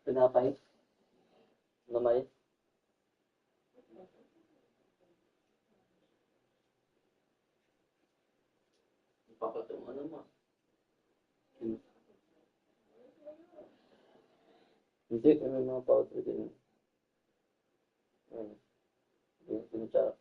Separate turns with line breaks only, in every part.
Pinapay? Lamay? Papatong ano mo? Hindi, may mga powder din. Ayun. Yung pinutsara.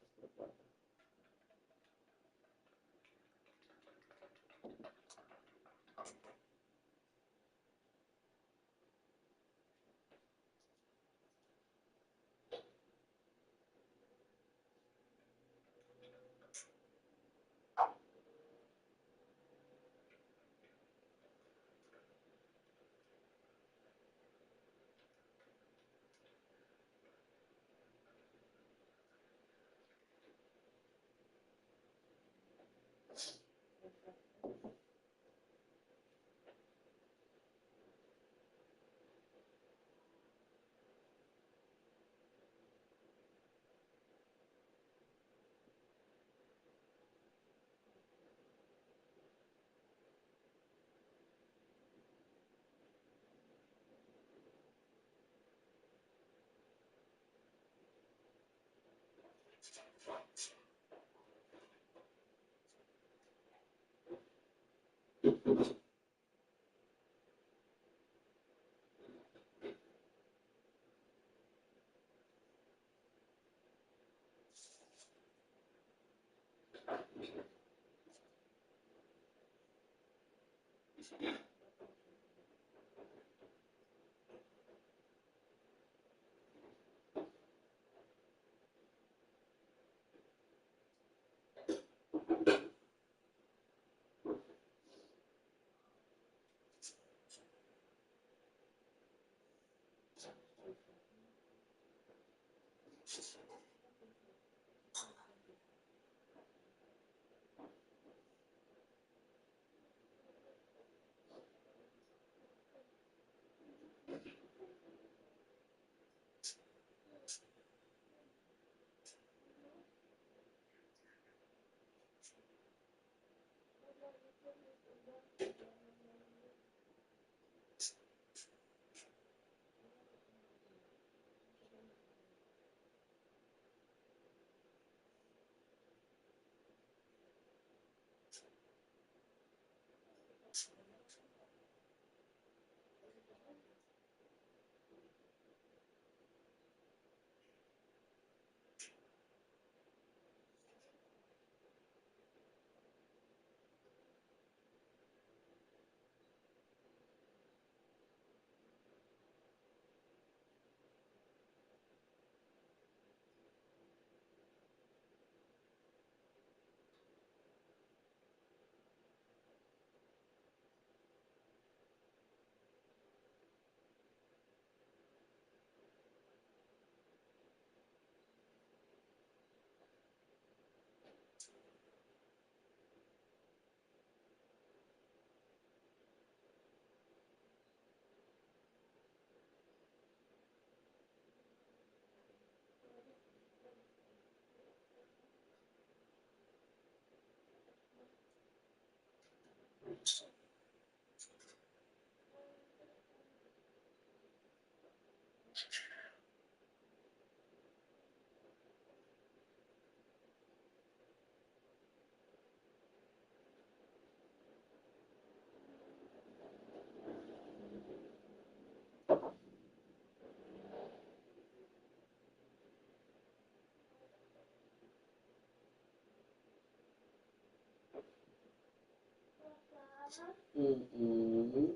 Mm-mm.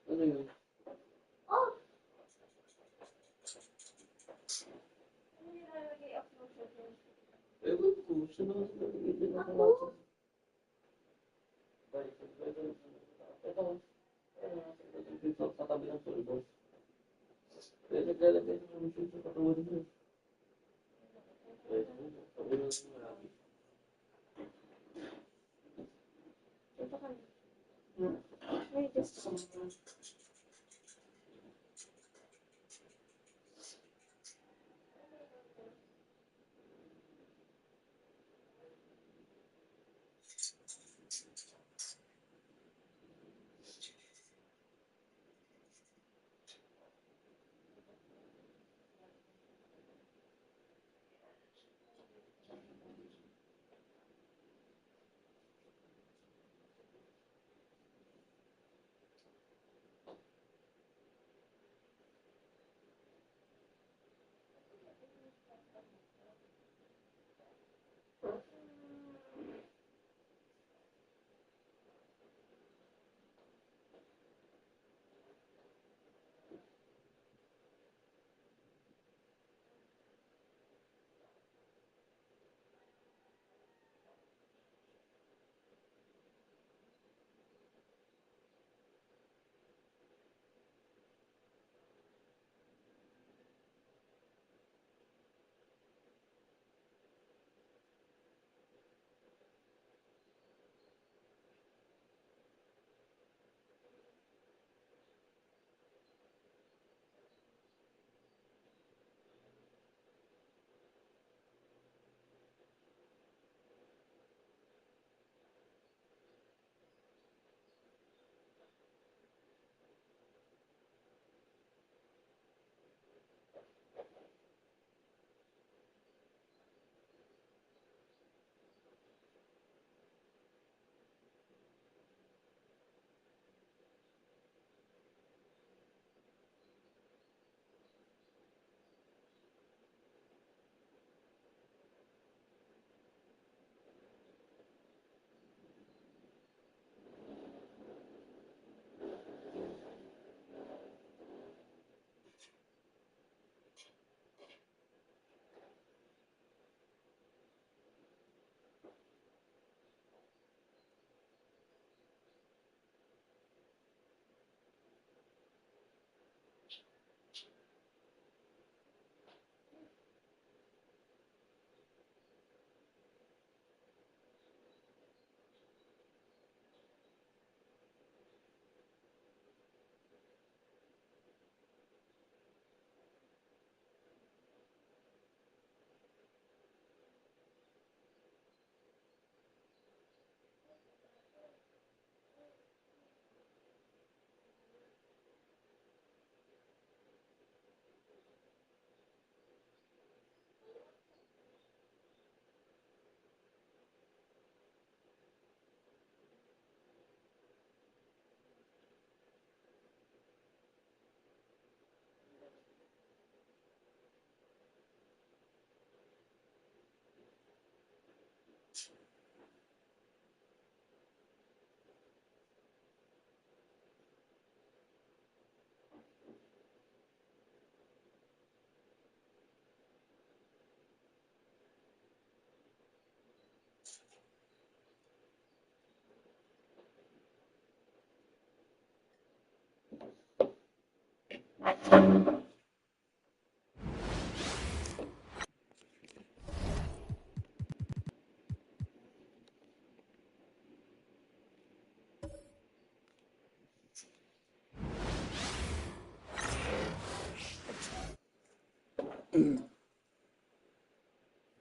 Ano yun? Ewan ko, saan ako nalagay din ako natin? Ito, dito sa tabi ng sulbos. Kaya naglalagay ng solution sa katawan mo. Tabi ng marami.
Ito ka na. May just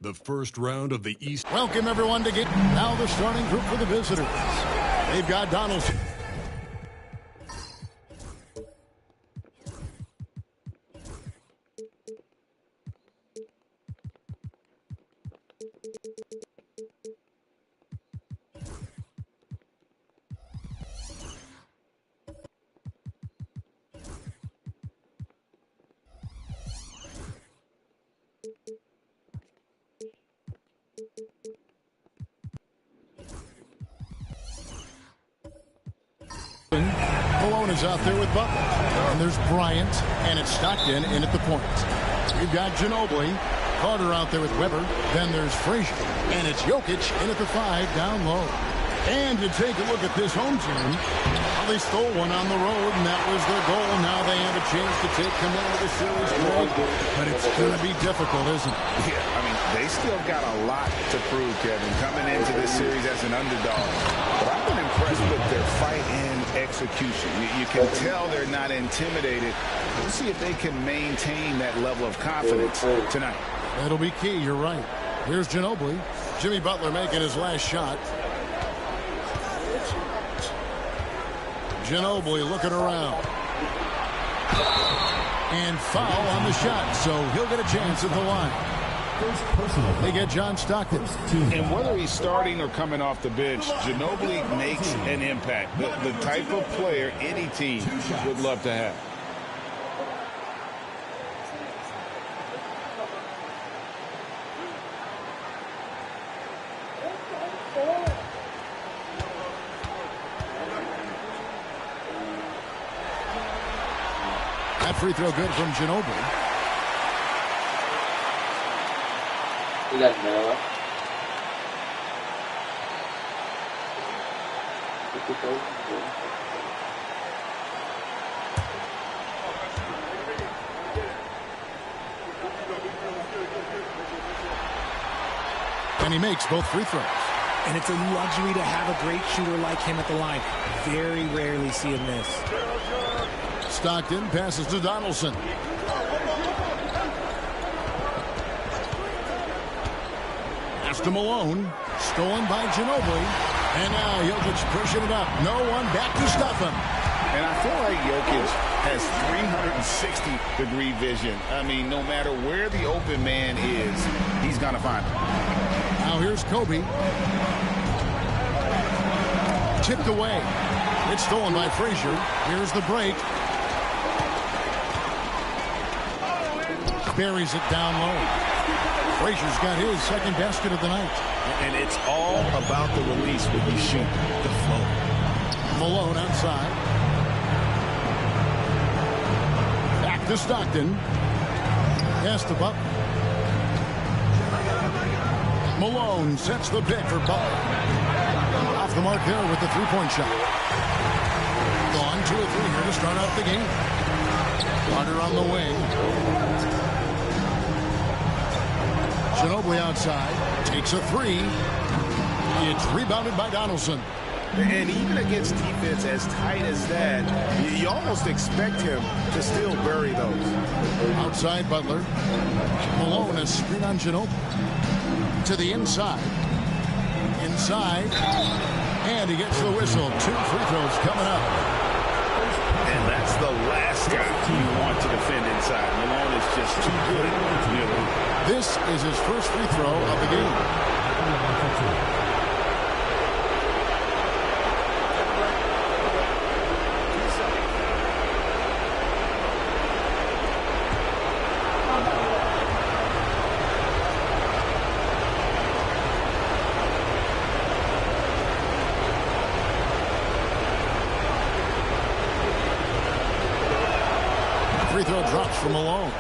The first round of the East.
Welcome, everyone, to get now the starting group for the visitors. They've got Donaldson. Malone is out there with Butler. And there's Bryant, and it's Stockton in at the point. We've got Ginobili, Carter out there with Weber. Then there's Frazier, and it's Jokic in at the 5 down low. And to take a look at this home team, well, they stole one on the road, and that was their goal. Now they have a chance to take command of the series, but it's going to be difficult, isn't it?
Yeah, I mean, they still got a lot to prove, Kevin, coming into this series as an underdog. But I've been impressed with their fight and execution. You can tell they're not intimidated. We'll see if they can maintain that level of confidence tonight.
That'll be key, you're right. Here's Ginobili. Jimmy Butler making his last shot. Ginobili looking around. And foul on the shot, so he'll get a chance at the line. They get John Stockton.
And whether he's starting or coming off the bench, Ginobili makes an impact. The type of player any team would love to have.
That free throw good from Ginobili.
Ilan dalawa?
And he makes both free throws.
And it's a luxury to have a great shooter like him at the line. Very rarely see him miss.
Stockton passes to Donaldson. Pass to Malone. Stolen by Ginobili. And now Jokic pushing it up. No one back to stop him.
And I feel like Jokic has 360-degree vision. I mean, no matter where the open man is, he's going to find him.
Now here's Kobe. Tipped away. It's stolen by Frazier. Here's the break. Buries it down low. Frazier's got his second basket of the night.
And it's all about the release when you shoot the flow.
Malone outside. Back to Stockton. Pass to Butler. Malone sets the pick for Butler. Off the mark there with the three-point shot. Gone 2 of 3 here to start out the game. Carter on the wing. Ginobili outside. Takes a 3. It's rebounded by Donaldson.
And even against defense as tight as that, you almost expect him to still bury those.
Outside Butler. Malone has screen on Ginobili. To the inside. Inside. And he gets the whistle. 2 free throws coming up.
And that's the last guy you want to defend inside. Malone is just too good near the rim.
This is his first free throw of the game. Free throw drops from Malone.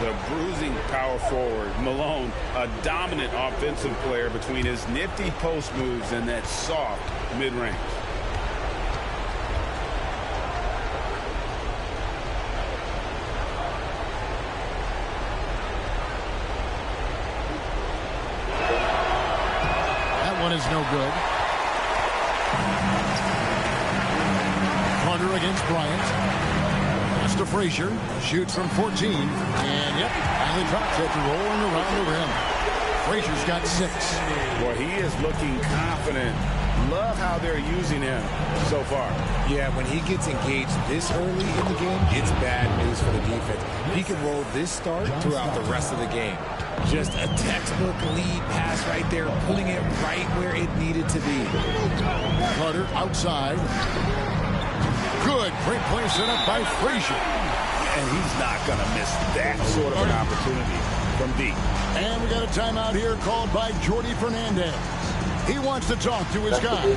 The bruising power forward, Malone, a dominant offensive player between his nifty post moves and that soft mid-range.
one is no good. Carter against Bryant. Pass to Frazier. Shoots from 14. And, yep, finally drops after rolling around the rim. Frazier's got 6.
Boy, he is looking confident. Love how they're using him so far.
Yeah, when he gets engaged this early in the game, it's bad news for the defense. He can roll this start throughout the rest of the game. Just a textbook lead pass right there, putting it right where it needed to be.
Carter outside. Good. Great play set up by Frazier.
And he's not going to miss that sort of an opportunity from deep.
And we got a timeout here called by Jordi Fernandez. He wants to talk to his guy.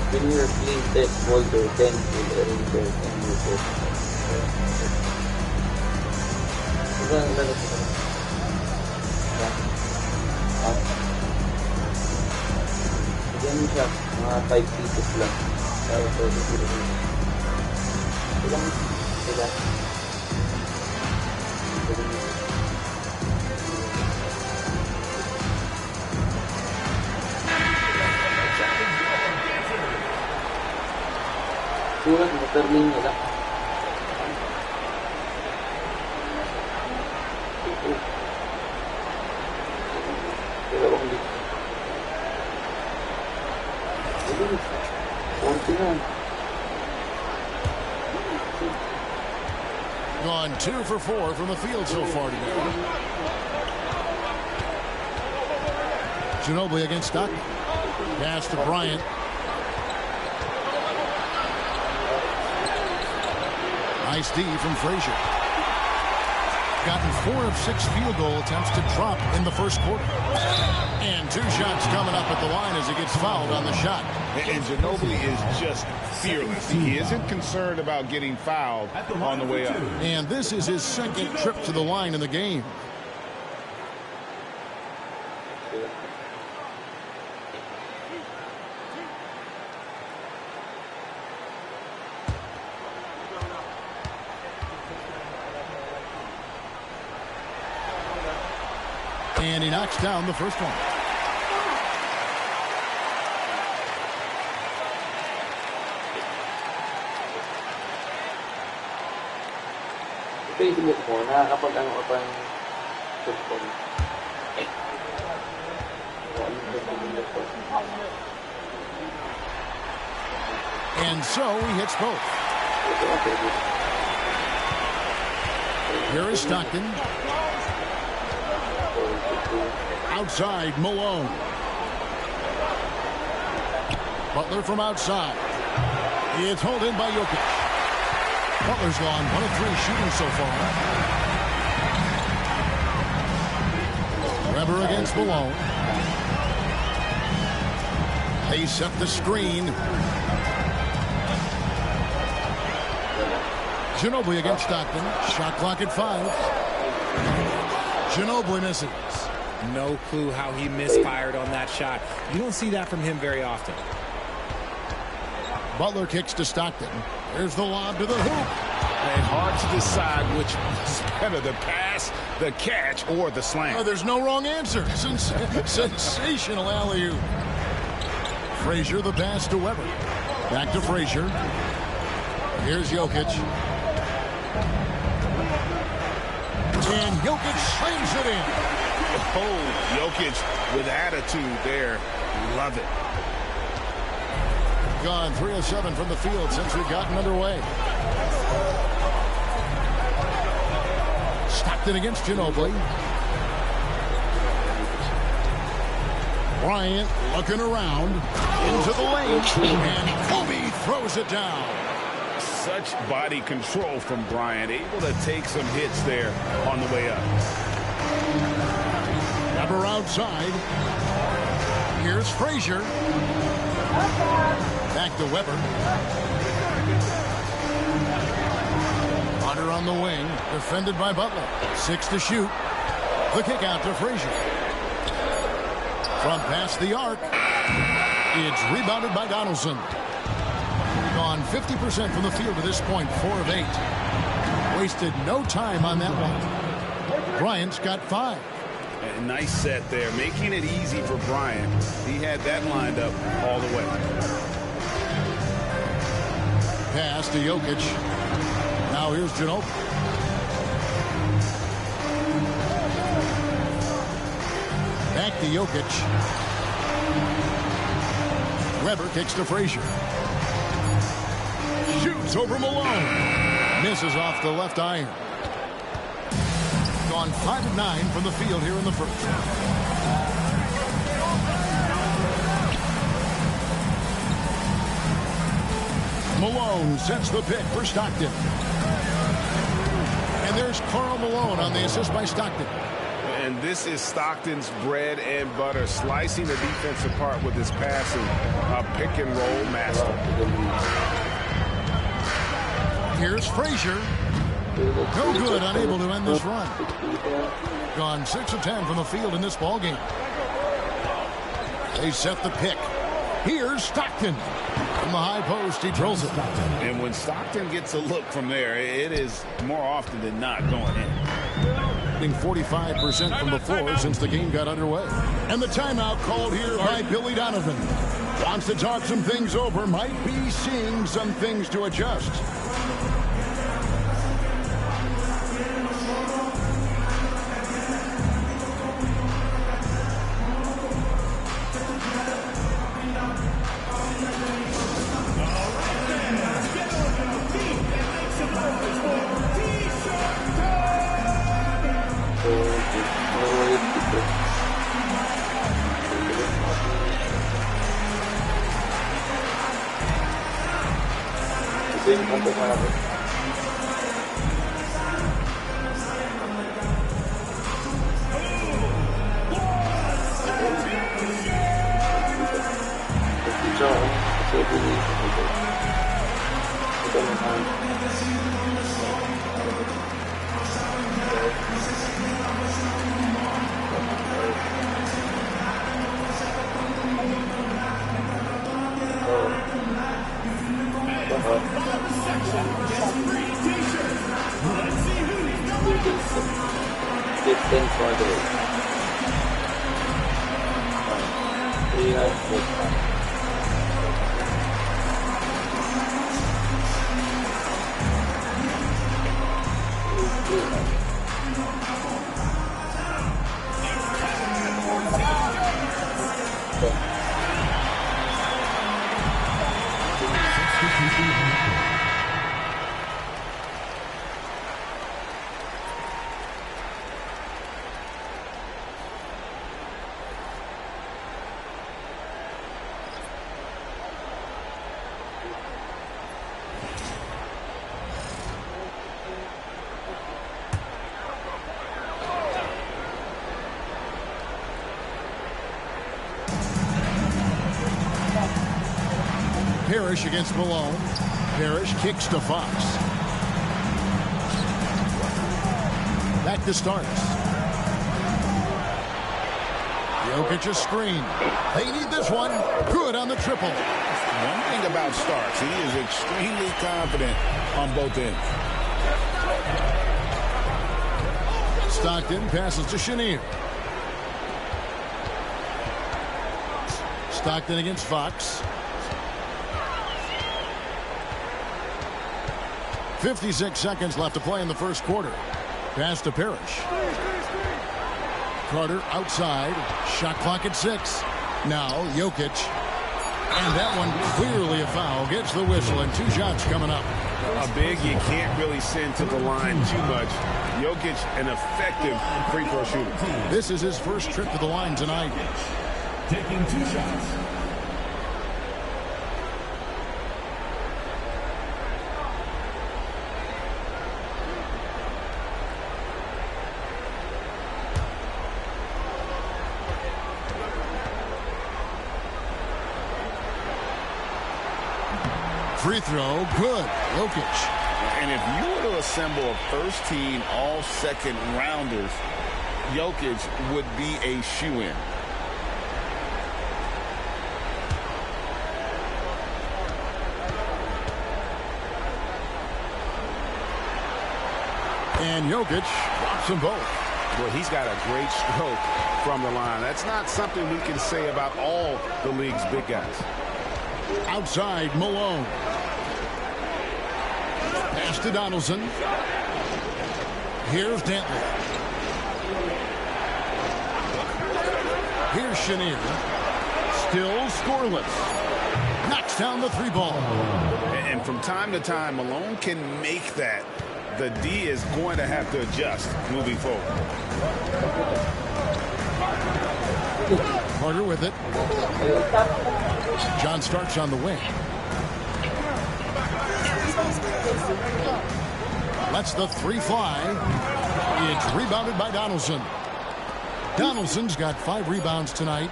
When you are playing test folder 10 will arrange your 10 users. Diba, lalo ko. Ganyan siya, mga 5 pieces lang. Para sa video. Ilang sila. Surat motor niya lang. Dalawang dito. Konti na.
Gone 2 for 4 from the field so far today. Ginobili against Stockton. Pass to Bryant. Nice D from Frazier. Gotten 4 of 6 field goal attempts to drop in the first quarter. And 2 shots coming up at the line as he gets fouled on the shot.
And Ginobili is just fearless. He isn't concerned about getting fouled on the way up.
And this is his second trip to the line in the game. And he knocks down the first one.
Facebook mo, nakakapag-ano ka pang cellphone.
And so he hits both. Here is Stockton. Outside, Malone. Butler from outside. It's held in by Jokic. Butler's gone 1 of 3 shooting so far. Weber against Malone. They set the screen. Ginobili against Stockton. Shot clock at 5. Ginobili misses.
No clue how he misfired on that shot. You don't see that from him very often.
Butler kicks to Stockton. There's the lob to the hoop.
And hard to decide which is better, the pass, the catch, or the slam.
Oh, there's no wrong answer. Sensational alley-oop. Frazier, the pass to Weber. Back to Frazier. Here's Jokic. And Jokic slams it in.
Oh, Jokic with attitude there. Love it.
Gone 3 of 7 from the field since we've gotten underway. Stockton against Ginobili. Bryant looking around into the lane, and Kobe throws it down.
Such body control from Bryant, able to take some hits there on the way up.
Weber outside. Here's Frazier. Back to Weber. Hunter on the wing, defended by Butler. 6 to shoot. The kick out to Frazier. From past the arc. It's rebounded by Donaldson. Gone 50% from the field to this point, 4 of 8. Wasted no time on that one. Bryant's got 5.
A nice set there, making it easy for Bryant. He had that lined up all the way.
Pass to Jokic. Now here's Ginobili. Back to Jokic. Weber kicks to Frazier. Shoots over Malone. Misses off the left iron. Gone 5 of 9 from the field here in the first. Malone sets the pick for Stockton. And there's Karl Malone on the assist by Stockton.
And this is Stockton's bread and butter, slicing the defense apart with his passing. A pick and roll master.
Here's Frazier. No good, unable to end this run. Gone 6 of 10 from the field in this ballgame. They set the pick. Here's Stockton. From the high post, he drills it.
And when Stockton gets a look from there, it is more often than not going in.
45% from the floor since the game got underway. And the timeout called here by Billy Donovan. Wants to talk some things over, might be seeing some things to adjust. Parrish against Malone. Parrish kicks to Fox. Back to Starks. Jokic a screen. They need this one. Good on the triple.
One thing about Starks, he is extremely confident on both ends.
Stockton passes to Chenier. Stockton against Fox. 56 seconds left to play in the first quarter. Pass to Parrish. Carter outside. Shot clock at 6. Now Jokic. And that one clearly a foul. Gets the whistle and 2 shots coming up.
A big you can't really send to the line too much. Jokic, an effective free throw shooter.
This is his first trip to the line tonight.
Taking 2 shots.
Free throw, good. Jokic.
And if you were to assemble a first-team all-second rounders, Jokic would be a shoo-in.
And Jokic drops them both.
Well, he's got a great stroke from the line. That's not something we can say about all the league's big guys.
Outside, Malone. Pass to Donaldson. Here's Dantley. Here's Chenier. Still scoreless. Knocks down the 3 ball.
And from time to time, Malone can make that. The D is going to have to adjust moving forward.
Carter with it. John Starks on the wing. Lets the 3 fly. It's rebounded by Donaldson. Donaldson's got 5 rebounds tonight.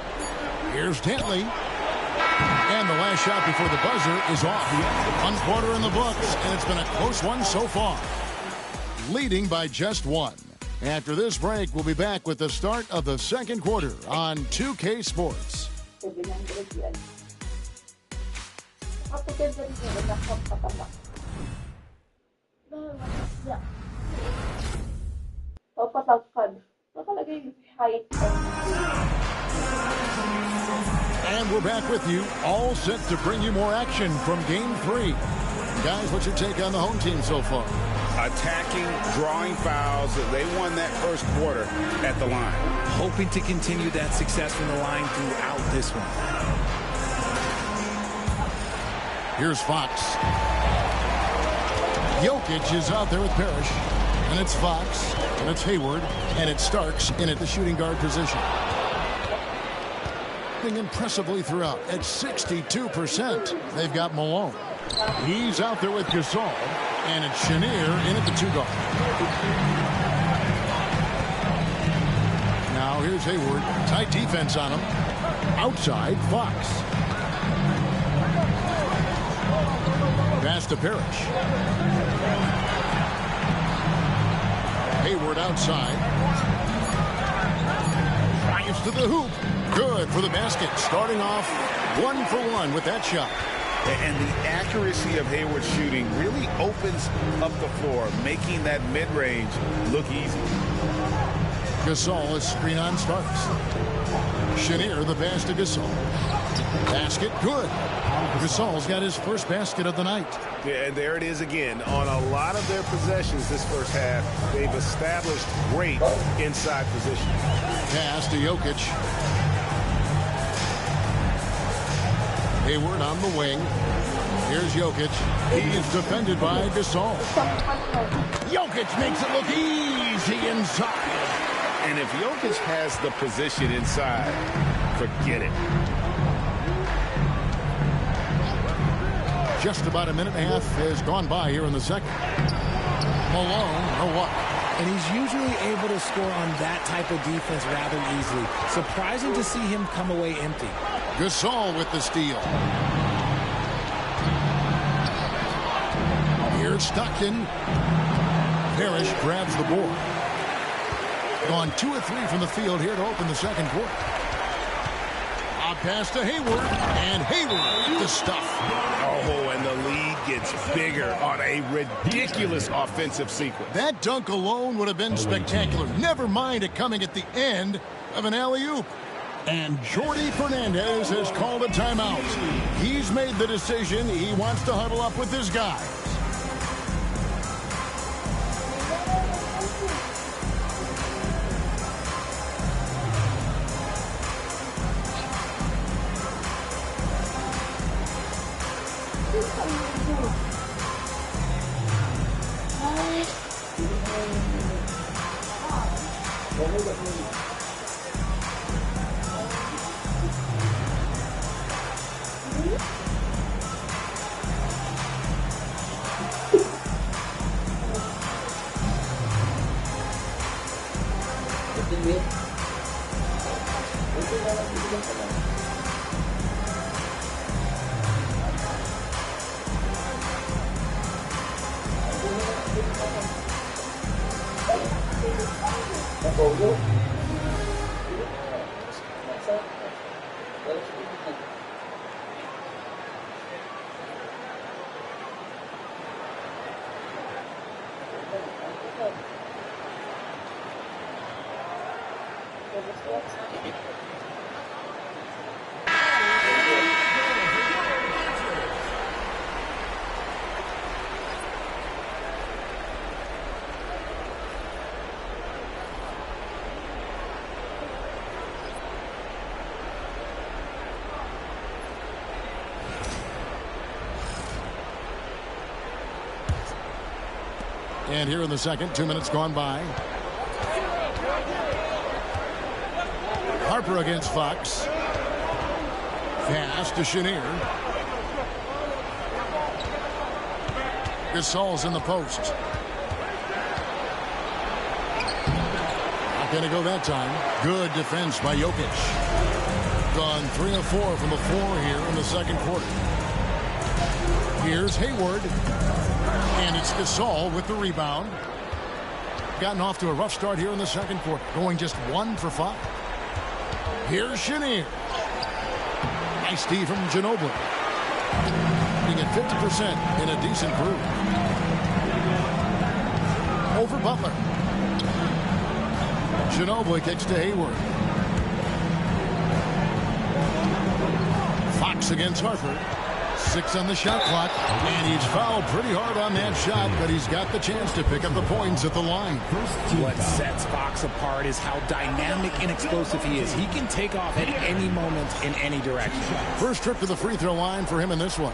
Here's Dantley. And the last shot before the buzzer is off. 1 quarter in the books, and it's been a close one so far. Leading by just 1. After this break, we'll be back with the start of the second quarter on 2K Sports. And we're back with you, all set to bring you more action from Game 3. Guys, what's your take on the home team so far?
Attacking, drawing fouls. They won that first quarter at the line.
Hoping to continue that success from the line throughout this one.
Here's Fox. Jokic is out there with Parrish. And it's Fox. And it's Hayward. And it's Starks in at the shooting guard position. Impressively throughout at 62%. They've got Malone. He's out there with Gasol. And it's Chenier in at the 2 guard. Now here's Hayward. Tight defense on him. Outside, Fox. Pass to Parrish. Hayward outside. Drives to the hoop. Good for the basket. Starting off 1 for 1 with that shot.
And the accuracy of Hayward's shooting really opens up the floor, making that mid-range look easy.
Gasol is screen on Starks. Chenier the pass to Gasol. Basket good. Gasol's got his first basket of the night.
Yeah, and there it is again. On a lot of their possessions this first half, they've established great inside position.
Pass to Jokic. Hayward on the wing. Here's Jokic. He's defended by Gasol. Jokic makes it look easy inside.
And if Jokic has the position inside, forget it.
Just about a minute and a half has gone by here in the second. Malone, or what?
And he's usually able to score on that type of defense rather easily. Surprising to see him come away empty.
Gasol with the steal. Here's Stockton. Parrish grabs the board. Gone 2 of 3 from the field here to open the second quarter. A pass to Hayward, and Hayward the stuff.
Oh, and the lead gets bigger on a ridiculous offensive sequence.
That dunk alone would have been spectacular. Never mind it coming at the end of an alley-oop. And Jordi Fernandez has called a timeout. He's made the decision. He wants to huddle up with his guys. And here in the second, 2 minutes gone by. Harper against Fox. Pass to Chenier. Gasol's in the post. Not going to go that time. Good defense by Jokic. Gone 3 of 4 from the floor here in the second quarter. Here's Hayward. And it's Gasol with the rebound. Gotten off to a rough start here in the second quarter. Going just 1 for 5. Here's Chenier. Nice D from Ginobili. Being at 50% in a decent group. Over Butler. Ginobili kicks to Hayward. Fox against Harper. 6 on the shot clock, and he's fouled pretty hard on that shot, but he's got the chance to pick up the points at the line.
What sets Fox apart is how dynamic and explosive he is. He can take off at any moment in any direction.
First trip to the free throw line for him in this one.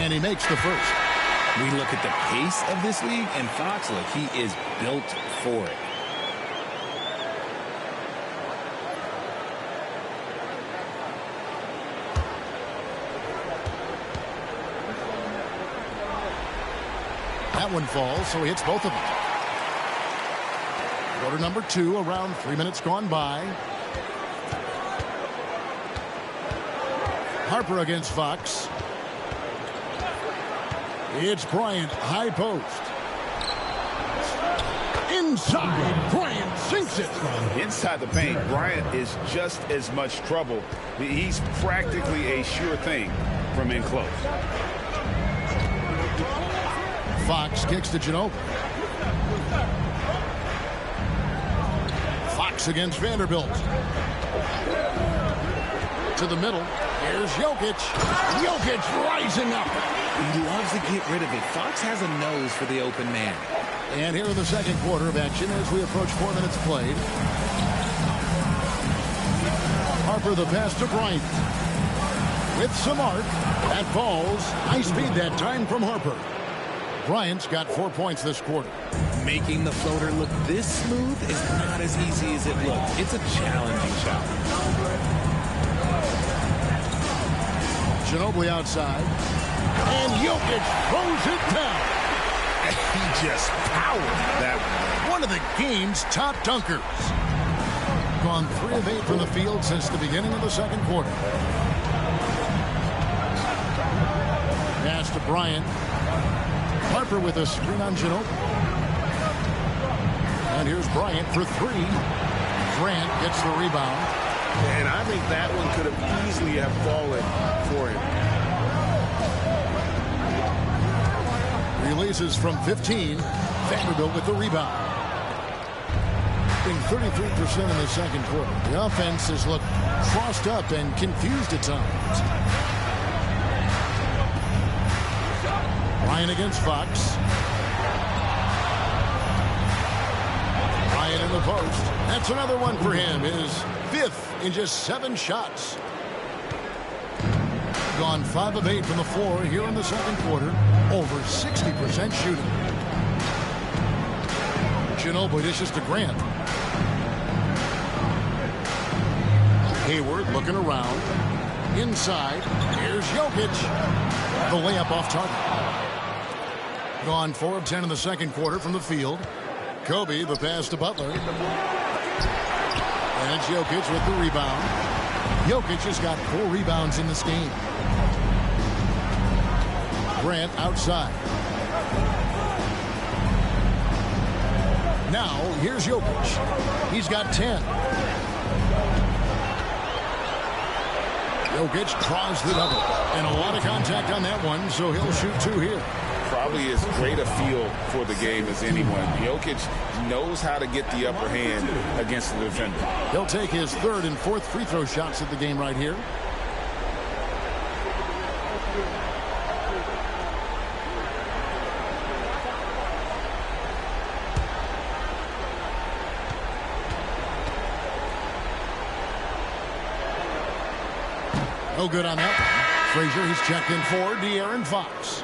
And he makes the first.
We look at the pace of this league, and Fox, look, he is built for it.
That one falls, so he hits both of them. Quarter number 2, around 3 minutes gone by. Harper against Fox. It's Bryant, high post. Inside, Bryant sinks it.
Inside the paint, Bryant is just as much trouble. He's practically a sure thing from in close.
Fox kicks to Ginobili. Fox against Vanderbilt. To the middle. Here's Jokic. Jokic rising up.
He loves to get rid of it. Fox has a nose for the open man.
And here in the second quarter of action as we approach 4 minutes played. Harper the pass to Bryant. With some arc. That falls. High speed that time from Harper. Bryant's got 4 points this quarter.
Making the floater look this smooth is not as easy as it looks. It's a challenging shot.
Ginobili outside. And Jokic throws it down.
He just powered that
one of the game's top dunkers. Gone 3 of 8 from the field since the beginning of the second quarter. Pass to Bryant. Harper with a screen on Ginobili. And here's Bryant for 3. Grant gets the rebound.
And I think that one could have easily have fallen for him.
Releases from 15. Vanderbilt with the rebound. Being 33% in the second quarter. The offense has looked crossed up and confused at times. Ryan against Fox. Ryan in the post. That's another one for him. His 5th in just 7 shots. Gone 5 of 8 from the floor here in the second quarter. Over 60% shooting. Ginobili dishes to Grant. Hayward looking around. Inside. Here's Jokic. The layup off target. Gone 4 of 10 in the second quarter from the field. Kobe, the pass to Butler. And it's Jokic with the rebound. Jokic has got 4 rebounds in this game. Grant outside. Now, here's Jokic. He's got 10. Jokic draws the double. And a lot of contact on that one, so he'll shoot 2 here.
Probably as great a feel for the game as anyone. Jokic knows how to get the upper hand against the defender.
He'll take his 3rd and 4th free throw shots at the game right here. No good on that one. Frazier, he's checked in for De'Aaron Fox.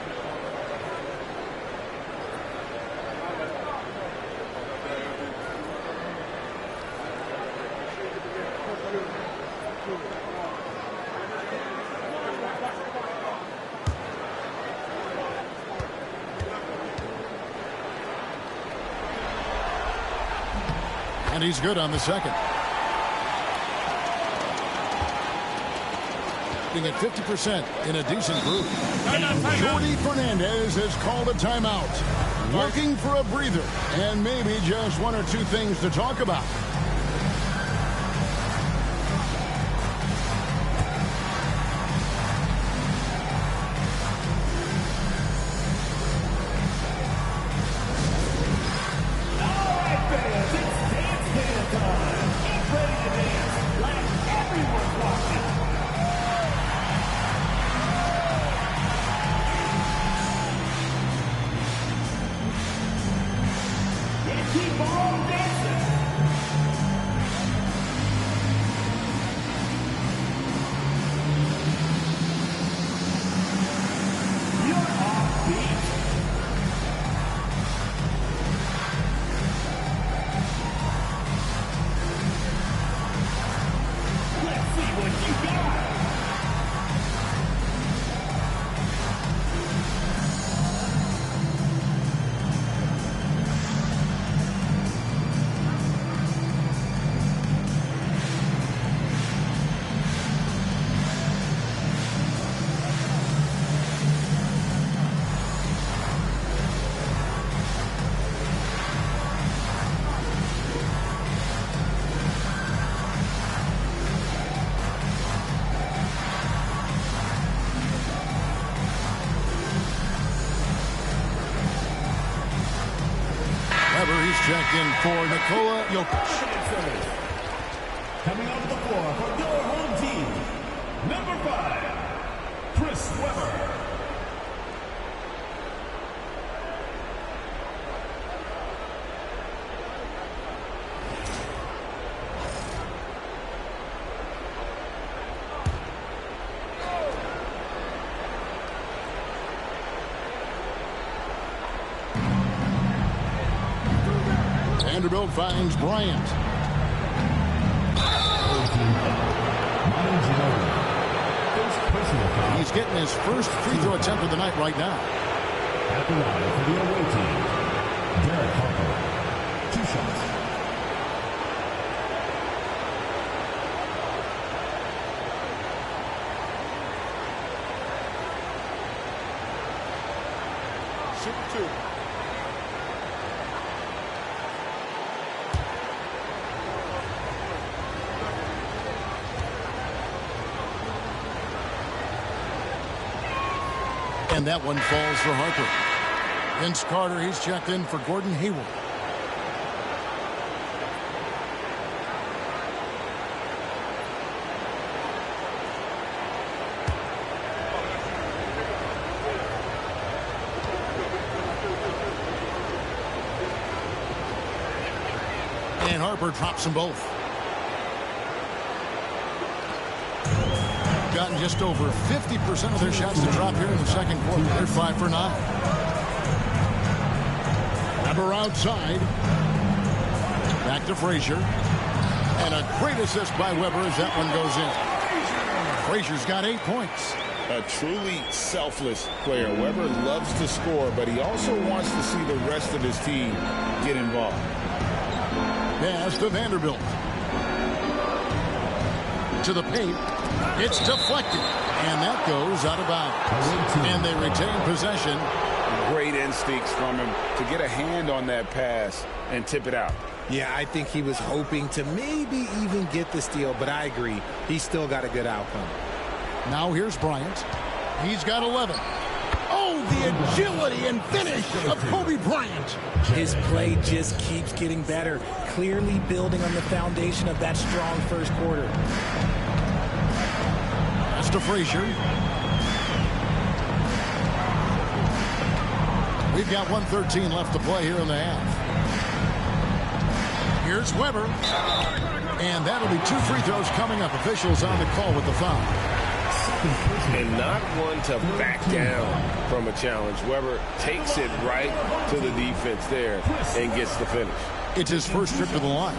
And he's good on the second. At 50% in a decent group. Jordi Fernandez has called a timeout. Looking for a breather and maybe just 1 or 2 things to talk about. Checked in for Nikola Jokic.
Coming onto the floor for your home team, number 5, Chris Webber.
Vanderbilt finds Bryant. He's getting his first free throw attempt of the night right now.
At the line for the away team, Derek Harper. 2 shots.
Shoot 2.
And that one falls for Harper. Vince Carter, he's checked in for Gordon Hayward. And Harper drops them both. gotten just over 50% of their shots to drop here in the second quarter. They're 5 for 9. Weber outside. Back to Frazier. And a great assist by Weber as that one goes in. Frazier's got 8 points.
A truly selfless player. Weber loves to score, but he also wants to see the rest of his team get involved.
Pass to Vanderbilt. To the paint. It's deflected. And that goes out of bounds. And they retain possession.
Great instincts from him to get a hand on that pass and tip it out.
Yeah, I think he was hoping to maybe even get the steal, but I agree. He still got a good outcome.
Now here's Bryant. He's got 11. Oh, the agility and finish of Kobe Bryant.
His play just keeps getting better, clearly building on the foundation of that strong first quarter.
That's to Frazier. We've got 1:13 left to play here in the half. Here's Weber. And that'll be 2 free throws coming up. Officials on the call with the foul.
And not one to back down from a challenge. Weber takes it right to the defense there and gets the finish.
It's his first trip to the line.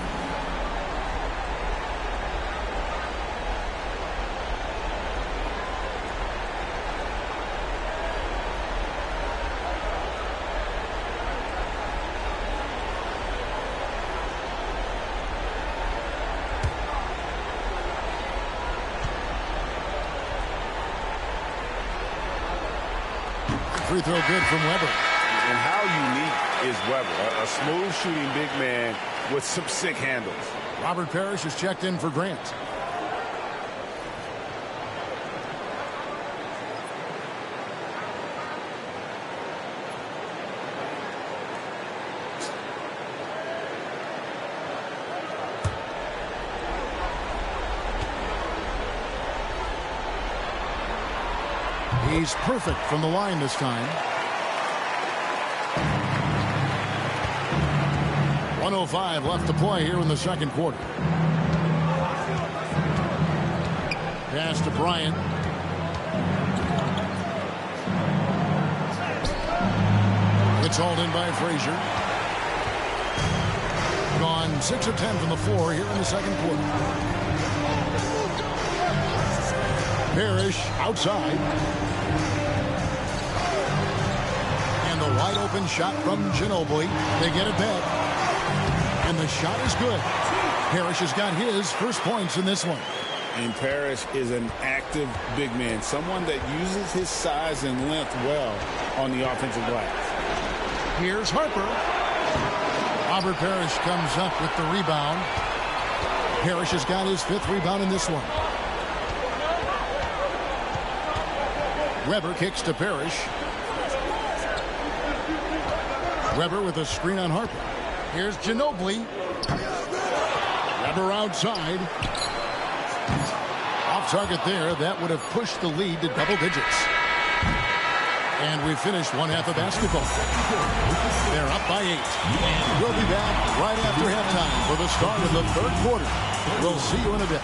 Free throw good from Weber.
And how unique is Weber? A smooth shooting big man with some sick handles.
Robert Parrish is checked in for Grant. He's perfect from the line this time. 1:05 left to play here in the second quarter. Pass to Bryant. It's hauled in by Frazier. Gone 6 of 10 from the floor here in the second quarter. Parrish outside. And the wide open shot from Ginobili. They get it back. And the shot is good. Parrish has got his first points in this one.
And Parrish is an active big man. Someone that uses his size and length well on the offensive glass.
Here's Harper. Robert Parrish comes up with the rebound. Parrish has got his 5th rebound in this one. Weber kicks to Parrish. Weber with a screen on Harper. Here's Ginobili. Weber outside. Off target there. That would have pushed the lead to double digits. And we finished one half of basketball. They're up by 8. And we'll be back right after halftime for the start of the third quarter. We'll see you in a bit.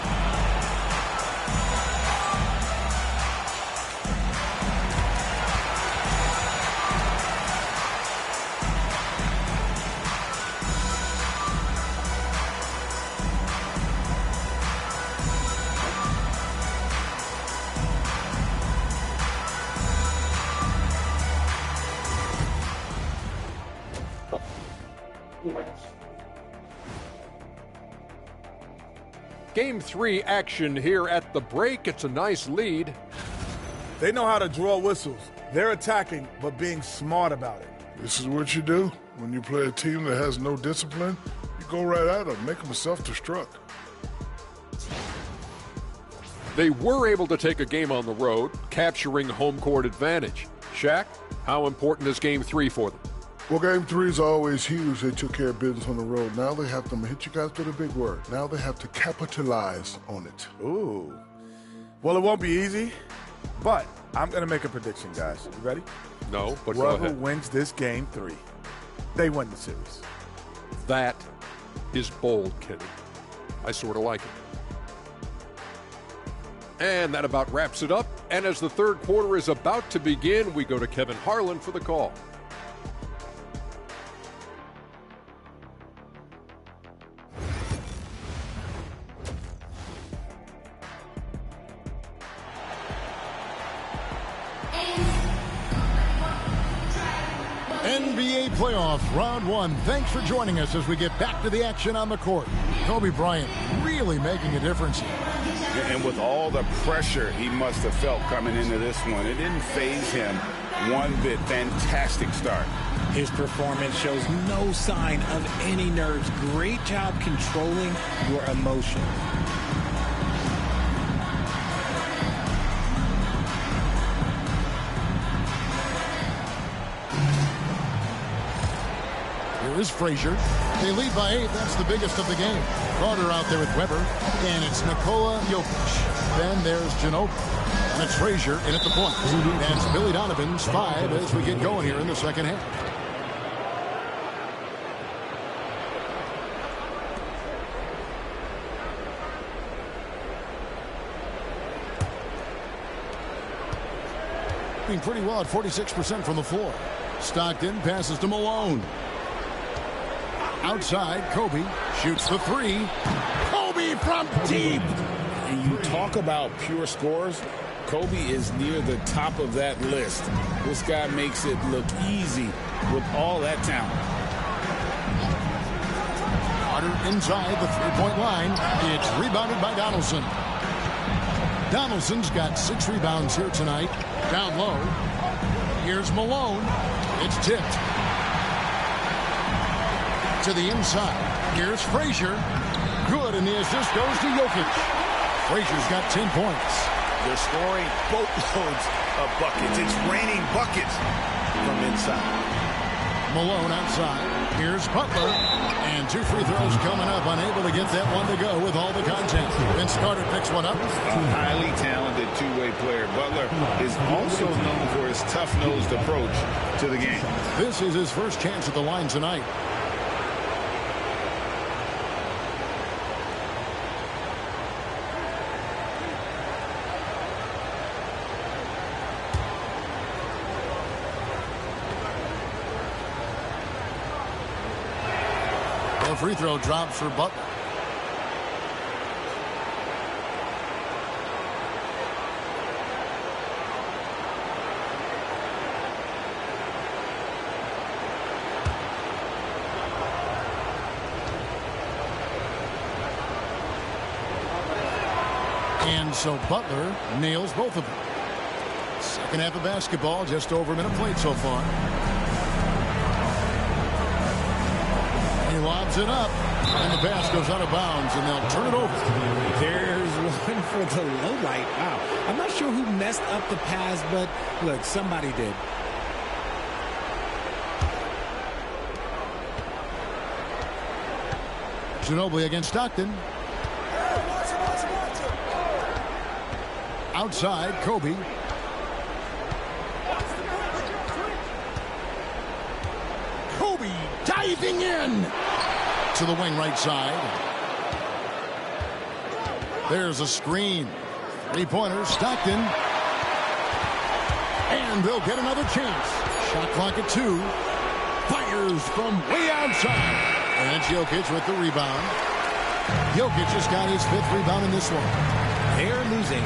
Game 3 action here at the break. It's a nice lead.
They know how to draw whistles. They're attacking, but being smart about it.
This is what you do when you play a team that has no discipline. You go right at them, make them self-destruct.
They were able to take a game on the road, capturing home court advantage. Shaq, how important is Game 3 for them?
Well, Game 3 is always huge. They took care of business on the road. Now they have to hit you guys with a big word. Now they have to capitalize on it.
Ooh. Well, it won't be easy, but I'm going to make a prediction, guys. You ready?
No, but go
Whoever
ahead.
wins this Game 3, they win the series.
That is bold, Kenny. I sort of like it. And that about wraps it up. And as the third quarter is about to begin, we go to Kevin Harlan for the call.
NBA playoff round one. Thanks for joining us as we get back to the action on the court. Kobe Bryant really making a difference here.
And with all the pressure he must have felt coming into this one, it didn't faze him one bit. Fantastic start.
His performance shows no sign of any nerves. Great job controlling your emotion.
Here is Frazier. They lead by 8. That's the biggest of the game. Carter out there with Weber. And it's Nikola Jokic. Then there's Ginobili. And it's Frazier in at the point. And it's Billy Donovan's 5 as we get going here in the second half. Being pretty well at 46% from the floor. Stockton passes to Malone. Outside, Kobe shoots the 3. Kobe from deep.
And you talk about pure scores, Kobe is near the top of that list. This guy makes it look easy with all that talent.
Carter inside the three-point line. It's rebounded by Donaldson. Donaldson's got 6 rebounds here tonight. Down low. Here's Malone. It's tipped. To the inside. Here's Frazier. Good, and the assist goes to Jokic. Frazier's got 10 points.
They're scoring boatloads of buckets. It's raining buckets from inside.
Malone outside. Here's Butler. And 2 free throws coming up. Unable to get that one to go with all the contact. Vince Carter picks one up.
A highly talented two-way player. Butler is also known for his tough-nosed approach to the game.
This is his first chance at the line tonight. The free throw dropped for Butler. And so Butler nails both of them. Second half of basketball, just over a minute played so far. He lobs it up, and the pass goes out of bounds, and they'll turn it over.
There's one for the low light. Wow. I'm not sure who messed up the pass, but look, somebody did.
Ginobili against Stockton. Outside, Kobe. Kobe diving in to the wing right side. There's a screen. 3-pointer, Stockton. And they'll get another chance. Shot clock at 2. Fires from way outside. And it's Jokic with the rebound. Jokic just got his 5th rebound in this one.
They're losing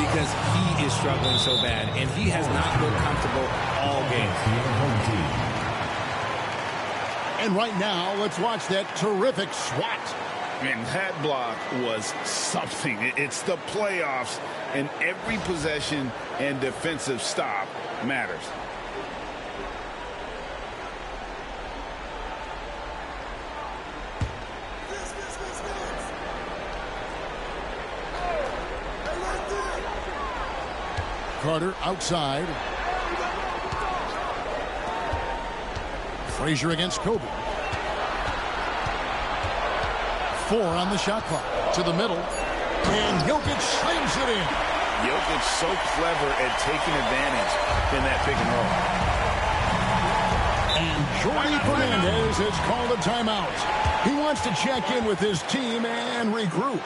because he is struggling so bad, and he has not looked comfortable all game.
And right now, let's watch that terrific swat.
And that block was something. It's the playoffs, and every possession and defensive stop matters.
Carter outside. Frazier against Kobe. 4 on the shot clock. To the middle. And Jokic slams it in.
Jokic so clever at taking advantage in that pick and roll.
And Jordi Fernandez has called a timeout. He wants to check in with his team and regroup.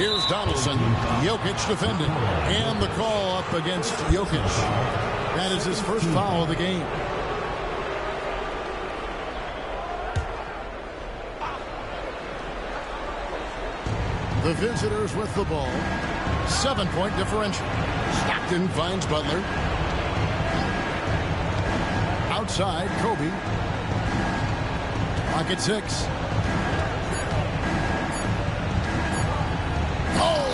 Here's Donaldson. Jokic defending. And the call up against Jokic. That is his first foul of the game. The visitors with the ball. 7-point differential. Stockton finds Butler. Outside, Kobe. Pocket 6. Oh,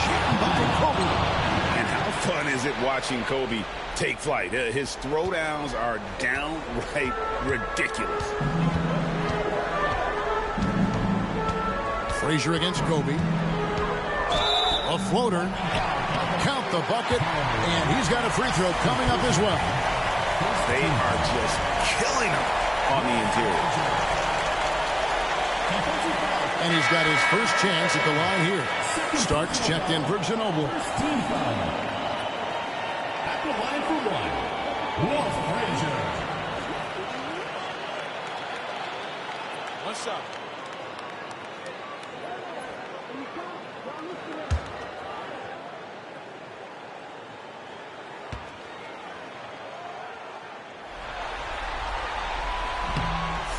jam by Kobe.
And how fun is it watching Kobe take flight? His throwdowns are downright ridiculous.
Frazier against Kobe. A floater. Count the bucket. And he's got a free throw coming up as well.
They are just killing him on the interior.
And he's got his first chance at the line here. Starks checked in for Ginobili.
At the line for one, Walt Frazier.
What's up?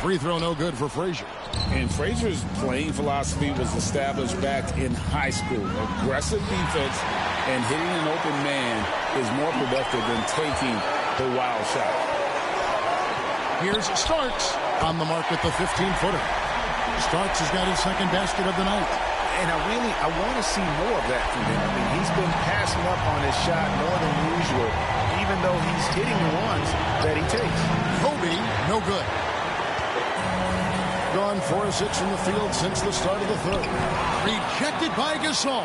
Free throw no good for Frazier.
And Frazier's playing philosophy was established back in high school. Aggressive defense and hitting an open man is more productive than taking the wild shot.
Here's Starks on the mark with the 15-footer. Starks has got his second basket of the night.
And I want to see more of that from him. I mean, he's been passing up on his shot more than usual, even though he's hitting the ones that he takes.
Kobe, no good. Gone 4 of 6 from the field since the start of the third. Rejected by Gasol.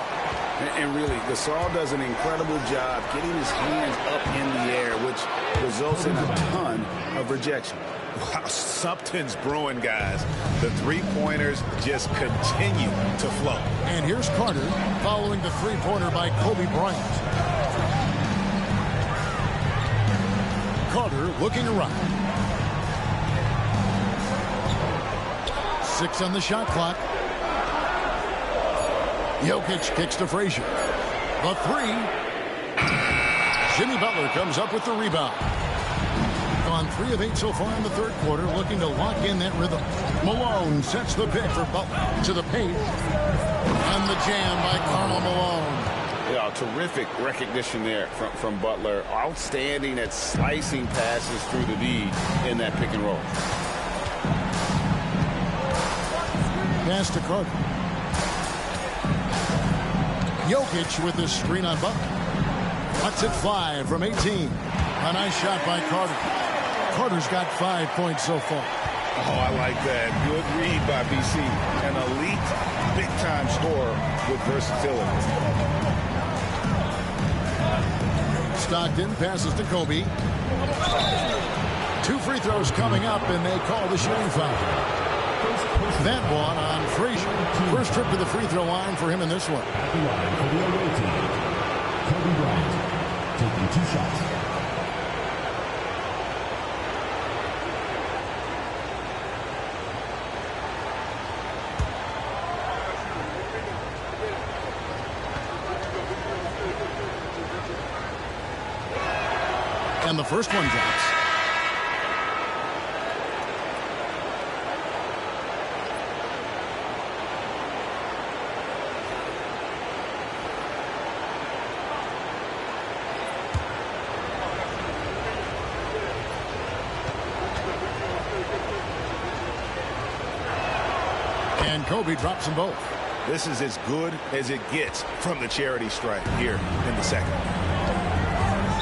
And really, Gasol does an incredible job getting his hands up in the air, which results in a ton of rejection. Wow, something's brewing, guys. The three-pointers just continue to flow.
And here's Carter following the three-pointer by Kobe Bryant. Carter looking around. 6 on the shot clock. Jokic kicks to Frazier. The 3. Jimmy Butler comes up with the rebound. On 3 of 8 so far in the third quarter, looking to lock in that rhythm. Malone sets the pick for Butler to the paint. And the jam by Karl Malone.
Yeah, terrific recognition there from Butler. Outstanding at slicing passes through the D in that pick and roll.
Pass to Carter. Jokic with his screen on Butler. Lets it fly from 18. A nice shot by Carter. Carter's got 5 points so far.
Oh, I like that. Good read by BC. An elite, big-time scorer with versatility.
Stockton passes to Kobe. 2 free throws coming up, and they call the shooting foul. That one on Frazier. First trip to the free throw line for him in this one.
At the line for the away team, Kobe Bryant taking 2 shots.
And the first one drops. And Kobe drops them both.
This is as good as it gets from the charity stripe here in the second.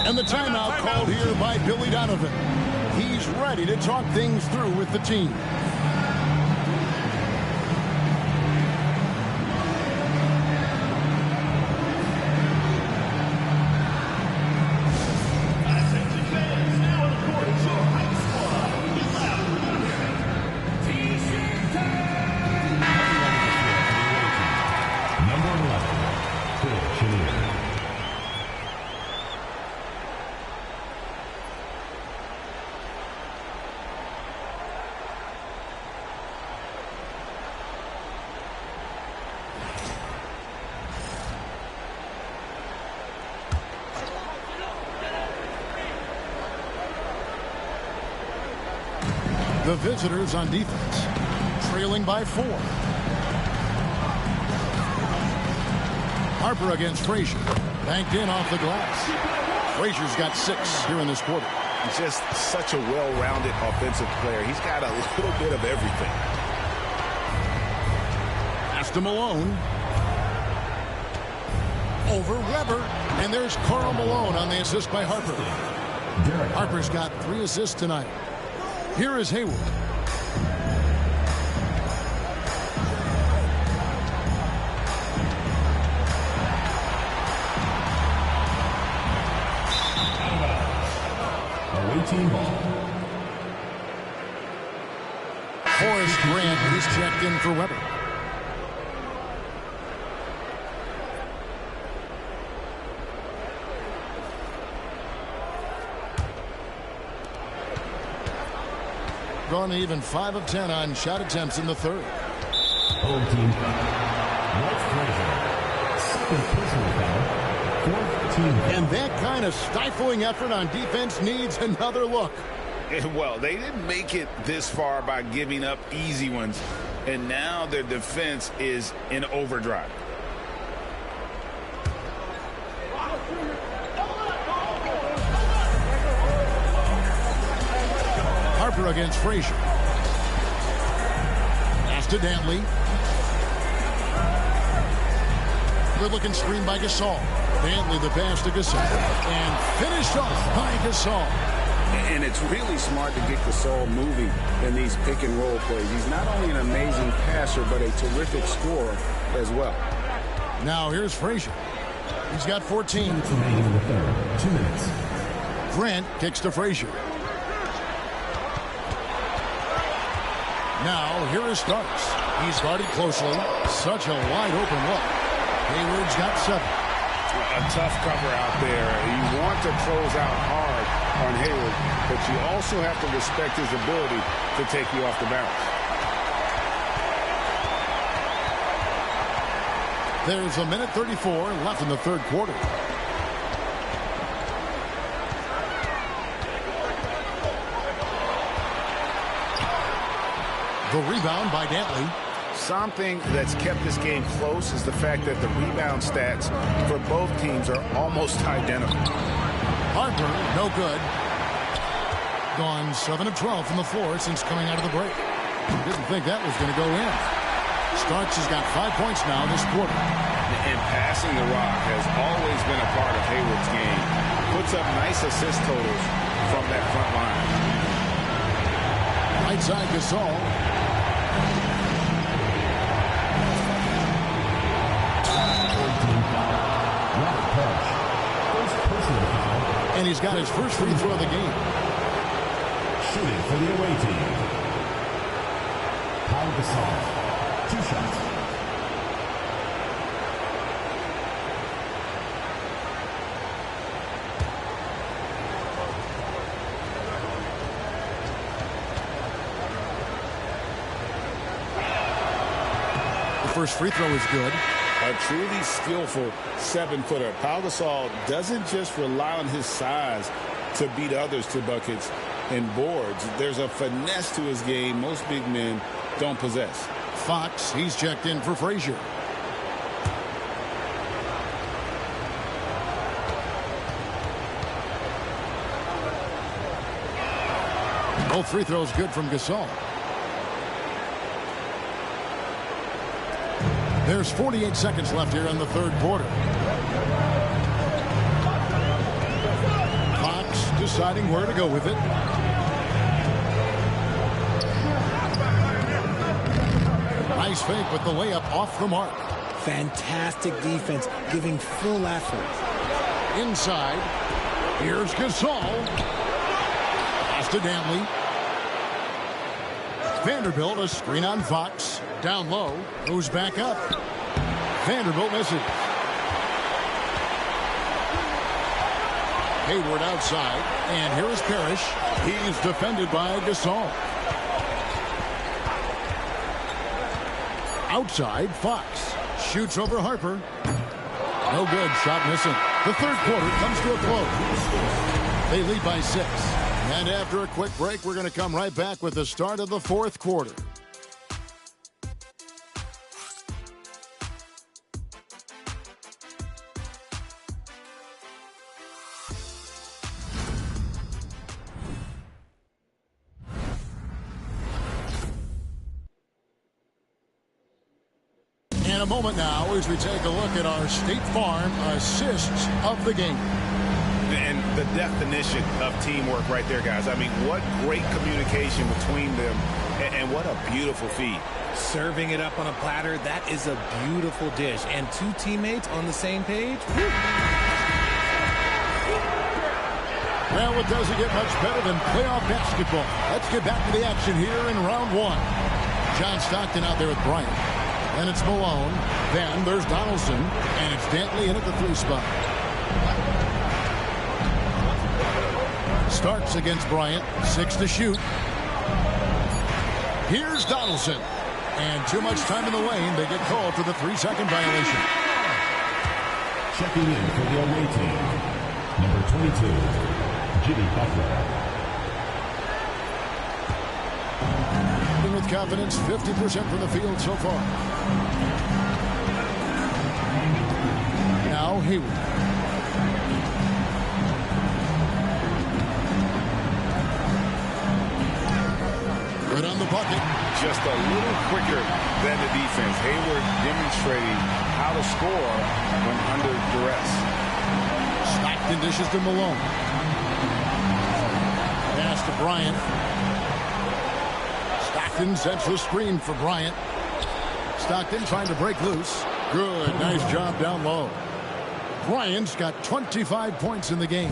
And the timeout called here by Billy Donovan. He's ready to talk things through with the team. The visitors on defense, trailing by 4. Harper against Frazier. Banked in off the glass. Frazier's got 6 here in this quarter.
He's just such a well-rounded offensive player. He's got a little bit of everything.
Pass to Malone. Over Weber. And there's Karl Malone on the assist by Harper. Harper's got 3 assists tonight. Here is Hayward.
Team ball.
Horace Grant is checked in for Weber. Gone even 5 of 10 on shot attempts in the third.
Home team foul. Walt Frazier. Second personal foul.
And that kind of stifling effort on defense needs another look.
Well, they didn't make it this far by giving up easy ones, and now their defense is in overdrive.
Harper against Frazier. Pass to Dantley. Good-looking screen by Gasol. Dantley the pass to Gasol. And finished off by Gasol.
And it's really smart to get Gasol moving in these pick-and-roll plays. He's not only an amazing passer, but a terrific scorer as well.
Now here's Frazier. He's got 14.
2 minutes remaining in the third. 2 minutes.
Grant kicks to Frazier. Now here is Starks. He's guarded closely. Such a wide-open look. Hayward's got 7.
A tough cover out there. You want to close out hard on Hayward, but you also have to respect his ability to take you off the bounce.
There's a minute 34 left in the third quarter. The rebound by Dantley.
Something that's kept this game close is the fact that the rebound stats for both teams are almost identical.
Harper, no good. Gone 7 of 12 from the floor since coming out of the break. Didn't think that was going to go in. Starks has got 5 points now this quarter.
And passing the rock has always been a part of Hayward's game. Puts up nice assist totals from that front line.
Right side Gasol. And he's got his first free throw of the game.
Shooting for the away team. Pau Gasol. 2 shots.
The first free throw is good.
A truly skillful 7-footer. Pau Gasol doesn't just rely on his size to beat others to buckets and boards. There's a finesse to his game most big men don't possess.
Fox, he's checked in for Frazier. Both free throws good from Gasol. There's 48 seconds left here in the third quarter. Fox deciding where to go with it. Nice fake, but the layup off the mark.
Fantastic defense, giving full effort.
Inside, here's Gasol. Pass to Dantley. Vanderbilt, a screen on Fox. Down low, goes back up. Vanderbilt misses. Hayward outside, and here is Parrish. He's defended by Gasol. Outside, Fox shoots over Harper. No good, shot missing. The third quarter comes to a close. They lead by 6. And after a quick break, we're going to come right back with the start of the fourth quarter. In a moment now, as we take a look at our State Farm assists of the game.
And the definition of teamwork right there, guys. I mean, what great communication between them, and what a beautiful feed.
Serving it up on a platter, that is a beautiful dish. And two teammates on the same page. Woo.
Well, it doesn't get much better than playoff basketball. Let's get back to the action here in round one. John Stockton out there with Bryant. And it's Malone. Then there's Donaldson. And it's Dantley in at the 3 spot. Starks against Bryant. 6 to shoot. Here's Donaldson. And too much time in the lane. They get called for the 3-second violation.
Checking in for the away team, number 22, Jimmy Butler.
With confidence, 50% from the field so far. Now Hayward. Good on the bucket.
Just a little quicker than the defense. Hayward demonstrating how to score when under duress.
Stockton dishes to Malone. Pass to Bryant. Stockton sets the screen for Bryant. Stockton trying to break loose. Good, nice job down low. Bryant's got 25 points in the game.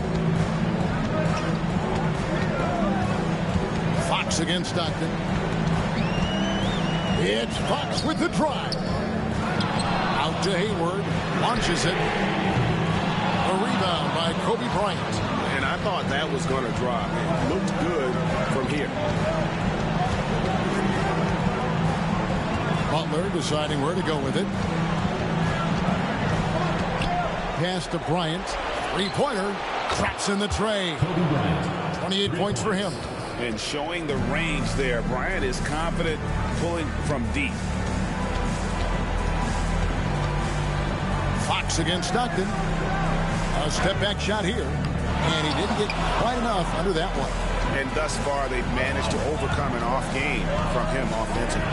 Fox against Stockton. It's Fox with the drive. Out to Hayward. Launches it. A rebound by Kobe Bryant.
And I thought that was going to drop. It looked good from here.
Butler deciding where to go with it. Pass to Bryant. 3-pointer. Traps in the tray. 28 points for him.
And showing the range there. Bryant is confident pulling from deep.
Fox against Stockton. A step-back shot here. And he didn't get quite enough under that one.
And thus far, they've managed to overcome an off game from him offensively.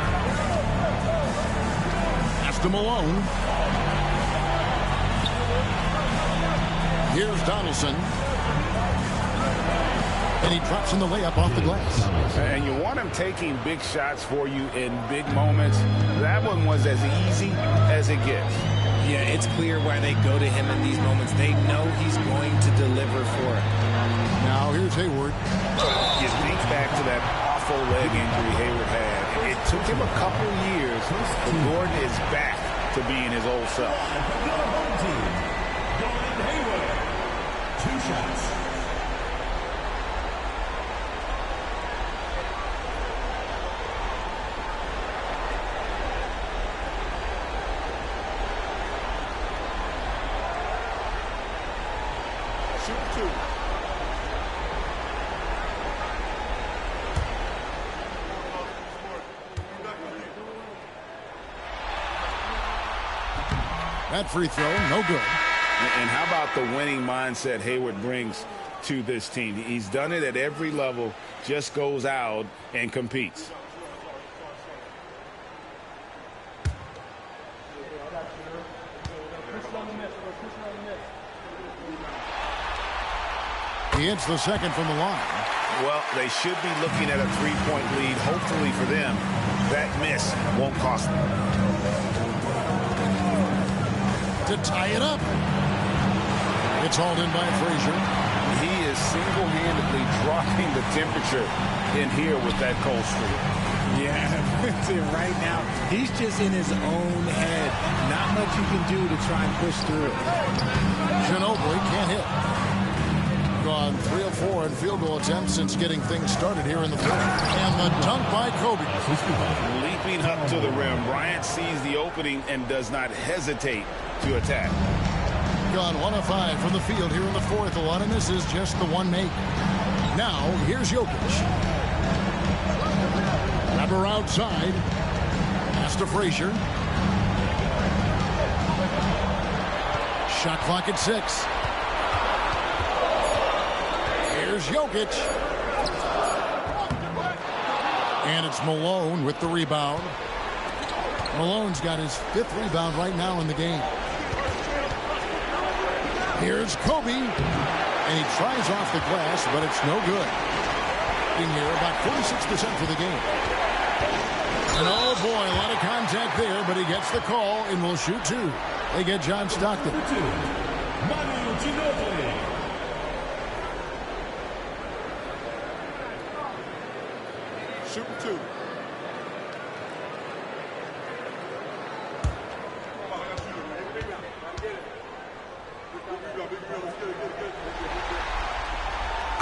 Pass to Malone. Here's Donaldson. And he drops in the layup off the glass.
And you want him taking big shots for you in big moments. That one was as easy as it gets.
Yeah, it's clear why they go to him in these moments. They know he's going to deliver for it.
Now here's Hayward.
You think back to that awful leg injury Hayward had. It took him a couple years, but Gordon is back to being his old self.
Gordon Hayward, 2 shots.
That free throw, no good.
And how about the winning mindset Hayward brings to this team? He's done it at every level, just goes out and competes.
He hits the second from the line.
Well, they should be looking at a 3-point lead. Hopefully for them, that miss won't cost them.
To tie it up. It's hauled in by Frazier.
He is single-handedly dropping the temperature in here with that cold streak.
Yeah, right now, he's just in his own head. Not much you can do to try and push through it.
Ginobili can't hit. Gone 3 of 4 in field goal attempts since getting things started here in the fourth. And the dunk by Kobe.
Leaping up to the rim. Bryant sees the opening and does not hesitate to attack.
Gone 1 of 5 from the field here in the fourth. A lot of misses, just the one make. Now, here's Jokic. Weber outside. Pass to Frazier. Shot clock at 6. Here's Jokic. And it's Malone with the rebound. Malone's got his 5th rebound right now in the game. Here's Kobe. And he tries off the glass, but it's no good. In here, about 46% for the game. And oh boy, a lot of contact there, but he gets the call and will shoot 2. They get John Stockton.
Manu Ginobili.
Shooting 2.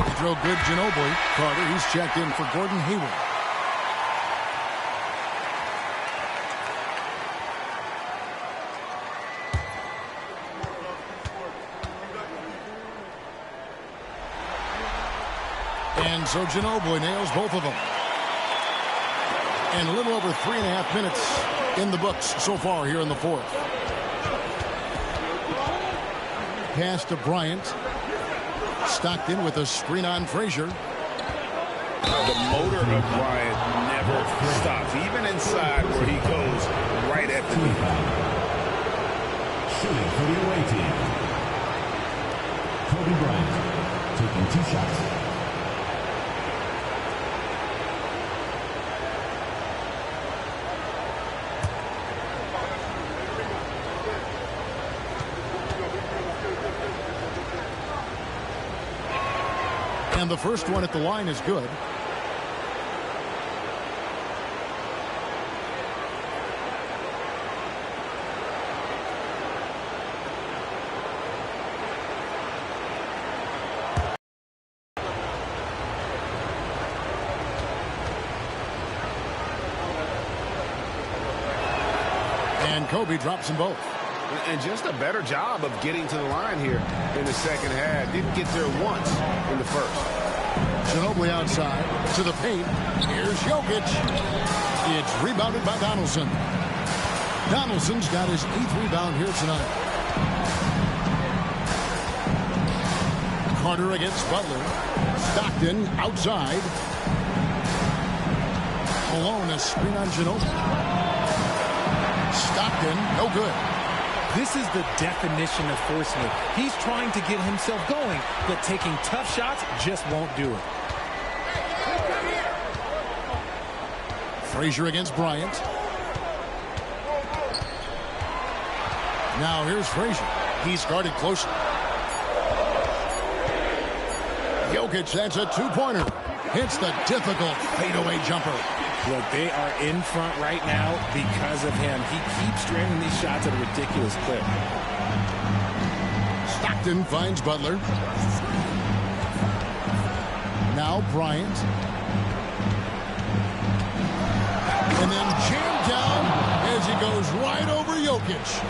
He drove good Ginobili. Carter, he's checked in for Gordon Hayward. And so Ginobili nails both of them. And a little over 3.5 minutes in the books so far here in the 4th. Pass to Bryant. Stockton with a screen on Frazier.
The motor of Bryant never stops, even inside where he goes right at the knee.
Shooting for the away team. Kobe Bryant taking 2 shots.
And the first one at the line is good. And Kobe drops them both.
And just a better job of getting to the line here in the second half. Didn't get there once in the first.
Ginobili outside to the paint. Here's Jokic. It's rebounded by Donaldson. Donaldson's got his 8th rebound here tonight. Carter against Butler. Stockton outside. Malone, a screen on Ginobili. Stockton, no good.
This is the definition of forcing it. He's trying to get himself going, but taking tough shots just won't do it.
Frazier against Bryant. Now here's Frazier. He's guarded closely. Jokic, that's a 2-pointer. Hits the difficult fadeaway jumper.
Look, they are in front right now because of him. He keeps draining these shots at a ridiculous clip.
Stockton finds Butler. Now Bryant. And then jammed down as he goes right over Jokic.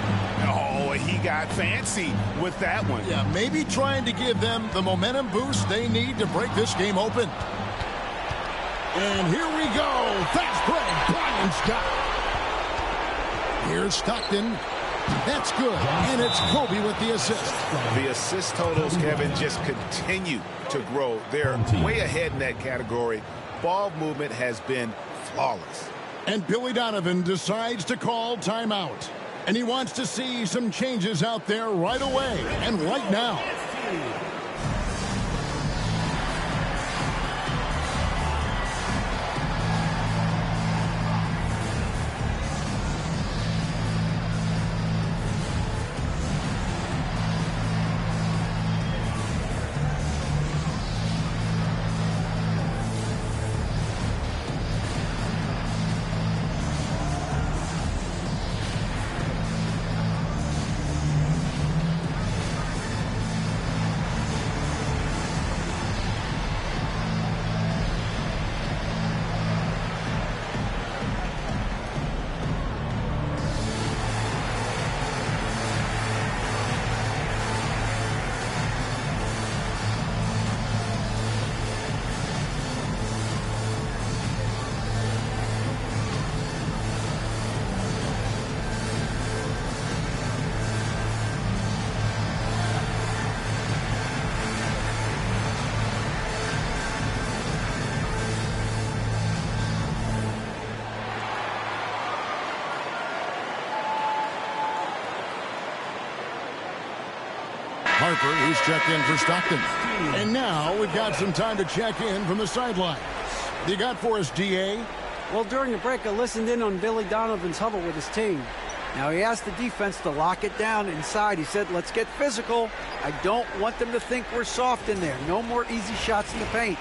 Oh, he got fancy with that one.
Yeah, maybe trying to give them the momentum boost they need to break this game open. And here we go. Fast break. Bryant's got it. Here's Stockton. That's good. And it's Kobe with the assist.
The assist totals, Kevin, just continue to grow. They're way ahead in that category. Ball movement has been flawless.
And Billy Donovan decides to call timeout. And he wants to see some changes out there right away and right now. Harper, who's checked in for Stockton. And now we've got some time to check in from the sidelines. You got for us, DA?
Well, during the break, I listened in on Billy Donovan's huddle with his team. Now, he asked the defense to lock it down inside. He said, let's get physical. I don't want them to think we're soft in there. No more easy shots in the paint.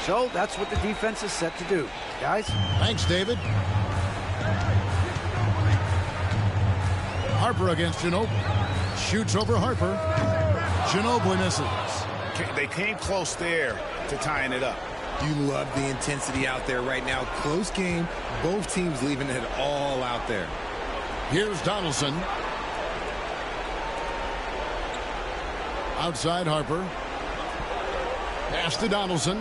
So that's what the defense is set to do. Guys?
Thanks, David. Harper against Ginobili. Shoots over Harper. Ginobili misses.
They came close there to tying it up.
You love the intensity out there right now. Close game. Both teams leaving it all out there.
Here's Donaldson. Outside Harper. Pass to Donaldson.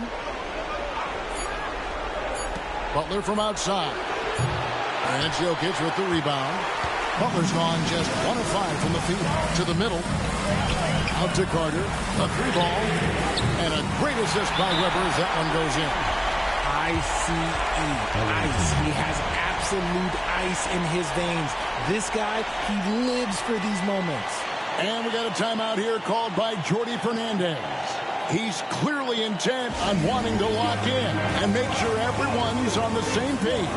Butler from outside. And it's Jokic with the rebound. Butler's gone just 1 of 5 from the field. To the middle. Out to Carter. A 3-ball. And a great assist by Weber as that one goes in.
ICE. Ice. He has absolute ice in his veins. This guy, he lives for these moments.
And we got a timeout here called by Jordi Fernandez. He's clearly intent on wanting to lock in and make sure everyone's on the same page.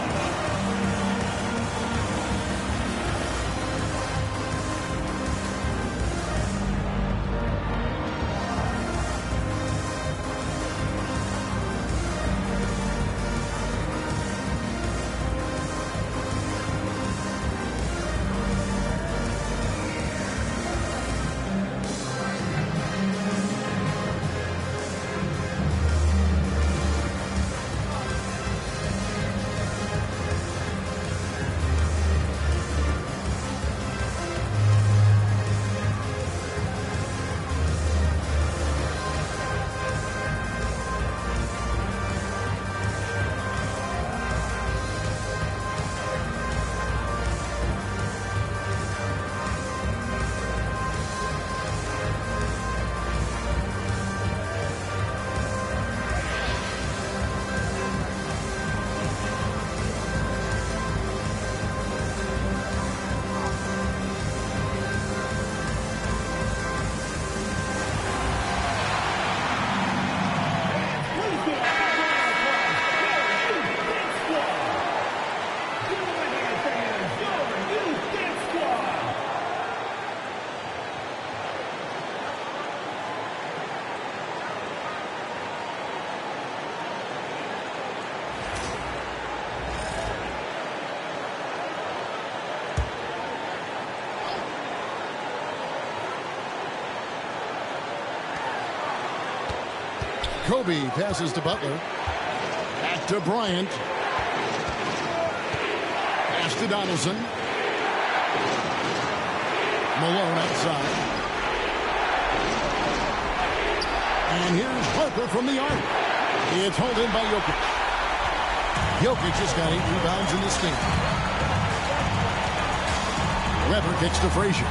Kobe passes to Butler. Back to Bryant. Pass to Donaldson. Malone outside. And here's Harper from the arc. It's held in by Jokic. Jokic just got 8 rebounds in this game. Weber kicks to Frazier.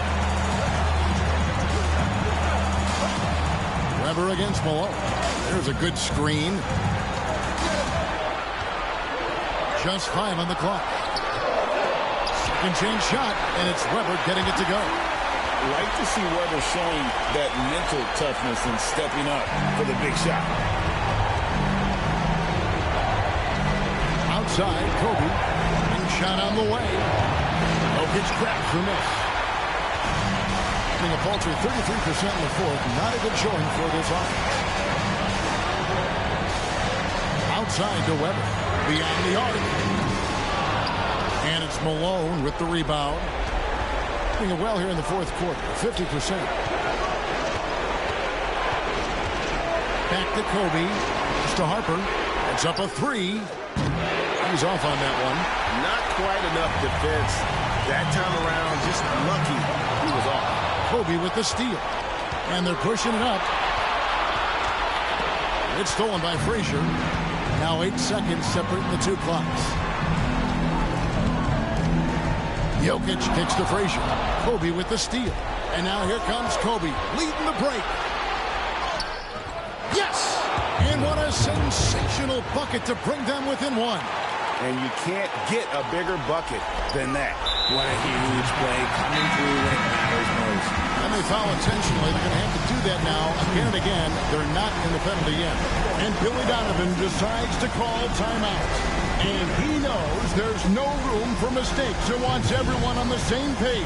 Weber against Malone. There's a good screen. Just 5 on the clock. Second chance shot, and it's Weber getting it to go.
Like to see Weber showing that mental toughness and stepping up for the big shot.
Outside, Kobe. And shot on the way. Jokic grabs for miss. A paltry 33% in the fourth. Not a good showing for this offense. Outside to Weber. Beyond the arc. And it's Malone with the rebound. Doing it well here in the fourth quarter. 50%. Back to Kobe. It's to Harper. It's up a 3. He's off on that one.
Not quite enough defense that time around. Just lucky he was off.
Kobe with the steal. And they're pushing it up. It's stolen by Frazier. Now 8 seconds separating the two clocks. Jokic kicks to Frazier. Kobe with the steal. And now here comes Kobe leading the break. Yes! And what a sensational bucket to bring them within 1.
And you can't get a bigger bucket than that.
What a huge play coming through when it matters most.
And they foul intentionally. They're going to have to do that now again and again. They're not in the penalty yet. And Billy Donovan decides to call timeout. And he knows there's no room for mistakes and wants everyone on the same page.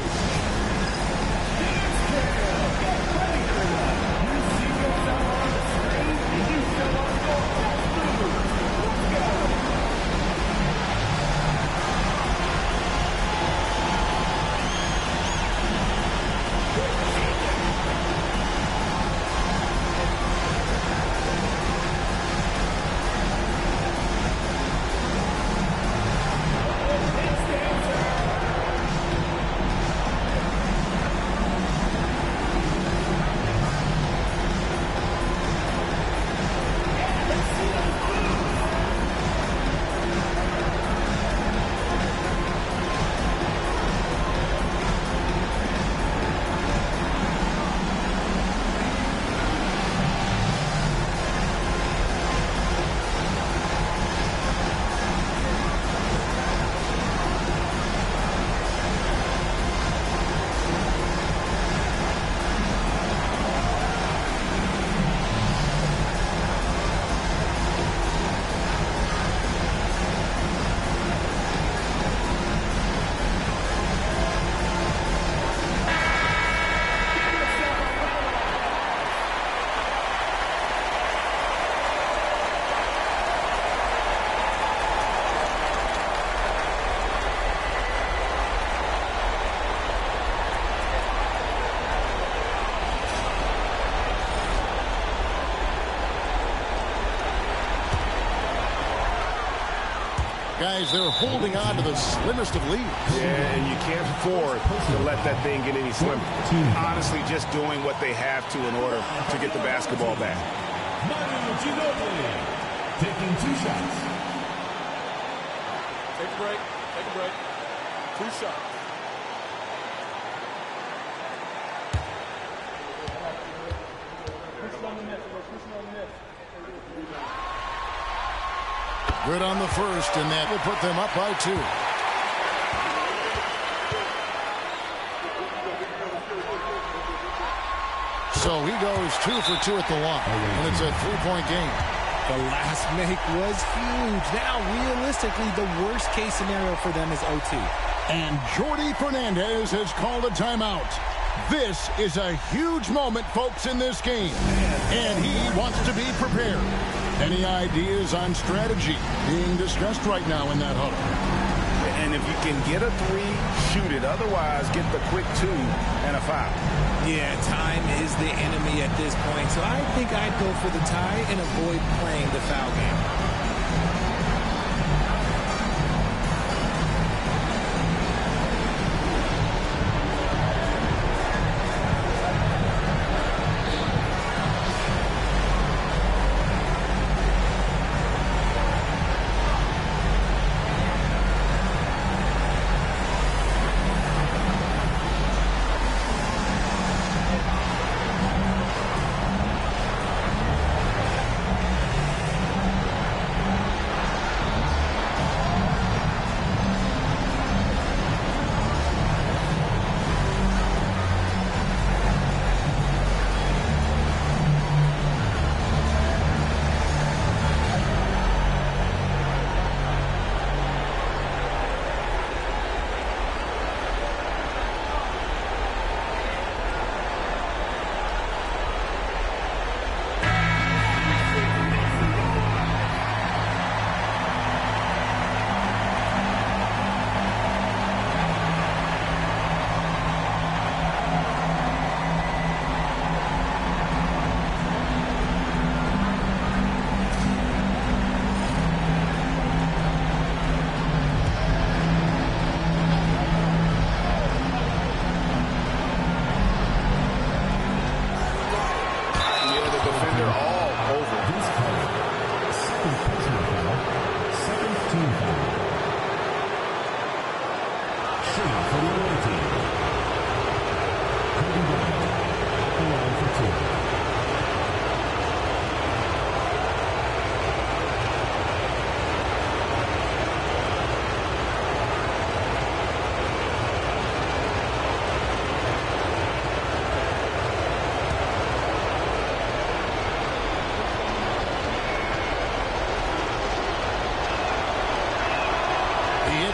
Guys, they're holding on to the slimmest of leads.
Yeah, and you can't afford to let that thing get any slimmer. Honestly, just doing what they have to in order to get the basketball back.
Manu Ginobili taking 2 shots.
Take a break. Take a break. 2 shots.
Good on the first, and that will put them up by 2. So he goes 2 for 2 at the line, and it's a 3-point game.
The last make was huge. Now, realistically, the worst-case scenario for them is OT.
And Jordi Fernandez has called a timeout. This is a huge moment, folks, in this game. And he wants to be prepared. Any ideas on strategy being discussed right now in that huddle?
And if you can get a 3, shoot it. Otherwise, get the quick 2 and a foul.
Yeah, time is the enemy at this point. So I think I'd go for the tie and avoid playing the foul game.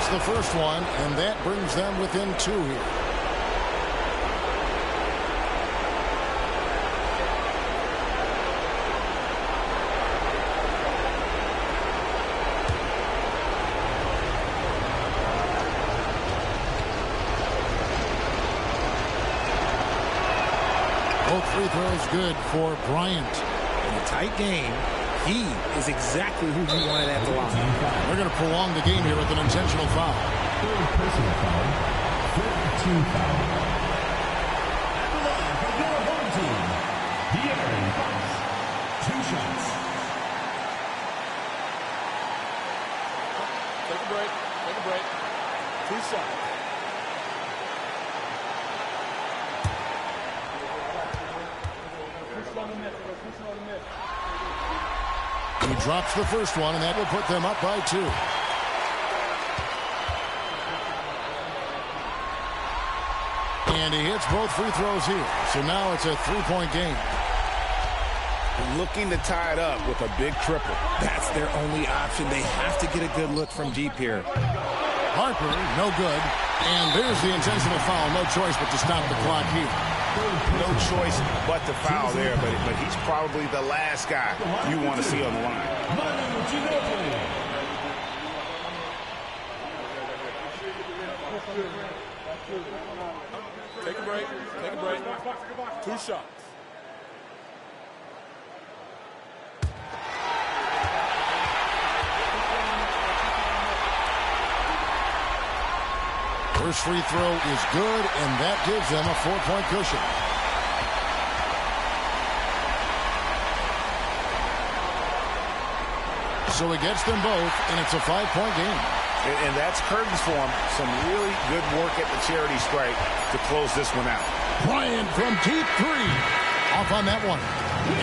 hits the first one, and that brings them within 2 here. Both free throws good for Bryant.
In a tight game, he is exactly who you wanted at the line.
They're going to prolong the game here with an intentional foul.
Third personal foul. Third team foul. At the line for your home team, De'Aaron Fox. 2 shots.
Take a break. Take a break. 2 shots.
He drops the first one, and that will put them up by 2. And he hits both free throws here. So now it's a 3-point game.
Looking to tie it up with a big triple.
That's their only option. They have to get a good look from deep here.
Harper, no good. And there's the intentional foul. No choice but to stop the clock here.
No choice but to foul there, but he's probably the last guy you want to see on the line.
Take a break. Take a break. 2 shots.
First free throw is good, and that gives them a 4-point cushion. So he gets them both, and it's a 5-point game.
And that's curtains for him. Some really good work at the charity stripe to close this one out.
Bryant from deep 3. Off on that one.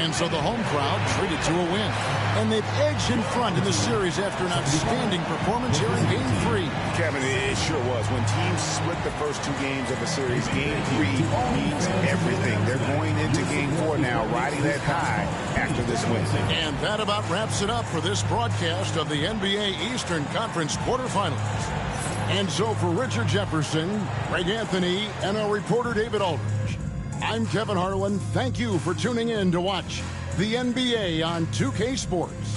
And so the home crowd treated to a win. And they've edged in front in the series after an outstanding performance here in Game 3.
Kevin, it sure was. When teams split the first 2 games of a series, Game 3 means everything. They're going into Game 4 now, riding that high after this win.
And that about wraps it up for this broadcast of the NBA Eastern Conference quarterfinals. And so for Richard Jefferson, Greg Anthony, and our reporter David Aldridge, I'm Kevin Harlan. Thank you for tuning in to watch the NBA on 2K Sports.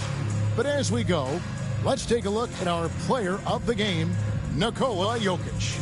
But as we go, let's take a look at our player of the game, Nikola Jokic.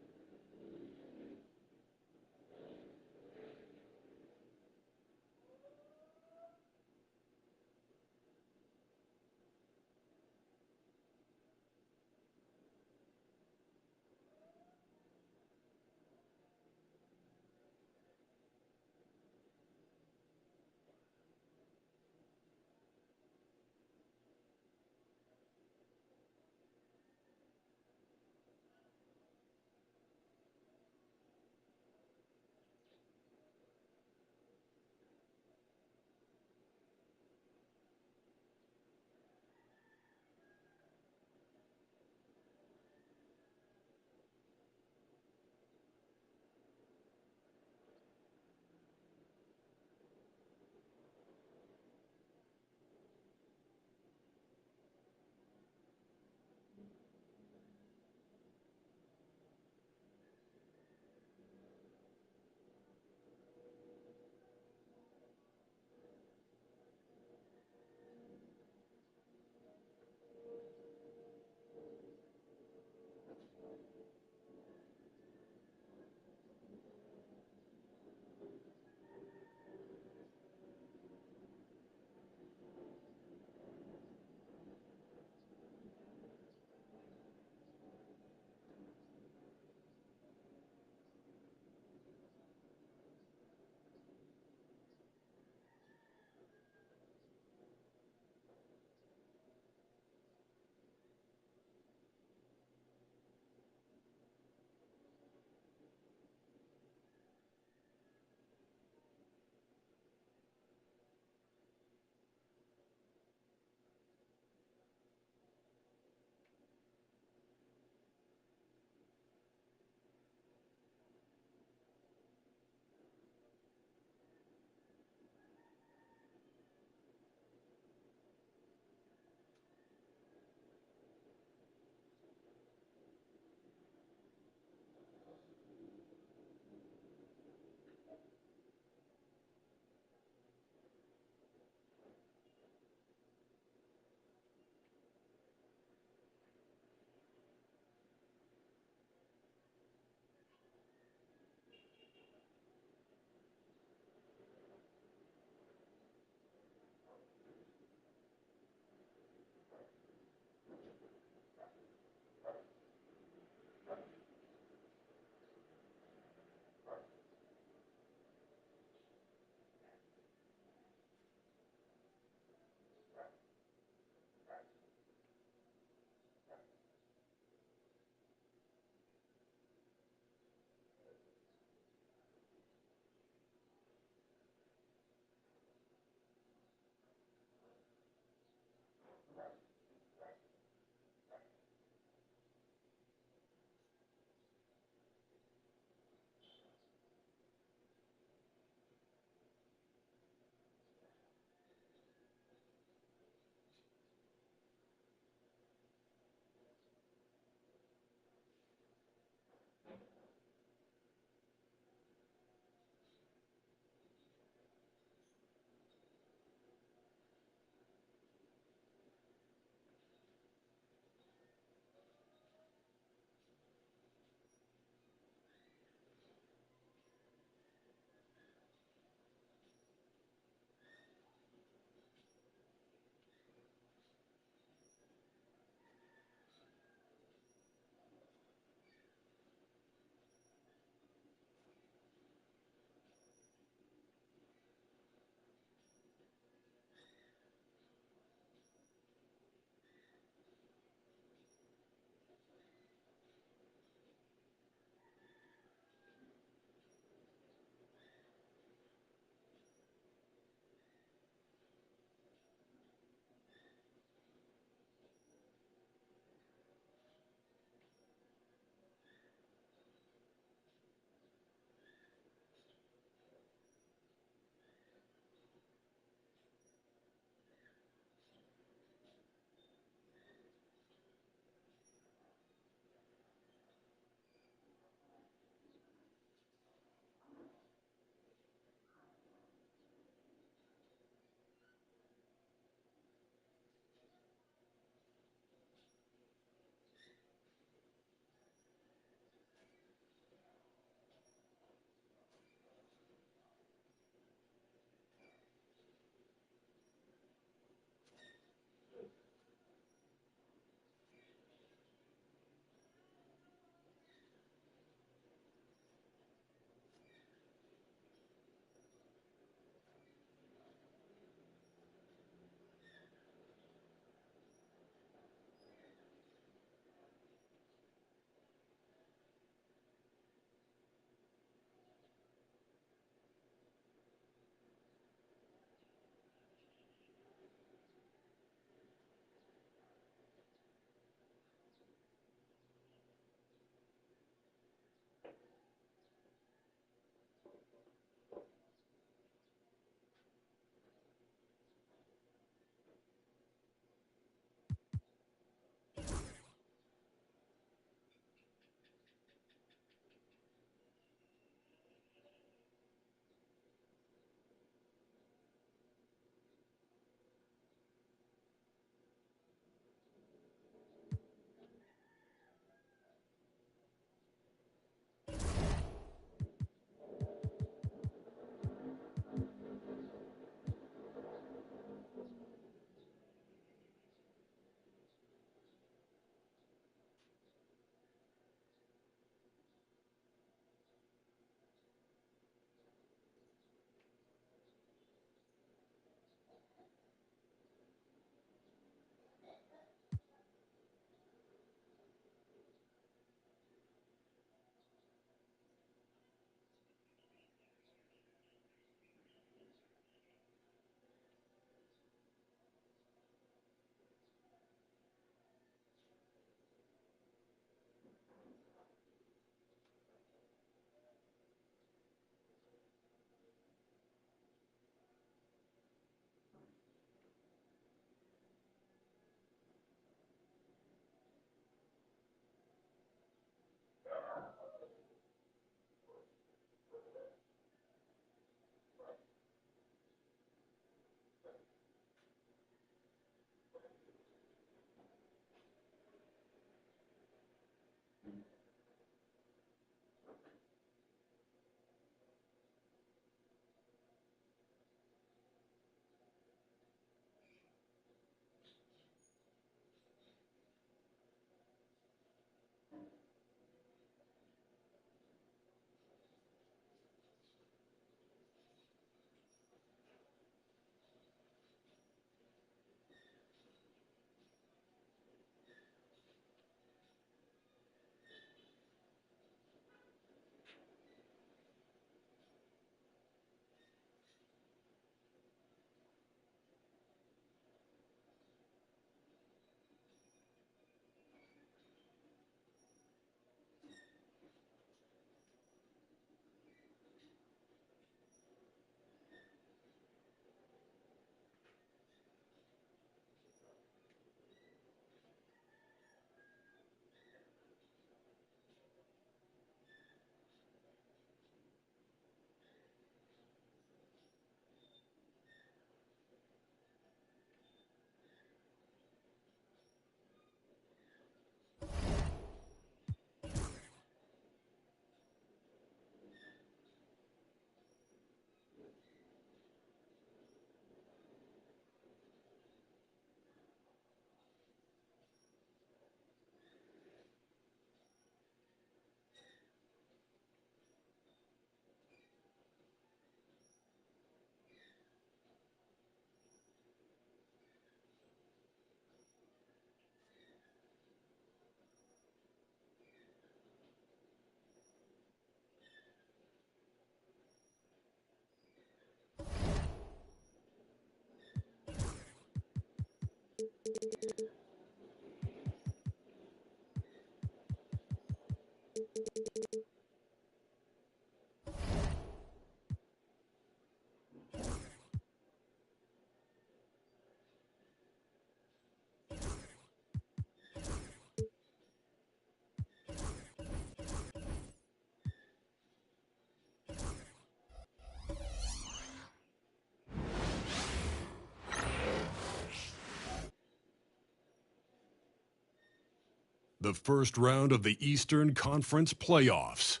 The first round of the Eastern Conference playoffs.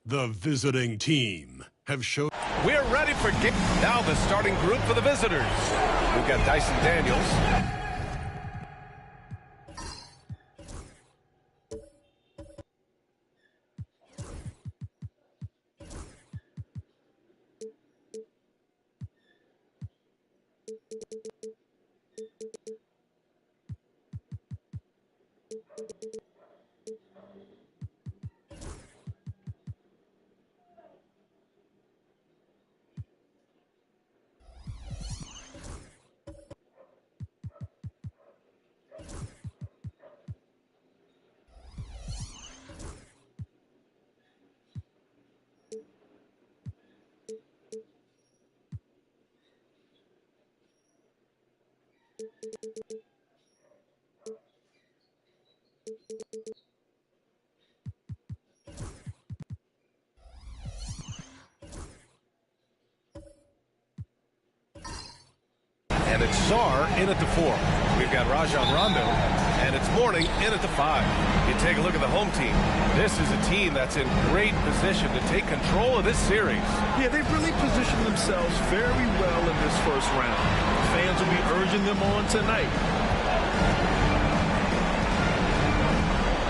The visiting team have shown...
We're ready for game. Now the starting group for the visitors. We've got Dyson Daniels. And it's Sarr in at the 4. We've got Rajon Rondo, and it's Mourning in at the 5. You take a look at the home team. This is a team that's in great position to take control of this series.
Yeah, they've really positioned themselves very well in this first round. Fans will be urging them on tonight.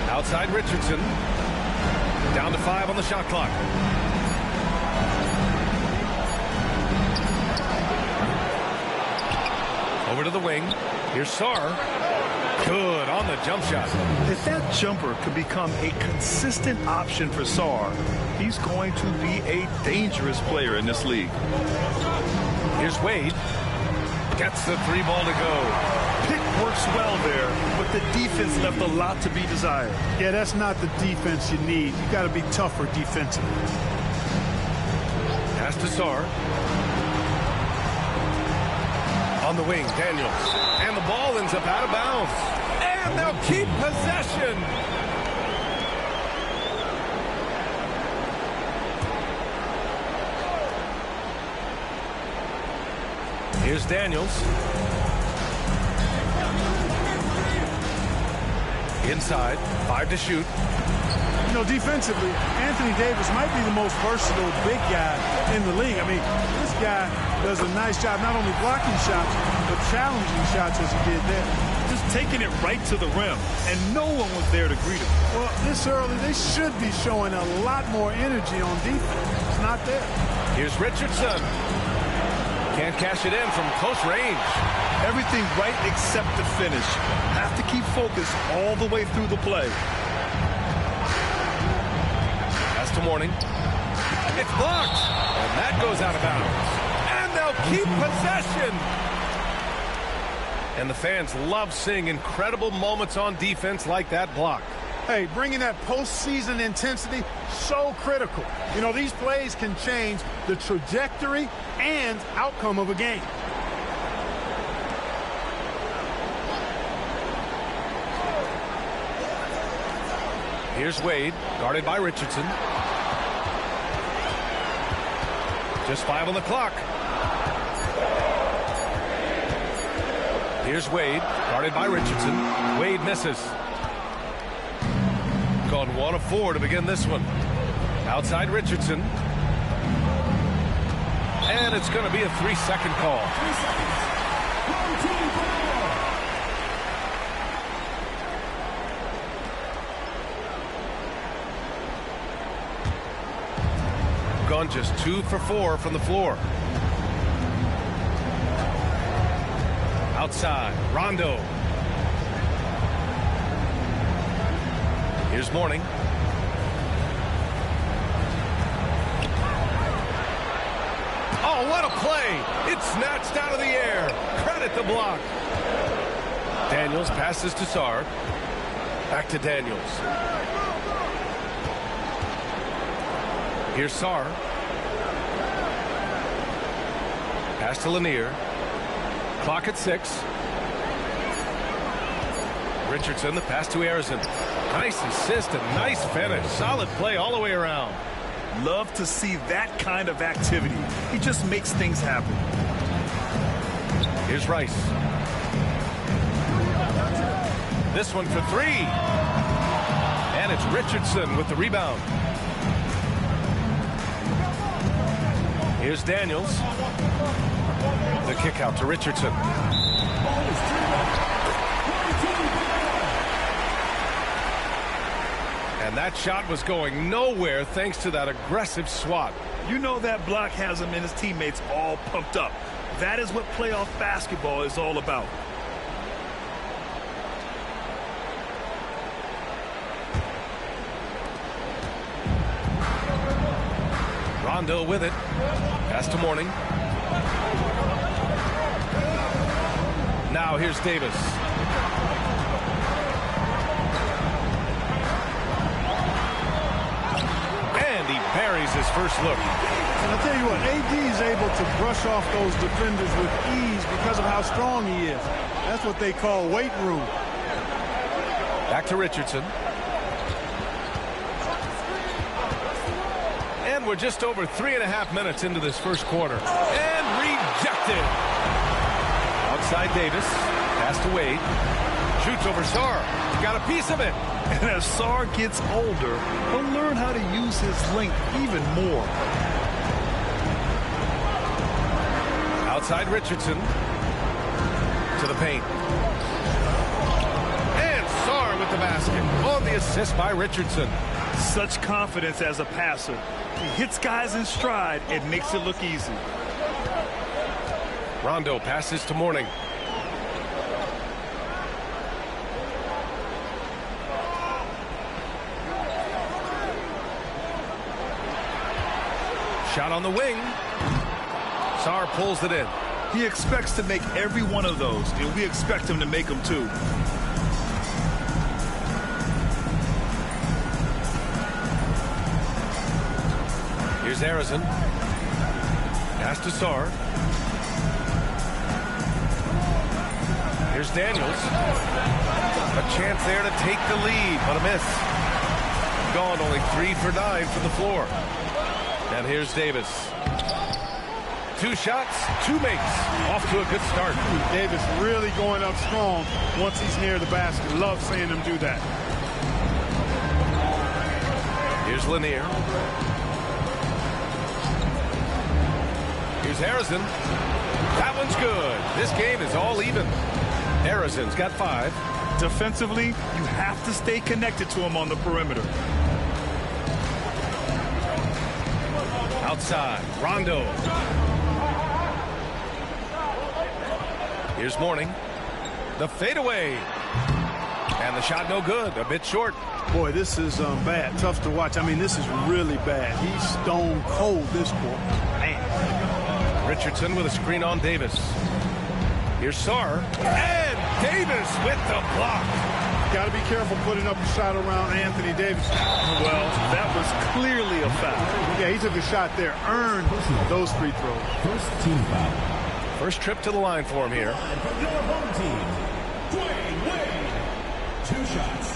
Outside Richardson. Down to 5 on the shot clock. Over to the wing. Here's Sarr. Good on the jump shot.
If that jumper could become a consistent option for Sarr, he's going to be a dangerous player in this league.
Here's Wade. Gets the 3 ball to go.
Pick works well there, but the defense left a lot to be desired.
Yeah, that's not the defense you need. You got to be tougher defensively.
Pass to Sarr. On the wing, Daniels. And the ball ends up out of bounds. And they'll keep possession. Here's Daniels. Inside, 5 to shoot.
You know, defensively, Anthony Davis might be the most versatile big guy in the league. I mean, this guy does a nice job not only blocking shots, but challenging shots as he did there.
Just taking it right to the rim, and no one was there to greet him.
Well, this early, they should be showing a lot more energy on defense. It's not there.
Here's Richardson. Can't cash it in from close range.
Everything right except the finish. Have to keep focused all the way through the play.
Pass to Mourning. It's blocked. And that goes out of bounds. And they'll keep possession. And the fans love seeing incredible moments on defense like that block.
Hey, bringing that postseason intensity, so critical. You know, these plays can change the trajectory and outcome of a game.
Here's Wade, guarded by Richardson. Just 5 on the clock. Here's Wade, guarded by Richardson. Wade misses. Gone 1 of 4 to begin this one. Outside Richardson. And it's going to be a 3-second call.
3 seconds.
Gone just 2 for 4 from the floor. Outside, Rondo. Here's Mourning. Oh, what a play! It's snatched out of the air. Credit the block. Daniels passes to Sarr. Back to Daniels. Here's Sarr. Pass to Lanier. Clock at 6. Richardson, the pass to Arizin. Nice assist and nice finish. Solid play all the way around.
Love to see that kind of activity. He just makes things happen.
Here's Rice. This one for 3. And it's Richardson with the rebound. Here's Daniels. The kick out to Richardson. And that shot was going nowhere thanks to that aggressive swat.
You know that block has him and his teammates all pumped up. That is what playoff basketball is all about.
Rondo with it. Pass to Mourning. Now here's Davis. And he buries his first look.
And I'll tell you what, AD is able to brush off those defenders with ease because of how strong he is. That's what they call weight room.
Back to Richardson. And we're just over 3.5 minutes into this first quarter. And rejected. Outside Davis. Pass to Wade. Shoots over Sarr. Got a piece of it.
And as Sarr gets older, he'll learn how to use his length even more.
Outside Richardson. To the paint. And Sarr with the basket. On the assist by Richardson.
Such confidence as a passer. He hits guys in stride and makes it look easy.
Rondo passes to Mourning. Shot on the wing. Sarr pulls it in.
He expects to make every one of those, and we expect him to make them too.
Here's Arizin. Pass to Sarr. Here's Daniels. A chance there to take the lead, but a miss. Gone only 3 for 9 from the floor. And here's Davis. 2 shots, 2 makes. Off to a good start.
Davis really going up strong once he's near the basket. Love seeing him do that.
Here's Lanier. Here's Arizin. That one's good. This game is all even. Arizin's got 5.
Defensively, you have to stay connected to him on the perimeter.
Outside, Rondo. Here's Mourning. The fadeaway. And the shot no good. A bit short.
Boy, this is bad. Tough to watch. I mean, this is really bad. He's stone cold this quarter. Man.
Richardson with a screen on Davis. Here's Sarr. And Davis with the block.
Got to be careful putting up a shot around Anthony Davis.
Well, that was clearly a foul.
Yeah, he took a shot there. Earned those free throws.
First team foul.
First trip to the line for him here.
From your home team, Dwayne Wade. 2 shots.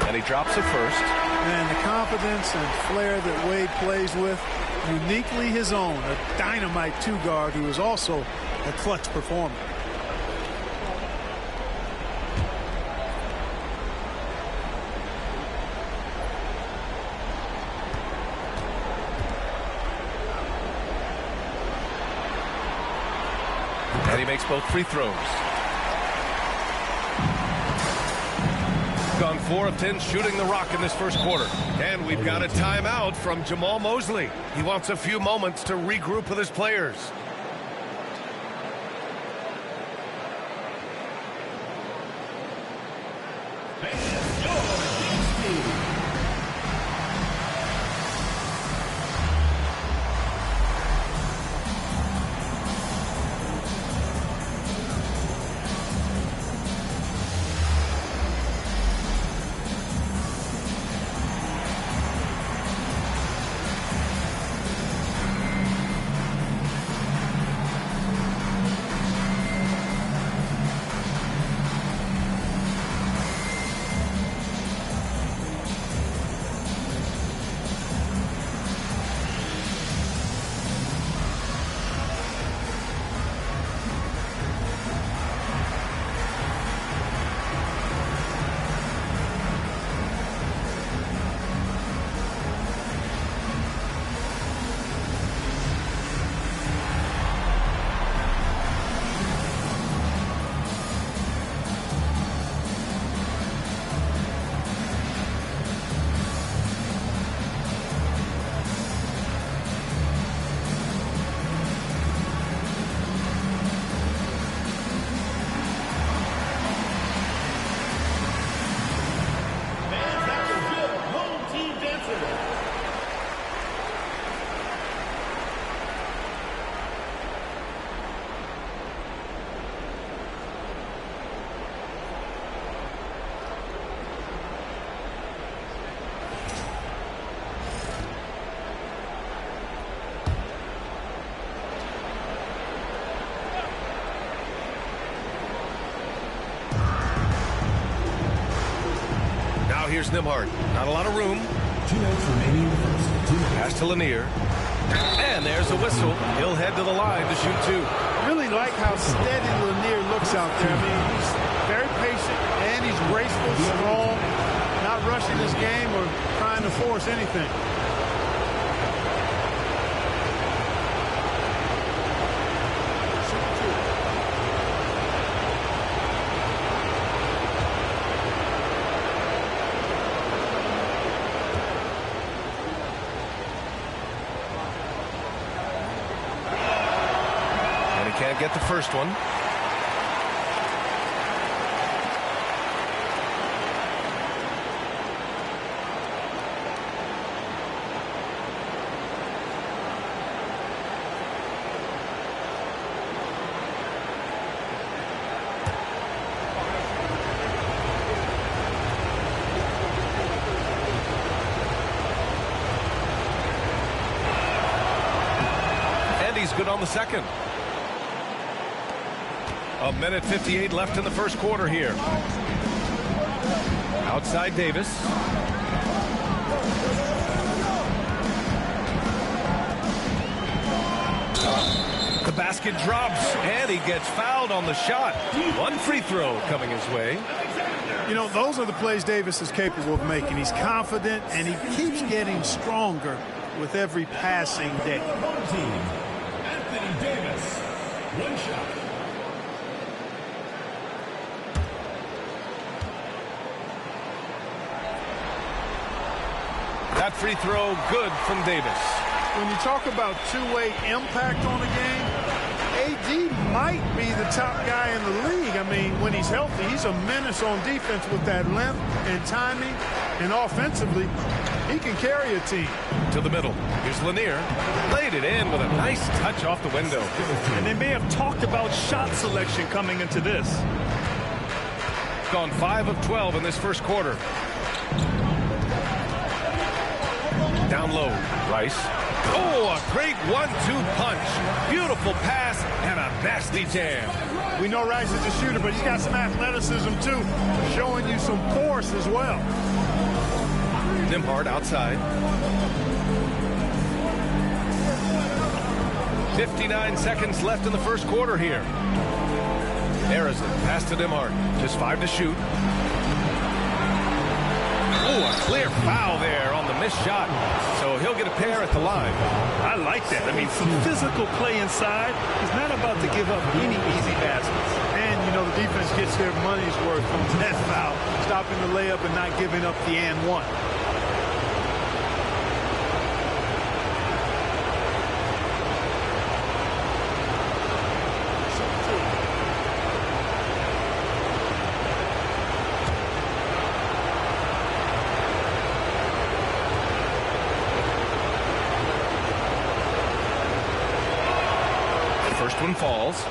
And he drops it first.
And the confidence and flair that Wade plays with, uniquely his own. A dynamite 2-guard who is also a clutch performer.
And he makes both free throws. gone 4 of 10 shooting the rock in this first quarter. And we've got a timeout from Jamal Mosley. He wants a few moments to regroup with his players. Here's Nembhard. Not a lot of room.
2 minutes remaining in the first.
Pass to Lanier. And there's a whistle. He'll head to the line to shoot 2.
Really like how steady Lanier looks out there. I mean, he's very patient, and he's graceful, strong, not rushing his game or trying to force anything.
Can't get the first one. And he's good on the second. 1:58 left in the first quarter here. Outside Davis. The basket drops, and he gets fouled on the shot. One free throw coming his way.
You know, those are the plays Davis is capable of making. He's confident, and he keeps getting stronger with every passing day.
Anthony Davis. One shot.
That free throw good from Davis.
When you talk about two-way impact on the game, AD might be the top guy in the league. I mean, when he's healthy, he's a menace on defense with that length and timing. And offensively, he can carry a team.
To the middle. Here's Lanier. Laid it in with a nice touch off the window.
And they may have talked about shot selection coming into this.
Gone 5 of 12 in this first quarter. Down low, Rice. Oh, a great 1-2 punch. Beautiful pass and a nasty jam.
We know Rice is a shooter, but he's got some athleticism too, showing you some force as well.
Nembhard outside. 59 seconds left in the first quarter here. Arizin, pass to Nembhard. Just 5 to shoot. Oh, a clear foul there on the missed shot. So he'll get a pair at the line.
I like that. I mean, some physical play inside. He's not about to give up any easy baskets.
And, you know, the defense gets their money's worth from that foul. Stop stopping the layup and not giving up the and one.
First one falls.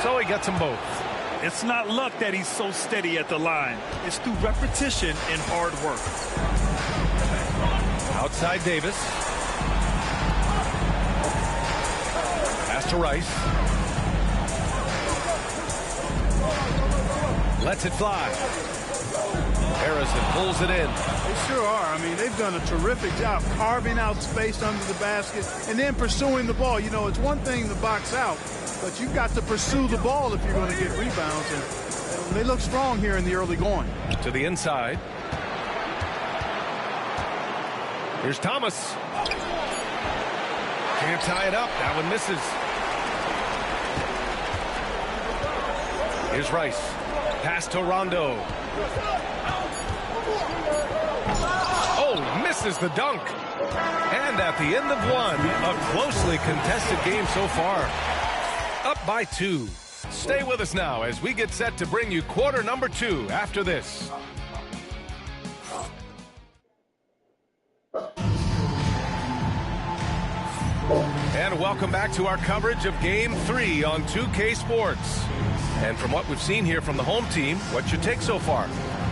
So he gets them both.
It's not luck that he's so steady at the line. It's through repetition and hard work.
Outside Davis. Pass to Rice. Lets it fly. Harrison pulls it in.
They sure are. I mean, they've done a terrific job carving out space under the basket and then pursuing the ball. You know, it's one thing to box out, but you've got to pursue the ball if you're going to get rebounds. And they look strong here in the early going.
To the inside. Here's Thomas. Can't tie it up. That one misses. Here's Rice. Pass to Rondo. Oh, misses the dunk. And at the end of one, a closely contested game so far. Up by 2. Stay with us now as we get set to bring you quarter number 2 after this. And welcome back to our coverage of Game 3 on 2K Sports. And from what we've seen here from the home team, what's your take so far?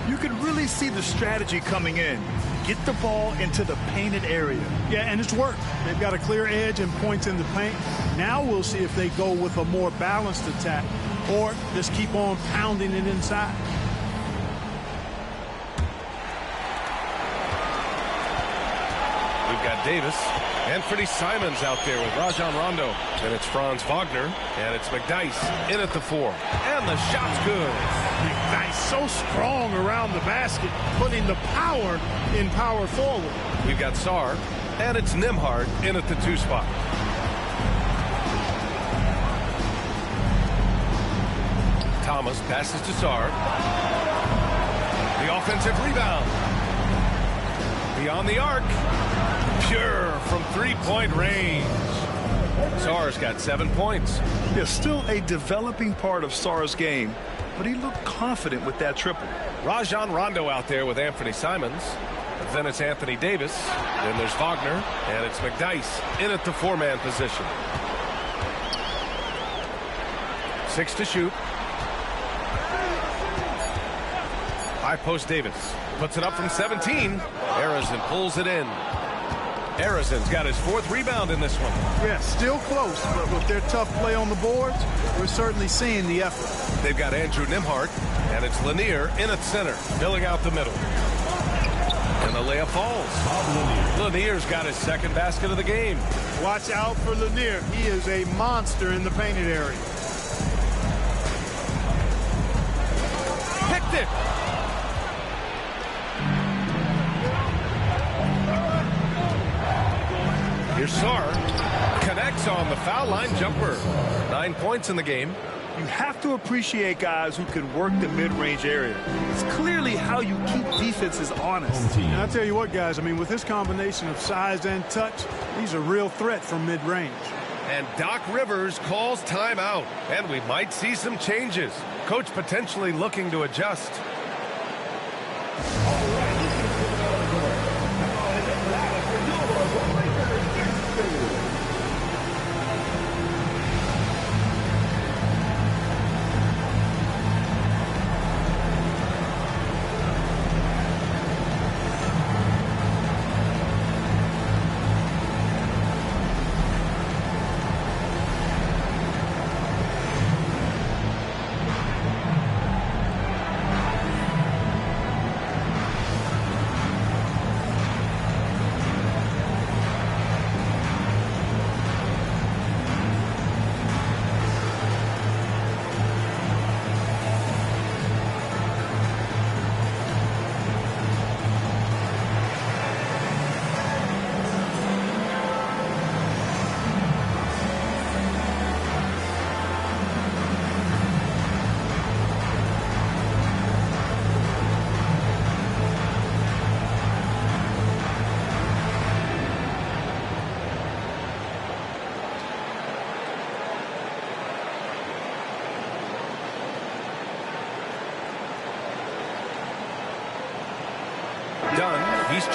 You can really see the strategy coming in. Get the ball into the painted area.
Yeah, and it's worked. They've got a clear edge and points in the paint. Now we'll see if they go with a more balanced attack or just keep on pounding it inside.
We've got Davis. Anthony Simons out there with Rajon Rondo. And it's Franz Wagner. And it's McDyess in at the 4. And the shot's good.
McDyess so strong around the basket, putting the power in power forward.
We've got Sarr. And it's Nembhard in at the 2 spot. Thomas passes to Sarr. The offensive rebound. Beyond the arc. Pure from three-point range. Sarr's got 7 points.
There's still a developing part of Sarr's game, but he looked confident with that triple.
Rajon Rondo out there with Anthony Simons. Then it's Anthony Davis. Then there's Wagner. And it's McDyess in at the 4-man position. 6 to shoot. High post Davis. Puts it up from 17. Harrison pulls it in. Harrison's got his 4th rebound in this one.
Yeah, still close, but with their tough play on the boards, we're certainly seeing the effort.
They've got Andrew Nembhard, and it's Lanier in at center, filling out the middle. And the layup falls. Lanier's got his 2nd basket of the game.
Watch out for Lanier. He is a monster in the painted area.
Picked it. Here's Sarr. Connects on the foul line jumper. 9 points in the game.
You have to appreciate guys who can work the mid-range area. It's clearly how you keep defenses honest.
And I'll tell you what, guys, I mean, with this combination of size and touch, he's a real threat from mid-range.
And Doc Rivers calls timeout. And we might see some changes. Coach potentially looking to adjust.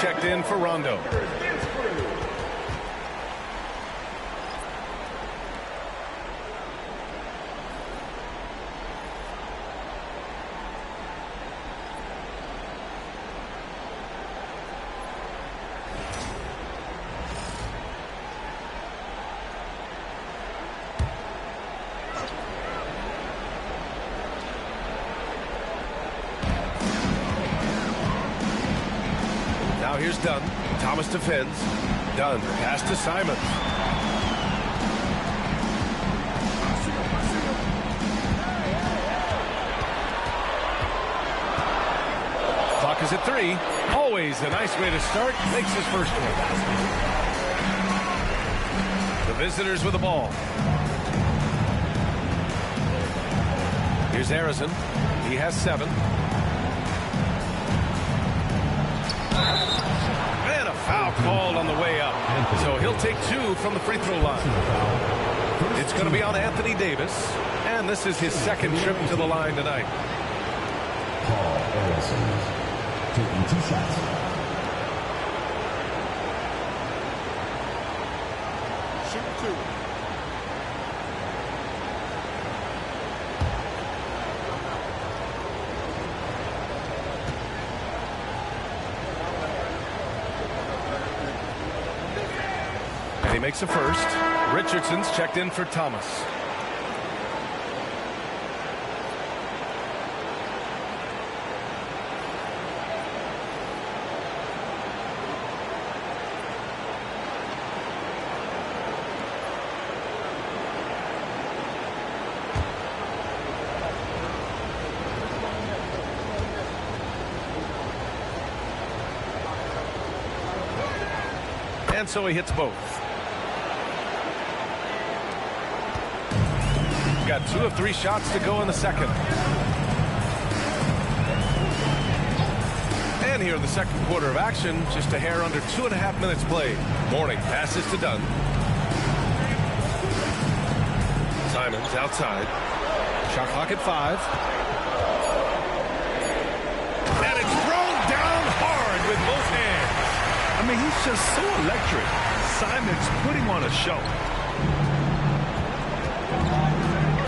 checked in for Rondo. Now here's Dunn. Thomas defends. Dunn pass to Simons. Clock is at 3. Always a nice way to start. Makes his first one. The visitors with the ball. Here's Harrison. He has 7. And a foul called on the way up. So he'll take 2 from the free throw line. It's going to be on Anthony Davis. And this is his second trip to the line tonight.
Paul Harrison taking 2 shots.
Shoot 2.
And he makes a first. Richardson's checked in for Thomas. And so he hits both. Got 2 of 3 shots to go in the second. And here in the second quarter of action, just a hair under 2.5 minutes played. Mourning passes to Dunn. Simons outside. Shot clock at 5. And it's thrown down hard with both hands.
I mean, he's just so electric. Simons putting on a show.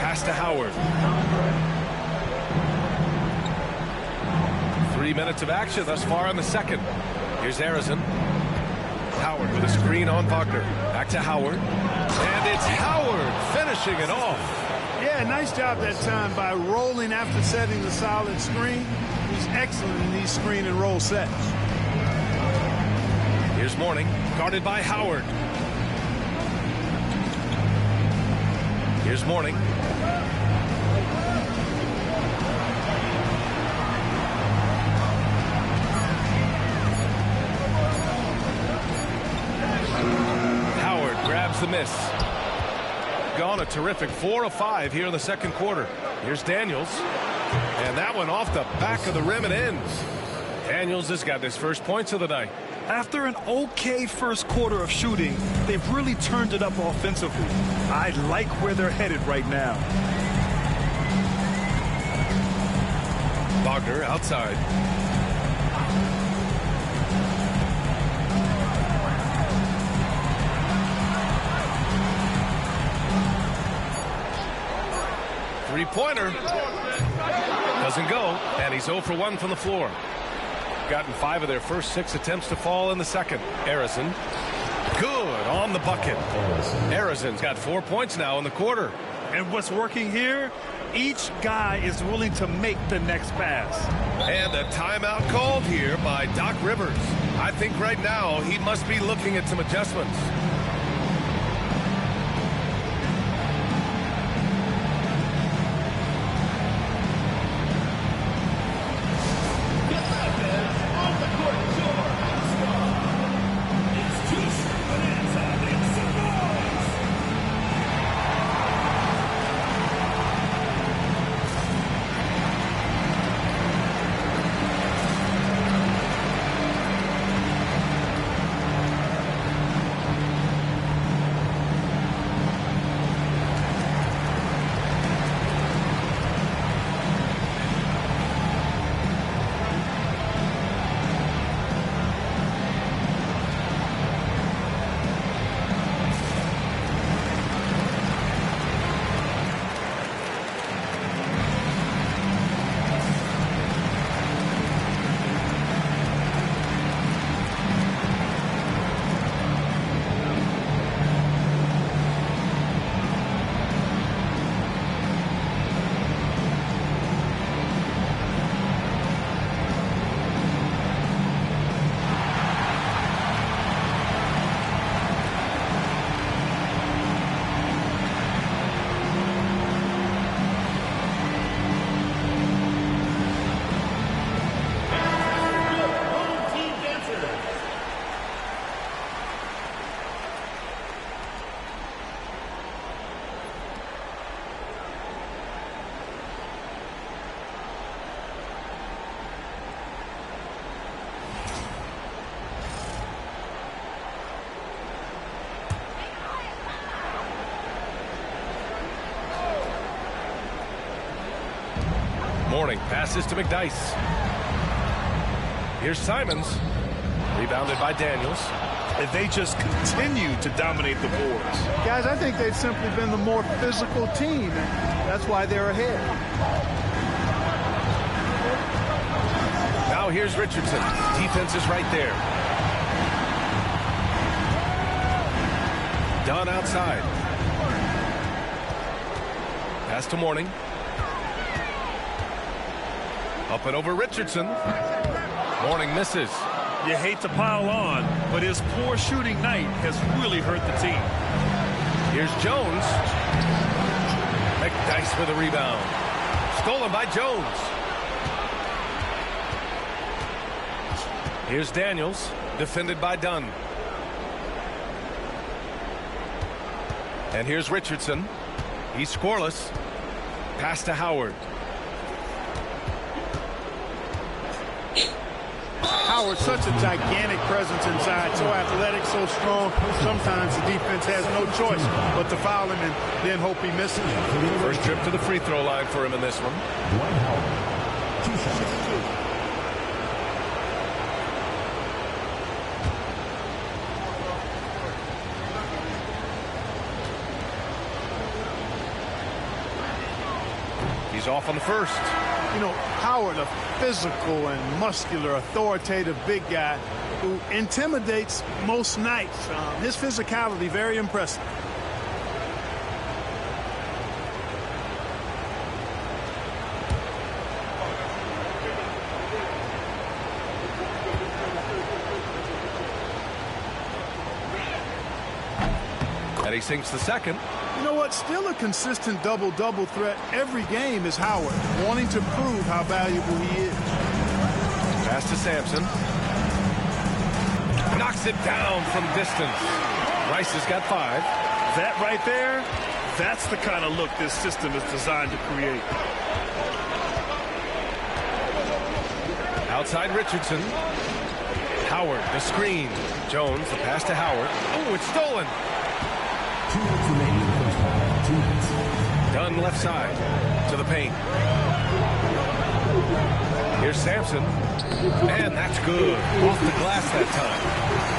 Pass to Howard. 3 minutes of action thus far in the second. Here's Harrison. Howard with a screen on Wagner. Back to Howard. And it's Howard finishing it off.
Yeah, nice job that time by rolling after setting the solid screen. He's excellent in these screen and roll sets.
Here's Mourning, guarded by Howard. Here's Mourning. Howard grabs the miss. Gone a terrific 4 of 5 here in the second quarter. Here's Daniels. And that one off the back of the rim and ends. Daniels has got his first points of the night.
After an okay first quarter of shooting, they've really turned it up offensively. I like where they're headed right now.
Wagner outside. Three-pointer. Doesn't go, and he's 0 for 1 from the floor. Gotten 5 of their first 6 attempts to fall in the second. Harrison, good on the bucket. Harrison's got 4 points now in the quarter.
And what's working here? Each guy is willing to make the next pass.
And a timeout called here by Doc Rivers. I think right now he must be looking at some adjustments. Mourning passes to McDyess. Here's Simons. Rebounded by Daniels.
And they just continue to dominate the boards.
Guys, I think they've simply been the more physical team, and that's why they're ahead.
Now here's Richardson. Defense is right there. Dunn outside. Pass to Mourning. Up and over Richardson. Mourning misses.
You hate to pile on, but his poor shooting night has really hurt the team.
Here's Jones. McDyess for the rebound. Stolen by Jones. Here's Daniels. Defended by Dunn. And here's Richardson. He's scoreless. Pass to Howard.
Howard, such a gigantic presence inside, so athletic, so strong. Sometimes the defense has no choice but to foul him and then hope he misses.
First trip to the free throw line for him in this one.
Dwight Howard. 2 shots.
He's off on the first.
You know, Howard, a physical and muscular, authoritative big guy who intimidates most nights. His physicality, very impressive.
And he sinks the second.
You know what? Still a consistent double-double threat every game is Howard, wanting to prove how valuable he is.
Pass to Sampson. Knocks it down from distance. Rice has got 5.
That right there, that's the kind of look this system is designed to create.
Outside Richardson. Howard, the screen. Jones, the pass to Howard. Oh, it's stolen.
2 minutes remaining in the first half. 2 minutes.
Dunn left side to the paint. Here's Sampson. And that's good. Off the glass that time.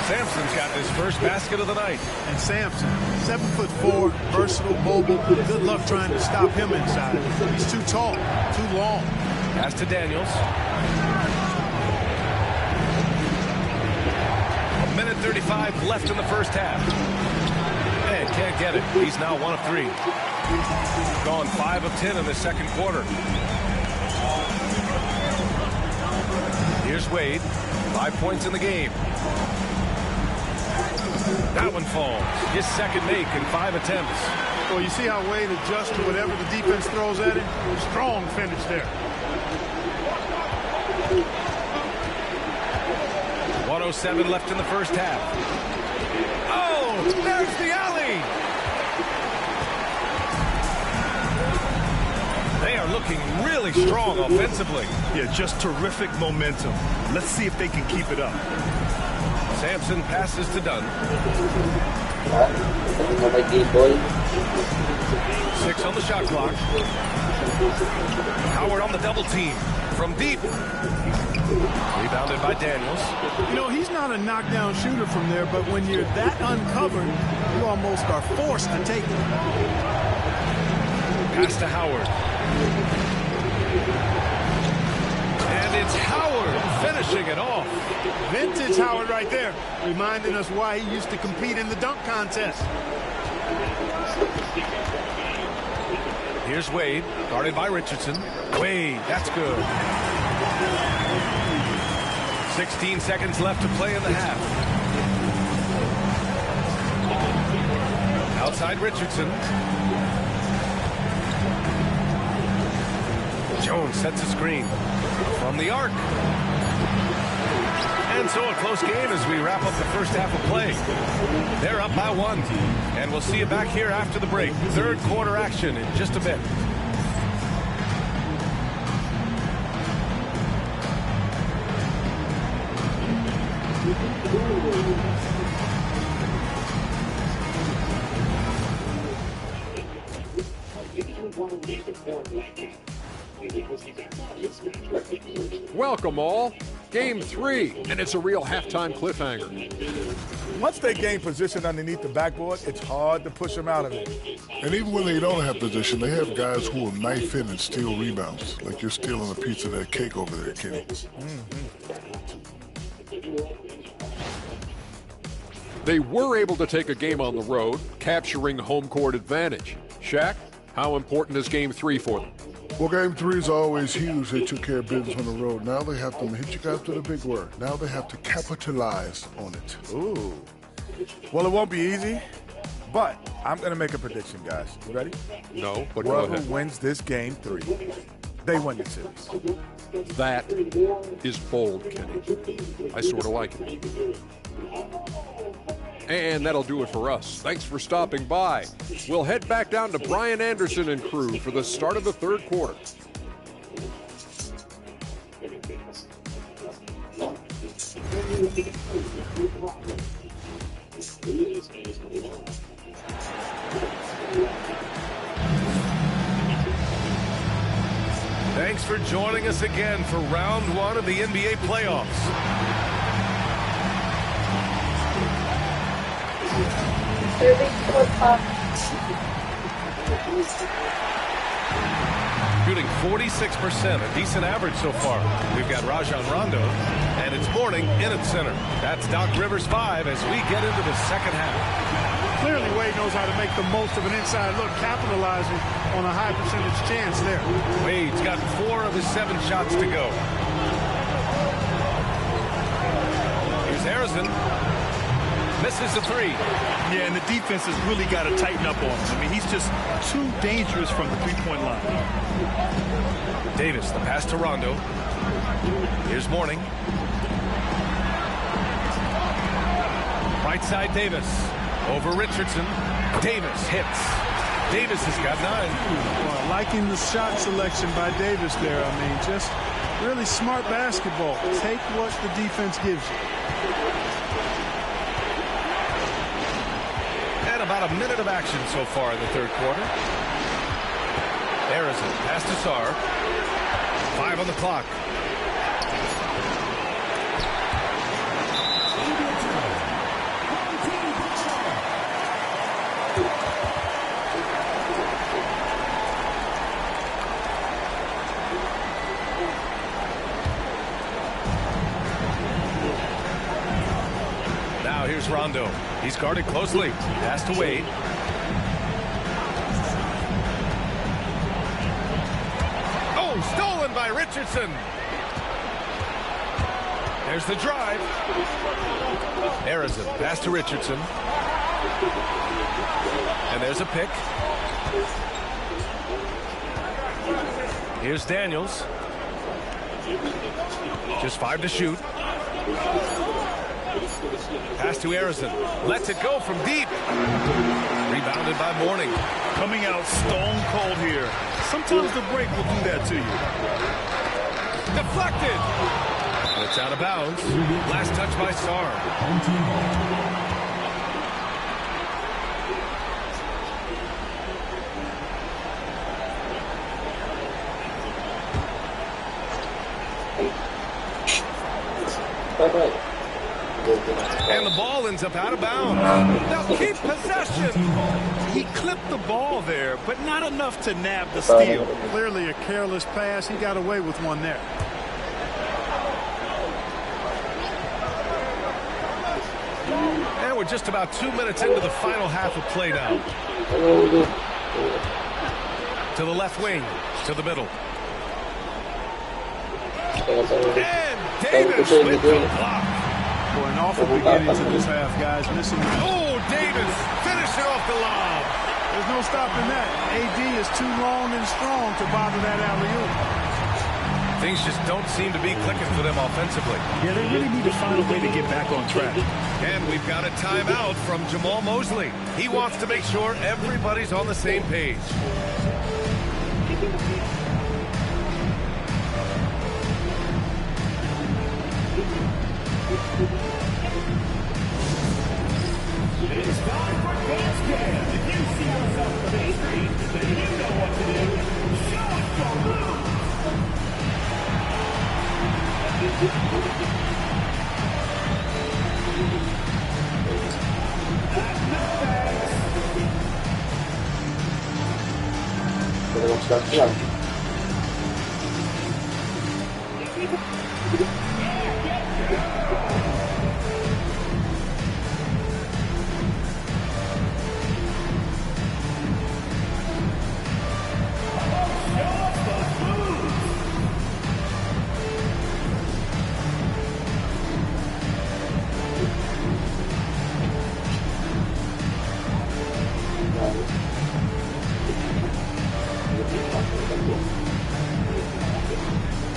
Sampson's got his first basket of the night.
And Sampson, 7'4", versatile, mobile. Good luck trying to stop him inside. He's too tall, too long.
Pass to Daniels. 1:35 left in the first half. And can't get it. He's now 1 of 3. Gone 5 of 10 in the second quarter. Here's Wade. 5 points in the game. That one falls. His second make in 5 attempts.
Well, you see how Wade adjusts to whatever the defense throws at him? Strong finish there.
1:07 left in the first half. Oh, there's the alley. They are looking really strong offensively.
Yeah, just terrific momentum. Let's see if they can keep it up.
Sampson passes to Dunn. 6 on the shot clock. Howard on the double team from deep. Rebounded by Daniels.
You know, he's not a knockdown shooter from there, but when you're that uncovered, you almost are forced to take it.
Pass to Howard. And it's Howard finishing it off.
Vintage Howard right there, reminding us why he used to compete in the dunk contest.
Here's Wade, guarded by Richardson. Wade, that's good. 16 seconds left to play in the half. Outside Richardson. Jones sets a screen from the arc. And so a close game as we wrap up the first half of play. They're up by 1. And we'll see you back here after the break. Third quarter action in just a bit.
Welcome all. Game 3, and it's a real halftime cliffhanger.
Once they gain position underneath the backboard, it's hard to push them out of it.
And even when they don't have position, they have guys who will knife in and steal rebounds. Like you're stealing a piece of that cake over there, Kenny.
They were able to take a game on the road, capturing home court advantage. Shaq, how important is Game 3 for them?
Well, Game 3 is always huge. They took care of business on the road. Now they have to hit you guys with a big word. Now they have to capitalize on it.
Ooh. Well, it won't be easy, but I'm going to make a prediction, guys. You ready?
No, but go
Whoever
ahead.
wins this Game 3, they win the series.
That is bold, Kenny. I sort of like it. And that'll do it for us. Thanks for stopping by. We'll head back down to Brian Anderson and crew for the start of the third quarter.
Thanks for joining us again for round 1 of the NBA playoffs. Shooting 46%, a decent average so far. We've got Rajon Rondo, and it's Mourning in at center. That's Doc Rivers 5 as we get into the second half.
Clearly, Wade knows how to make the most of an inside look, capitalizing on a high percentage chance there.
Wade's got 4 of his 7 shots to go. Here's Harrison. Misses the 3.
Yeah, and the defense has really got to tighten up on him. I mean, he's just too dangerous from the three-point line.
Davis, the pass to Rondo. Here's Mourning. Right side, Davis. Over Richardson. Davis hits. Davis has got 9.
Well, liking the shot selection by Davis there. I mean, just really smart basketball. Take what the defense gives you.
About a minute of action so far in the third quarter. Harrison, pass to Sarr. 5 on the clock. Now here's Rondo. He's guarded closely. Pass to Wade. Oh, stolen by Richardson. There's the drive. Harrison, pass to Richardson. And there's a pick. Here's Daniels. Just 5 to shoot. Pass to Harrison. Lets it go from deep. Rebounded by Mourning.
Coming out stone cold here. Sometimes the break will do that to you.
Deflected. And it's out of bounds. Last touch by Sarr. And the ball ends up out of bounds.
Now keep possession. He clipped the ball there, but not enough to nab the steal.
Clearly a careless pass. He got away with one there.
And we're just about 2 minutes into the final half of play now. To the left wing, to the middle. And Davis with the block.
Boy, an awful beginning to this half, guys. Missing.
Oh, Davis finishing off the lob.
There's no stopping that. AD is too long and strong to bother that alley-oop.
Things just don't seem to be clicking for them offensively.
Yeah, they really need to find a way to get back on track.
And we've got a timeout from Jamal Mosley. He wants to make sure everybody's on the same page.
It's time for Dance Jam. If you see yourself on the street, then you know what to do. Show us your moves.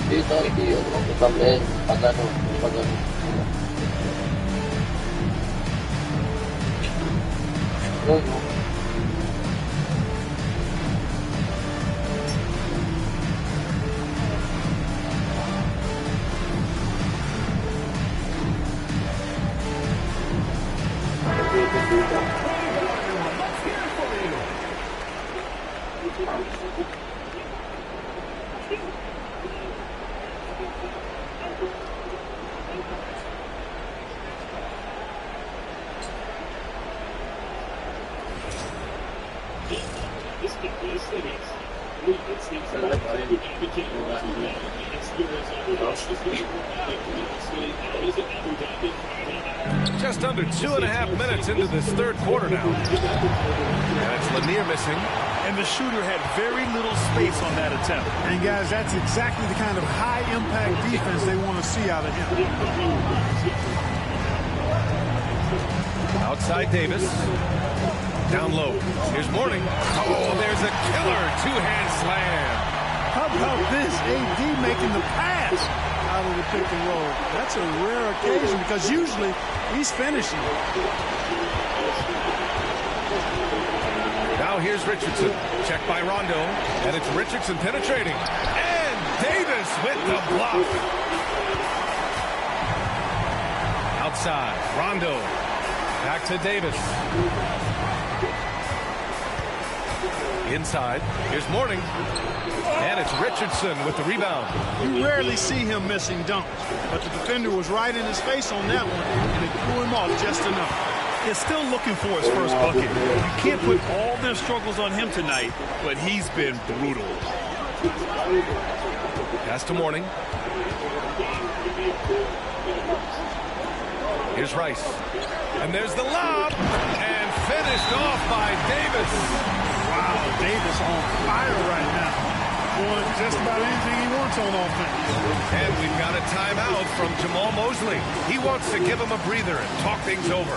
Dito, hindi yun. Magkakamlin. Pagano. Yun, no?
Just under 2.5 minutes into this third quarter now. And it's Lanier missing.
And the shooter had very little space on that attempt. And guys, that's exactly the kind of high-impact defense they want to see out of him.
Outside Davis. Down low. Here's Mourning. Oh, there's a killer two-hand slam.
How about this? AD making the pass out of the pick and roll. That's a rare occasion because usually he's finishing.
Now here's Richardson. Check by Rondo. And it's Richardson penetrating. And Davis with the block. Outside. Rondo. Back to Davis. Inside. Here's Mourning. And it's Richardson with the rebound.
You rarely see him missing dunks, but the defender was right in his face on that one, and it threw him off just enough.
They're still looking for his first bucket. You can't put all their struggles on him tonight, but he's been brutal.
Pass to Mourning. Here's Rice. And there's the lob. And finished off by Davis.
Wow, Davis on fire right now. Doing just about anything he wants on offense.
And we've got a timeout from Jamal Mosley. He wants to give him a breather and talk things over.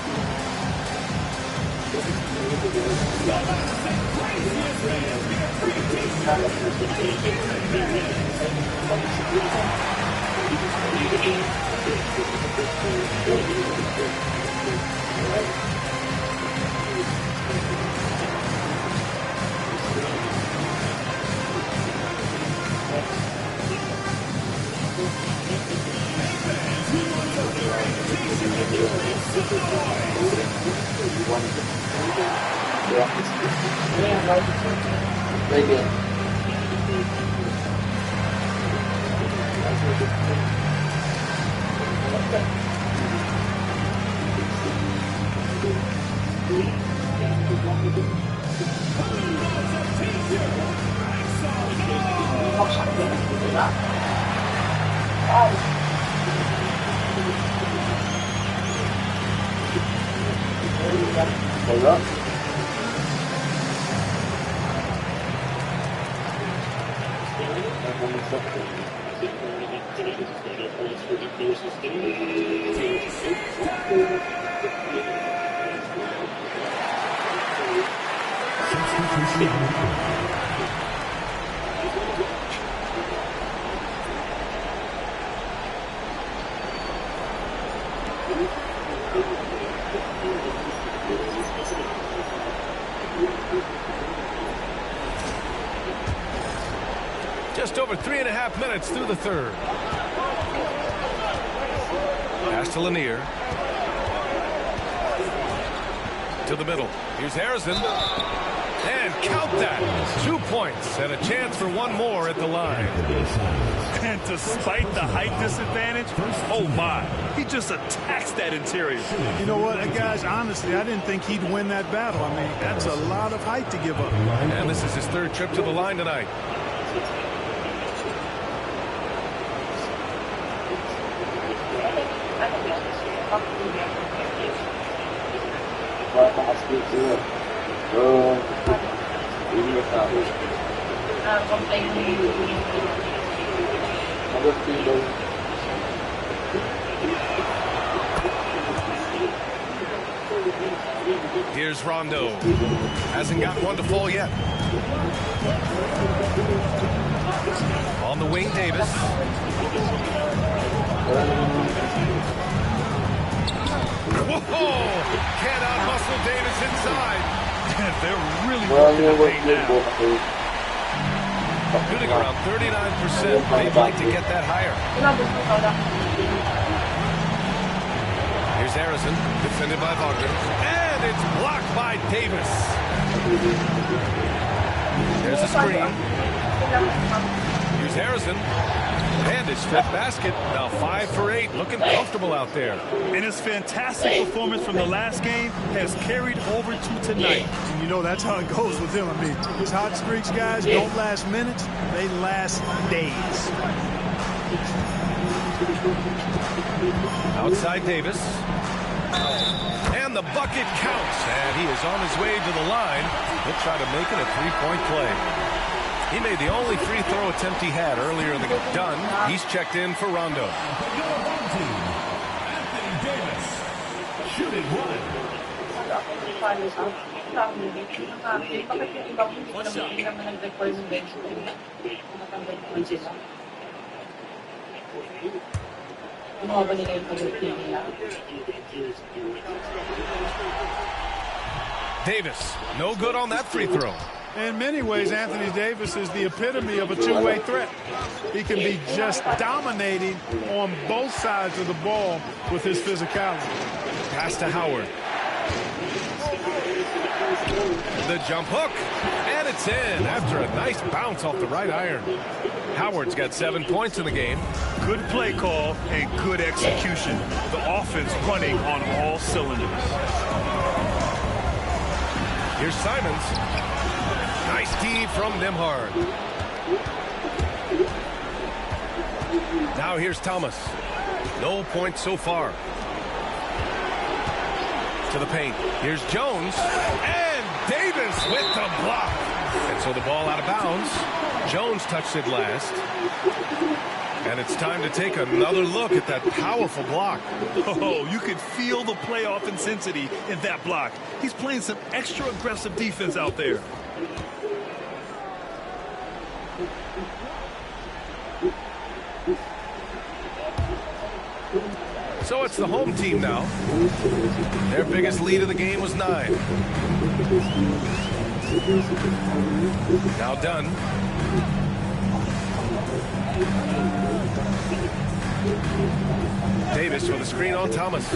Just over 3.5 minutes through the third. Pass to Lanier. to the middle. Here's Harrison. And count that. 2 points and a chance for one more at the line.
And despite the height disadvantage, oh my, he just attacks that interior.
You know what, guys, honestly, I didn't think he'd win that battle. I mean, that's a lot of height to give up.
And this is his third trip to the line tonight. Here's Rondo. Hasn't got one to fall yet. On the wing, Davis. Whoa! Can't out-muscle Davis inside.
They're really working the paint now.
Shooting around 39%. They'd like to get that higher. Here's Harrison, defended by Wagner. And it's blocked by Davis. There's a screen. Here's Harrison. And his fifth basket. Now 5 for 8. Looking comfortable out there.
And his fantastic performance from the last game has carried over to tonight.
And you know, that's how it goes with him. I mean, his hot streaks, guys, don't last minutes. They last days.
Outside Davis. And the bucket counts. And he is on his way to the line. He'll try to make it a three-point play. He made the only free throw attempt he had earlier in the game. Done. He's checked in for Rondo.
Anthony Davis. Shooting one.
Davis, no good on that free throw.
In many ways, Anthony Davis is the epitome of a two-way threat. He can be just dominating on both sides of the ball with his physicality.
Pass to Howard. The jump hook, and it's in after a nice bounce off the right iron. Howard's got 7 points in the game.
Good play call and good execution. The offense running on all cylinders.
Here's Simons. Nice D from Nembhard. Now here's Thomas. No points so far. To the paint. Here's Jones. And Davis with the block. And so the ball out of bounds. Jones touched it last. And it's time to take another look at that powerful block.
Oh, you could feel the playoff intensity in that block. He's playing some extra aggressive defense out there.
So it's the home team now. Their biggest lead of the game was 9. Now Dunn. Davis with a screen on Thomas.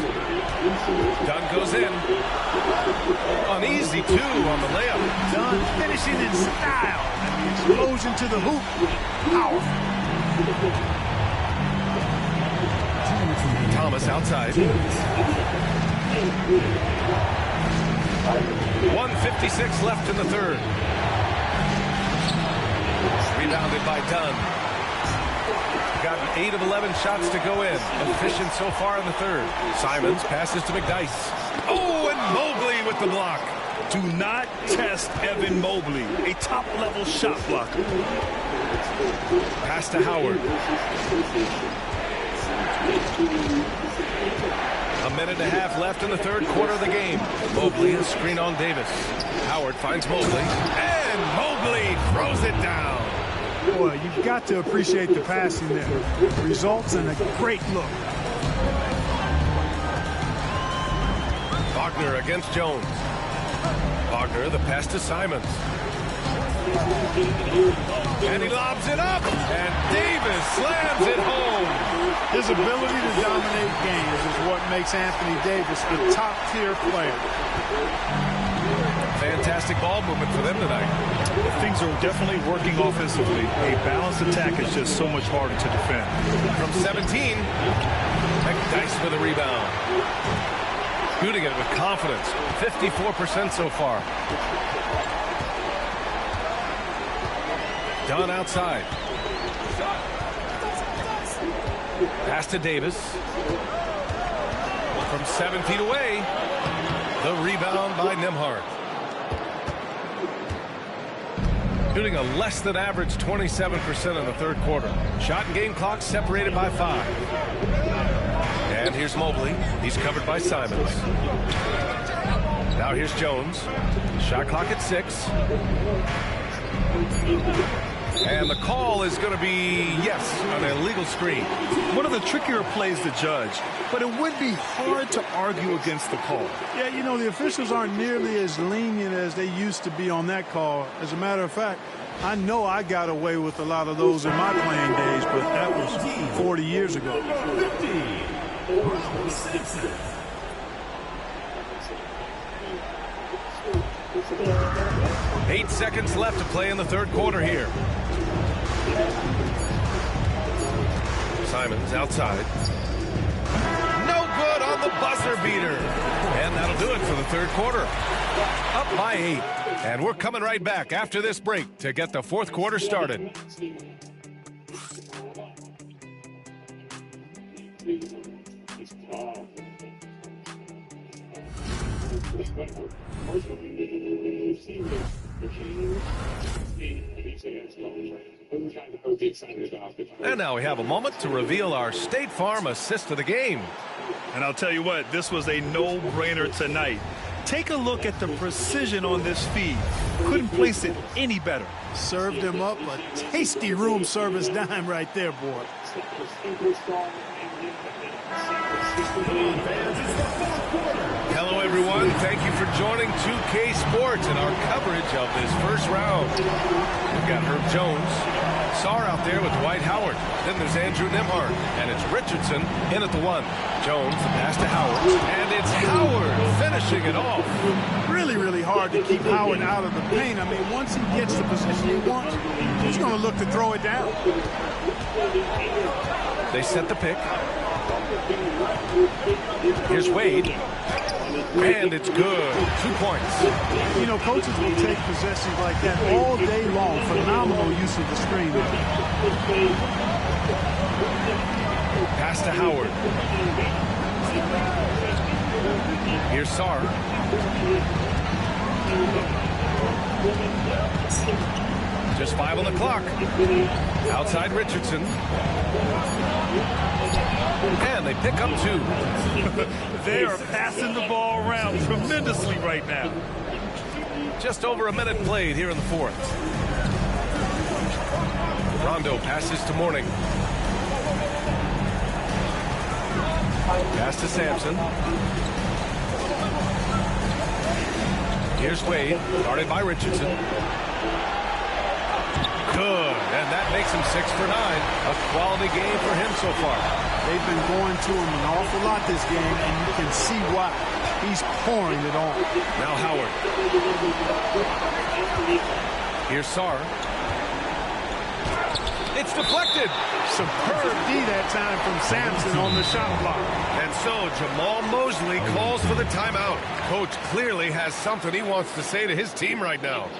Dunn goes in. An easy 2 on the layup.
Dunn finishing in style. And the explosion to the hoop. Powerful.
Thomas outside. 1:56 left in the third. Rebounded by Dunn. Gotten 8 of 11 shots to go in. Efficient so far in the third. Simons passes to McDyess. Oh, and Mobley with the block.
Do not test Evan Mobley, a top-level shot blocker.
Pass to Howard. A minute and a half left in the third quarter of the game. Mobley has screen on Davis. Howard finds Mobley. And Mobley throws it down.
Boy, you've got to appreciate the passing there. Results in a great look.
Wagner against Jones. Wagner, the pass to Simons. And he lobs it up. And Davis slams it home.
His ability to dominate games is what makes Anthony Davis a top-tier player.
fantastic ball movement for them tonight.
Things are definitely working offensively. A balanced attack is just so much harder to defend.
From 17, McDyess with a rebound. Shooting it with confidence. 54% so far. Dunn outside. Pass to Davis. From 7 feet away. The rebound by Nembhard. Shooting a less than average 27% in the third quarter. Shot and game clock separated by 5. And here's Mobley. He's covered by Simons. Now here's Jones. Shot clock at 6. And the call is going to be, yes, an illegal screen.
One of the trickier plays to judge, but it would be hard to argue against the call.
Yeah, you know, the officials aren't nearly as lenient as they used to be on that call. As a matter of fact, I know I got away with a lot of those in my playing days, but that was 40 years ago.
8 seconds left to play in the third quarter here. Simons outside. No good on the buzzer beater. And that'll do it for the third quarter. Up by 8. And we're coming right back after this break to get the fourth quarter started. And now we have a moment to reveal our State Farm assist of the game.
And I'll tell you what, this was a no-brainer tonight. Take a look at the precision on this feed. Couldn't place it any better.
Served him up a tasty room service dime right there, boy.
Hello, everyone. Thank you for joining 2K Sports and our coverage of this first round. We've got Herb Jones, Sarr out there with Dwight Howard. Then there's Andrew Nembhard, and it's Richardson in at the 1. Jones, the pass to Howard, and it's Howard finishing it off.
Really, really hard to keep Howard out of the paint. I mean, once he gets the position he wants, he's going to look to throw it down.
They set the pick. Here's Wade. And it's good. 2 points.
You know, coaches will take possessions like that all day long. Phenomenal use of the screen.
Pass to Howard. Here's Sarr. Just 5 on the clock. Outside Richardson. And they pick up 2.
They are passing the ball around tremendously right now.
Just over a minute played here in the fourth. Rondo passes to Mourning. Pass to Sampson. Here's Wade, guarded by Richardson. Good, and that makes him 6 for 9. A quality game for him so far.
They've been going to him an awful lot this game, and you can see why. He's pouring it on.
Now Howard. Here's Sarr. It's deflected.
Superb D that time from Sampson on the shot block.
And so Jamal Mosley calls for the timeout. Coach clearly has something he wants to say to his team right now.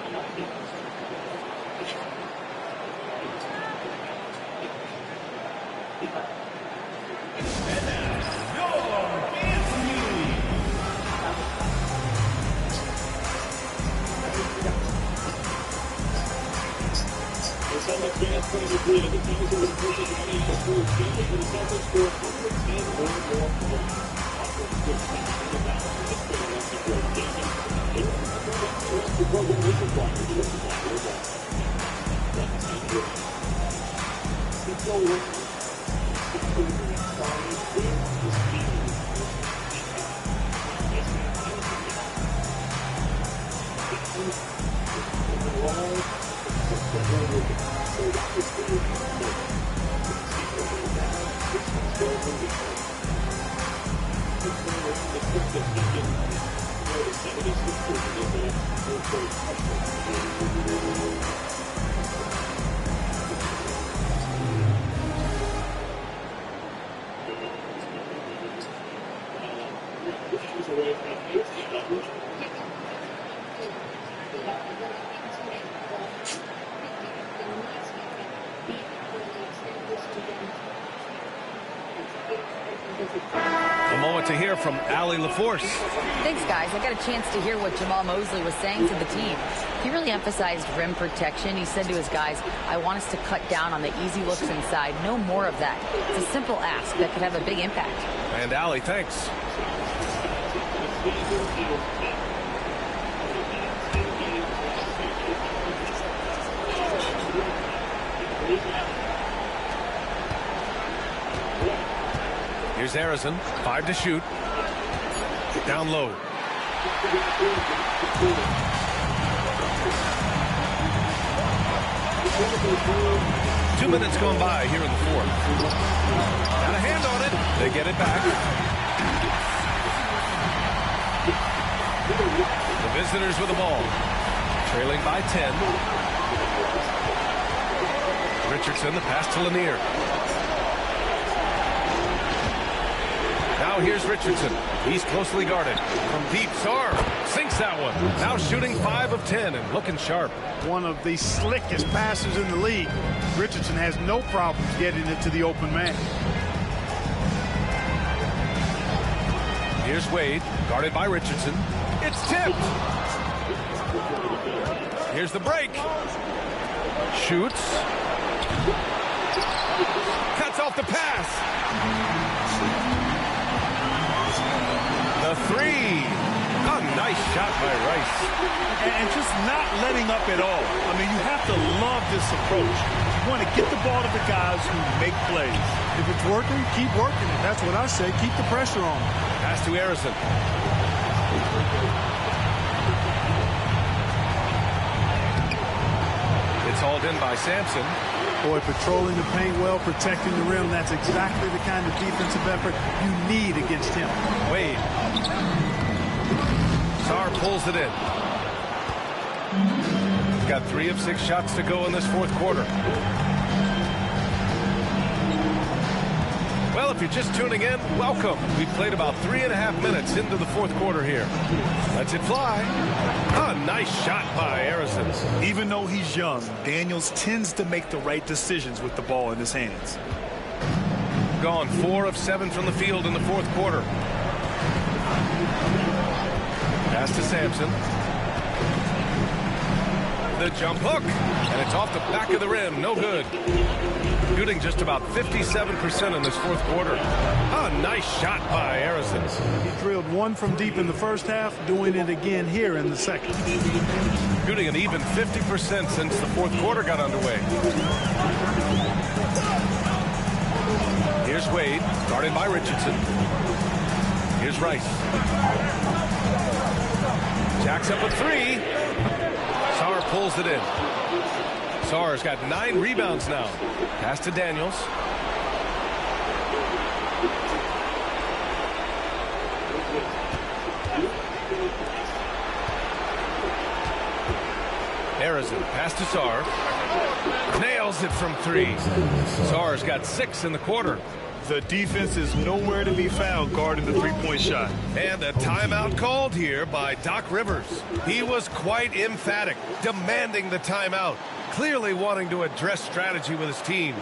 about to hear from Allie LaForce.
Thanks, guys. I got a chance to hear what Jamal Mosley was saying to the team. He really emphasized rim protection. He said to his guys, I want us to cut down on the easy looks inside. No more of that. It's a simple ask that could have a big impact.
And Allie, thanks. Here's Harrison, 5 to shoot. Down low. 2 minutes gone by here in the fourth. Got a hand on it. They get it back. The visitors with the ball. Trailing by 10. Richardson, the pass to Lanier. Now here's Richardson. He's closely guarded. From deep, Sarr sinks that one. Now shooting 5 of 10 and looking sharp.
One of the slickest passers in the league. Richardson has no problems getting it to the open man.
Here's Wade, guarded by Richardson. It's tipped. Here's the break. Shoots. Cuts off the pass. The three. A nice shot by Rice.
And just not letting up at all. I mean, you have to love this approach. You want to get the ball to the guys who make plays.
If it's working, keep working it. That's what I say. Keep the pressure on.
Pass to Harrison. It's hauled in by Sampson.
Boy, patrolling the paint well, protecting the rim. That's exactly the kind of defensive effort you need against him.
Wade. Sarr pulls it in. He's got 3 of 6 shots to go in this fourth quarter. Well, if you're just tuning in, welcome. We played about 3.5 minutes into the fourth quarter here. Lets it fly. A nice shot by Harrison.
Even though he's young, Daniels tends to make the right decisions with the ball in his hands.
Gone 4 of 7 from the field in the fourth quarter. Pass to Sampson. The jump hook. And it's off the back of the rim. No good. Shooting just about 57% in this fourth quarter. A nice shot by Harrison.
He drilled 1 from deep in the first half, doing it again here in the second.
Shooting an even 50% since the fourth quarter got underway. Here's Wade, guarded by Richardson. Here's Rice. Jacks up a 3. Sarr pulls it in. Sarr's got 9 rebounds now. Pass to Daniels. Harrison, pass to Sarr. Nails it from 3. Sarr's got 6 in the quarter.
The defense is nowhere to be found guarding the three-point shot.
And a timeout called here by Doc Rivers. He was quite emphatic, demanding the timeout, clearly wanting to address strategy with his team.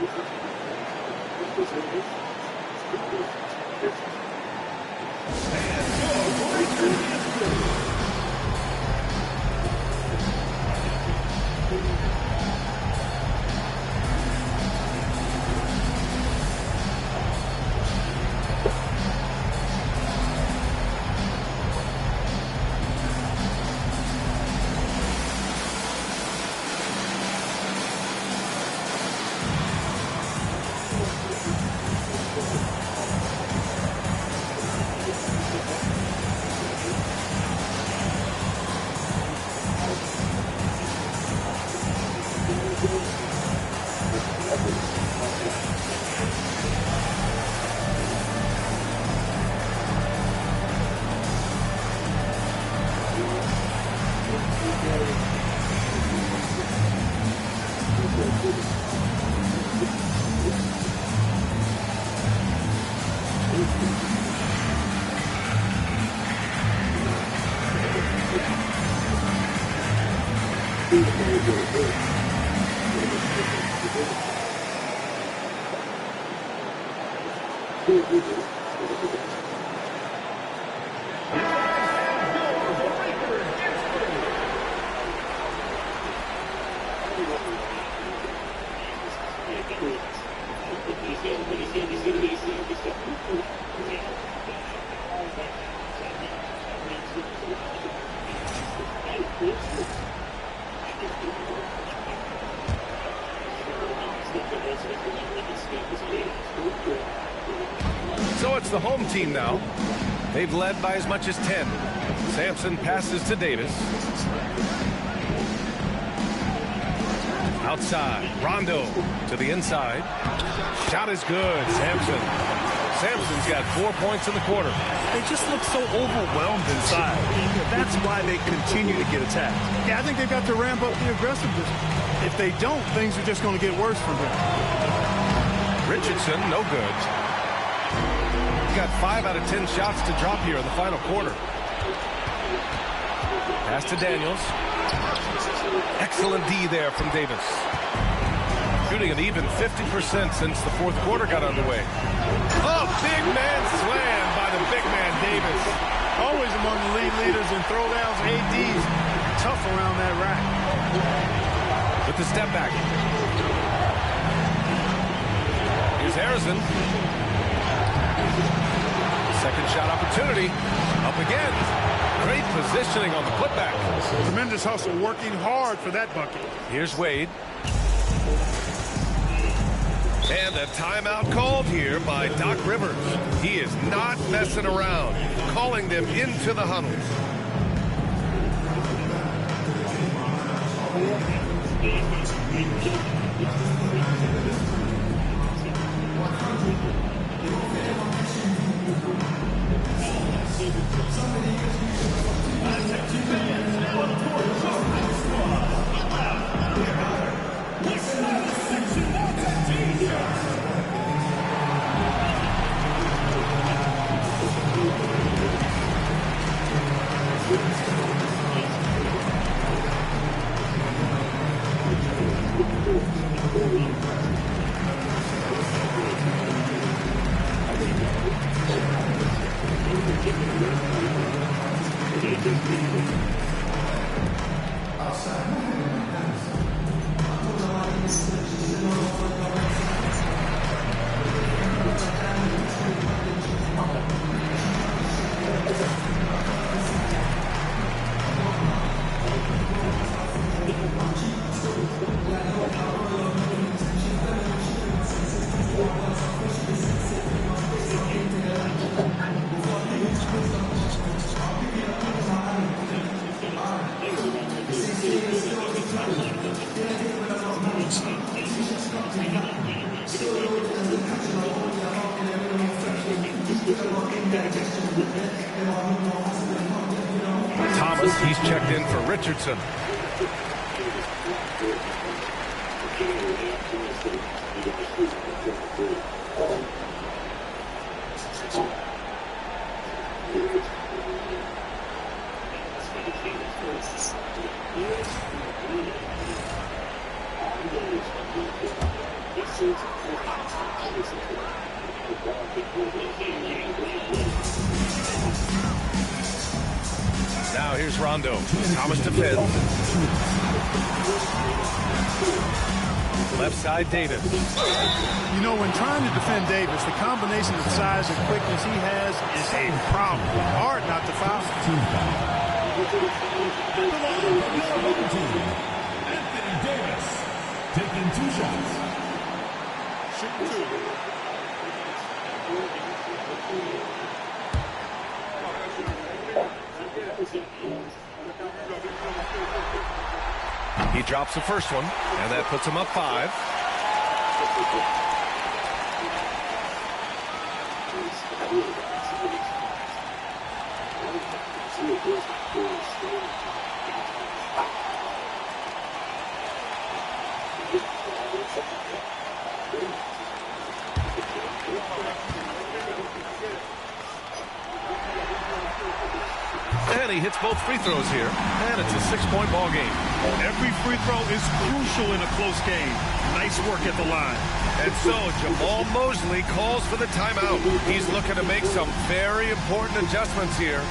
So it's the home team now. They've led by as much as 10. Sampson passes to Davis. Outside, Rondo to the inside. Shot is good, Sampson. Sampson's got 4 points in the quarter.
They just look so overwhelmed inside. That's why they continue to get attacked.
Yeah, I think they've got to ramp up the aggressiveness. If they don't, things are just going to get worse from them.
Richardson, no good. He got 5 out of 10 shots to drop here in the final quarter. Pass to Daniels. Excellent D there from Davis. Shooting an even 50% since the fourth quarter got underway. Oh, big man slam by the big man Davis.
Always among the lead leaders in throwdowns, ADs. Tough around that rack.
With the step back. Here's Harrison. Second shot opportunity. Up again. Great positioning on the putback.
Tremendous hustle, working hard for that bucket.
Here's Wade. And a timeout called here by Doc Rivers. He is not messing around, calling them into the huddles. Thomas, he's checked in for Richardson. Now here's Rondo. Thomas defends. Left side, Davis.
You know, when trying to defend Davis, the combination of size and quickness he has is a problem. Hard not to foul.
Anthony Davis taking 2 shots.
Shooting 2.
He drops the first one, and that puts him up 5. And he hits both free throws here, and it's a 6-point ball game.
Every free throw is crucial in a close game. Nice work at the line.
And so Jamal Mosley calls for the timeout. He's looking to make some very important adjustments here.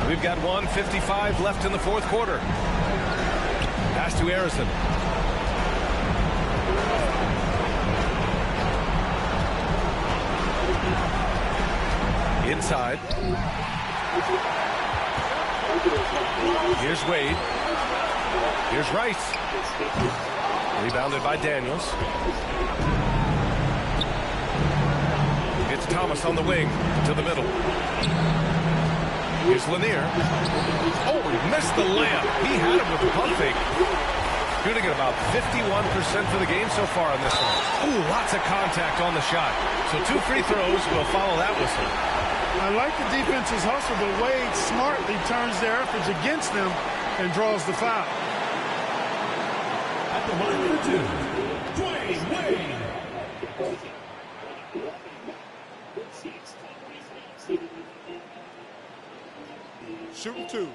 We've got 1:55 left in the fourth quarter. Pass to Harrison. Inside. Here's Wade. Here's Rice. Rebounded by Daniels. It's Thomas on the wing to the middle. Here's Lanier. Oh, he missed the layup. He had him with the pump fake. Shooting at about 51% for the game so far on this one. Ooh, lots of contact on the shot. So 2 free throws will follow that whistle.
I like the defense's hustle, but Wade smartly turns their efforts against them and draws the foul.
At the line for 2, Dwayne Wade.
Shooting 2.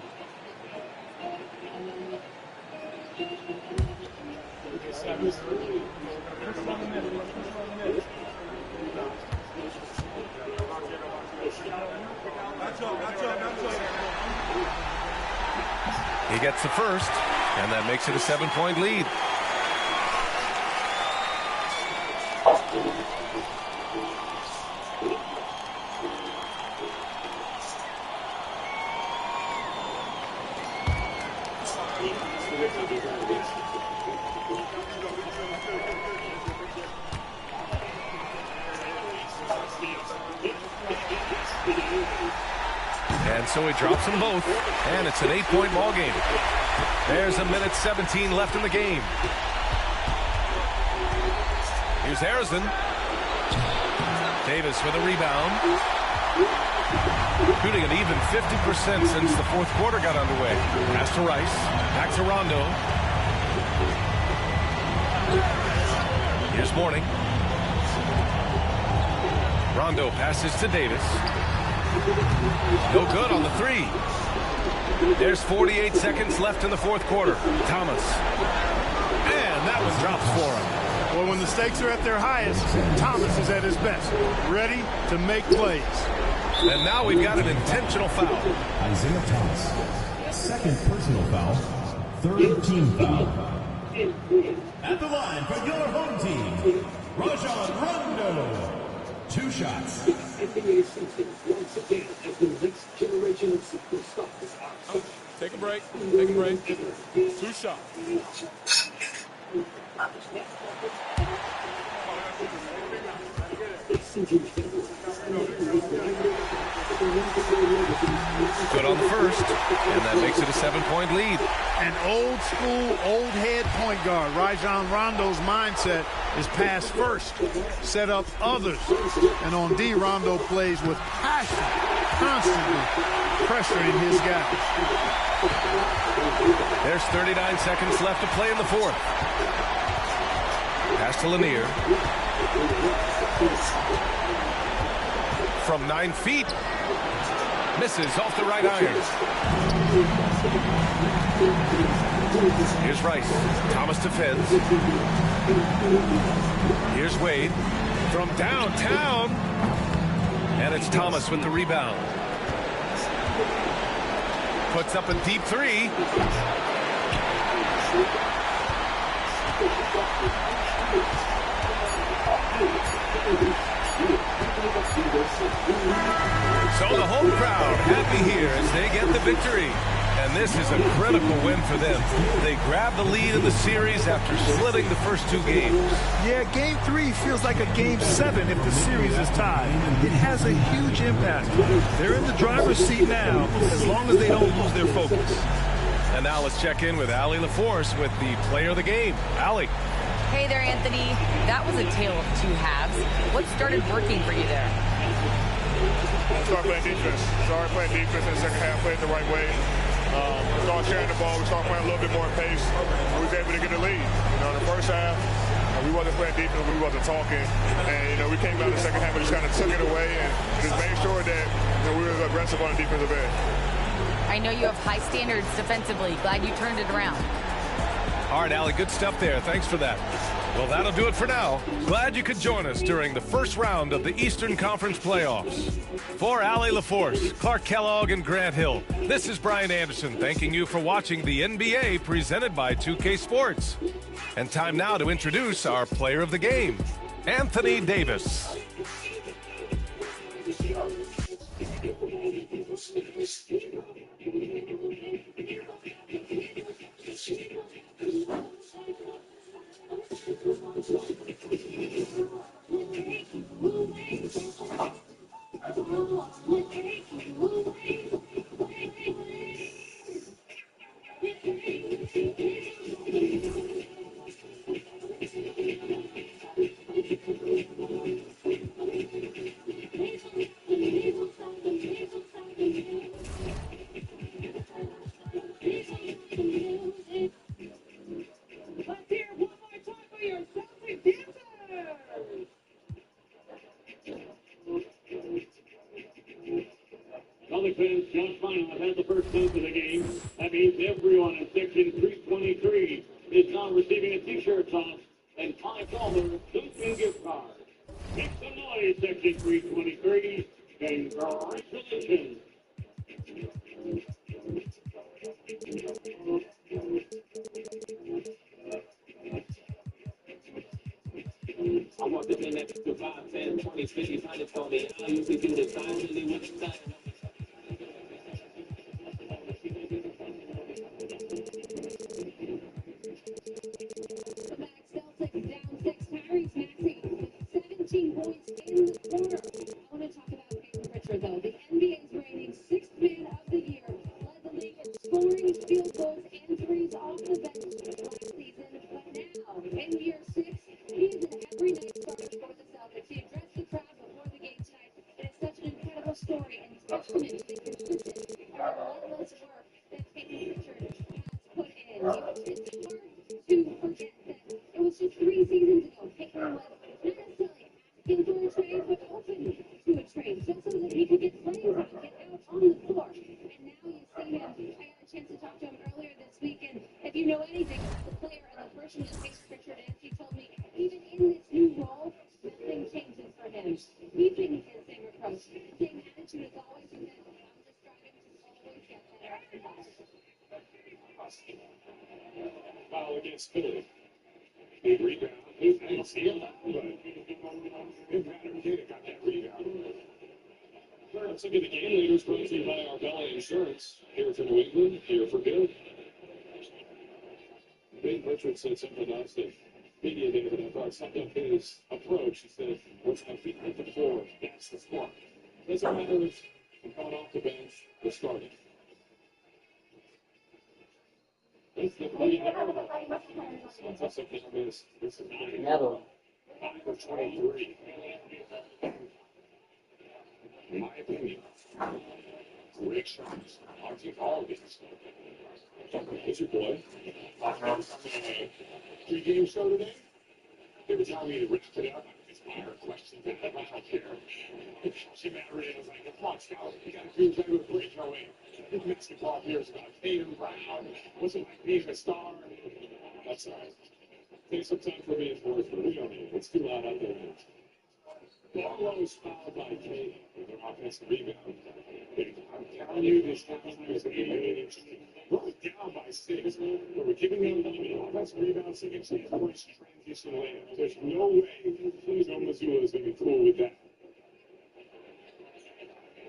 He gets the first, and that makes it a 7-point lead. And so he drops them both, and it's an 8-point ball game. There's a minute 17 left in the game. Here's Harrison. Davis with a rebound. Shooting an even 50% since the fourth quarter got underway. Pass to Rice. Back to Rondo. Here's Mourning. Rondo passes to Davis. No good on the three. There's 48 seconds left in the fourth quarter. Thomas. And that one drops for him.
Well, when the stakes are at their highest, Thomas is at his best, ready to make plays.
And now we've got an intentional foul.
Isaiah Thomas. Second personal foul. Third team foul. At the line for your home team, Rajon Rondo. 2 shots.
Take a break. Take a break. 2 shots.
Good on the first, and that makes it a 7-point lead.
An old school, old head point guard. Rajon Rondo's mindset is pass first, set up others. And on D, Rondo plays with passion, constantly pressuring his guys.
There's 39 seconds left to play in the fourth. Pass to Lanier. From 9 feet. Misses off the right iron. Here's Rice. Thomas defends. Here's Wade. From downtown. And it's Thomas with the rebound. Puts up a deep three. So the home crowd happy here as they get the victory. And this is a critical win for them. They grabbed the lead in the series after splitting the first 2 games.
Yeah, Game 3 feels like a Game 7 if the series is tied. It has a huge impact. They're in the driver's seat now, as long as they don't lose their focus.
And now let's check in with Allie LaForce with the player of the game. Allie.
Hey there, Anthony. That was a tale of 2 halves. What started working for you there?
Started playing defense. Started playing defense in the second half, played the right way. We started sharing the ball. We started playing a little bit more pace. We was able to get the lead. In the first half, we wasn't playing defense. We wasn't talking. And, we came out in the second half and just kind of took it away and just made sure that we were aggressive on the defensive end.
I know you have high standards defensively. Glad you turned it around.
All right, Allie, good stuff there. Thanks for that. Well, that'll do it for now. Glad you could join us during the first round of the Eastern Conference playoffs. For Allie LaForce, Clark Kellogg, and Grant Hill, this is Brian Anderson thanking you for watching the NBA presented by 2K Sports. And time now to introduce our player of the game, Anthony Davis.
Celtics fans, Josh Minot has the first dunk of the game. That means everyone in section 323 is now receiving a t-shirt toss and $5 Houston gift card. Make some noise, section 323. Congratulations.
I want to be next to 5, 10, 20, 50, 100, 40. I usually do the time, really with the time.
Foul against Philly. The rebound is steal, but Patterson got that rebound. Let's look at the game leaders brought to you by Arbella Insurance. Here for New England, here for good. Dave Richards said something else that media did, and I thought something of his approach. He said, once my feet hit the floor, that's the spark. Doesn't matter if I'm coming off the bench or starting. That's the play now. This is 9 for 23. In my opinion, great shots. Our team all gets. It's your boy. 3-game show today. Every time we wrap it up, it's fire questions. I don't care. She matter is like, come on, Scout. You got to do better with free throwing. This basketball here is about Tatum Brown. What's it like being a star? That's all right. Take some time for me and work, but we don't need it. It's too loud out there. Barlow is fouled by Tatum with an offensive rebound. I'm telling you, this time is going to be we're down by 6, but we're giving them the offensive rebound, second chance points, transition layup. There's no way Joe Mazzulla is going to be cool with that.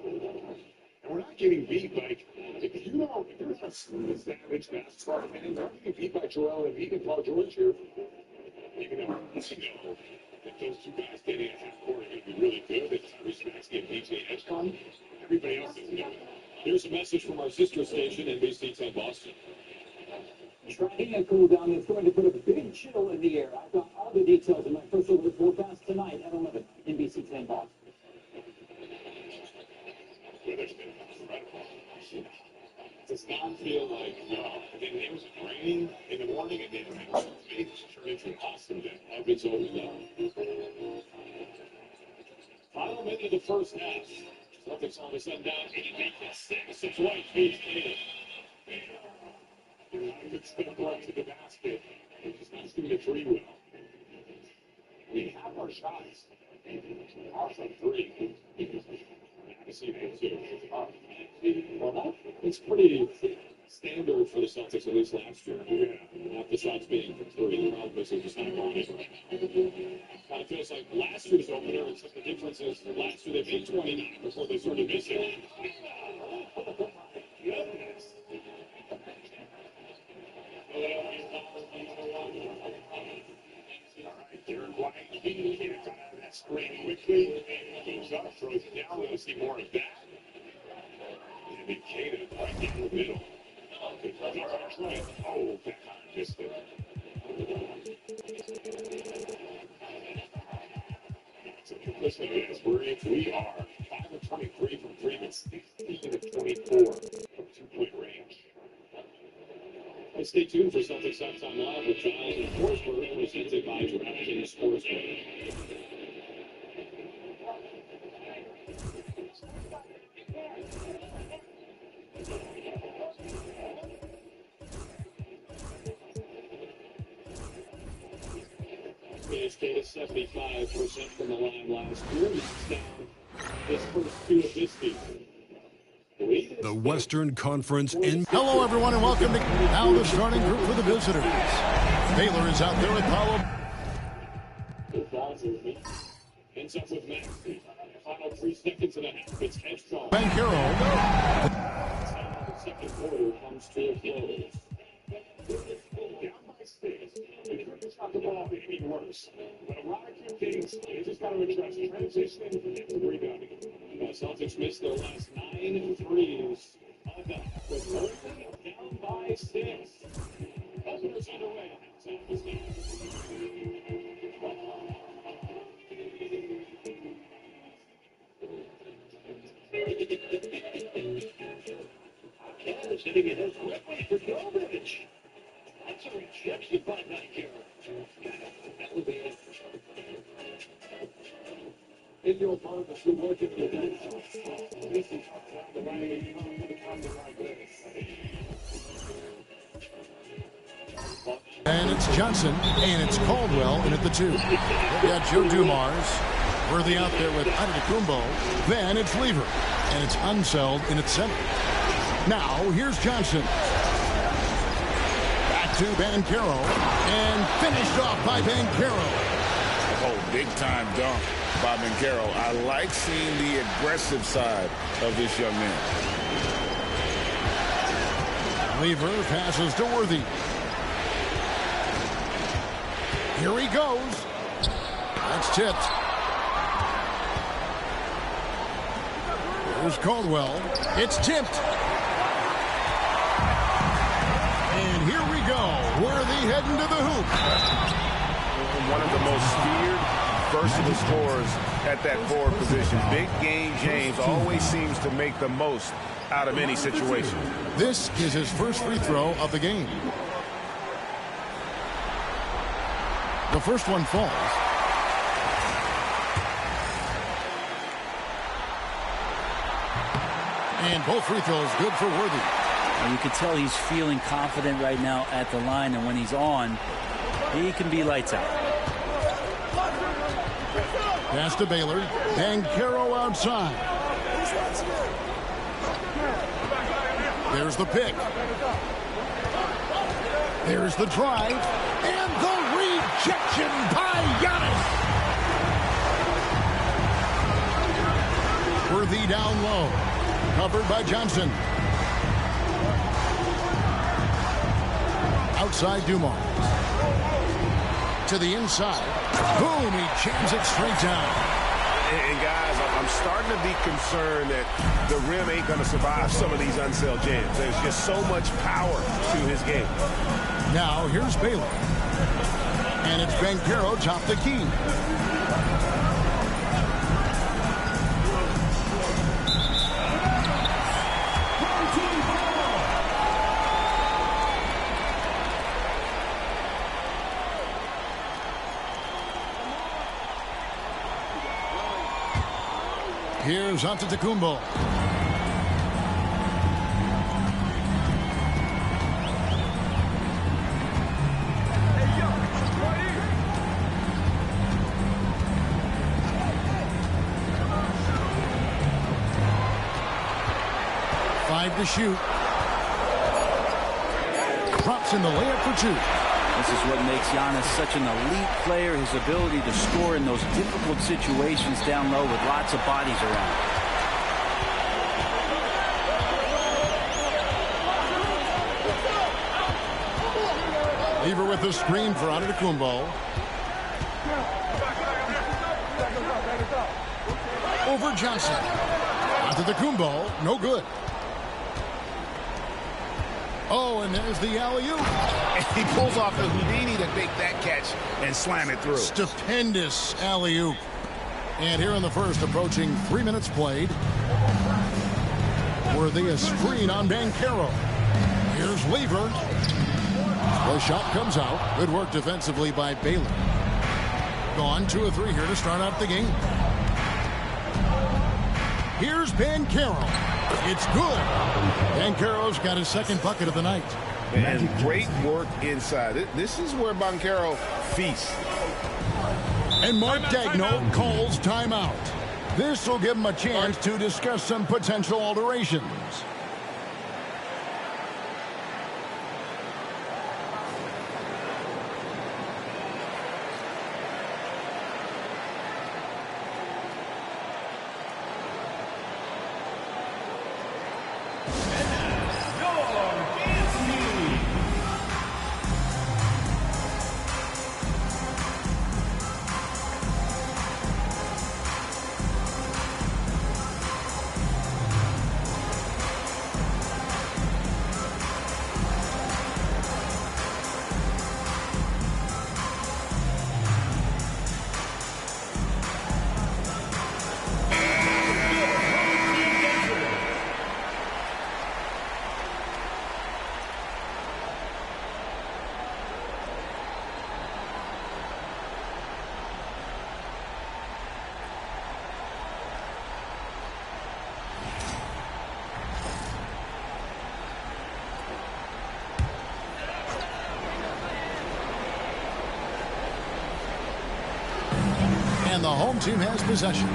And we're not getting beat like if you're not a savage basketball fan, don't get beat by Joel Embiid and Paul George here. Even though you know that those two guys getting a half court are going to be really good, that Tyrese Maxey and PJ Edgecombe, everybody else doesn't know that.
Here's a message from our sister station, NBC 10 Boston.
Tracking a cool down that's going to put a big chill in the air. I've got all the details in my first look at the forecast tonight at 11, NBC 10 Boston.
Weather's been incredible. Does not feel like, it was raining in the morning and then it was turned into an awesome day.
It's over now. Final minute of the first half. Celtics all of a sudden down 8-6. It's White beats Tatum.
Good step right to the basket. Just not shooting the three well. We have our shots. Our from three.
Well, it's pretty standard for the Celtics, at least last year. Half the shots being from three. The problem is they're just not going in. Kind of feels like last year's opener, except the difference is last year they made 29 before they started missing.
Goodness. All right, Derek White, he gets out of that screen quickly, goes up, throws it down. We'll see more of that. And then Caden right down the middle. Oh, that missed it. So listen to this. We are 5 of 23 from 3, but 16 of 24 from 2-point range.
Hey, stay tuned for Celtics Halftime Live with Giles and Forsberg, presented by DraftKings Sportsbook. Stayed at 75% from the line last year. He's down his first two of this season.
The Western Conference in.
Hello, everyone, and welcome to now the starting group for the visitors. Baylor is out there with Paolo.
Ends up with Maxey. Final 3 seconds and a half. It's Edgecombe.
Banchero.
The second quarter comes to a close.
Down by 6. The Griffins got the ball maybe worse. But a lot of things, they just got to address transitioning and rebounding.
The Celtics missed their last 9 threes. With Murphy down by 6. Openers underway.
Cavs hitting it as quickly for Gilbridge. That's a rejection by Nike. That would be it.
In your partners who work in the bench. This is the right
And it's Johnson, and it's Caldwell in at the 2. We've got Joe Dumars. Worthy out there with Antetokounmpo. Then it's Lever, and it's Unseld in at center. Now, here's Johnson. Back to Banchero, and finished off by Banchero.
Oh, big-time dunk by Banchero. I like seeing the aggressive side of this young man.
Lever passes to Worthy. Here he goes. That's tipped. Here's Caldwell. It's tipped. And here we go. Worthy heading to the hoop.
One of the most feared, versatile scorers at that forward position. Big game James always seems to make the most out of any situation.
This is his first free throw of the game. The first one falls. And both free throws good for Worthy.
You can tell he's feeling confident right now at the line, and when he's on, he can be lights out.
Pass to Baylor. Banchero outside. There's the pick. There's the drive. And the rejection by Giannis. Worthy down low. Covered by Johnson. Outside Dumars. To the inside. Boom, he jams it straight down.
And guys, I'm starting to be concerned that the rim ain't going to survive some of these unsell jams. There's just so much power to his game.
Now here's Baylor. And it's Banchero top the key. Here's Antetokounmpo. Five to shoot. Drops in the layup for two.
This is what makes Giannis such an elite player, his ability to score in those difficult situations down low with lots of bodies around.
Lever with the screen for Antetokounmpo. Over Johnson. Antetokounmpo, no good. Oh, and there's the alley-oop.
And he pulls off the Houdini to make that catch and slam it through.
Stupendous alley-oop. And here in the first, approaching 3 minutes played. Worthy a screen on Banchero. Here's Lever. The shot comes out. Good work defensively by Baylor. Gone 2 of 3 here to start out the game. Here's Banchero. It's good. Banchero's got his second bucket of the night.
And great work inside. This is where Banchero feasts.
And Mark Daigneault calls timeout. This will give him a chance to discuss some potential alterations. And the home team has possession.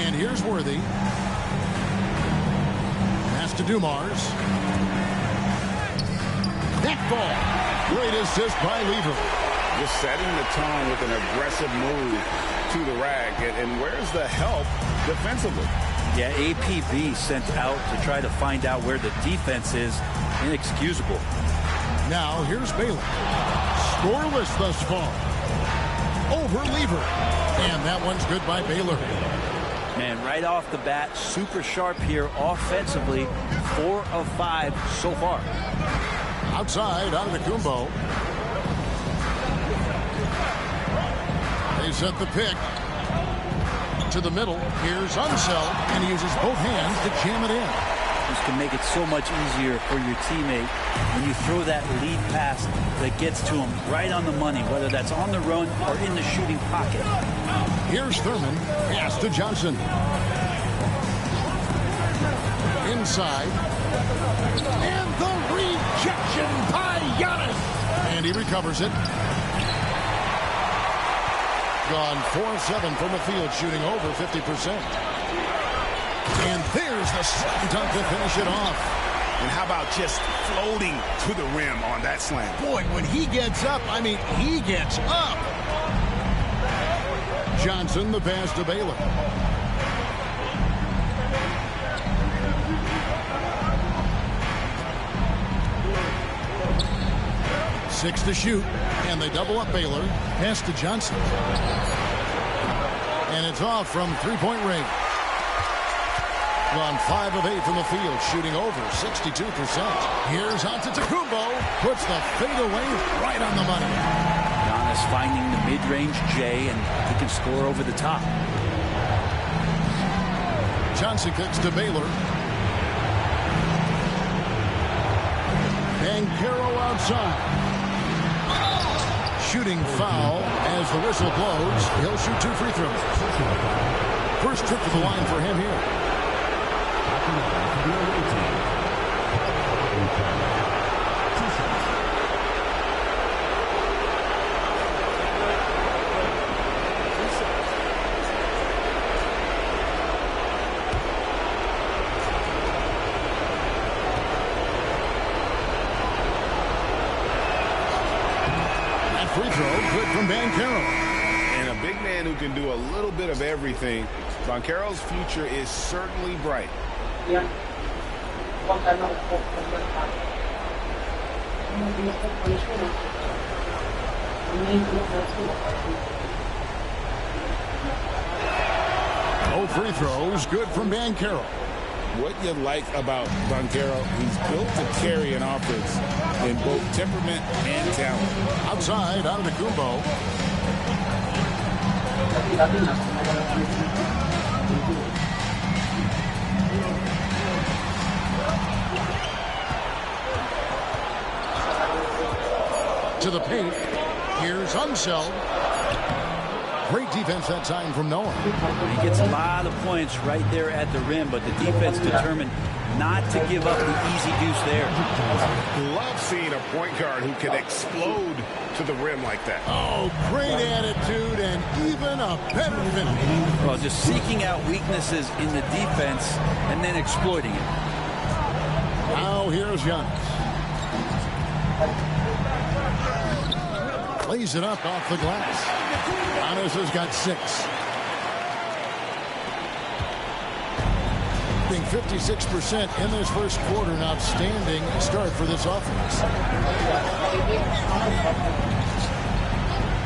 And here's Worthy. Pass to Dumars. That ball. Great assist by Lever.
Just setting the tone with an aggressive move to the rack. And where's the help defensively?
Yeah, APB sent out to try to find out where the defense is. Inexcusable.
Now here's Baylor. Scoreless thus far. Over Lever. And that one's good by Baylor.
Man, right off the bat, super sharp here offensively. 4 of 5 so far.
Outside, Antetokounmpo. They set the pick. To the middle. Here's Unseld. And he uses both hands to jam it in.
This can make it so much easier for your teammate when you throw that lead pass that gets to him right on the money, whether that's on the run or in the shooting pocket.
Here's Thurman. Pass to Johnson. Inside. And the rejection by Giannis. And he recovers it. Gone 4-7 from the field, shooting over 50%. And there's the slam dunk to finish it off.
And how about just floating to the rim on that slam?
Boy, when he gets up, I mean, he gets up. Johnson, the pass to Baylor. 6 to shoot, and they double up Baylor. Pass to Johnson. And it's off from three-point range. On 5 of 8 from the field, shooting over 62%. Here's Antetokounmpo, puts the fadeaway right on the money.
Giannis finding the mid-range J, and he can score over the top.
Johnson kicks to Baylor. Banchero outside. Shooting foul as the whistle blows. He'll shoot 2 free throws. First trip to the line for him here. That free throw good from Banchero.
And a big man who can do a little bit of everything. Banchero's future is certainly bright.
Yeah.
No free throws, good from Banchero.
What you like about Banchero, he's built to carry an offense in both temperament and talent.
Outside, Antetokounmpo. To the paint. Here's Unseld. Great defense that time from Noah.
He gets a lot of points right there at the rim, but the defense determined not to give up the easy deuce there.
Love seeing a point guard who can explode to the rim like that.
Oh, great attitude and even a better finish.
Well, just seeking out weaknesses in the defense and then exploiting it.
Now here's Giannis. Lays it up off the glass. Giannis has got 6. Being 56% in this first quarter, an outstanding start for this offense.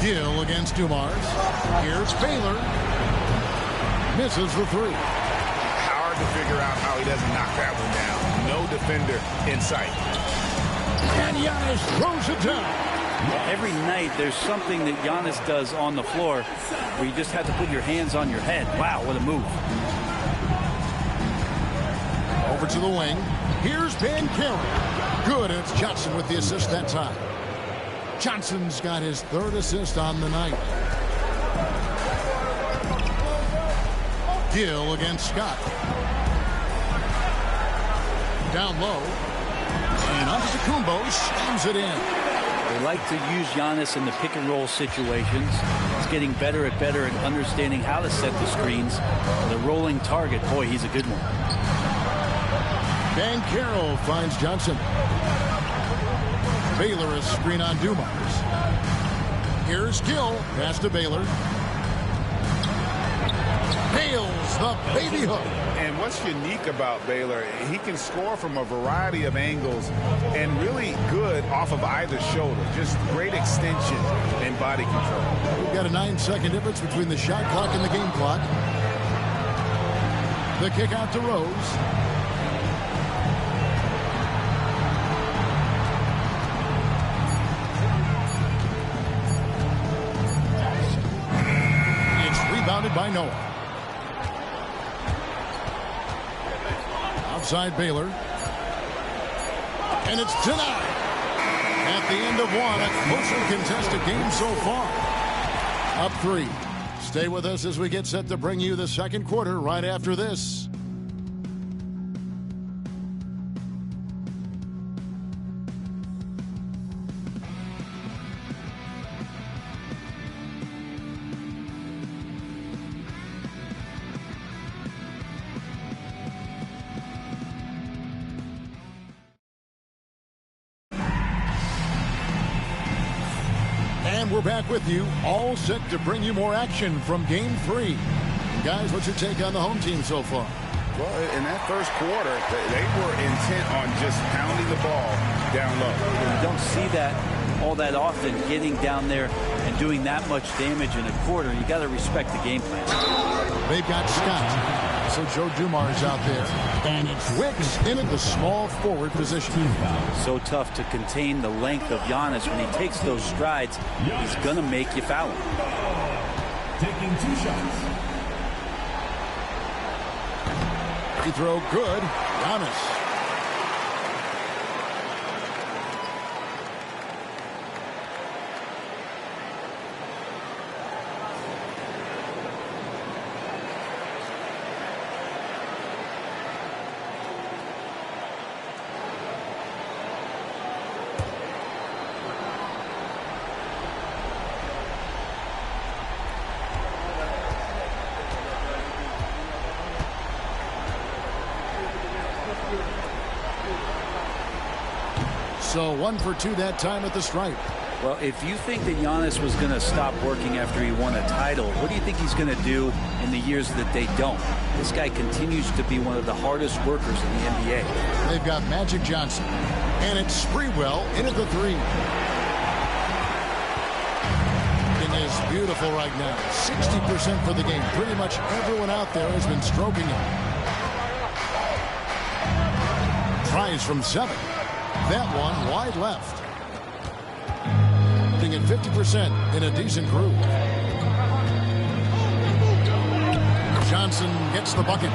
Gill against Dumars. Here's Baylor. Misses the 3.
Hard to figure out how he doesn't knock that one down. No defender in sight.
And Giannis throws it down.
Every night there's something that Giannis does on the floor where you just have to put your hands on your head. Wow, what a move.
Over to the wing. Here's Banchero. Good, and it's Johnson with the assist that time. Johnson's got his 3rd assist on the night. Gill against Scott. Down low. And Antetokounmpo slams it in.
They like to use Giannis in the pick-and-roll situations. He's getting better at understanding how to set the screens. The rolling target, boy, he's a good one.
Banchero finds Johnson. Baylor is screen on Dumars. Here's Gill. Pass to Baylor. Nails the baby hook.
And what's unique about Baylor, he can score from a variety of angles and really good off of either shoulder. Just great extension and body control.
We've got a 9-second difference between the shot clock and the game clock. The kick out to Rose. It's rebounded by Noah. Outside Baylor. And it's denied. At the end of one, a closely contested game so far. Up 3. Stay with us as we get set to bring you the second quarter right after this. And we're back with you, all set to bring you more action from Game 3. Guys, what's your take on the home team so far?
Well, in that first quarter, they were intent on just pounding the ball down low.
You don't see that all that often, getting down there and doing that much damage in a quarter. You got to respect the game plan.
They've got Scott. So Joe Dumars out there. And it's Wicks in at the small forward position.
So tough to contain the length of Giannis. When he takes those strides, he's going to make you foul him.
Taking 2 shots.
Free throw good. Giannis. So 1 for 2 that time at the stripe.
Well, if you think that Giannis was going to stop working after he won a title, what do you think he's going to do in the years that they don't? This guy continues to be one of the hardest workers in the NBA.
They've got Magic Johnson. And it's Sprewell in at the 3. It is beautiful right now. 60% for the game. Pretty much everyone out there has been stroking him. Tries from 7. That one wide left. Being at 50% in a decent groove. Johnson gets the bucket.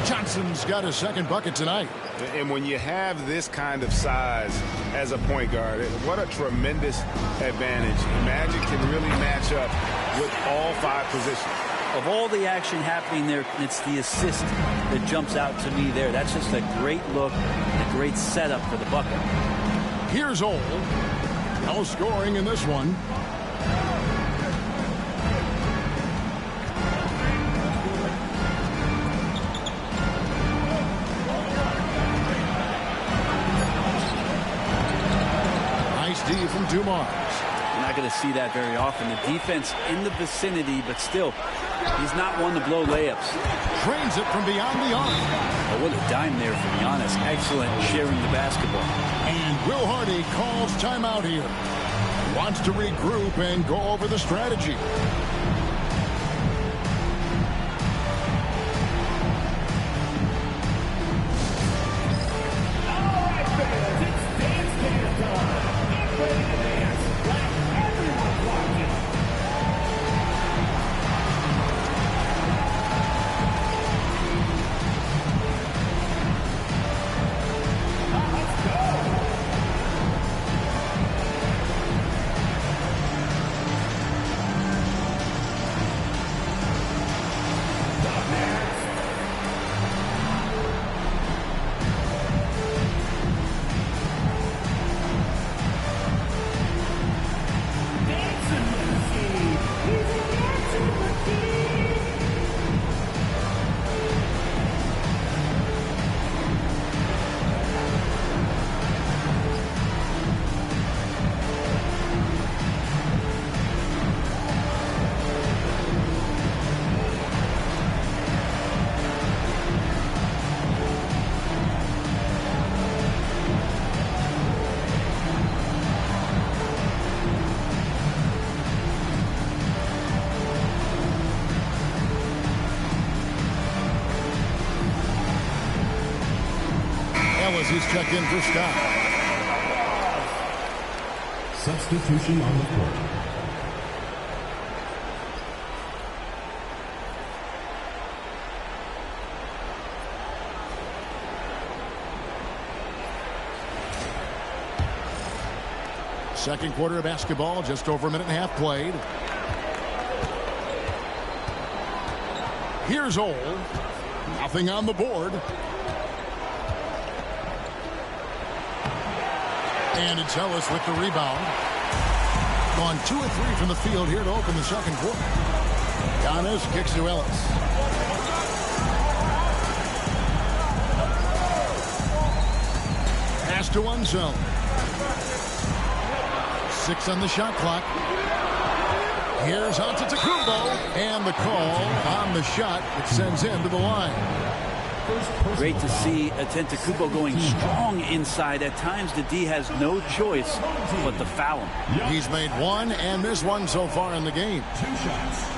Johnson's got his second bucket tonight.
And when you have this kind of size as a point guard, what a tremendous advantage. Magic can really match up with all 5 positions.
Of all the action happening there, it's the assist that jumps out to me there. That's just a great look and a great setup for the bucket.
Here's Ole. No scoring in this one. Nice D from Dumars.
You're not going to see that very often. The defense in the vicinity, but still, he's not one to blow layups.
Drains it from beyond the arc.
Oh, what a dime there from Giannis. Excellent sharing the basketball.
And Will Hardy calls timeout here. Wants to regroup and go over the strategy. He's checked in for Scott.
Substitution on the court.
Second quarter of basketball, just over a minute and a half played. Here's Ole. Nothing on the board. And it's Ellis with the rebound. Gone 2 or 3 from the field here to open the second quarter. Giannis kicks to Ellis. Pass to one zone. 6 on the shot clock. Here's Antetokounmpo. And the call on the shot that sends him to the line.
Great to see Antetokounmpo going strong inside. At times, the D has no choice but to foul him.
He's made one and missed one so far in the game.
2 shots.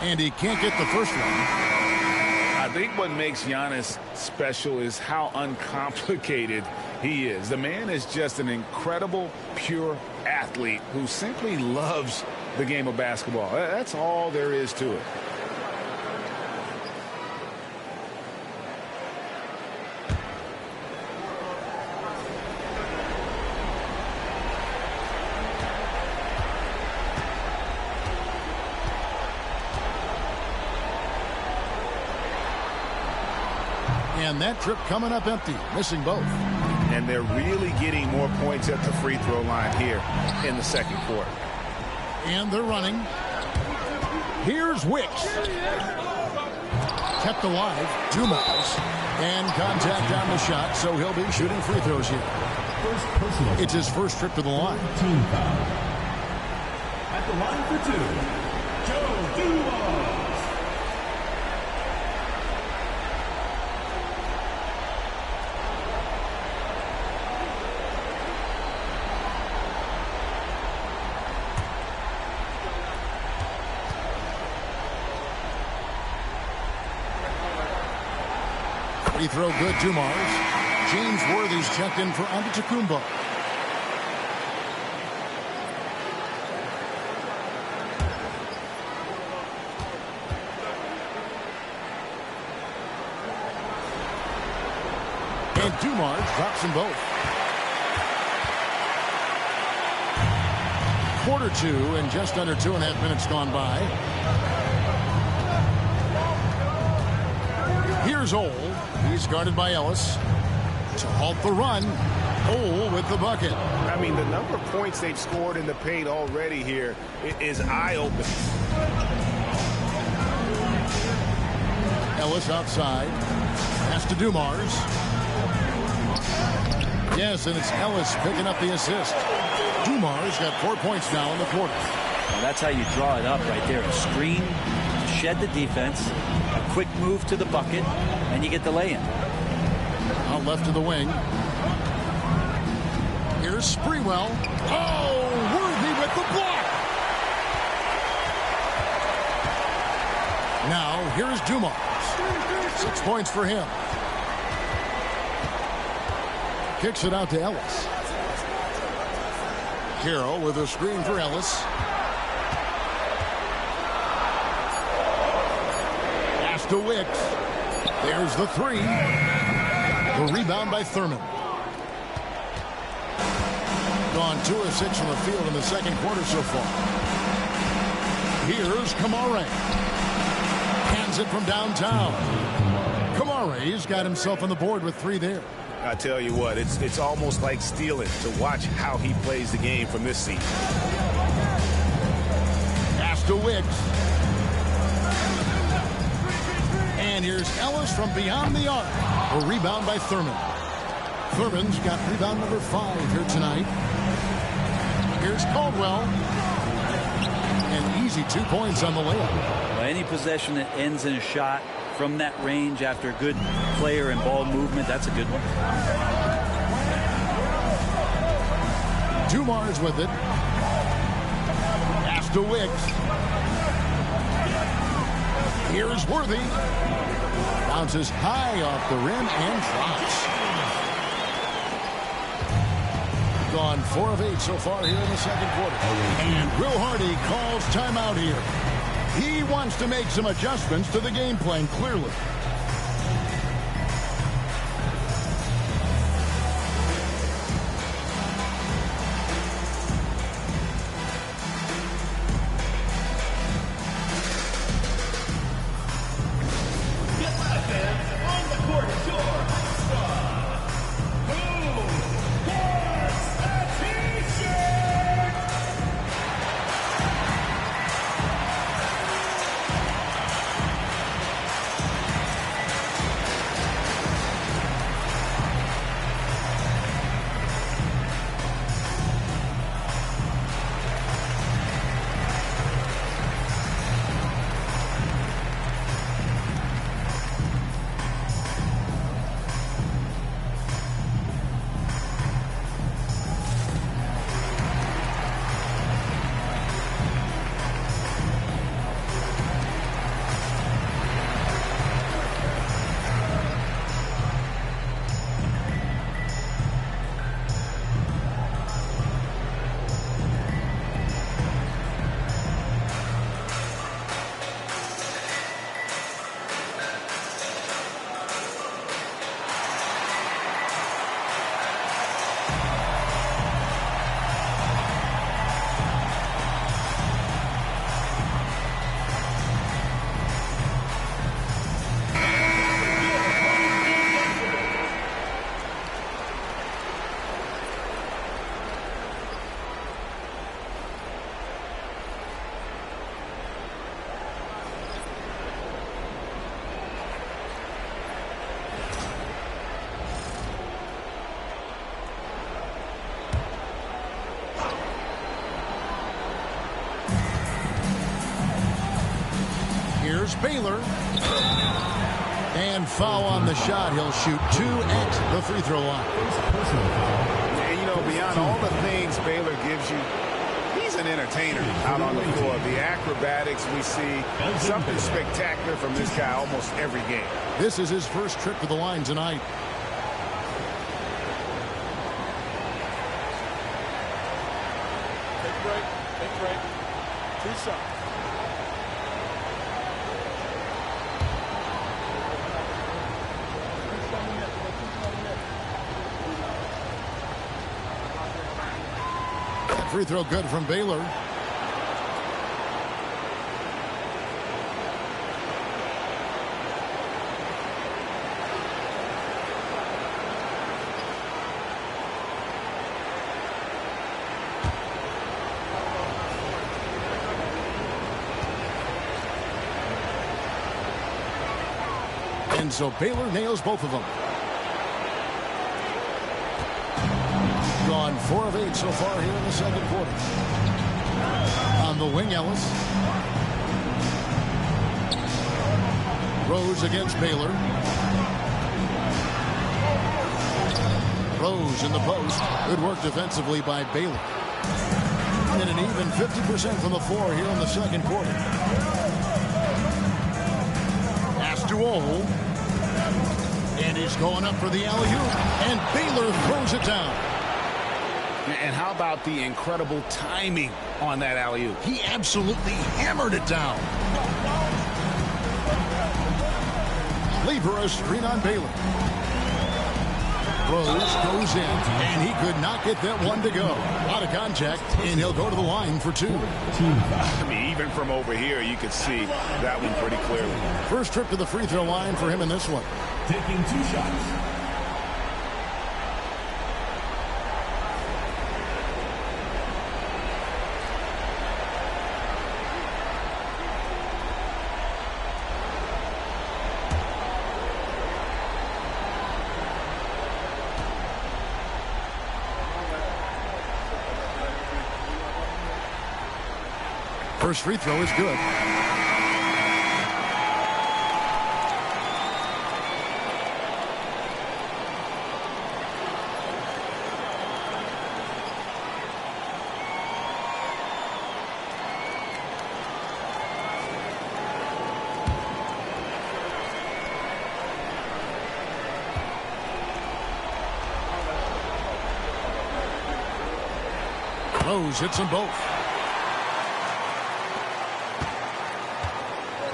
And he can't get the first one.
I think what makes Giannis special is how uncomplicated he is. The man is just an incredible, pure athlete who simply loves the game of basketball. That's all there is to it.
And that trip coming up empty, missing both.
And they're really getting more points at the free throw line here in the second quarter.
And they're running. Here's Wicks. Kept alive, Dumas. And contact on the shot, so he'll be shooting free throws here. It's his first trip to the line.
Team foul. At the line for 2, Joe Dumars.
Free throw good, Dumars. James Worthy's checked in for Antetokounmpo. And Dumars drops them both. Quarter 2 and just under 2.5 minutes gone by. Here's Ole. He's guarded by Ellis. To halt the run, Ole with the bucket.
I mean, the number of points they've scored in the paint already here is eye-opening.
Ellis outside. Pass to Dumars. Yes, and it's Ellis picking up the assist. Dumars got 4 points now in the quarter.
Well, that's how you draw it up right there. A screen to shed the defense, a quick move to the bucket, and you get the lay-in.
Out left to the wing. Here's Sprewell. Oh, Worthy with the block. Now, here's Dumars. 6 points for him. Kicks it out to Ellis. Carroll with a screen for Ellis. Pass to Wicks. There's the three. The rebound by Thurman. Gone 2 of 6 from the field in the second quarter so far. Here's Kamare. Hands it from downtown. Kamare's got himself on the board with 3 there.
I tell you what, it's almost like stealing to watch how he plays the game from this seat.
Pass to Wicks. And here's Ellis from beyond the arc. A rebound by Thurman. Thurman's got rebound number 5 here tonight. Here's Caldwell. And easy 2 points on the layup.
Well, any possession that ends in a shot from that range after a good player and ball movement, that's a good one.
Dumars with it. Pass to Wicks. Here's Worthy. Bounces high off the rim and drops. Gone 4 of 8 so far here in the second quarter. And Will Hardy calls timeout here. He wants to make some adjustments to the game plan, clearly.
Get live, fans, on the court.
Here's Baylor. And foul on the shot. He'll shoot 2 at the free throw line.
And, you know, beyond all the things Baylor gives you, he's an entertainer out on the floor. The acrobatics we see, something spectacular from this guy almost every game.
This is his first trip to the line tonight.
Take break. 2 shots.
Free throw good from Baylor. And so Baylor nails both of them. Gone 4 of 8 so far here in the second quarter. On the wing, Ellis. Rose against Baylor. Rose in the post. Good work defensively by Baylor. And an even 50% from the floor here in the second quarter. Pass to Ole. And he's going up for the alley-oop. And Baylor throws it down.
And how about the incredible timing on that alley-oop?
He absolutely hammered it down. Lever a screen on Baylor. Rose goes in, and he could not get that one to go. A lot of contact, and he'll go to the line for 2.
I mean, even from over here, you could see that one pretty clearly.
First trip to the free throw line for him in this one.
Taking 2 shots.
First free throw is good. Rose hits them both.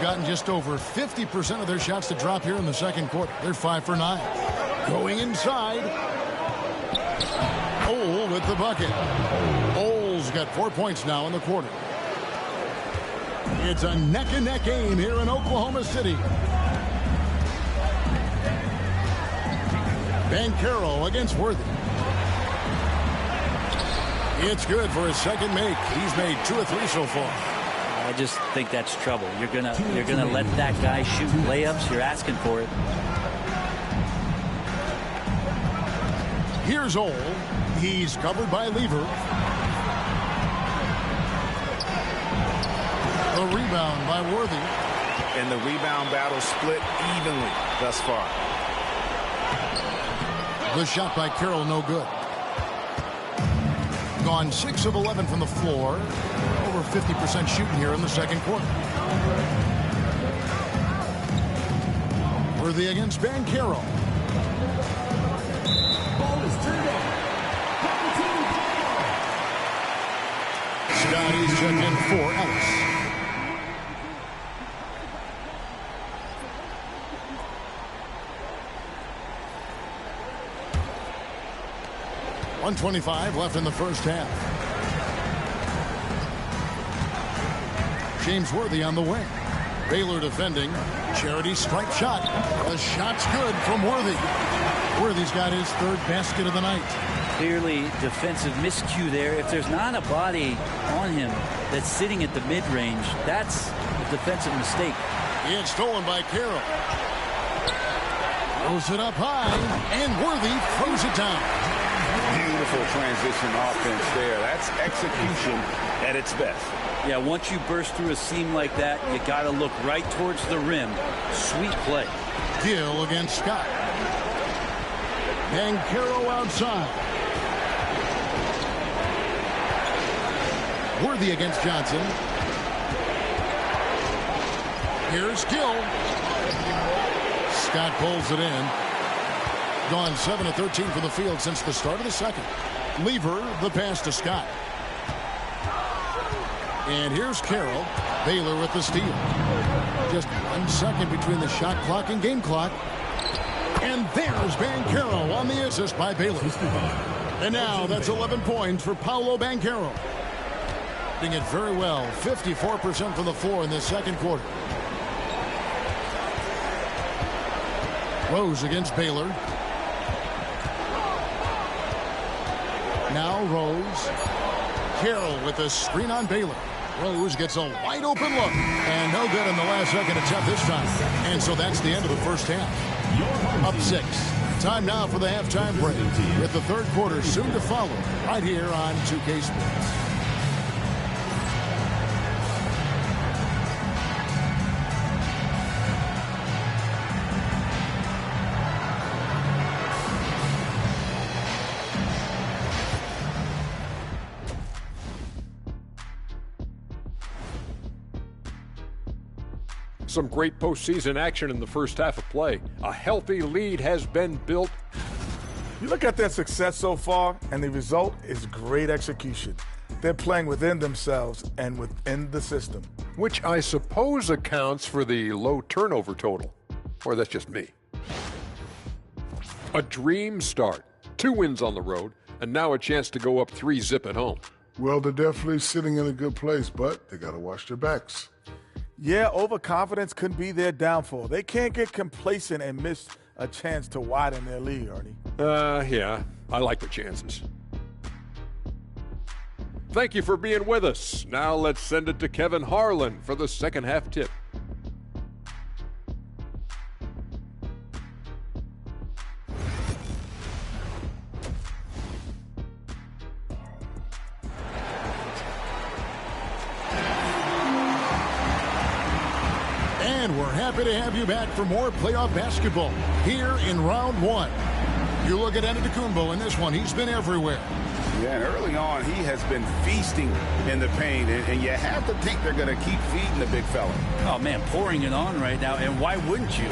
Gotten just over 50% of their shots to drop here in the second quarter. They're 5 for 9. Going inside. Ole with the bucket. Ole's got 4 points now in the quarter. It's a neck-and-neck game here in Oklahoma City. Banchero against Worthy. It's good for his second make. He's made 2 or 3 so far.
I just think that's trouble. You're gonna let that guy shoot layups. You're asking for it.
Here's Ole. He's covered by Lever. The rebound by Worthy.
And the rebound battle split evenly thus far.
The shot by Carroll, no good. Gone 6 of 11 from the floor. Over 50% shooting here in the second quarter. Worthy against Banchero.
Ball is turned over.
Scotty's checked in for Ellis. .125 left in the first half. James Worthy on the wing. Baylor defending. Charity strike shot. The shot's good from Worthy. Worthy's got his 3rd basket of the night.
Clearly defensive miscue there. If there's not a body on him that's sitting at the mid-range, that's a defensive mistake.
It's stolen by Carroll. Throws it up high, and Worthy throws it down.
beautiful transition offense there. That's execution at its best.
Yeah, once you burst through a seam like that, you got to look right towards the rim. Sweet play.
Gill against Scott. Banchero outside. Worthy against Johnson. Here's Gill. Scott pulls it in. Gone 7 of 13 from the field since the start of the second. Lever the pass to Scott. And here's Carroll. Baylor with the steal. Just 1 second between the shot clock and game clock. And there's Banchero on the assist by Baylor. And now that's 11 points for Paolo Banchero. Doing it very well. 54% from the floor in the second quarter. Rose against Baylor. Now Rose. Carroll with a screen on Baylor. Rose gets a wide open look. And no good in the last second attempt this time. And so that's the end of the first half. Up 6. Time now for the halftime break. With the third quarter soon to follow. Right here on 2K Sports.
Some great postseason action in the first half of play. A healthy lead has been built.
You look at their success so far, and the result is great execution. They're playing within themselves and within the system.
Which I suppose accounts for the low turnover total. Or that's just me. A dream start. 2 wins on the road, and now a chance to go up 3-zip at home.
Well, they're definitely sitting in a good place, but they got to watch their backs.
Yeah, overconfidence could be their downfall. They can't get complacent and miss a chance to widen their lead, Ernie.
Yeah, I like the chances. Thank you for being with us. Now let's send it to Kevin Harlan for the second half tip.
And we're happy to have you back for more playoff basketball here in round 1. You look at Antetokounmpo in this one. He's been everywhere.
Yeah, and early on, he has been feasting in the paint, and you have to think they're going to keep feeding the big fella.
Oh, man, pouring it on right now, and why wouldn't you?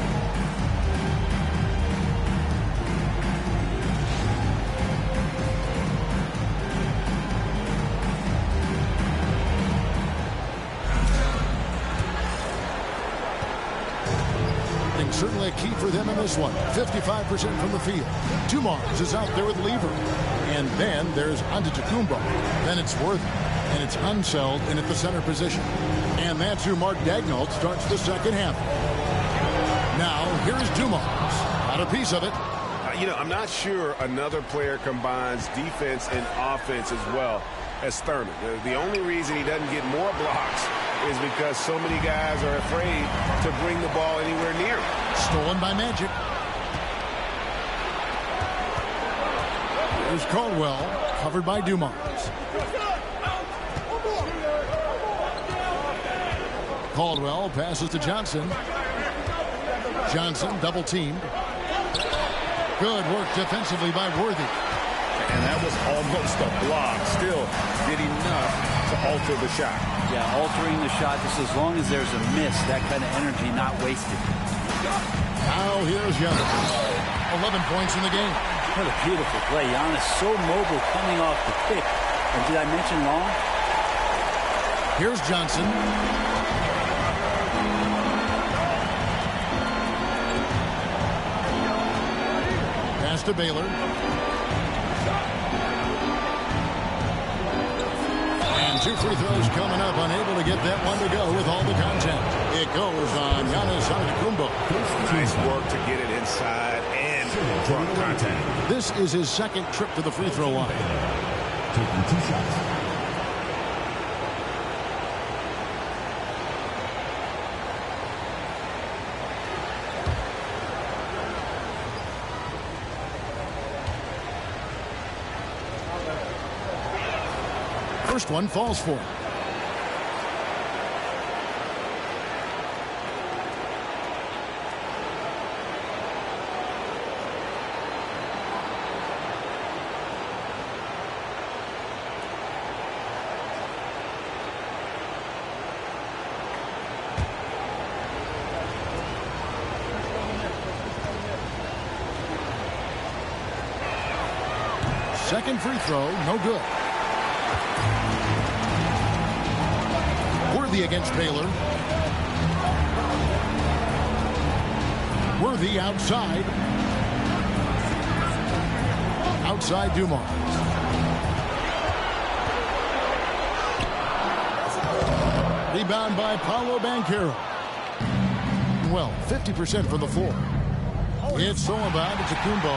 Certainly a key for them in this one. 55% from the field. Dumars is out there with Lever. And then there's Antetokounmpo. Then it's Worthy. And it's Unseld in at the center position. And that's who Mark Daigneault starts the second half. Now, here's Dumars. Got a piece of it.
I'm not sure another player combines defense and offense as well as Thurman. The only reason he doesn't get more blocks is because so many guys are afraid to bring the ball anywhere near him.
Stolen by Magic. Here's Caldwell, covered by Dumars. Caldwell passes to Johnson. Johnson double teamed. Good work defensively by Worthy.
And that was almost a block. Still did enough to alter the shot.
Yeah, altering the shot just as long as there's a miss. That kind of energy not wasted.
Now here's Giannis. 11 points in the game.
What a beautiful play. Giannis so mobile coming off the pick. And did I mention long?
Here's Johnson. Pass to Baylor. And 2 free throws coming up. Unable to get that one to go with all the contact. It goes on Giannis Antetokounmpo.
Nice work to get it inside and draw contact.
This is his second trip to the free throw line.
Taking 2 shots.
first one falls for him. Second free throw, no good. Worthy against Baylor. Worthy outside. Outside Dumars. Rebound by Paolo Banchero. Well, 50% from the floor. It's Solomon to Kumbo.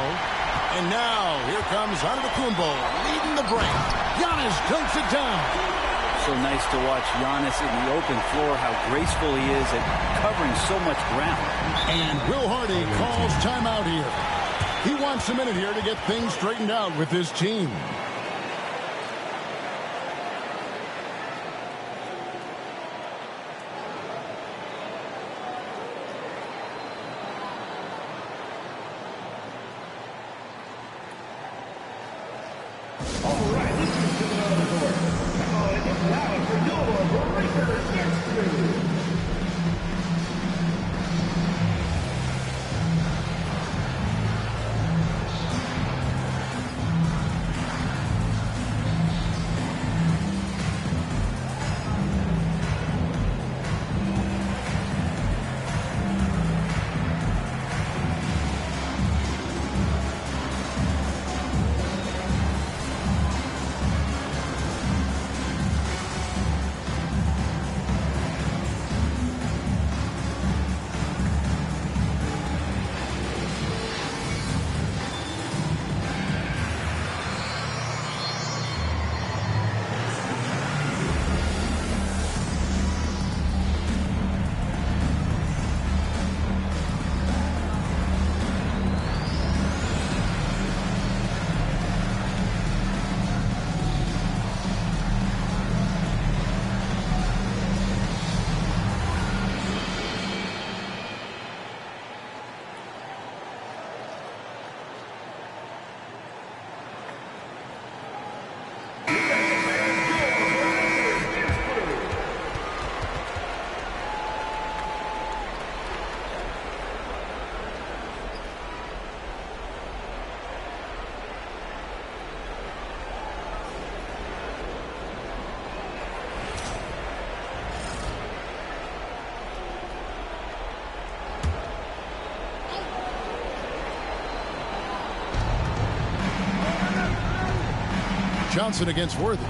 And now, here comes Antetokounmpo leading the break. Giannis dunks it down.
So nice to watch Giannis in the open floor, how graceful he is at covering so much ground.
And Will Hardy calls timeout here. He wants a minute here to get things straightened out with his team. Johnson against Worthy.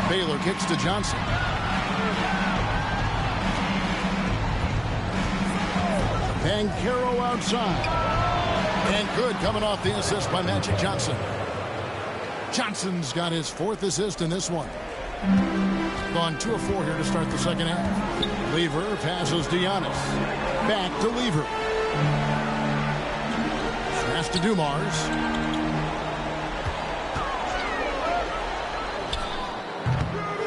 Baylor kicks to Johnson. Banchero outside. And good coming off the assist by Magic Johnson. Johnson's got his fourth assist in this one. Gone 2 of 4 here to start the second half. Lever passes to Giannis. Back to Lever. Pass to Dumars.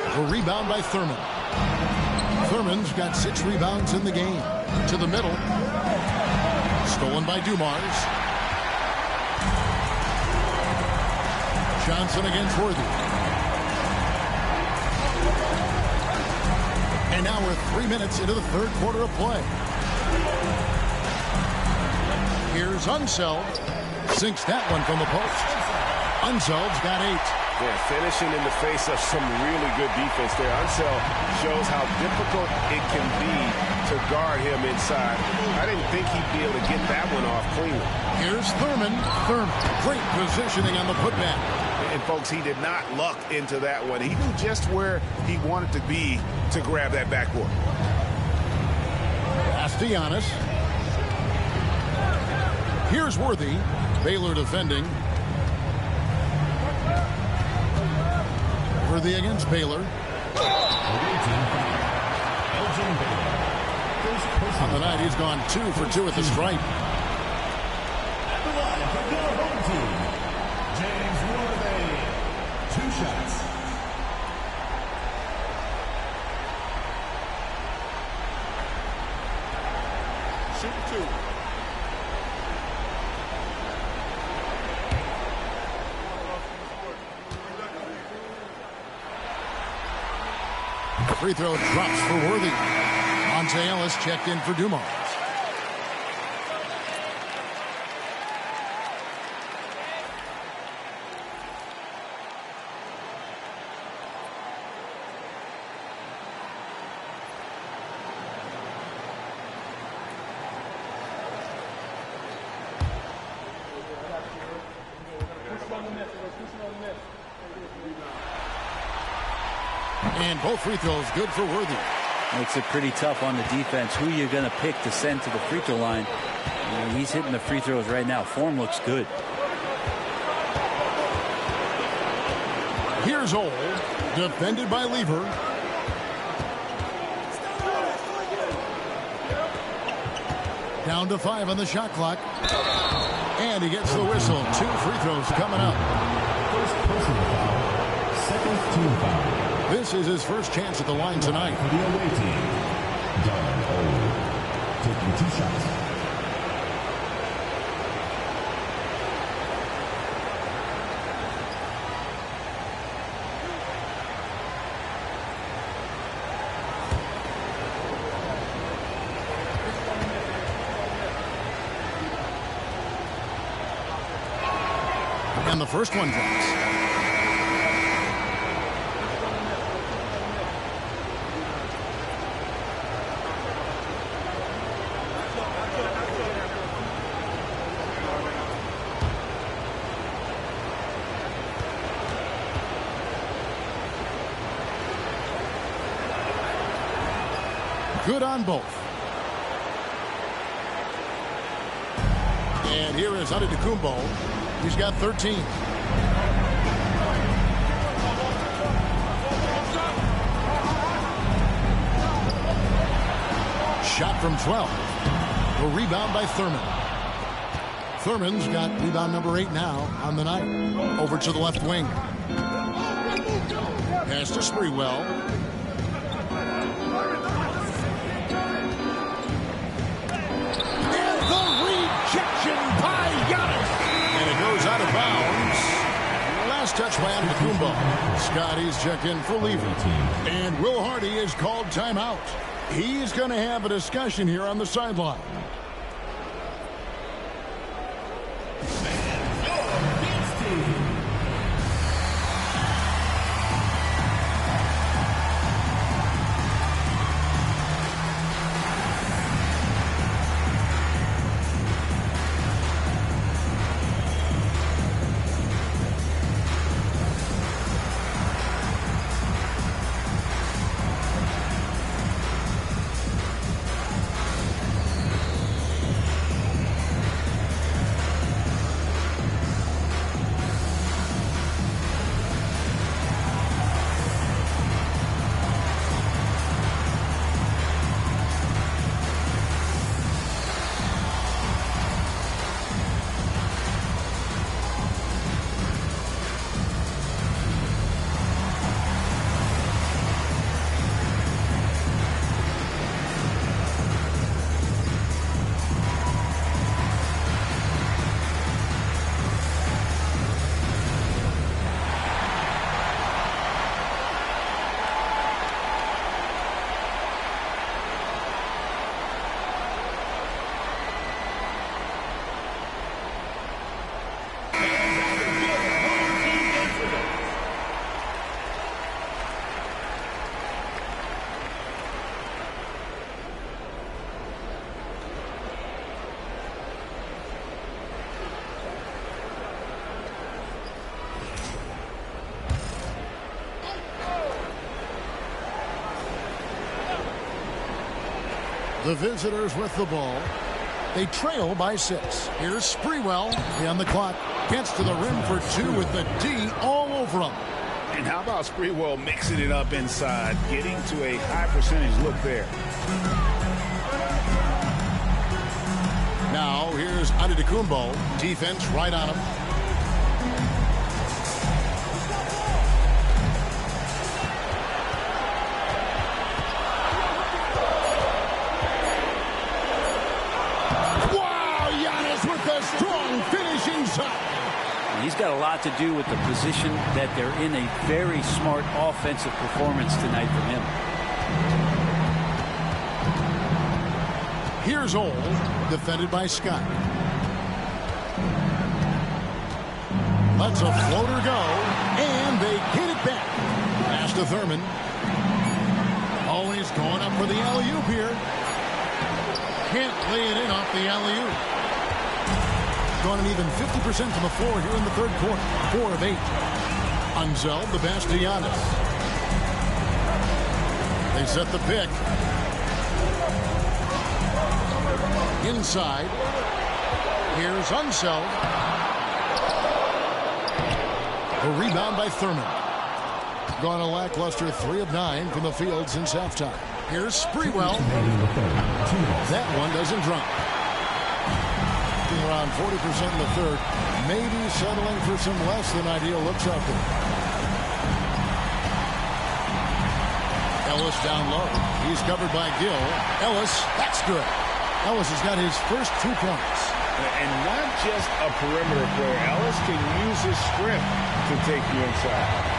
A rebound by Thurman. Thurman's got 6 rebounds in the game. To the middle. Stolen by Dumars. Johnson against Worthy. And now we're 3 minutes into the third quarter of play. Here's Unseld. Sinks that one from the post. Unseld's got 8.
Yeah, finishing in the face of some really good defense there. Unseld shows how difficult it can be to guard him inside. I didn't think he'd be able to get that one off cleanly.
Here's Thurman. Thurman, great positioning on the putback.
And, folks, he did not luck into that one. He knew just where he wanted to be to grab that backboard.
Pass to Giannis. Here's Worthy. Baylor defending. Worthy against Baylor. On the night, he's gone 2 for 2 at the stripe.
At the line for your home team, James Worthy. 2 shots.
Shoot 2.
Free throw drops for Worthy. Monte Ellis checked in for Dumars. And both free throws good for Worthy.
Makes it pretty tough on the defense. Who you're going to pick to send to the free throw line. You know, he's hitting the free throws right now. Form looks good.
Here's Ole, defended by Lever. Down to 5 on the shot clock. And he gets the whistle. 2 free throws coming up.
First personal foul. Second team foul.
This is his first chance at the line tonight.
For the away team, Darren Ole, taking 2 shots.
And the first one drops. Good on both. And here is Antetokounmpo. He's got 13. Shot from 12. The rebound by Thurman. Thurman's got rebound number 8 now on the night. Over to the left wing. Pass to Sprewell. Out of bounds. Last touch by Antetokounmpo. Scotty's checked in for Lever. And Will Hardy is called timeout. He's going to have a discussion here on the sideline. The visitors with the ball. They trail by 6. Here's Sprewell on the clock. Gets to the rim for 2 with the D all over him.
And how about Sprewell mixing it up inside, getting to a high percentage look there.
Now here's Antetokounmpo. Defense right on him.
He's got a lot to do with the position that they're in. A very smart offensive performance tonight from him.
Here's Ole, defended by Scott. Lets a floater go, and they get it back. Pass to Thurman. Always going up for the alley-oop here. Can't lay it in off the alley-oop. Gone an even 50% from the floor here in the third quarter. 4 of 8. Unseld, the pass to Giannis. They set the pick. Inside. Here's Unseld. A rebound by Thurman. Gone a lackluster 3 of 9 from the field since halftime. Here's Sprewell. That one doesn't drop. Around 40% in the third. Maybe settling for some less than ideal looks out there. Ellis down low. He's covered by Gill. Ellis, that's good. Ellis has got his first 2 points.
And not just a perimeter player. Ellis can use his strength to take you inside.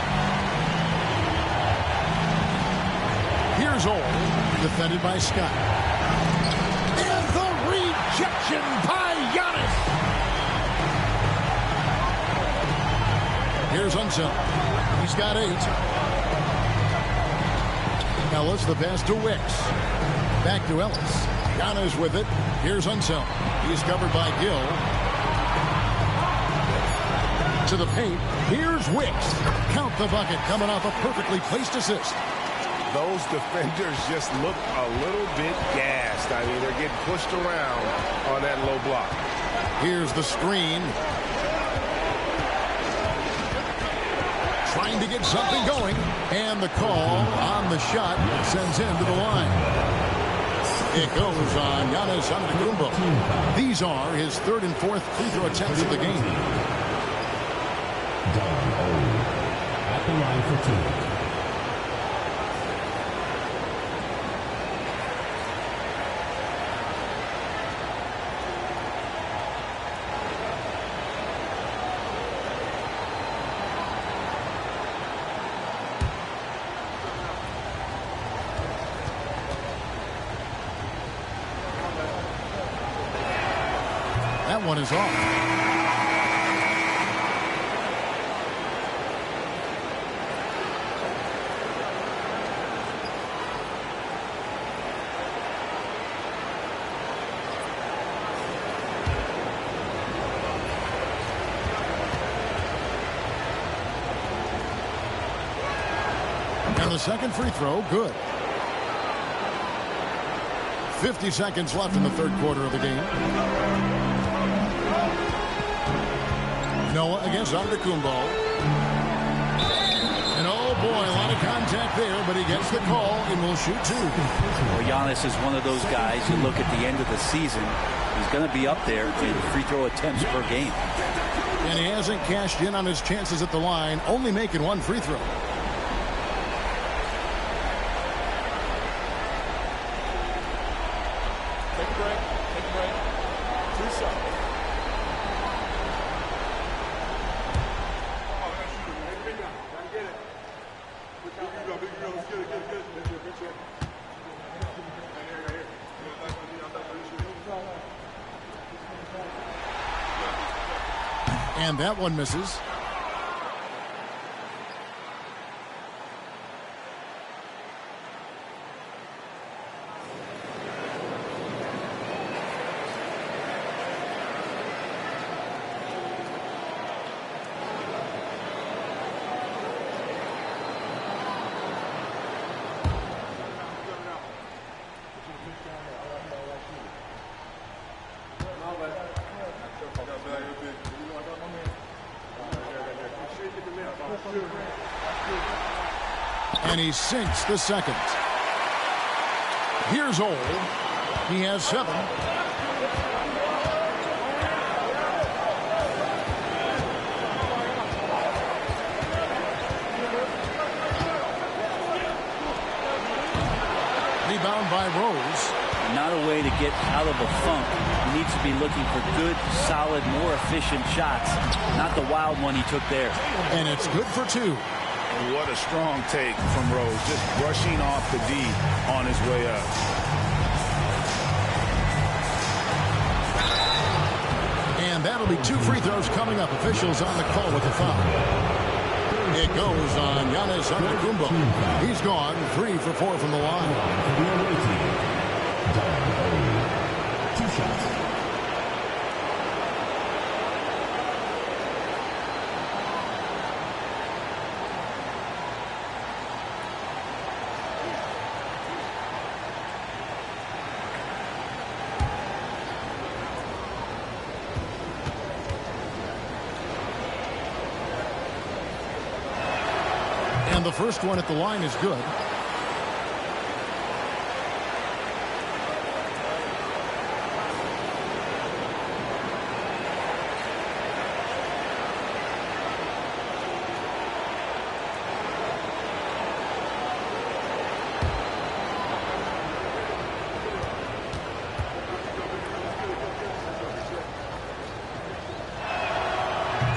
Here's Ole, defended by Scott. And the rejection by Giannis. Here's Unseld. He's got 8. Ellis, the pass to Wicks. Back to Ellis. Giannis with it. Here's Unseld. He's covered by Gill. To the paint. Here's Wicks. Count the bucket coming off a perfectly placed assist.
Those defenders just look a little bit gassed. I mean, they're getting pushed around on that low block.
Here's the screen. Trying to get something going. And the call on the shot sends him to the line. It goes on Giannis Antetokounmpo. These are his 3rd and 4th free throw attempts of the game.
At the line for 2.
That one is off. And the second free throw, good. 50 seconds left in the third quarter of the game. Noah against Antetokounmpo. And oh boy, a lot of contact there, but he gets the call and will shoot 2.
Well, Giannis is one of those guys you look at the end of the season, he's going to be up there in free throw attempts per game.
And he hasn't cashed in on his chances at the line, only making 1 free throw.
Take a break. Take a break. 2 shots.
And that one misses. And he sinks the second. Here's Ole. He has 7. Rebound by Rose.
Not a way to get out of a funk He needs to be looking for good, solid, more efficient shots, not the wild one he took there.
And it's good for 2.
What a strong take from Rose, just brushing off the D on his way up.
And that'll be 2 free throws coming up. Officials on the call with the foul. It goes on Giannis Antetokounmpo. He's gone 3 for 4 from the line.
2 shots.
And the first one at the line is good.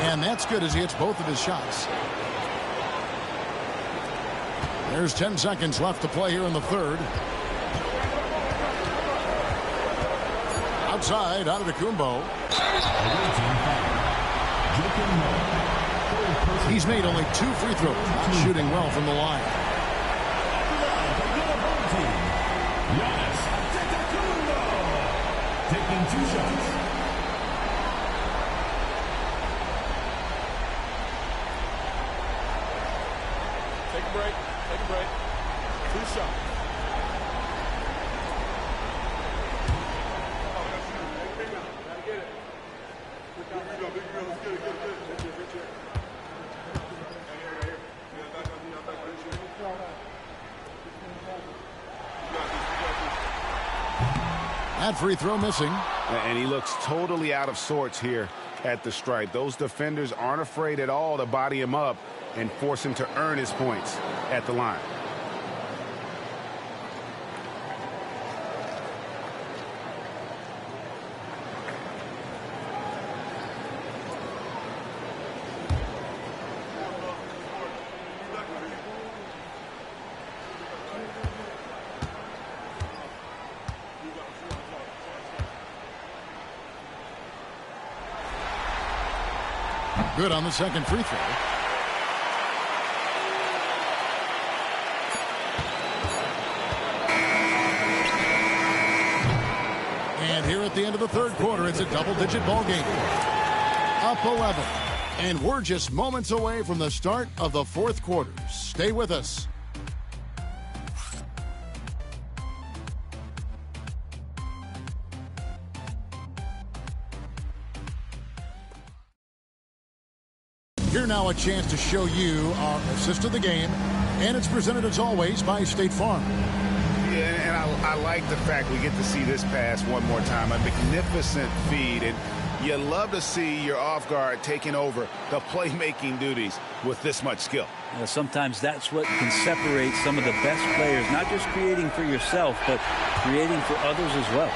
And that's good as he hits both of his shots. There's 10 seconds left to play here in the third. Outside, Antetokounmpo. He's made only 2 free throws, not shooting well from the line.
Giannis Antetokounmpo taking 2 shots.
Take a break. Take a break. 2 shots.
That free throw missing.
And he looks totally out of sorts here at the stripe. Those defenders aren't afraid at all to body him up and force him to earn his points at the line.
Good on the second free throw. And here at the end of the third quarter, it's a double-digit ball game. Up 11. And we're just moments away from the start of the fourth quarter. Stay with us. Here now a chance to show you our assist of the game. And it's presented as always by State Farm.
Yeah, and I like the fact we get to see this pass one more time. A magnificent feed. And you love to see your off guard taking over the playmaking duties with this much skill.
You know, sometimes that's what can separate some of the best players, not just creating for yourself, but creating for others as well.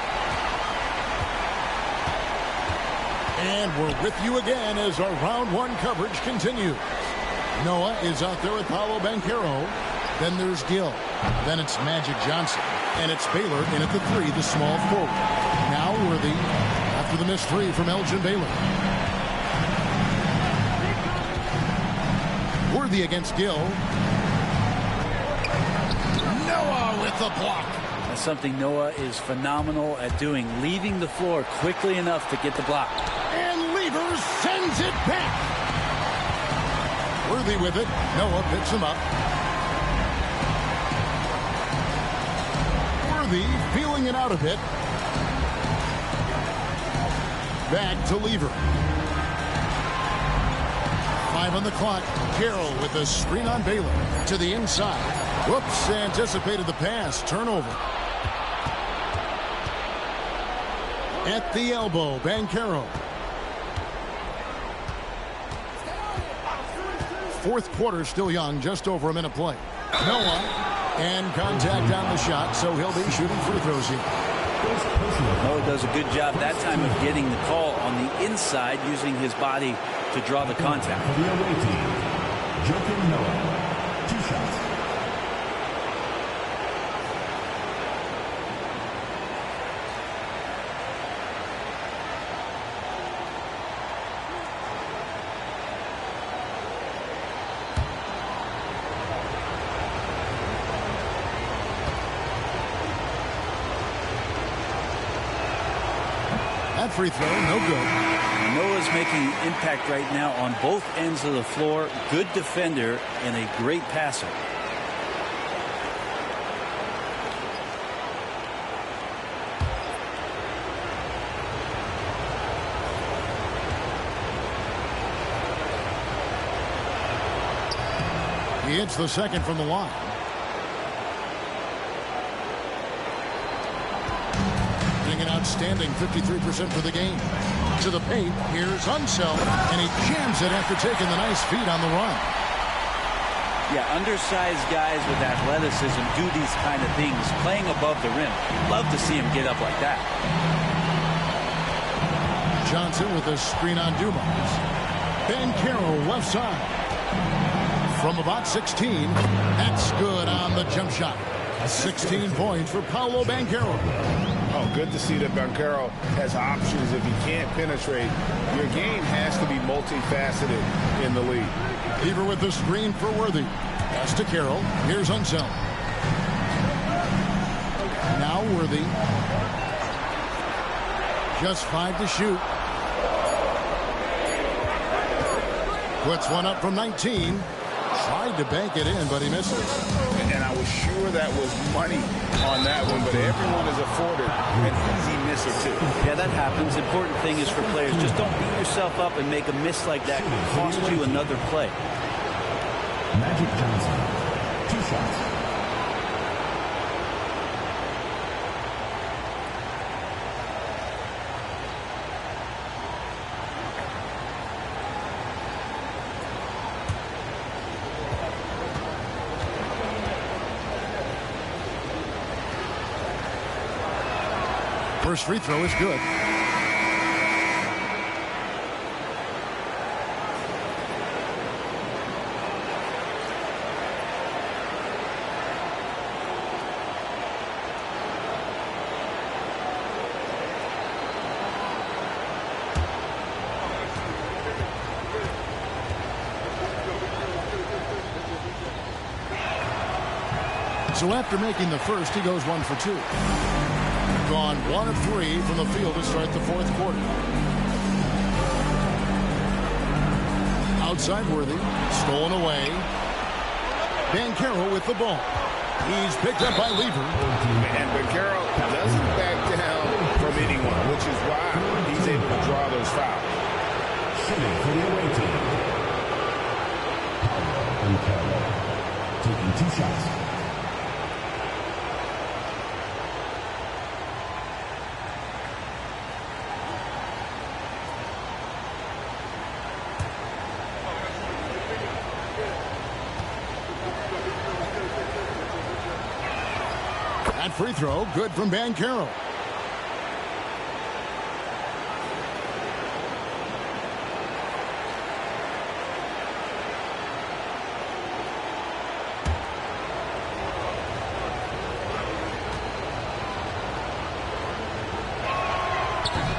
And we're with you again as our round one coverage continues. Noah is out there with Paolo Banchero. Then there's Gill. Then it's Magic Johnson. And it's Baylor in at the 3, the small forward. Now Worthy after the missed 3 from Elgin Baylor. Worthy against Gill. Noah with the block.
That's something Noah is phenomenal at doing, leaving the floor quickly enough to get the block.
And Levers sends it back. Worthy with it. Noah picks him up. Worthy feeling it out a bit. Back to Lever. 5 on the clock. Carroll with the screen on Baylor. To the inside. Whoops, anticipated the pass. Turnover. At the elbow, Banchero. Fourth quarter still young, just over a minute play. Noah, and contact on the shot, so he'll be shooting free throws here.
Noah does a good job that time of getting the call on the inside, using his body to draw the contact.
For the away team, Joakim Noah, 2 shots.
That free throw, no good.
Noah's making impact right now on both ends of the floor. Good defender and a great passer.
He hits the second from the line. An outstanding 53% for the game. To the paint, here's Unseld, and he jams it after taking the nice feed on the run.
Yeah, undersized guys with athleticism do these kind of things, playing above the rim. Love to see him get up like that.
Johnson with a screen on Dumas. Banchero left side. From about 16, that's good on the jump shot. 16 points for Paolo Banchero.
Oh, good to see that Banchero has options if he can't penetrate. Your game has to be multifaceted in the league.
Beaver with the screen for Worthy. Pass to Carroll. Here's Unseld. Now Worthy. Just 5 to shoot. Puts one up from 19. Tried to bank it in, but he misses.
And I was sure that was money on that one, but everyone is afforded an easy misser too.
Yeah, that happens. Important thing is for players, just don't beat yourself up and make a miss like that. It could cost you another play.
Magic Johnson, 2 shots.
First free throw is good. So after making the first, he goes 1 for 2. Gone 1 of 3 from the field to start the fourth quarter. Outside Worthy, stolen away. Banchero with the ball. He's picked up by Lever.
And Banchero doesn't back down from anyone, which is why he's able to draw those fouls.
Shooting for the away team, Paolo Banchero, taking 2 shots.
That free throw, good from Banchero.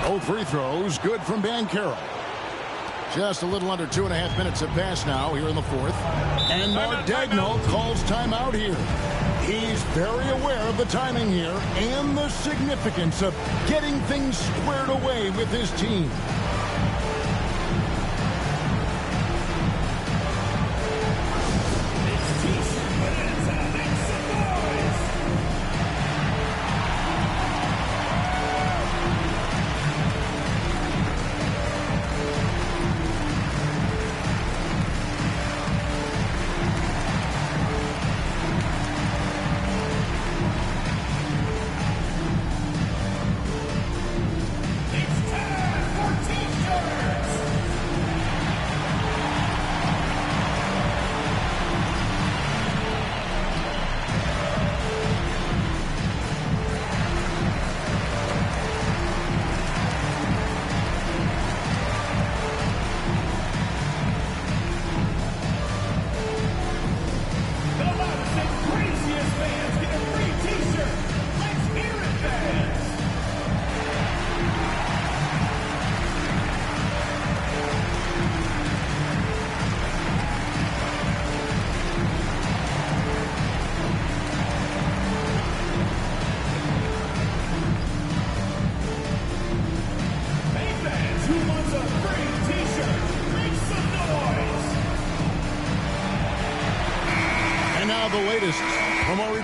Both free throws, good from Banchero. Just a little under 2.5 minutes have passed now here in the fourth. And Mardegno calls timeout here. He's very aware of the timing here and the significance of getting things squared away with his team.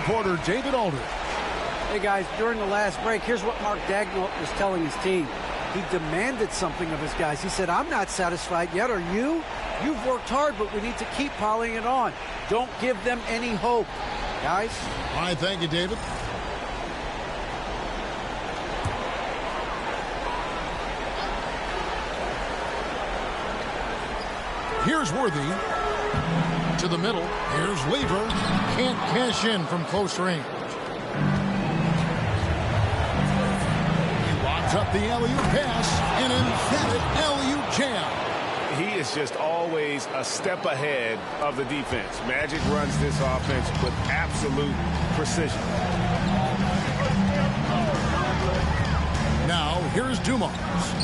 reporter David Aldridge.
Hey, guys, during the last break, here's what Mark Daigneault was telling his team. He demanded something of his guys. He said, I'm not satisfied yet. Are you? You've worked hard, but we need to keep piling it on. Don't give them any hope. Guys?
All right, thank you, David. Here's Worthy. To the middle. Here's Lever. Can't cash in from close range. He locks up the alley-oop pass. An emphatic alley-oop jam.
He is just always a step ahead of the defense. Magic runs this offense with absolute precision.
Now, here's Dumars.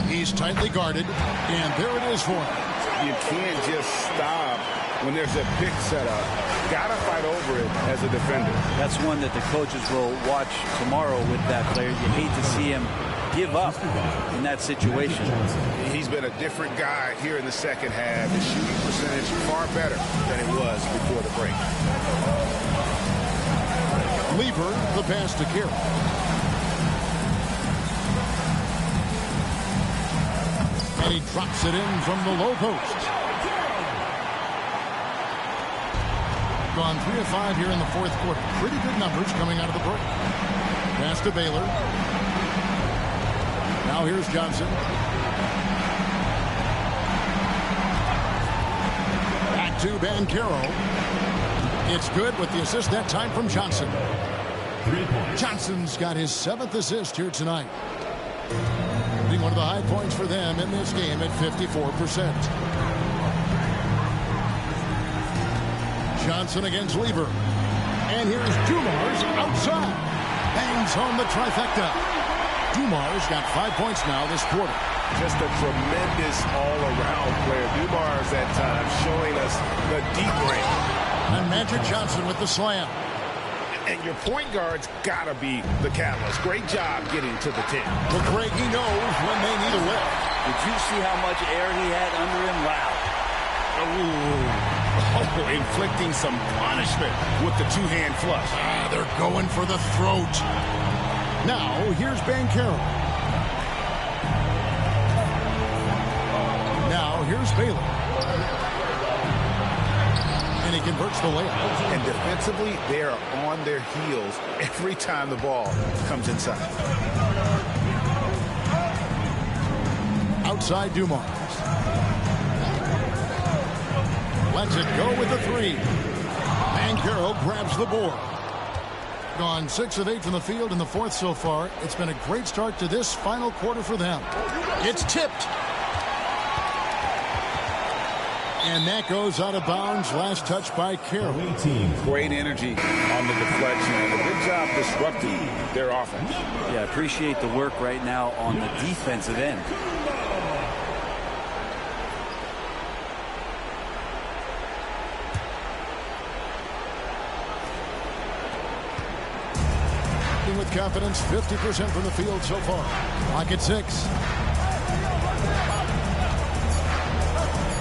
He's tightly guarded, and there it is for him.
You can't just stop when there's a pick set up. Got to fight over it as a defender.
That's one that the coaches will watch tomorrow with that player. You hate to see him give up in that situation.
He's been a different guy here in the second half. His shooting percentage far better than it was before the break.
Lever, the pass to Carroll. And he drops it in from the low post. Gone 3 of 5 here in the fourth quarter. Pretty good numbers coming out of the break. Pass to Baylor. Now here's Johnson. Back to Banchero. It's good with the assist that time from Johnson. Johnson's got his 7th assist here tonight. Being one of the high points for them in this game at 54%. Johnson against Lever. And here's Dumars outside. Bangs home the trifecta. Dumars got 5 points now this quarter.
Just a tremendous all-around player. Dumars at times showing us the deep range.
And Magic Johnson with the slam.
And your point guard's got to be the catalyst. Great job getting to the 10.
Well, Greg, he knows when they need a lift.
Did you see how much air he had under him? Wow.
Oh, inflicting some punishment with the two-hand flush.
They're going for the throat. Now, here's Banchero. Now, here's Baylor. And he converts the layup.
And defensively, they are on their heels every time the ball comes inside.
Outside Dumars. Lets it go with the 3. Banchero grabs the board. Gone 6 of 8 from the field in the fourth so far. It's been a great start to this final quarter for them. It's tipped. And that goes out of bounds. Last touch by Carroll.
Great energy on the deflection and a good job disrupting their offense.
Yeah, appreciate the work right now on the defensive end.
With confidence, 50% from the field so far. Clock at 6.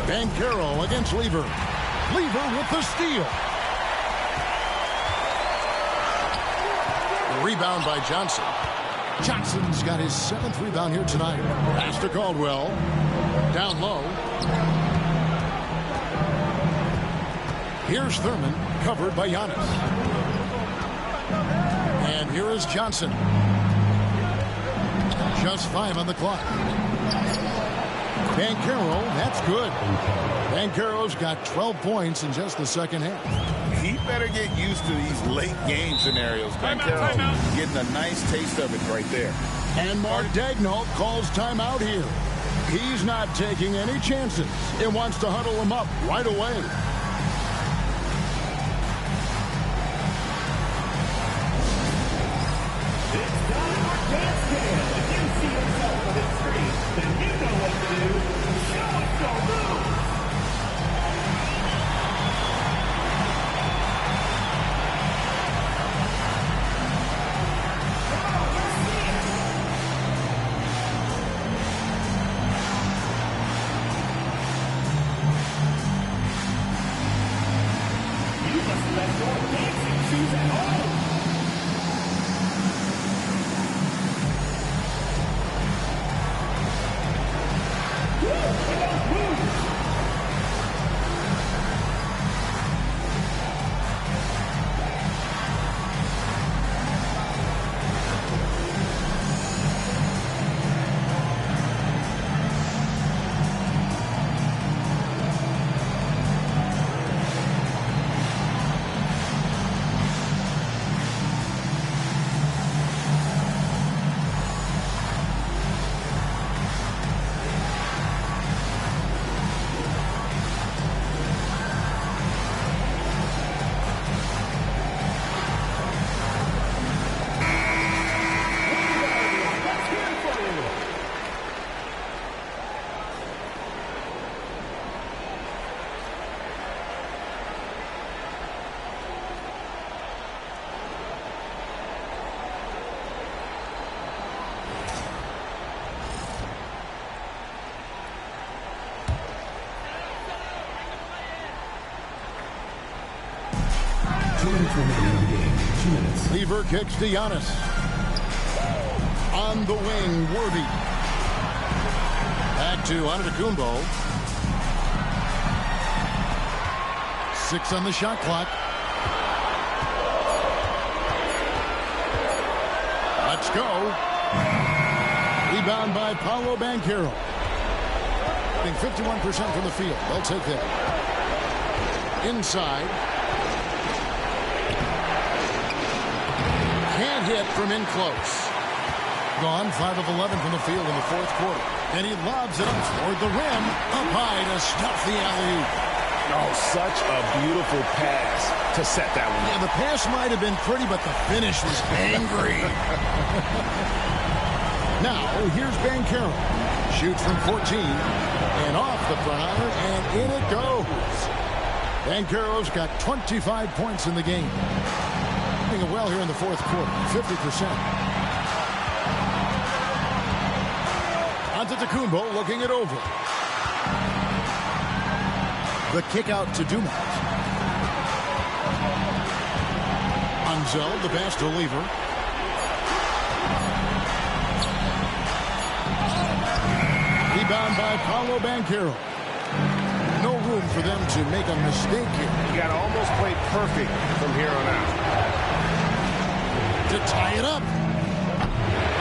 Banchero against Lever. Lever with the steal. Rebound by Johnson. Johnson's got his 7th rebound here tonight. Pass to Caldwell. Down low. Here's Thurman, covered by Giannis. And here is Johnson. Just 5 on the clock. Banchero, that's good. Banchero's got 12 points in just the second half.
He better get used to these late game scenarios. Banchero getting a nice taste of it right there.
And Mark Daigneault calls timeout here. He's not taking any chances. It wants to huddle him up right away.
2 minutes.
Lever kicks to Giannis. On the wing, Worthy. Back to Antetokounmpo. 6 on the shot clock. Let's go. Rebound by Paolo Banchero. 51% from the field. They'll take that. Inside. Can't hit from in close. Gone 5 of 11 from the field in the fourth quarter. And he lobs it up toward the rim. Up high to stuff the alley-oop.
Oh, such a beautiful pass to set that one.
Yeah, the pass might have been pretty, but the finish was angry. Now, here's Banchero. Shoots from 14. And off the front iron, and in it goes. Banchero's got 25 points in the game. Doing it well here in the fourth quarter, 50%. Antetokounmpo looking it over. The kick out to Dumont. Unzel, the pass to Lever. Rebound by Paolo Banchero. No room for them to make a mistake here.
You got to almost play perfect from here on out.
To tie it up.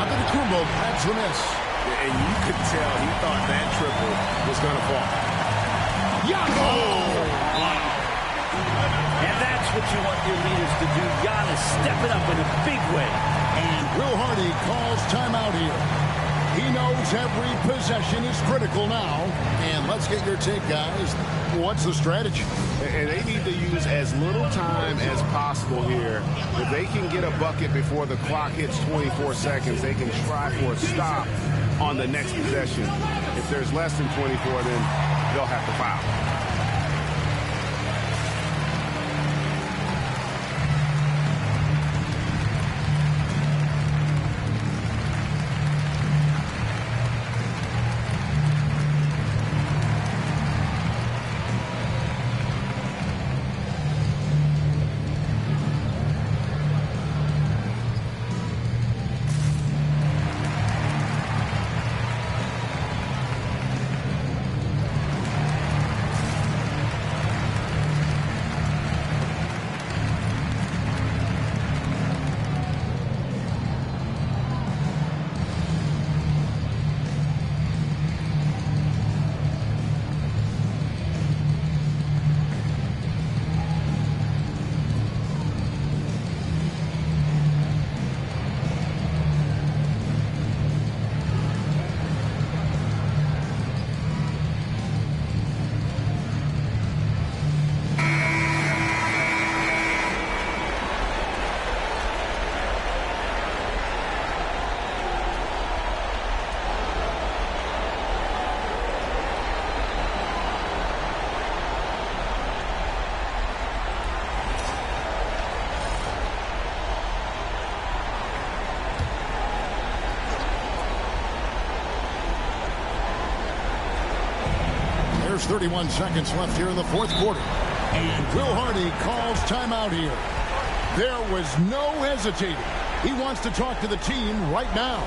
Antetokounmpo grabs the miss.
And you could tell he thought that triple was going to fall.
Wow. And that's what you want your leaders to do. Giannis stepping up in a big way.
And Will Hardy calls timeout here. He knows every possession is critical now. And let's get your take, guys. What's the strategy?
And they need to use as little time as possible here. If they can get a bucket before the clock hits 24 seconds, they can try for a stop on the next possession. If there's less than 24, then they'll have to foul.
There's 31 seconds left here in the fourth quarter. And Will Hardy calls timeout here. There was no hesitating. He wants to talk to the team right now.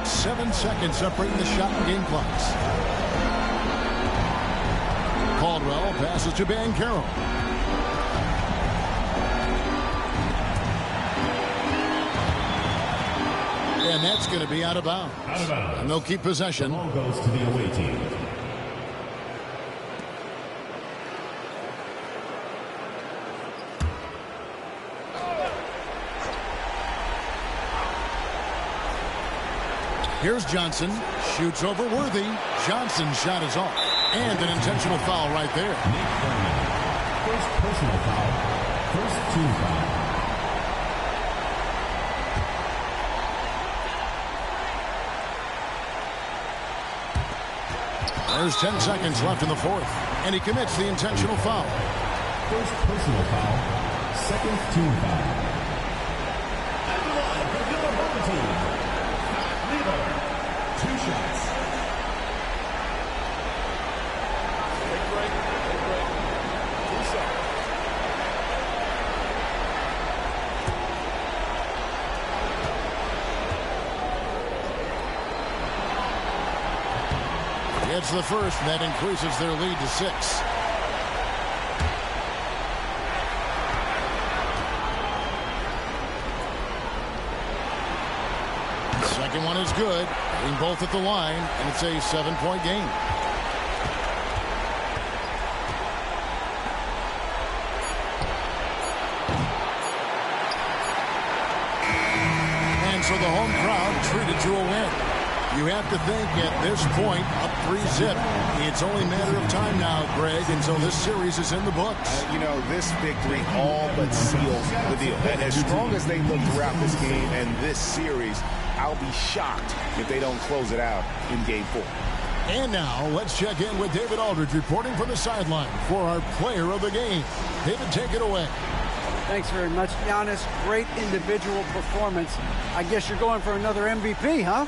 7 seconds separating the shot and game clocks. Caldwell passes to Banchero. And that's going to be out of bounds. And they'll keep possession.
The ball goes to the away team.
Here's Johnson. Shoots over Worthy. Johnson's shot is off. And an intentional foul right there.
First personal foul. First team foul.
There's 10 seconds left in the fourth. And he commits the intentional foul.
First personal foul. Second team foul. At the line for your home team. Lever. 2 shots.
Take break. 2 seconds.
Gets the first, and that increases their lead to 6. Second one is good. Hitting both at the line, and it's a 7-point game. And so the home crowd treated to a win. You have to think at this point, up 3-zip. It's only a matter of time now, Greg, until this series is in the books.
You know, this victory all but seals the deal. As strong as they look throughout this game and this series, I'll be shocked if they don't close it out in Game 4.
And now, let's check in with David Aldridge reporting from the sideline for our player of the game. David, take it away.
Thanks very much, Giannis. Great individual performance. I guess you're going for another MVP, huh?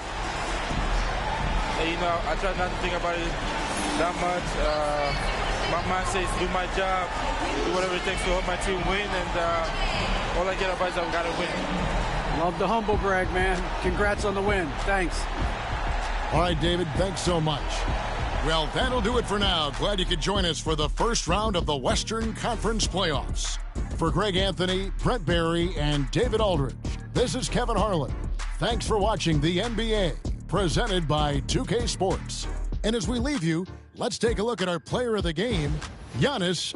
Hey, you know, I try not to think about it that much. My mindset is do my job, do whatever it takes to help my team win, and all I get about is I've got to win.
Love the humble brag, man. Congrats on the win. Thanks.
All right, David, thanks so much. Well, that'll do it for now. Glad you could join us for the first round of the Western Conference Playoffs. For Greg Anthony, Brent Barry, and David Aldridge, this is Kevin Harlan. Thanks for watching the NBA, presented by 2K Sports. And as we leave you, let's take a look at our player of the game, Giannis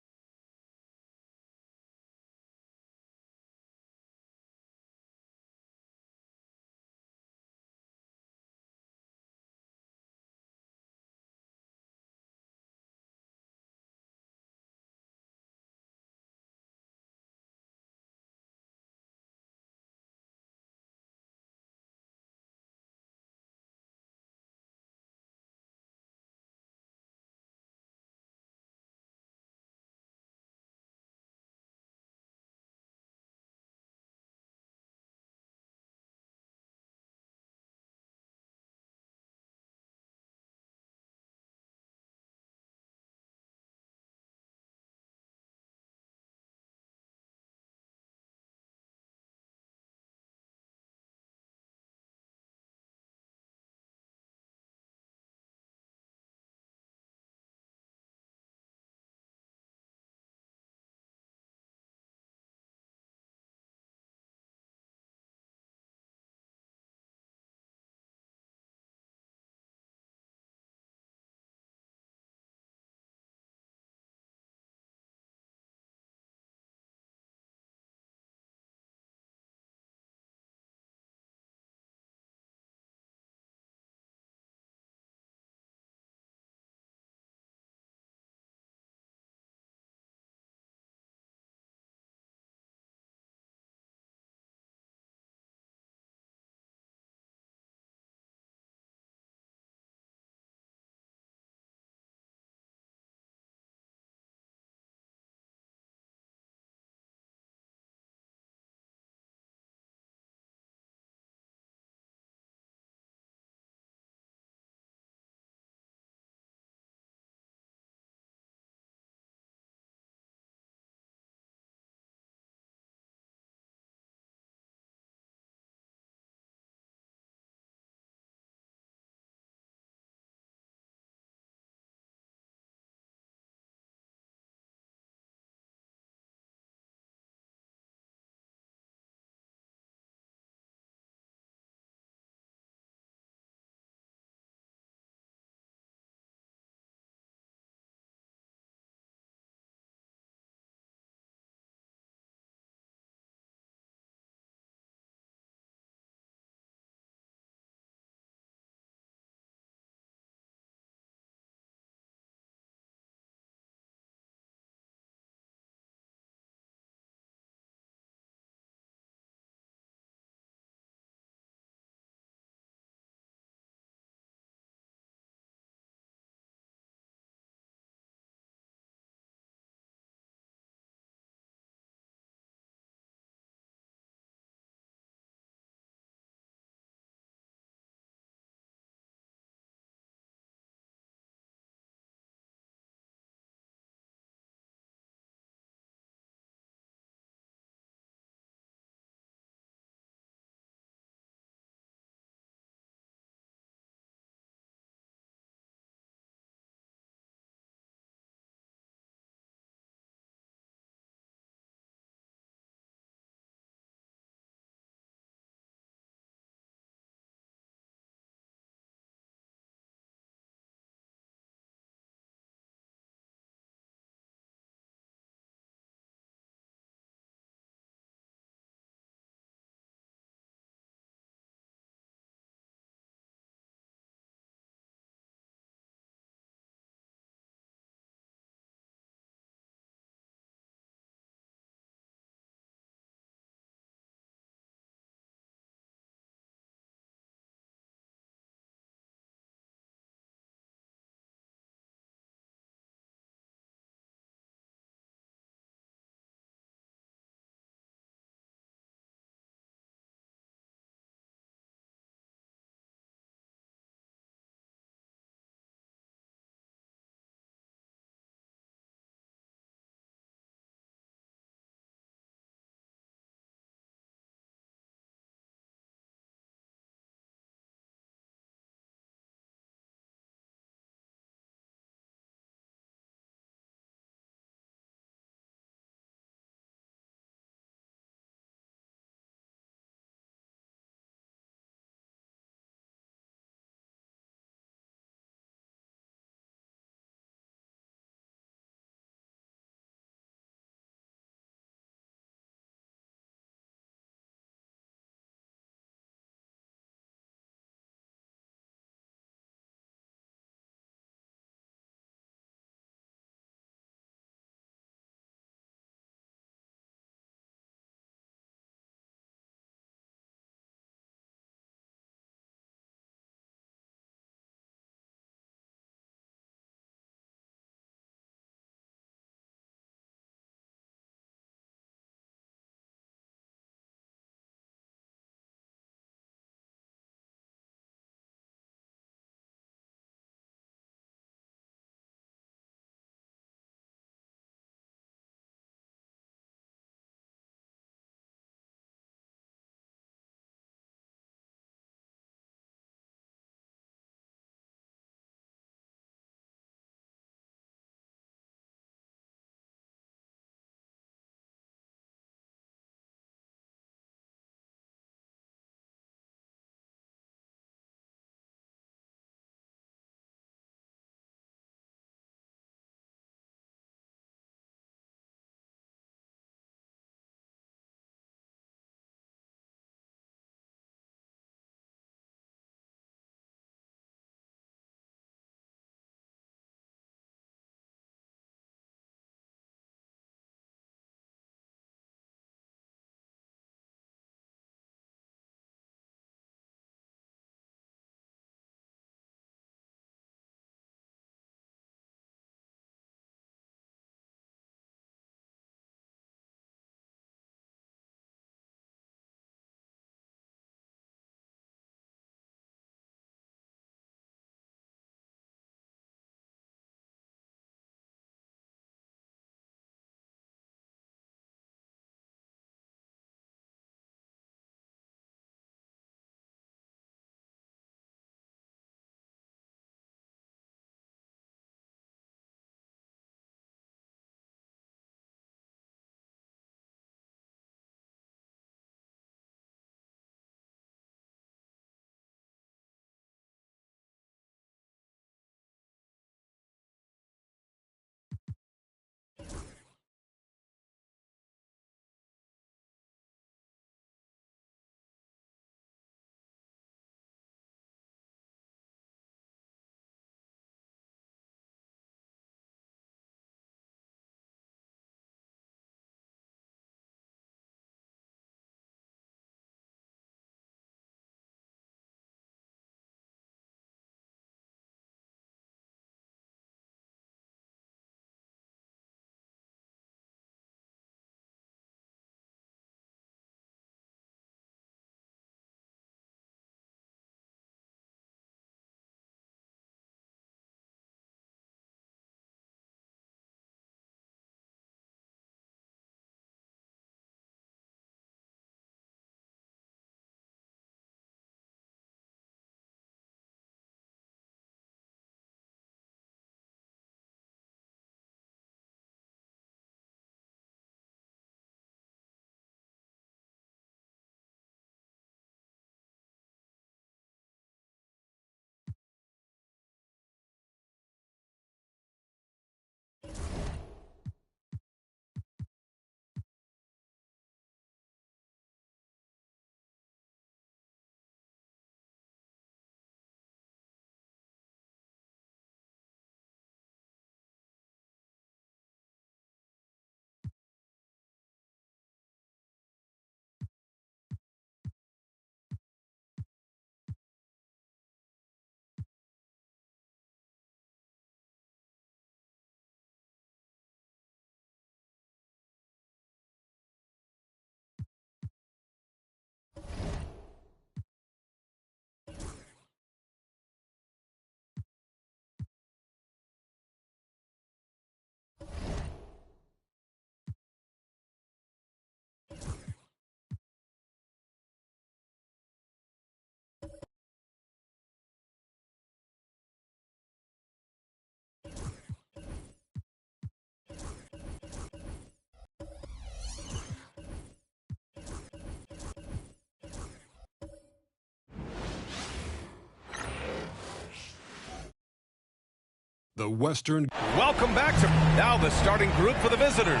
the Western.
Welcome back to now the starting group for the visitors.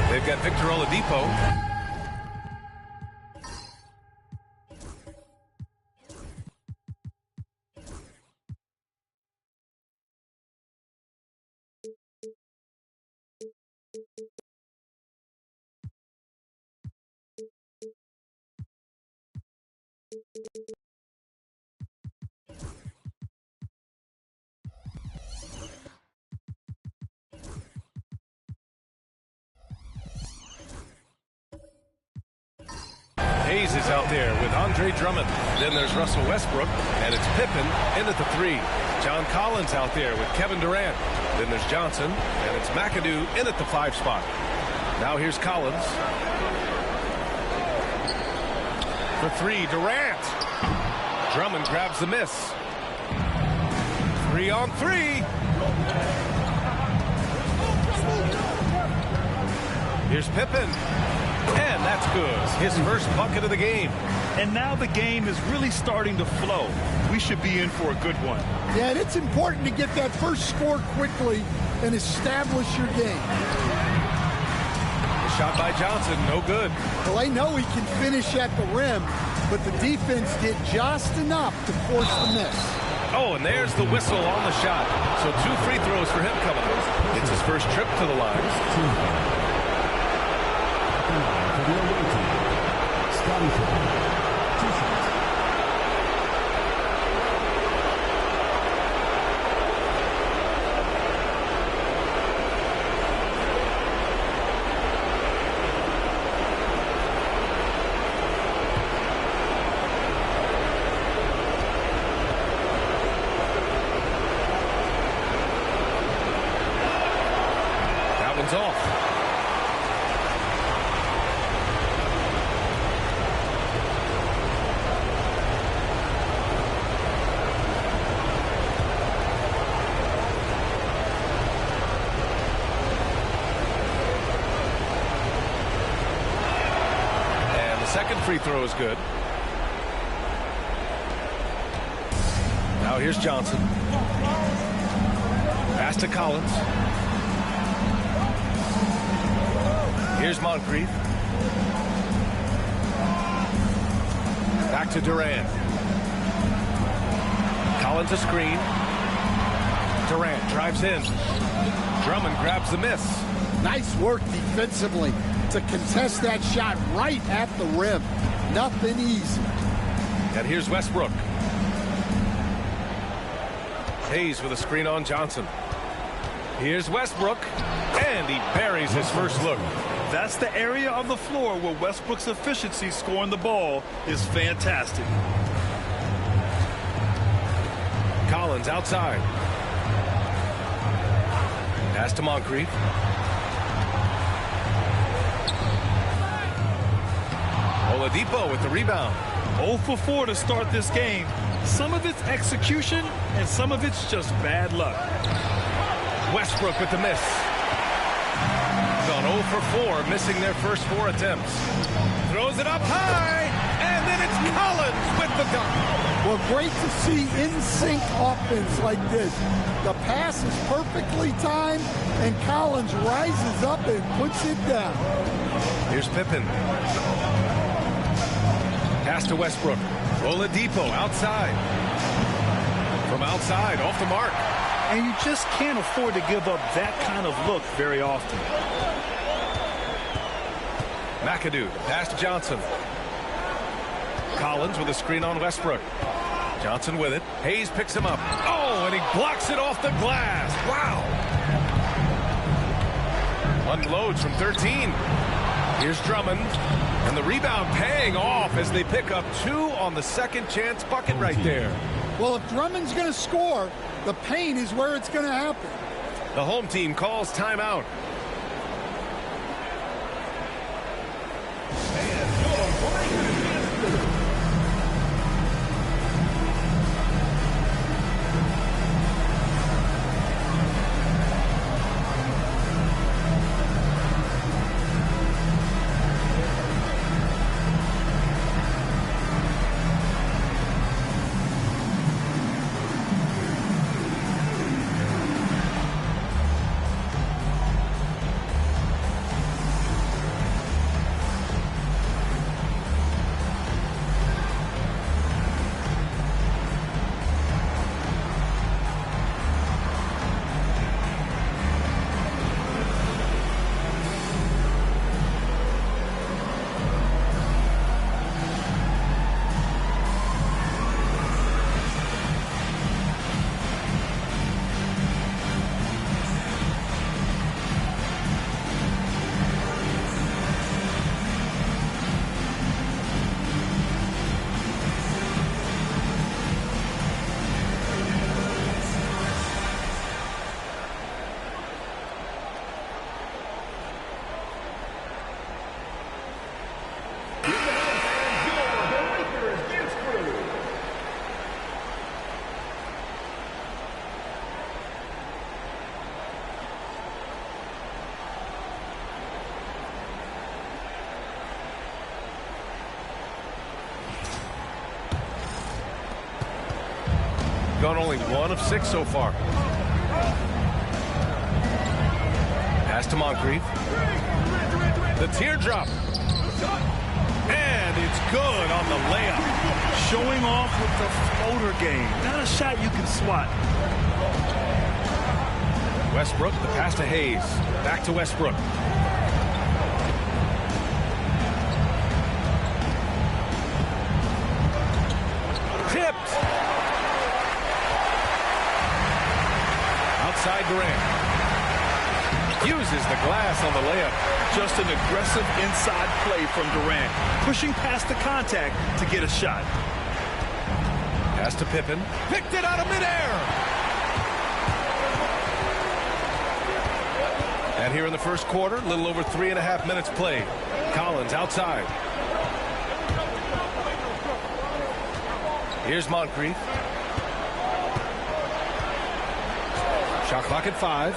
They've got Victor Oladipo. Hayes is out there with Andre Drummond. Then there's Russell Westbrook, and it's Pippen in at the 3. John Collins out there with Kevin Durant. Then there's Johnson, and it's McAdoo in at the 5 spot. Now here's Collins. For 3, Durant. Drummond grabs the miss. 3 on 3. Here's Pippen. And that's good. His first bucket of the game.
And now the game is really starting to flow. We should be in for a good one.
Yeah, and it's important to get that first score quickly and establish your game.
The shot by Johnson, no good.
Well, I know he can finish at the rim, but the defense did just enough to force the miss.
Oh, and there's the whistle on the shot. So 2 free throws for him coming up. It's his first trip to the line. That one's off. Second free throw is good. Now here's Johnson. Pass to Collins. Here's Moncrief. Back to Durant. Collins a screen. Durant drives in. Drummond grabs the miss.
Nice work defensively to contest that shot right at the rim. Nothing easy.
And here's Westbrook. Hayes with a screen on Johnson. Here's Westbrook, and he buries his first look.
That's the area of the floor where Westbrook's efficiency scoring the ball is fantastic.
Collins outside. Pass to Moncrief. Oladipo with the rebound.
0 for 4 to start this game. Some of it's execution, and some of it's just bad luck.
Westbrook with the miss. Gone 0 for 4, missing their first 4 attempts. Throws it up high, and then it's Collins with the dunk.
Well, great to see in-sync offense like this. The pass is perfectly timed, and Collins rises up and puts it down.
Here's Pippen. Pass to Westbrook. Oladipo outside. From outside, off the mark.
And you just can't afford to give up that kind of look very often.
McAdoo, pass to Johnson. Collins with a screen on Westbrook. Johnson with it. Hayes picks him up. Oh, and he blocks it off the glass. Wow. Unloads from 13. Here's Drummond. And the rebound paying off as they pick up 2 on the second chance bucket right there.
Well, if Drummond's going to score, the paint is where it's going to happen.
The home team calls timeout. gone only 1 of 6 so far. Pass to Moncrief. The teardrop. And it's good on the layup.
Showing off with the floater game. Not a shot you can swat.
Westbrook, the pass to Hayes. Back to Westbrook. Tipped. Outside Durant. Uses the glass on the layup.
Just an aggressive inside play from Durant. Pushing past the contact to get a shot.
Pass to Pippen. Picked it out of midair. And here in the first quarter, a little over 3.5 minutes played. Collins outside. Here's Moncrief. Shot clock at 5.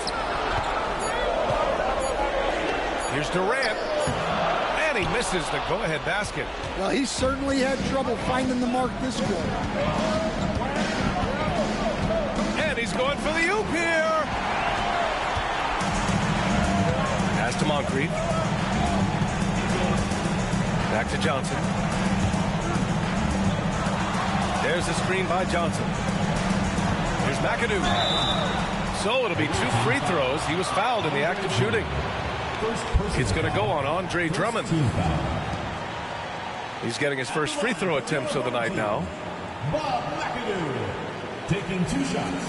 Here's Durant. And he misses the go-ahead basket.
Well, he certainly had trouble finding the mark this quarter.
And he's going for the oop here. Pass to Moncrief. Back to Johnson. There's the screen by Johnson. Here's McAdoo. So it'll be 2 free throws. He was fouled in the act of shooting. It's going to go on Andre Drummond. He's getting his first free throw attempts of the night now.
Bob McAdoo taking 2 shots.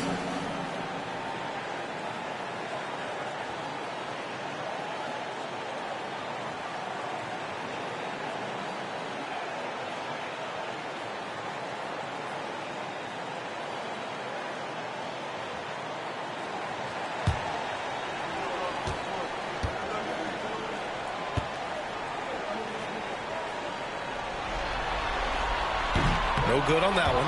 No good on that one.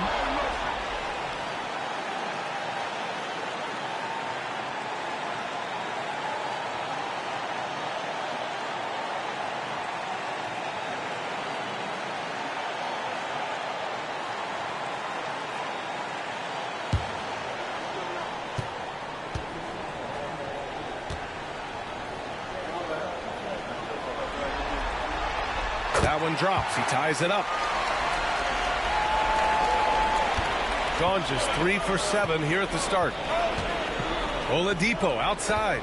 That one drops. He ties it up. Gone just 3 for 7 here at the start. Oladipo outside.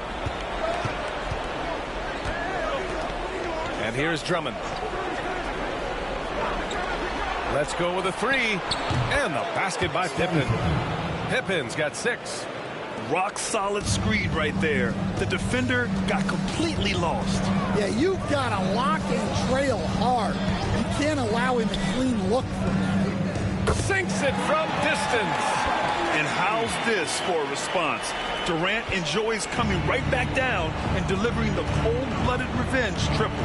And here's Drummond. Let's go with a 3. And the basket by Pippen. Pippen's got 6.
Rock solid screen right there. The defender got completely lost.
Yeah, you've got to lock and trail hard. You can't allow him a clean look from that.
Sinks it from distance.
And how's this for a response? Durant enjoys coming right back down and delivering the cold-blooded revenge triple.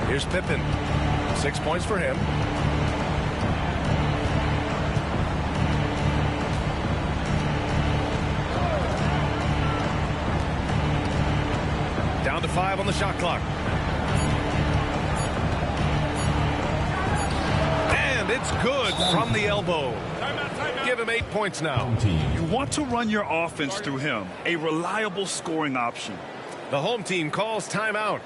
Here's Pippen. 6 points for him. Down to 5 on the shot clock. And it's good from the elbow. Give him 8 points now.
You want to run your offense through him. A reliable scoring option.
The home team calls timeout.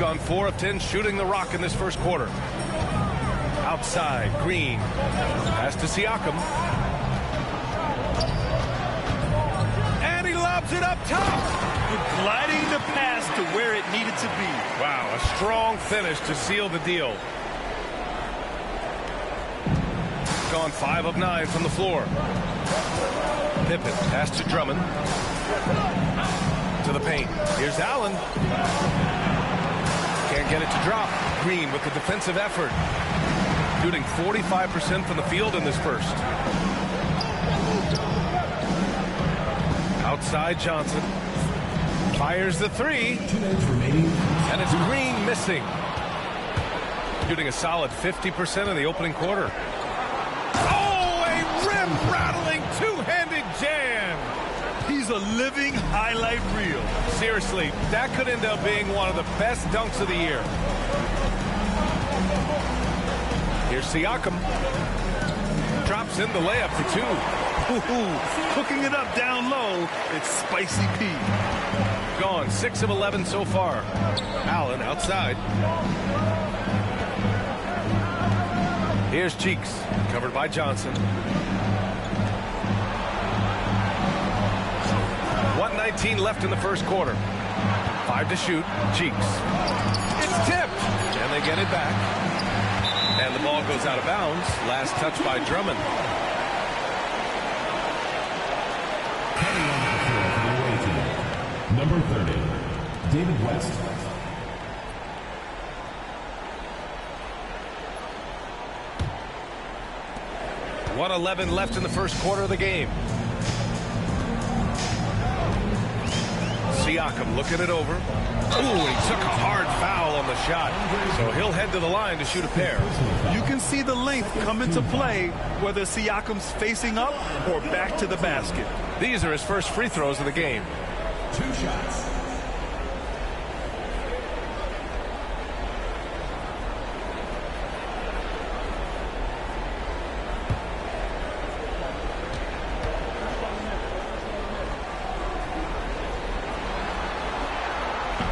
gone 4 of 10 shooting the rock in this first quarter. Outside, Green. Pass to Siakam. And he lobs it up top.
Gliding the pass to where it needed to be.
Wow, a strong finish to seal the deal. Gone 5 of 9 from the floor. Pippen, pass to Drummond. To the paint. Here's Allen. Can't get it to drop. Green with the defensive effort. Shooting 45% from the field in this first. Outside Johnson. Fires the 3. And it's Green missing. Shooting a solid 50% in the opening quarter. Oh, a rim-rattling two-handed jam.
He's a living highlight reel.
Seriously, that could end up being one of the best dunks of the year. Here's Siakam. Drops in the layup for 2.
Ooh, hooking it up down low. It's Spicy P.
Gone 6 of 11 so far. Allen outside. Here's Cheeks, covered by Johnson. 1:19 left in the first quarter. 5 to shoot. Cheeks. It's tipped. And they get it back. And the ball goes out of bounds. Last touch by Drummond.
Number 30, David West.
.11 left in the first quarter of the game. Siakam looking it over. Ooh, he took a hard foul on the shot. So he'll head to the line to shoot a pair.
You can see the length come into play, whether Siakam's facing up or back to the basket.
These are his first free throws of the game.
2 shots.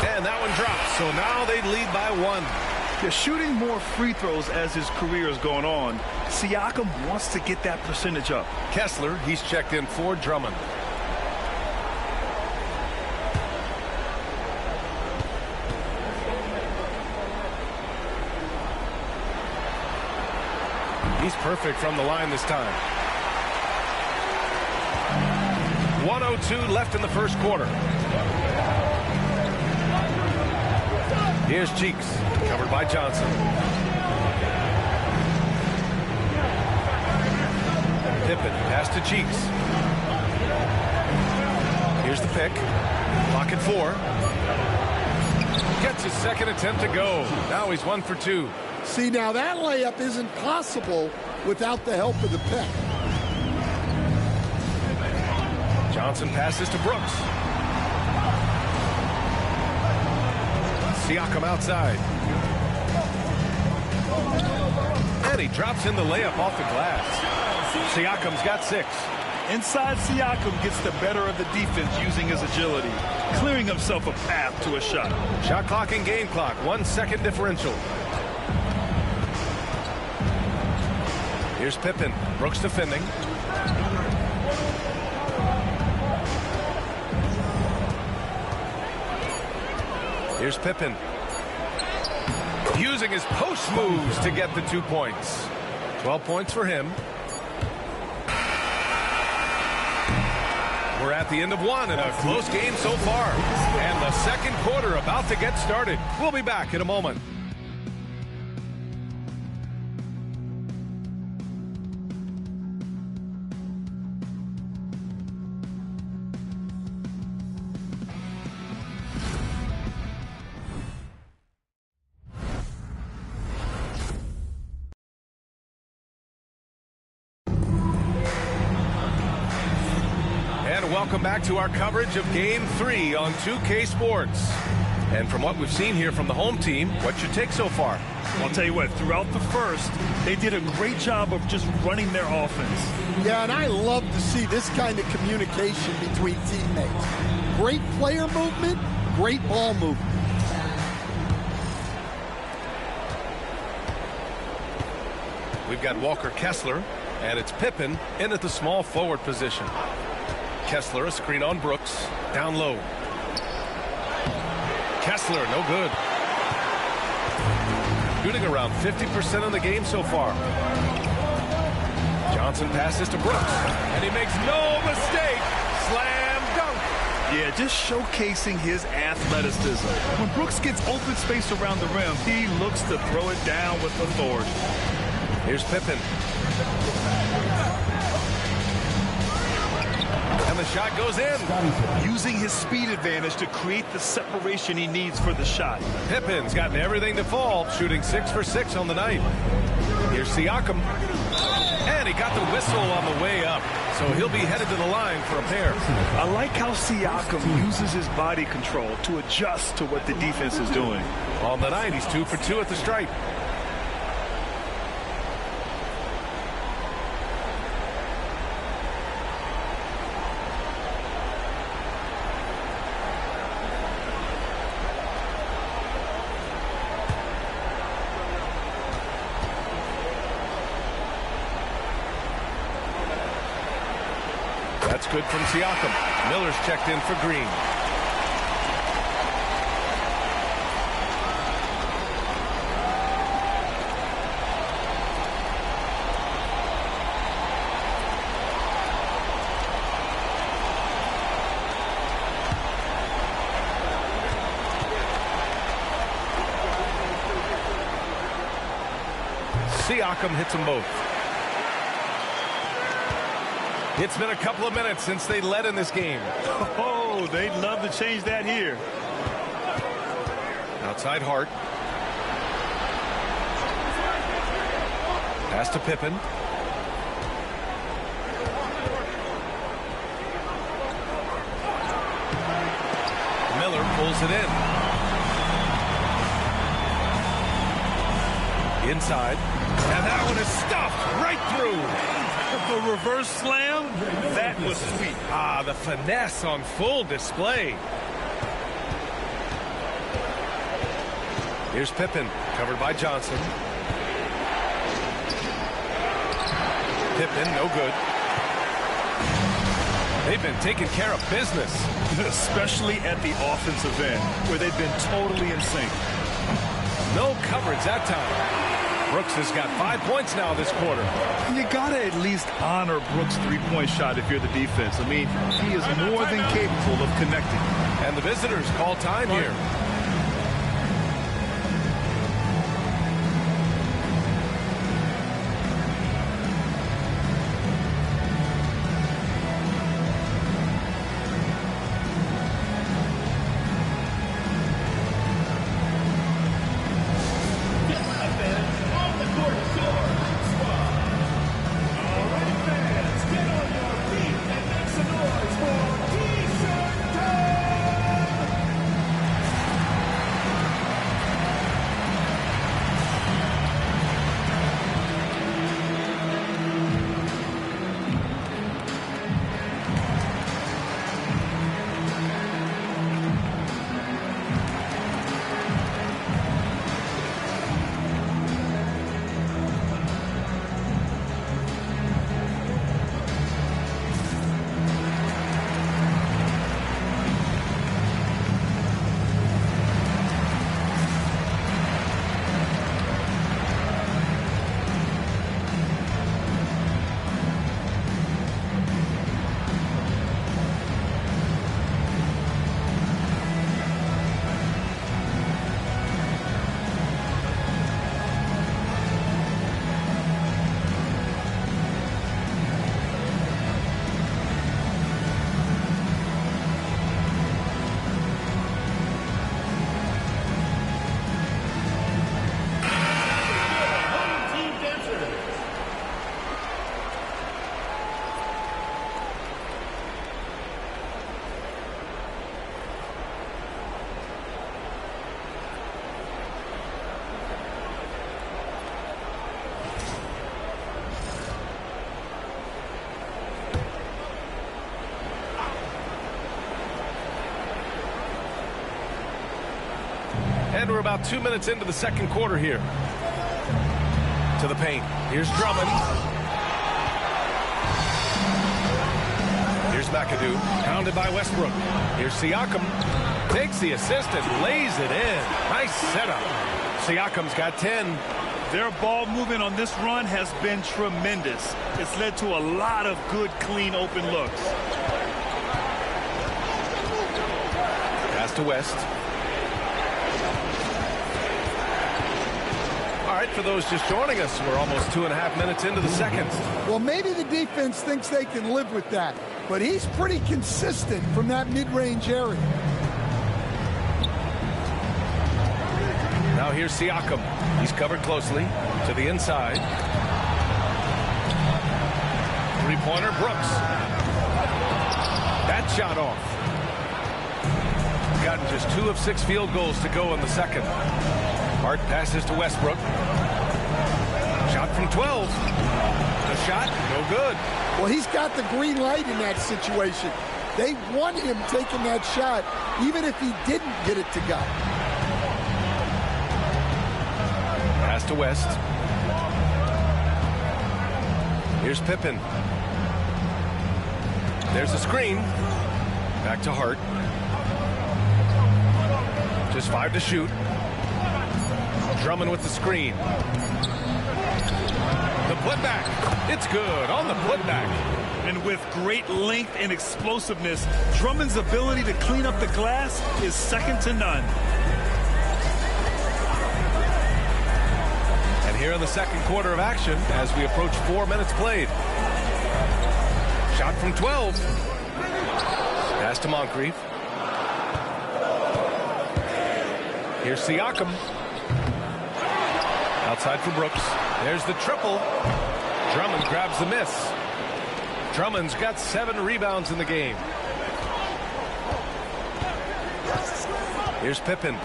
And that one drops. So now they lead by 1.
They're shooting more free throws as his career is going on. Siakam wants to get that percentage up.
Kessler, he's checked in for Drummond. He's perfect from the line this time. 1:02 left in the first quarter. Here's Cheeks, covered by Johnson. Pippen, pass to Cheeks. Here's the pick. Clock at 4. Gets his second attempt to go. Now he's 1 for 2.
See, now that layup isn't possible without the help of the pick.
Johnson passes to Brooks. Siakam outside. And he drops in the layup off the glass. Siakam's got 6.
Inside, Siakam gets the better of the defense using his agility, clearing himself a path to a shot.
Shot clock and game clock, 1 second differential. Here's Pippen. Brooks defending. Here's Pippen. Using his post moves to get the 2 points. 12 points for him. We're at the end of 1 in a close game so far. And the second quarter about to get started. We'll be back in a moment. Welcome back to our coverage of Game 3 on 2K Sports. And from what we've seen here from the home team, what's your take so far?
I'll tell you what, throughout the first, they did a great job of just running their offense.
Yeah, and I love to see this kind of communication between teammates. Great player movement, great ball movement.
We've got Walker Kessler, and it's Pippen in at the small forward position. Kessler, a screen on Brooks, down low. Kessler, no good. Shooting around 50% of the game so far. Johnson passes to Brooks, and he makes no mistake. Slam dunk.
Yeah, just showcasing his athleticism. When Brooks gets open space around the rim, he looks to throw it down with authority.
Here's Pippen. And the shot goes in.
Using his speed advantage to create the separation he needs for the shot.
Pippen's gotten everything to fall, shooting 6 for 6 on the night. Here's Siakam. And he got the whistle on the way up. So he'll be headed to the line for a pair.
I like how Siakam uses his body control to adjust to what the defense is doing.
On the night, he's 2 for 2 at the stripe. That's good from Siakam. Miller's checked in for Green. Siakam hits them both. It's been a couple of minutes since they led in this game.
Oh, they'd love to change that here.
Outside Hart. Pass to Pippen. Miller pulls it in. Inside. And that one is stuffed right through.
The reverse slam, that was sweet.
Ah, the finesse on full display. Here's Pippen, covered by Johnson. Pippen, no good. They've been taking care of business.
Especially at the offensive end, where they've been totally in sync.
No coverage that time. Brooks has got 5 points now this quarter.
You gotta at least honor Brooks' three-point shot if you're the defense. I mean, he is more than capable of connecting.
And the visitors call time here. And we're about 2 minutes into the second quarter here. To the paint. Here's Drummond. Here's McAdoo. Pounded by Westbrook. Here's Siakam. Takes the assist and lays it in. Nice setup. Siakam's got 10.
Their ball movement on this run has been tremendous. It's led to a lot of good, clean, open looks.
Pass to West. All right, for those just joining us, we're almost 2.5 minutes into the second.
Well, maybe the defense thinks they can live with that, but he's pretty consistent from that mid-range area.
Now here's Siakam. He's covered closely to the inside. Three-pointer, Brooks. That shot off. Gotten just 2 of 6 field goals to go in the second. Hart passes to Westbrook. Shot from 12. The shot, no good.
Well, he's got the green light in that situation. They want him taking that shot, even if he didn't get it to go.
Pass to West. Here's Pippen. There's a screen. Back to Hart. Just 5 to shoot. Drummond with the screen. The putback. It's good on the putback.
And with great length and explosiveness, Drummond's ability to clean up the glass is second to none.
And here in the second quarter of action, as we approach 4 minutes played. Shot from 12. Pass to Moncrief. Here's Siakam. Outside for Brooks. There's the triple. Drummond grabs the miss. Drummond's got 7 rebounds in the game. Here's Pippen.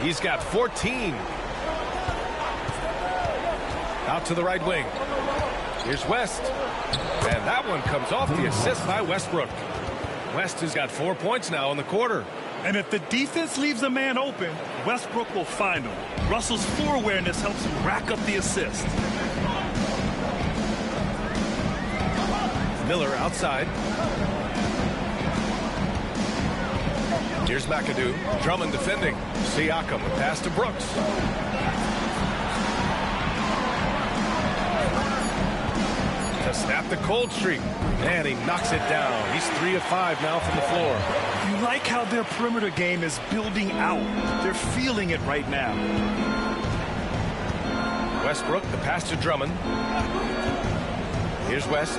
He's got 14. Out to the right wing. Here's West. And that one comes off the assist by Westbrook. West has got 4 points now in the quarter.
And if the defense leaves a man open, Westbrook will find him. Russell's floor awareness helps him rack up the assist.
Miller outside. Here's McAdoo. Drummond defending. Siakam. Pass to Brooks. To snap the cold streak. And he knocks it down. He's 3 of 5 now from the floor.
You like how their perimeter game is building out. They're feeling it right now.
Westbrook, the pass to Drummond. Here's West.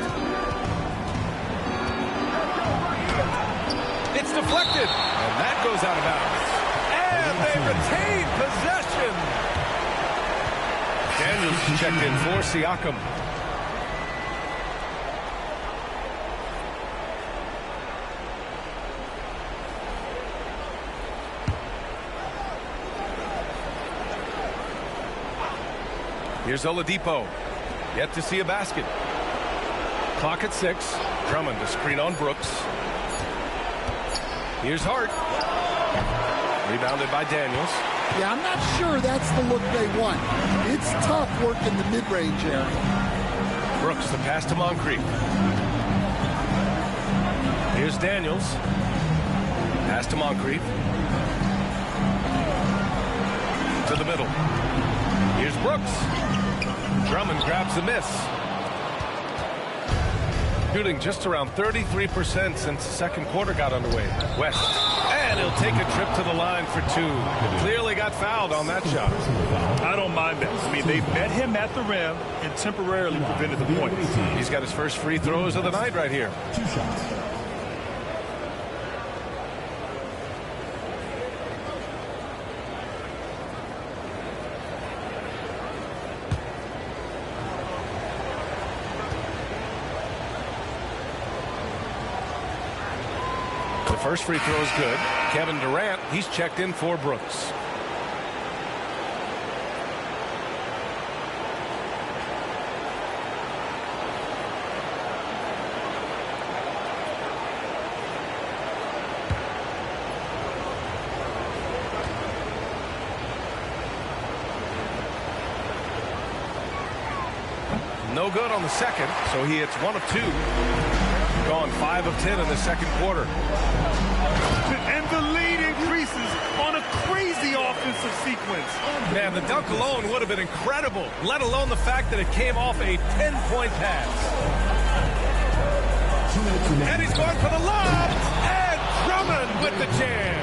It's deflected. And that goes out of bounds. And they retain possession. Daniels checked in for Siakam. Here's Oladipo. Yet to see a basket. Clock at 6. Drummond to screen on Brooks. Here's Hart. Rebounded by Daniels.
Yeah, I'm not sure that's the look they want. It's tough work in the mid-range area.
Brooks, the pass to Moncrief. Here's Daniels. Pass to Moncrief. To the middle. Here's Brooks. Drummond grabs the miss. Shooting just around 33% since the second quarter got underway. West. And he'll take a trip to the line for 2. Clearly got fouled on that shot.
I don't mind that. I mean, they met him at the rim and temporarily prevented the point.
He's got his first free throws of the night right here.
2 shots.
First free throw is good. Kevin Durant, he's checked in for Brooks. No good on the second, so he hits 1 of 2. Gone 5 of 10 in the second quarter.
And the lead increases on a crazy offensive sequence.
Man, the dunk alone would have been incredible, let alone the fact that it came off a 10-point pass. And he's going for the lob, and Drummond with the jam.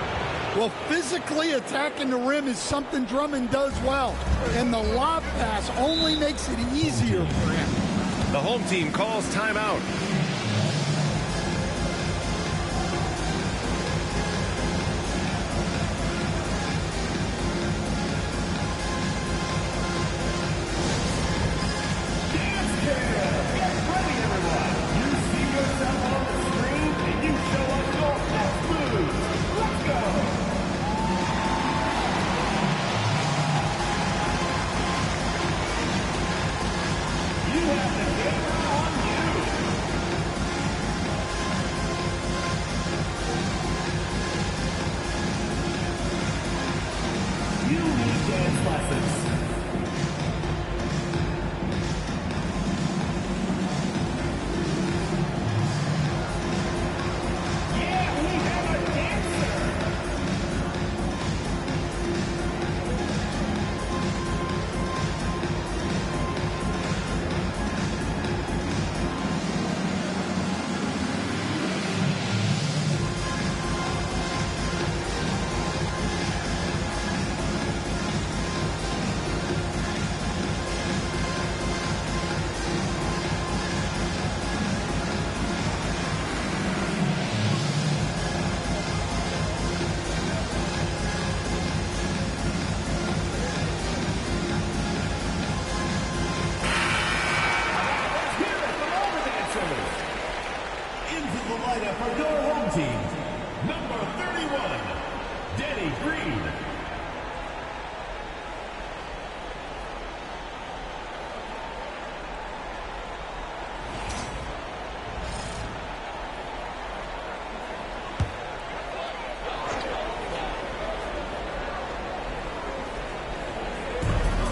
Well, physically attacking the rim is something Drummond does well, and the lob pass only makes it easier for him.
The home team calls timeout.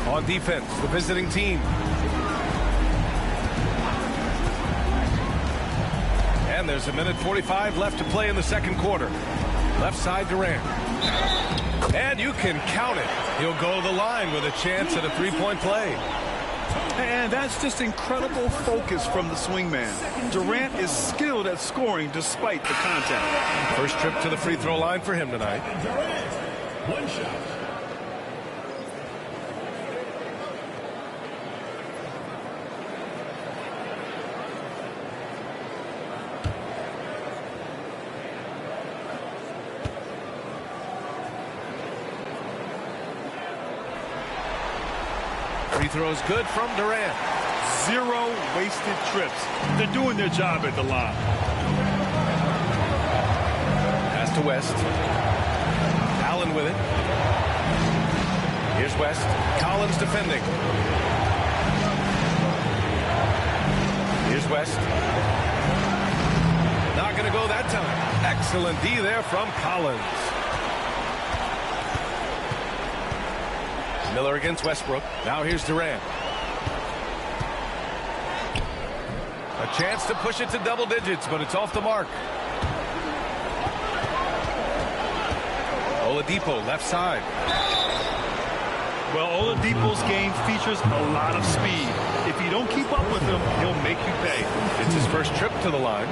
On defense, the visiting team. And there's 1:45 left to play in the second quarter. Left side Durant. And you can count it. He'll go to the line with a chance at a three-point play.
And that's just incredible focus from the swingman. Durant is skilled at scoring despite the contact.
First trip to the free throw line for him tonight.
Durant, one shot.
Free throws good from Durant.
0 wasted trips. They're doing their job at the line.
Pass to West. Allen with it. Here's West. Collins defending. Here's West. Not going to go that time. Excellent D there from Collins. Miller against Westbrook. Now here's Durant. A chance to push it to double digits, but it's off the mark. Oladipo, left side.
Well, Oladipo's game features a lot of speed. If you don't keep up with him, he'll make you pay.
It's his first trip to the line.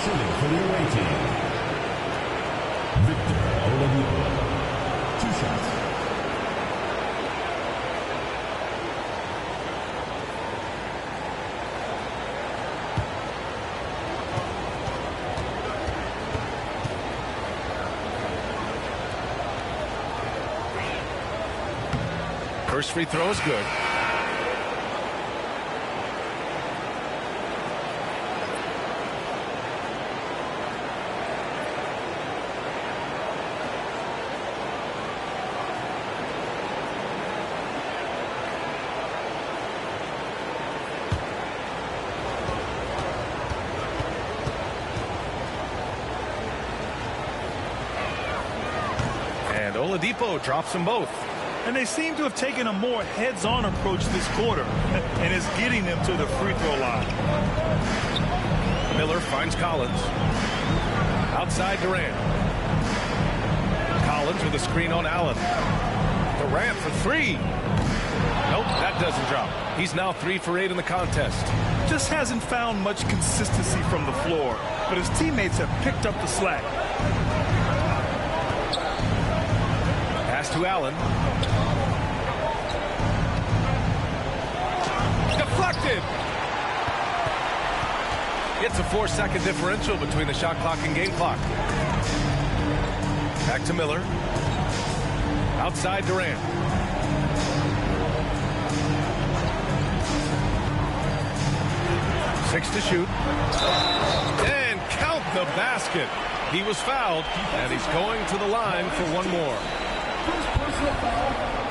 Shooting for the away team. Victor Oladipo. 2 shots.
First free throw is good. And Oladipo drops them both.
And they seem to have taken a more heads-on approach this quarter, and it's getting them to the free throw line.
Miller finds Collins. Outside Durant. Collins with a screen on Allen. Durant for three. Nope, that doesn't drop. He's now 3 for 8 in the contest.
Just hasn't found much consistency from the floor, but his teammates have picked up the slack.
Pass to Allen. Deflected. It's a 4-second differential between the shot clock and game clock. Back to Miller. Outside Durant. Six to shoot. And count the basket. He was fouled, and he's going to the line for one more.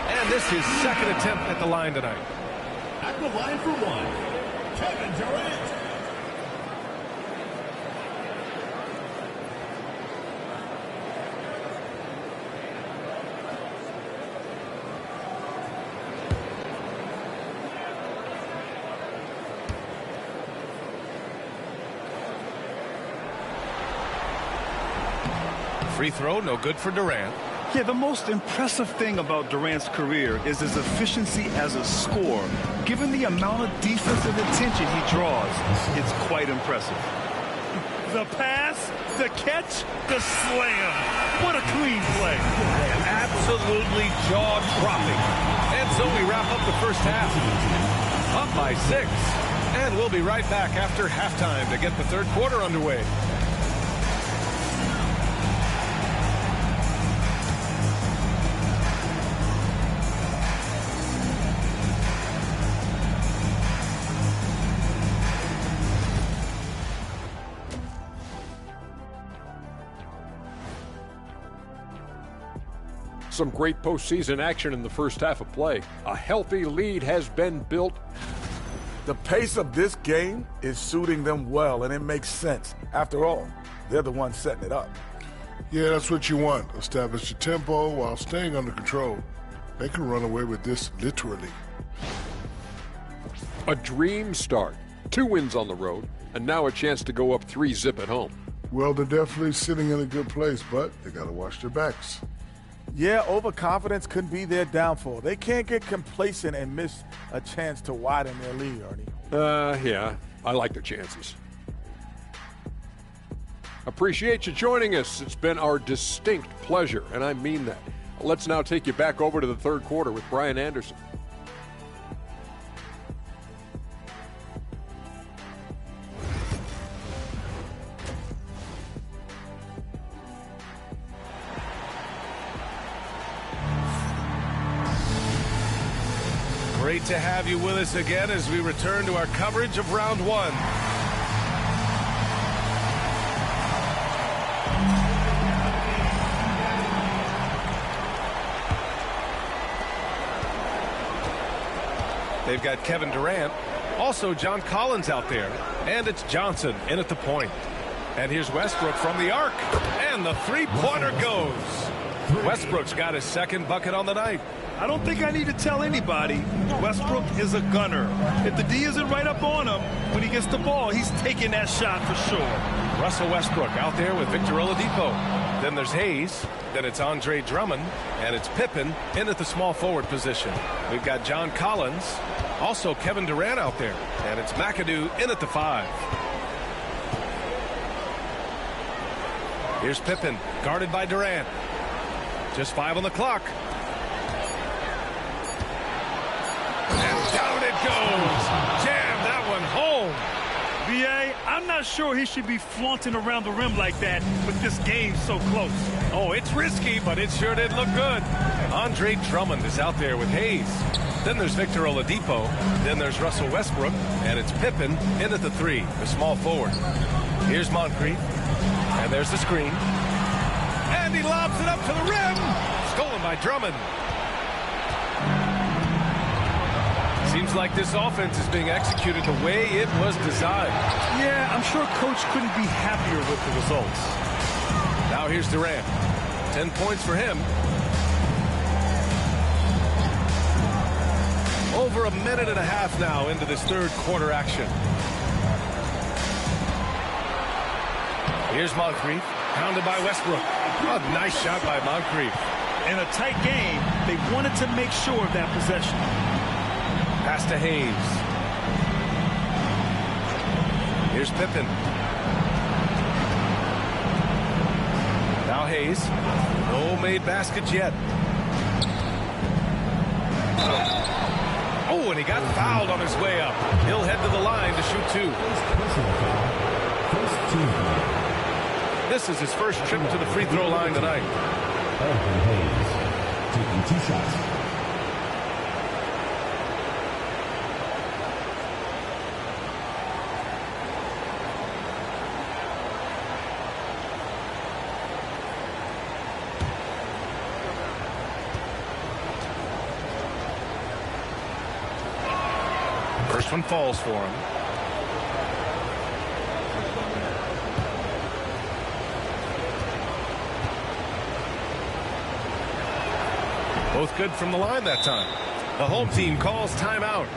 And this is his second attempt at the line tonight.
At the line for one, Kevin Durant.
Free throw, no good for Durant.
Yeah, the most impressive thing about Durant's career is his efficiency as a scorer. Given the amount of defensive attention he draws, it's quite impressive. The pass, the catch, the slam. What a clean play.
Absolutely jaw-dropping. And so we wrap up the first half. Up by 6. And we'll be right back after halftime to get the third quarter underway.
Some great postseason action in the first half of play. A healthy lead has been built.
The pace of this game is suiting them well, and it makes sense. After all, they're the ones setting it up.
Yeah, that's what you want. Establish your tempo while staying under control. They can run away with this literally.
A dream start. 2 wins on the road, and now a chance to go up 3-zip at home.
Well, they're definitely sitting in a good place, but they got to watch their backs.
Yeah, overconfidence could be their downfall. They can't get complacent and miss a chance to widen their lead, Ernie.
Yeah, I like their chances. Appreciate you joining us. It's been our distinct pleasure, and I mean that. Let's now take you back over to the third quarter with Brian Anderson.
Great to have you with us again as we return to our coverage of round 1. They've got Kevin Durant, also John Collins out there, and it's Johnson in at the point. And here's Westbrook from the arc, and the three-pointer goes. Westbrook's got his second bucket on the night.
I don't think I need to tell anybody, Westbrook is a gunner. If the D isn't right up on him, when he gets the ball, he's taking that shot for sure.
Russell Westbrook out there with Victor Oladipo. Then there's Hayes. Then it's Andre Drummond. And it's Pippen in at the small forward position. We've got John Collins. Also Kevin Durant out there. And it's McAdoo in at the 5. Here's Pippen, guarded by Durant. Just 5 on the clock. And down it goes. Jam that one home.
B.A., I'm not sure he should be flaunting around the rim like that with this game so close.
Oh, it's risky, but it sure did look good. Andre Drummond is out there with Hayes. Then there's Victor Oladipo. Then there's Russell Westbrook. And it's Pippen in at the 3, the small forward. Here's Moncrief. And there's the screen. And he lobs it up to the rim. Stolen by Drummond. Seems like this offense is being executed the way it was designed.
Yeah, I'm sure Coach couldn't be happier with the results.
Now here's Durant. 10 points for him. Over a minute and a half now into this third quarter action. Here's Moncrief, pounded by Westbrook. A nice shot by Moncrief.
In a tight game, they wanted to make sure of that possession.
Pass to Hayes. Here's Pippen. Now Hayes. No made baskets yet. Oh, and he got fouled on his way up. He'll head to the line to shoot two. This is his first trip to the free throw line tonight.
Hayes taking 2 shots.
First one falls for him. Both good from the line that time. The home team calls timeout.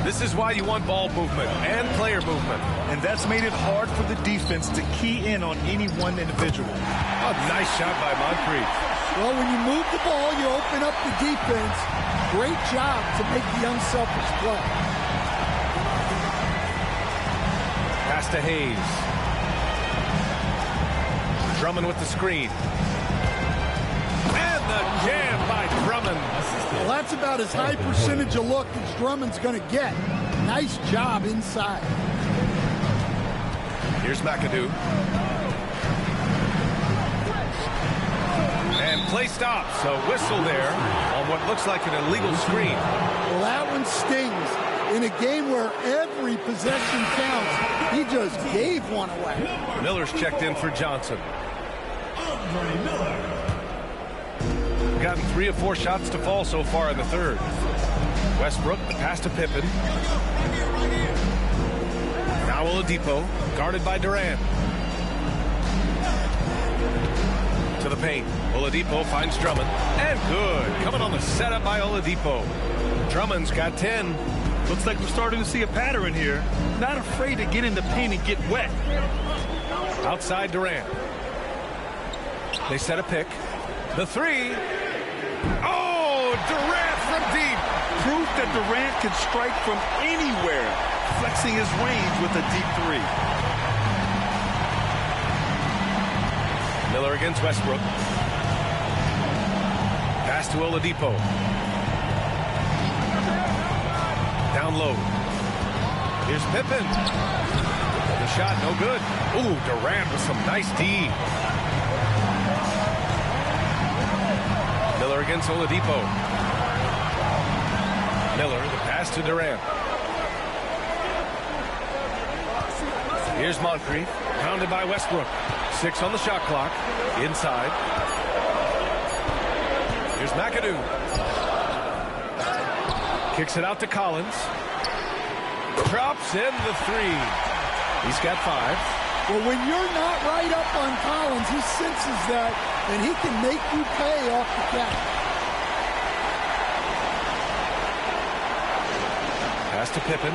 This is why you want ball movement and player movement.
And that's made it hard for the defense to key in on any one individual.
A nice shot by Moncrief.
Well, when you move the ball, you open up the defense. Great job to make the unselfish play.
Pass to Hayes. Drummond with the screen. And the jam by Drummond.
Well, that's about as high percentage of look as Drummond's going to get. Nice job inside.
Here's McAdoo. And play stops. A whistle there on what looks like an illegal screen.
Well, that one stings. In a game where every possession counts, he just gave one away.
Miller's checked in for Johnson. Gotten 3 of 4 shots to fall so far in the third. Westbrook, the pass to Pippen. Now Oladipo, guarded by Durant. To the paint. Oladipo finds Drummond. And good. Coming on the setup by Oladipo. Drummond's got 10.
Looks like we're starting to see a pattern here. Not afraid to get in the paint and get wet.
Outside Durant. They set a pick. The three. Oh, Durant from deep.
Proof that Durant can strike from anywhere, flexing his range with a deep three.
Miller against Westbrook. Pass to Oladipo. Down low. Here's Pippen. The shot, no good. Ooh, Durant with some nice D. against Oladipo. Miller, the pass to Durant. Here's Moncrief, pounded by Westbrook. 6 on the shot clock. Inside. Here's McAdoo. Kicks it out to Collins. Drops in the 3. He's got 5.
Well, when you're not right up on Collins, he senses that, and he can make you pay off the catch.
Pass to Pippen.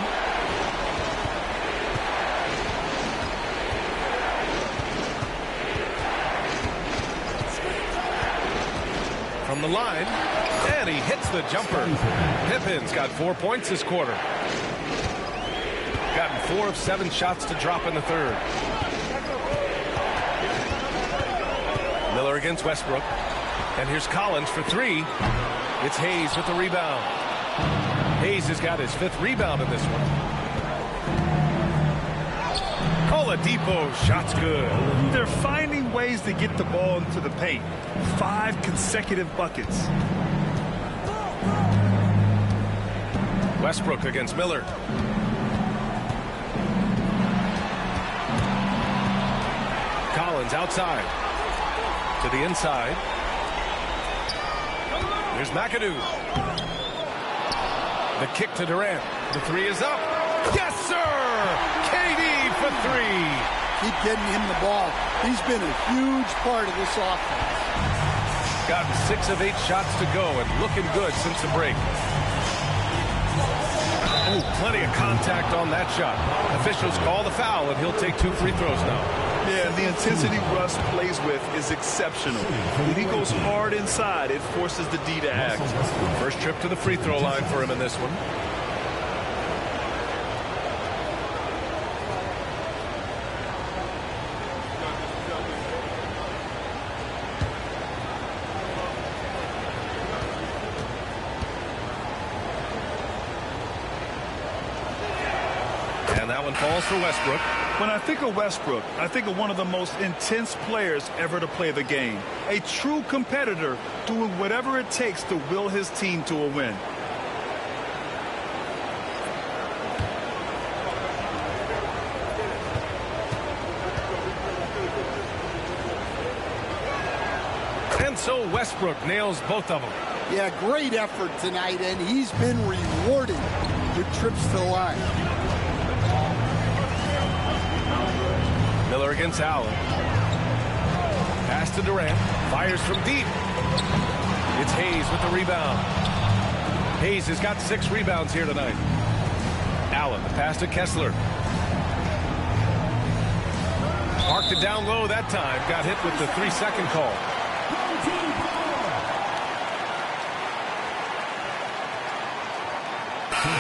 From the line, and he hits the jumper. Pippen's got 4 points this quarter. Gotten 4 of 7 shots to drop in the third. Miller against Westbrook. And here's Collins for 3. It's Hayes with the rebound. Hayes has got his 5th rebound in this one. Oladipo, shot's good.
They're finding ways to get the ball into the paint. 5 consecutive buckets.
Westbrook against Miller. Collins outside. To the inside. Here's McAdoo. The kick to Durant. The 3 is up. Yes, sir! KD for 3.
Keep getting him the ball. He's been a huge part of this offense.
Gotten 6 of 8 shots to go and looking good since the break. Oh, plenty of contact on that shot. Officials call the foul, and he'll take 2 free throws now.
Yeah, the intensity Russ plays with is exceptional. When he goes hard inside, it forces the D to act.
First trip to the free throw line for him in this one. And that one falls for Westbrook.
When I think of Westbrook, I think of one of the most intense players ever to play the game. A true competitor doing whatever it takes to will his team to a win.
And so Westbrook nails both of them.
Yeah, great effort tonight, and he's been rewarded with trips to the line.
Miller against Allen. Pass to Durant. Fires from deep. It's Hayes with the rebound. Hayes has got 6 rebounds here tonight. Allen, the pass to Kessler. Marked it down low that time. Got hit with the 3-second call.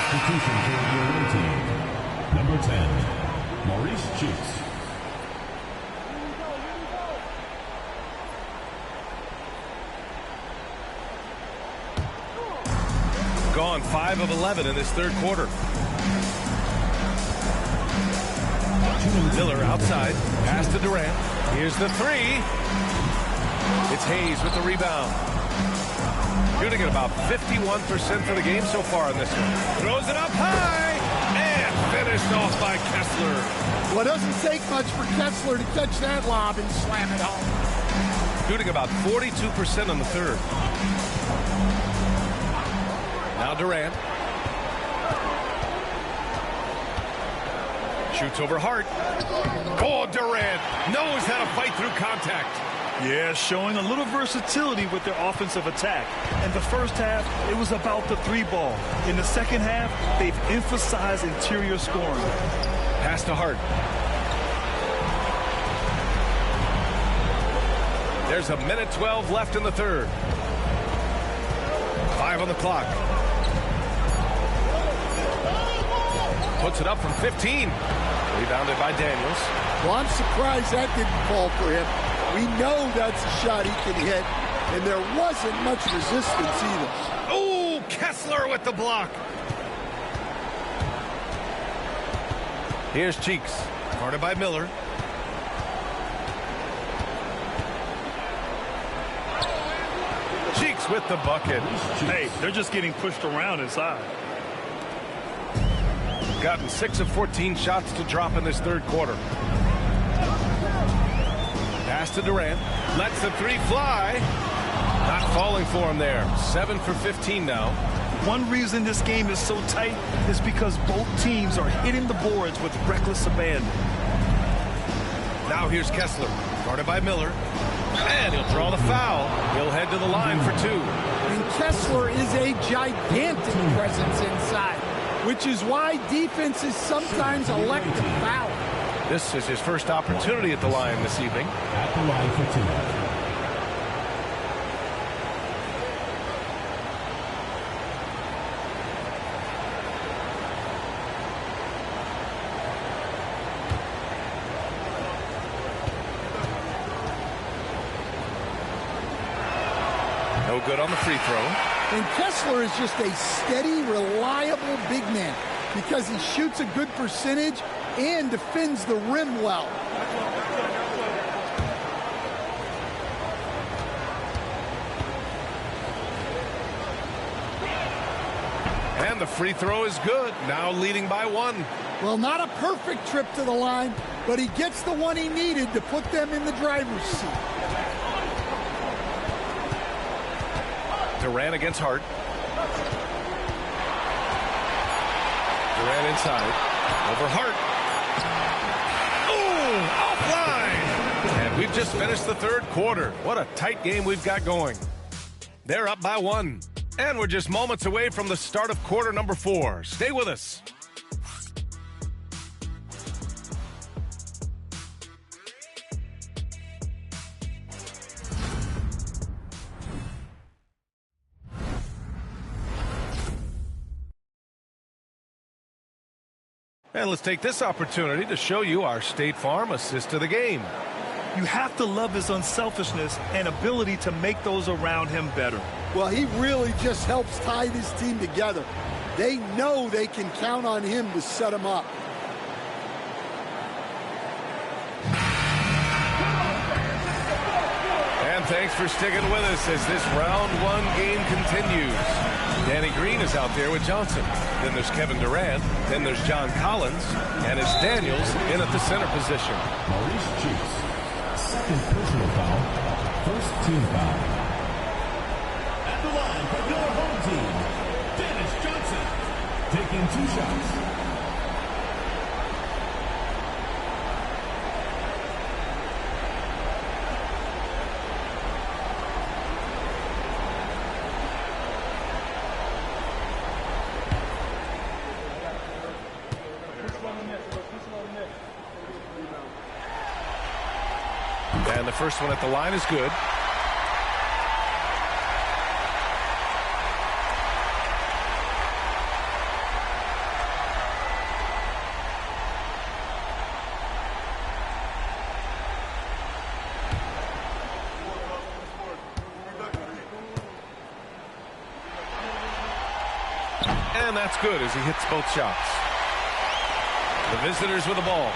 Substitution for your own team. Number 10, Maurice Cheeks.
Gone 5 of 11 in this third quarter. Miller outside. Pass to Durant. Here's the 3. It's Hayes with the rebound. Shooting at about 51% for the game so far in this one. Throws it up high. And finished off by Kessler.
Well, it doesn't take much for Kessler to catch that lob and slam it home.
Shooting about 42% on the third. Now Durant. Shoots over Hart. Oh, Durant knows how to fight through contact.
Yeah, showing a little versatility with their offensive attack. In the first half, it was about the 3 ball. In the second half, they've emphasized interior scoring.
Pass to Hart. There's 1:12 left in the third. 5 on the clock. Puts it up from 15. Rebounded by Daniels.
Well, I'm surprised that didn't fall for him. We know that's a shot he can hit, and there wasn't much resistance either.
Oh, Kessler with the block. Here's Cheeks, guarded by Miller. Cheeks Cheeks with the bucket.
Hey, they're just getting pushed around inside.
Gotten 6 of 14 shots to drop in this third quarter. Pass to Durant. Lets the three fly. Not falling for him there. 7 for 15 now.
One reason this game is so tight is because both teams are hitting the boards with reckless abandon.
Now here's Kessler, guarded by Miller. And he'll draw the foul. He'll head to the line for 2.
And Kessler is a gigantic presence inside, which is why defenses sometimes elect to foul.
This is his first opportunity at the line this evening.
At the line for 2.
No good on the free throw.
And Kessler is just a steady, reliable big man because he shoots a good percentage and defends the rim well.
And the free throw is good. Now leading by 1.
Well, not a perfect trip to the line, but he gets the one he needed to put them in the driver's seat.
Durant against Hart. Durant inside. Over Hart. Oh, offline. And we've just finished the third quarter. What a tight game we've got going. They're up by 1. And we're just moments away from the start of quarter number 4. Stay with us. And let's take this opportunity to show you our State Farm assist to the game.
You have to love his unselfishness and ability to make those around him better.
Well, he really just helps tie this team together. They know they can count on him to set them up.
And thanks for sticking with us as this round 1 game continues. Danny Green is out there with Johnson. Then there's Kevin Durant. Then there's John Collins. And it's Daniels in at the center position.
Maurice Cheeks. Second personal foul. First team foul. At the line for your home team, Dennis Johnson. Taking 2 shots.
And the first one at the line is good. And that's good as he hits both shots. The visitors with the ball.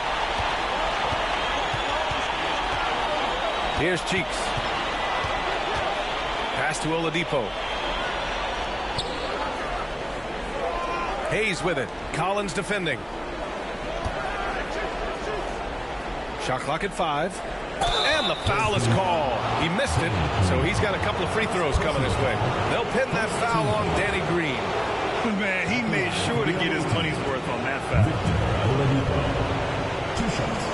Here's Cheeks. Pass to Oladipo. Hayes with it. Collins defending. Shot clock at 5. And the foul is called. He missed it, so he's got a couple of free throws coming his way. They'll pin that foul on Danny Green.
Man, he made sure to get his money's worth on that foul.
Oladipo. 2 shots.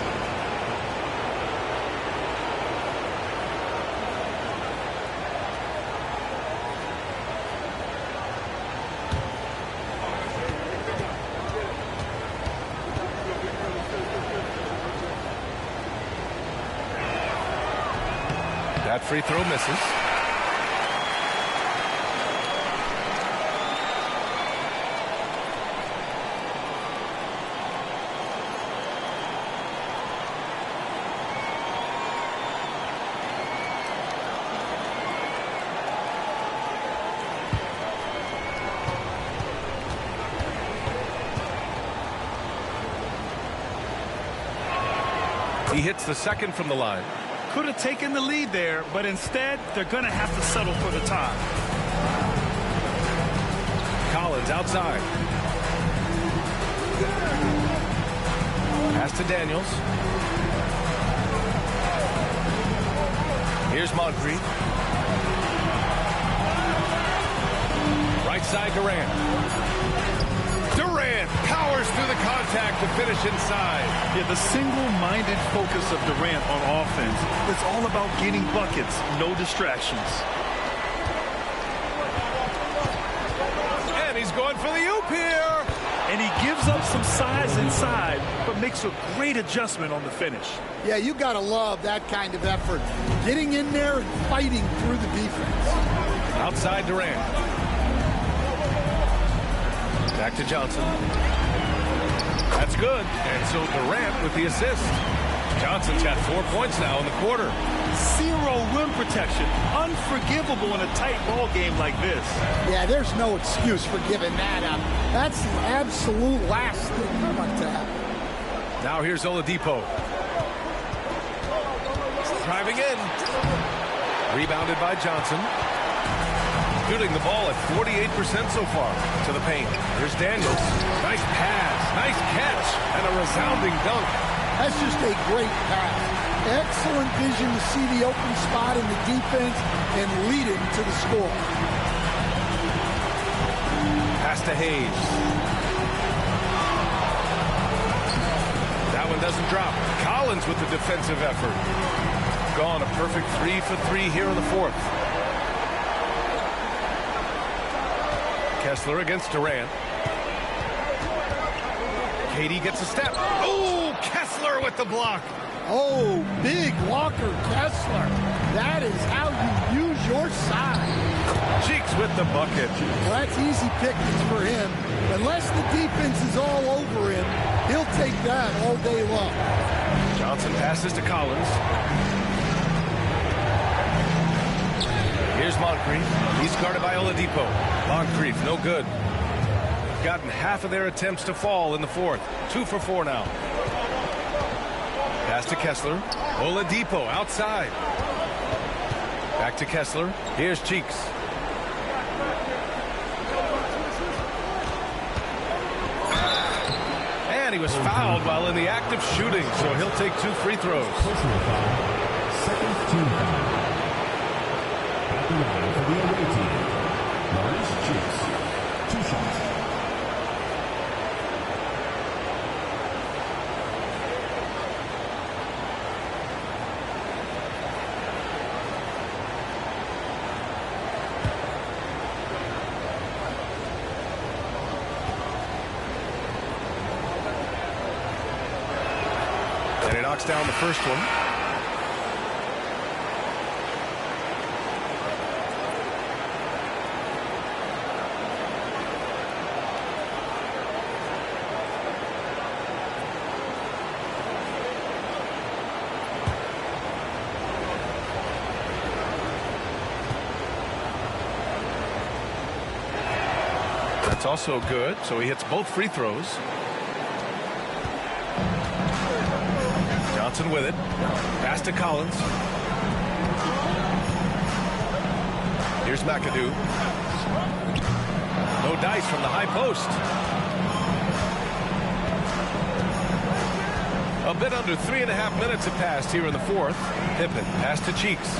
That free throw misses. He hits the second from the line.
could have taken the lead there, but instead they're going to have to settle for the tie.
Collins outside. Pass to Daniels. Here's Moncrief. Right side Durant. Durant powers through the contact to finish inside.
Yeah, the single-minded focus of Durant on offense. It's all about getting buckets, no distractions.
And he's going for the oop here.
And he gives up some size inside, but makes a great adjustment on the finish.
Yeah, you got to love that kind of effort. Getting in there and fighting through the defense.
Outside Durant. Back to Johnson. That's good. And so Durant with the assist. Johnson's got 4 points now in the quarter.
Zero rim protection. Unforgivable in a tight ball game like this.
Yeah, there's no excuse for giving that up. That's the absolute last thing you want to happen.
Now here's Oladipo. Driving in. Rebounded by Johnson. Shooting the ball at 48% so far to the paint. Here's Daniels. Nice pass. Nice catch. And a resounding dunk.
That's just a great pass. Excellent vision to see the open spot in the defense and lead him to the score.
Pass to Hayes. That one doesn't drop. Collins with the defensive effort. Gone a perfect 3 for 3 here in the fourth. Kessler against Durant. Katie gets a step. Oh, Kessler with the block.
Oh, big Walker Kessler. That is how you use your side.
Cheeks with the bucket.
Well, that's easy pickings for him. Unless the defense is all over him, he'll take that all day long.
Johnson passes to Collins. Here's Moncrief. He's guarded by Oladipo. Moncrief, no good. Gotten half of their attempts to fall in the fourth. 2 for 4 now. Pass to Kessler. Oladipo outside. Back to Kessler. Here's Cheeks. And he was fouled while in the act of shooting, so he'll take 2 free throws.
Personal foul. Second team foul. At the line for the away team, Maurice Cheeks. 2 shots.
And he knocks down the first one. That's also good, so he hits both free throws. Johnson with it. Pass to Collins. Here's McAdoo. No dice from the high post. A bit under 3.5 minutes have passed here in the fourth. Pippen, pass to Cheeks.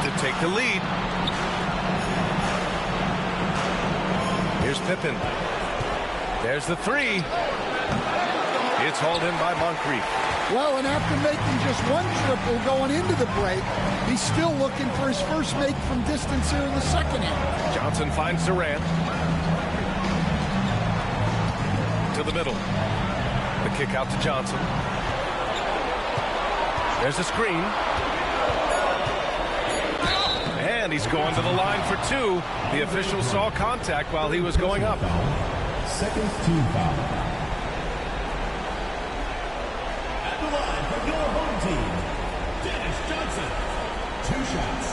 To take the lead. Here's Pippen. There's the three. It's hauled in by Moncrief.
Well, and after making just one triple going into the break, he's still looking for his first make from distance here in the second half.
Johnson finds Durant. To the middle. The kick out to Johnson. There's a screen. And he's going to the line for 2. The official saw contact while he was going up.
Second team foul. At the line for your home team, Dennis Johnson. 2 shots.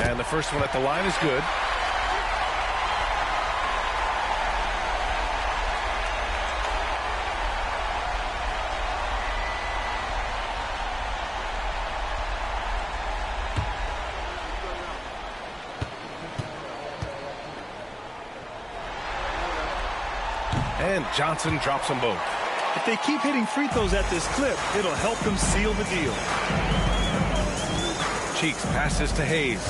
And the first one at the line is good. And Johnson drops them both.
If they keep hitting free throws at this clip, it'll help them seal the deal.
Cheeks passes to Hayes.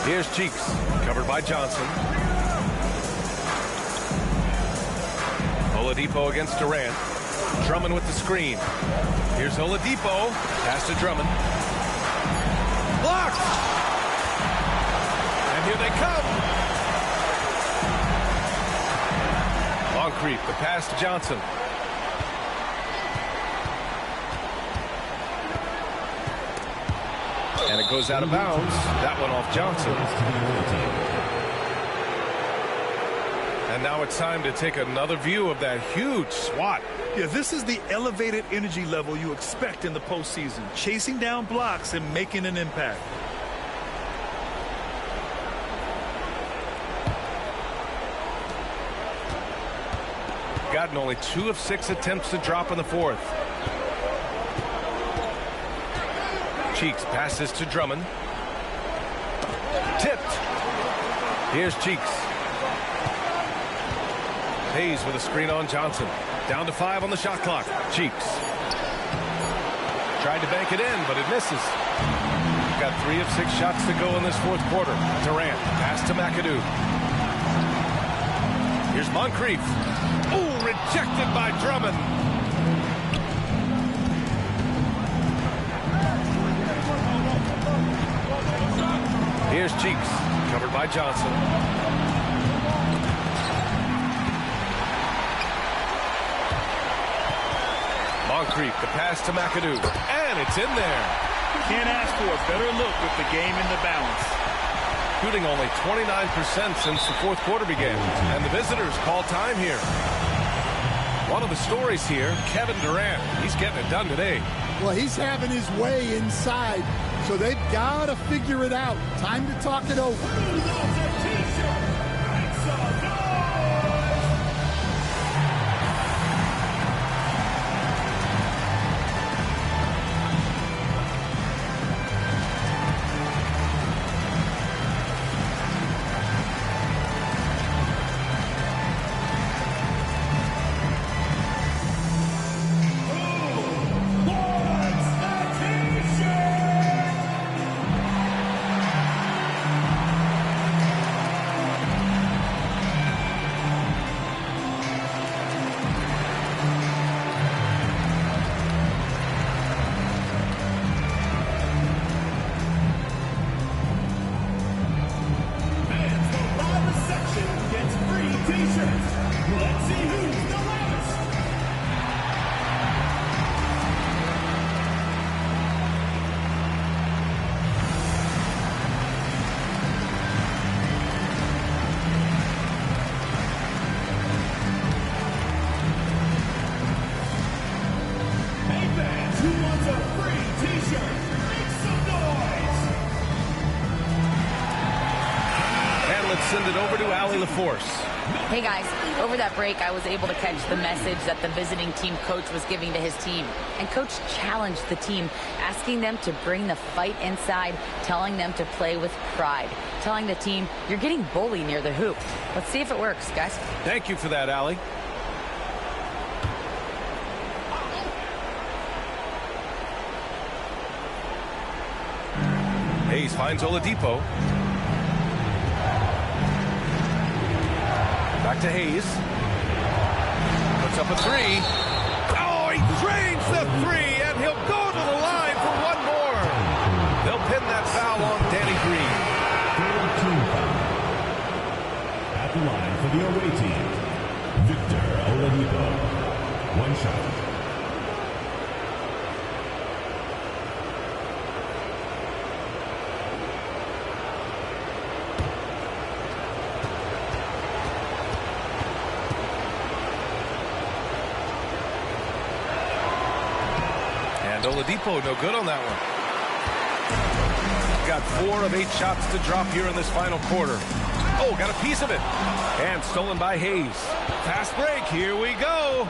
Here's Cheeks, covered by Johnson. Oladipo against Durant. Drummond with the screen. Here's Oladipo. Pass to Drummond. Blocked! And here they come. Moncrief, the pass to Johnson. And it goes out of bounds. That one off Johnson. And now it's time to take another view of that huge swat.
Yeah, this is the elevated energy level you expect in the postseason. Chasing down blocks and making an impact.
Gotten only 2 of 6 attempts to drop in the fourth. Cheeks passes to Drummond. Tipped. Here's Cheeks. Hayes with a screen on Johnson. Down to 5 on the shot clock. Cheeks. Tried to bank it in, but it misses. Got 3 of 6 shots to go in this fourth quarter. Durant. Pass to McAdoo. Here's Moncrief. Oh, rejected by Drummond. Here's Cheeks, covered by Johnson. Moncrief, the pass to McAdoo, and it's in there.
Can't ask for a better look with the game in the balance.
Shooting only 29% since the fourth quarter began, and the visitors call time here. One of the stories here, Kevin Durant. He's getting it done today.
Well, he's having his way inside, so they've got to figure it out. Time to talk it over.
Send it over to Allie LaForce.
Hey guys, over that break I was able to catch the message that the visiting team coach was giving to his team. And coach challenged the team, asking them to bring the fight inside, telling them to play with pride, telling the team, you're getting bullied near the hoop. Let's see if it works, guys.
Thank you for that, Allie. Hayes finds Oladipo. Back to Hayes. Puts up a 3. Oh, he drains the 3, and he'll go to the line for one more. They'll pin that foul on Danny Green.
At the line for the away team, Victor Oladipo. One shot.
Oladipo, no good on that one. got 4 of 8 shots to drop here in this final quarter. Oh, got a piece of it. And stolen by Hayes. Fast break. Here we go.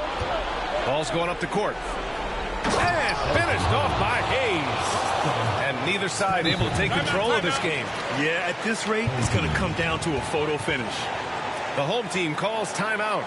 Ball's going up the court. And finished off by Hayes. And neither side able to take control of this game.
Yeah, at this rate, it's going to come down to a photo finish.
The home team calls timeout.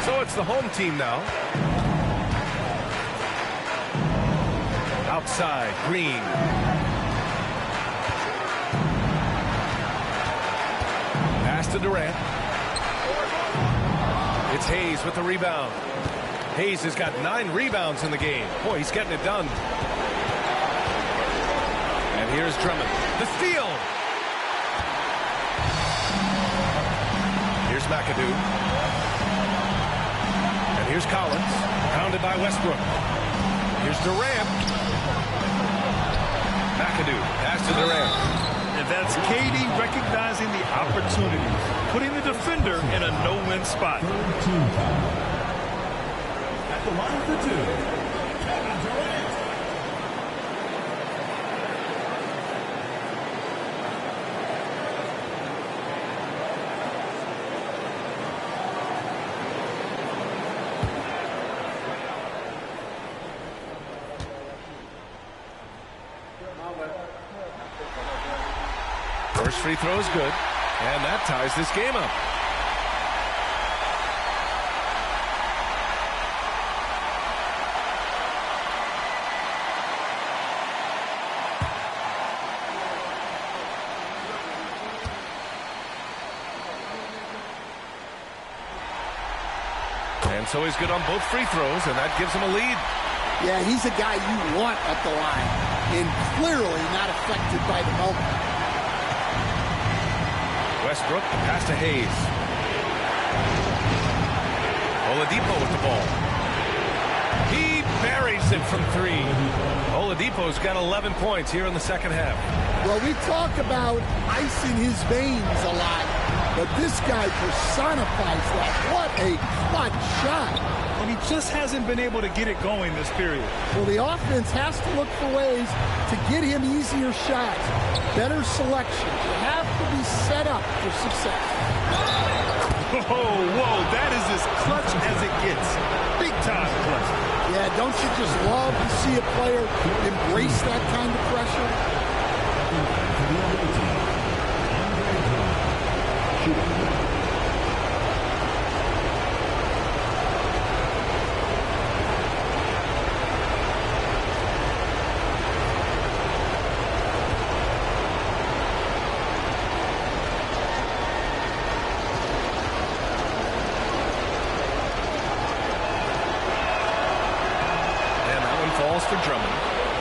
So it's the home team now. Outside, Green. Pass to Durant. It's Hayes with the rebound. Hayes has got 9 rebounds in the game. Boy, he's getting it done. And here's Drummond. The steal. Here's McAdoo. And here's Collins. Pounded by Westbrook. Here's Durant. McAdoo. Pass to Durant.
And that's KD recognizing the opportunity, putting the defender in a no-win spot.
At the line for 2, Kevin Durant.
First free throw is good, and that ties this game up. And so he's good on both free throws, and that gives him a lead.
Yeah, he's a guy you want at the line, and clearly not affected by the moment.
Westbrook, pass to Hayes. Oladipo with the ball. He buries it from 3. Oladipo's got 11 points here in the second half.
Well, we talk about icing his veins a lot, but this guy personifies that. What a clutch shot.
And he just hasn't been able to get it going this period.
Well, the offense has to look for ways to get him easier shots, better selection. You have to be set up for success.
Whoa, that is as clutch as it gets. Big time clutch.
Yeah, don't you just love to see a player embrace that kind of pressure?
Drummond.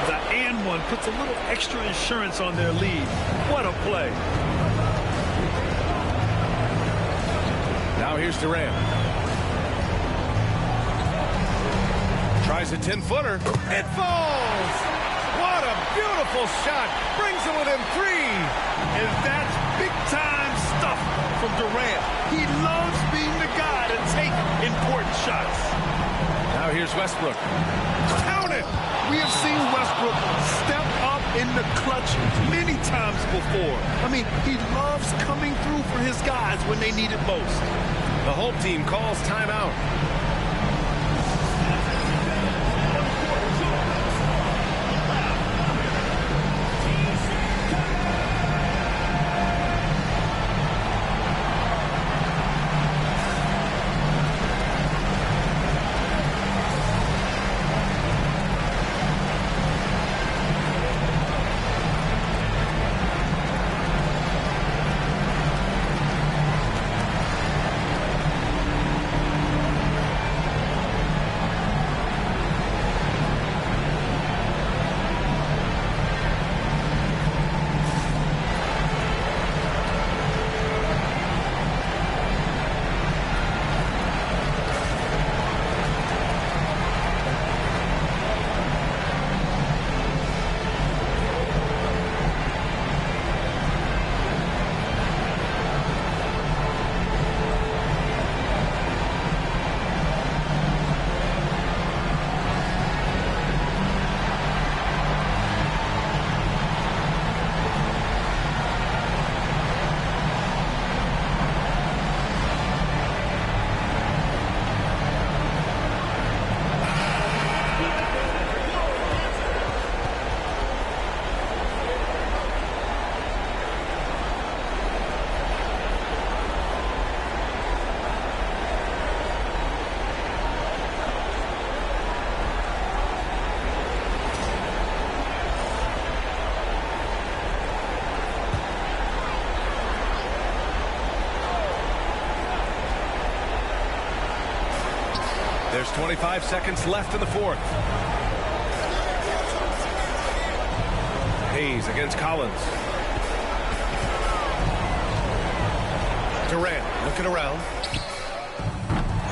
The and one puts a little extra insurance on their lead. What a play.
Now here's Durant. Tries a 10-footer. It falls! What a beautiful shot. Brings him within 3.
And that's big-time stuff from Durant. He loves being the guy to take important shots.
Now here's Westbrook.
Count it! We have seen Westbrook step up in the clutch many times before. I mean, he loves coming through for his guys when they need it most.
The home team calls timeout. There's 25 seconds left in the fourth. Hayes against Collins. Durant looking around.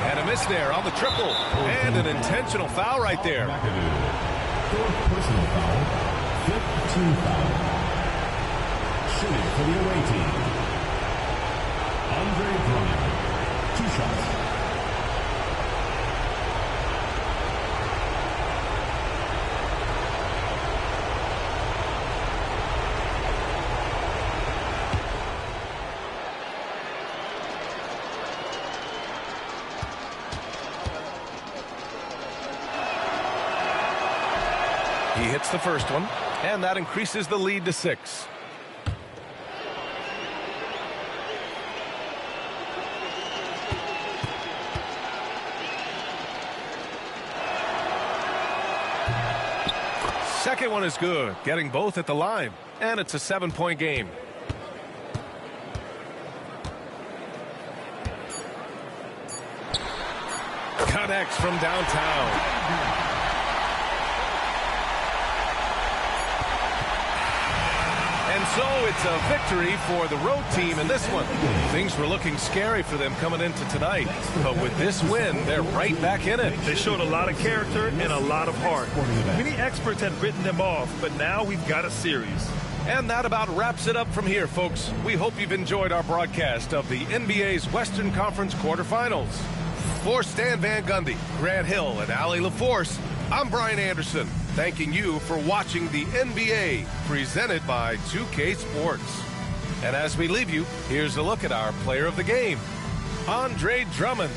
And a miss there on the triple. And an intentional foul right there.
Fourth personal foul. Fifth team foul. Shooting for the away team. Andre Drummond. 2 shots.
He hits the first one, and that increases the lead to 6. Second one is good, getting both at the line, and it's a 7-point game. Connects from downtown. And so it's a victory for the road team in this one. Things were looking scary for them coming into tonight. But with this win, they're right back in it.
They showed a lot of character and a lot of heart. Many experts had written them off, but now we've got a series.
And that about wraps it up from here, folks. We hope you've enjoyed our broadcast of the NBA's Western Conference quarterfinals. For Stan Van Gundy, Grant Hill, and Allie LaForce, I'm Brian Anderson, thanking you for watching the NBA presented by 2K Sports. And as we leave you, here's a look at our player of the game, Andre Drummond.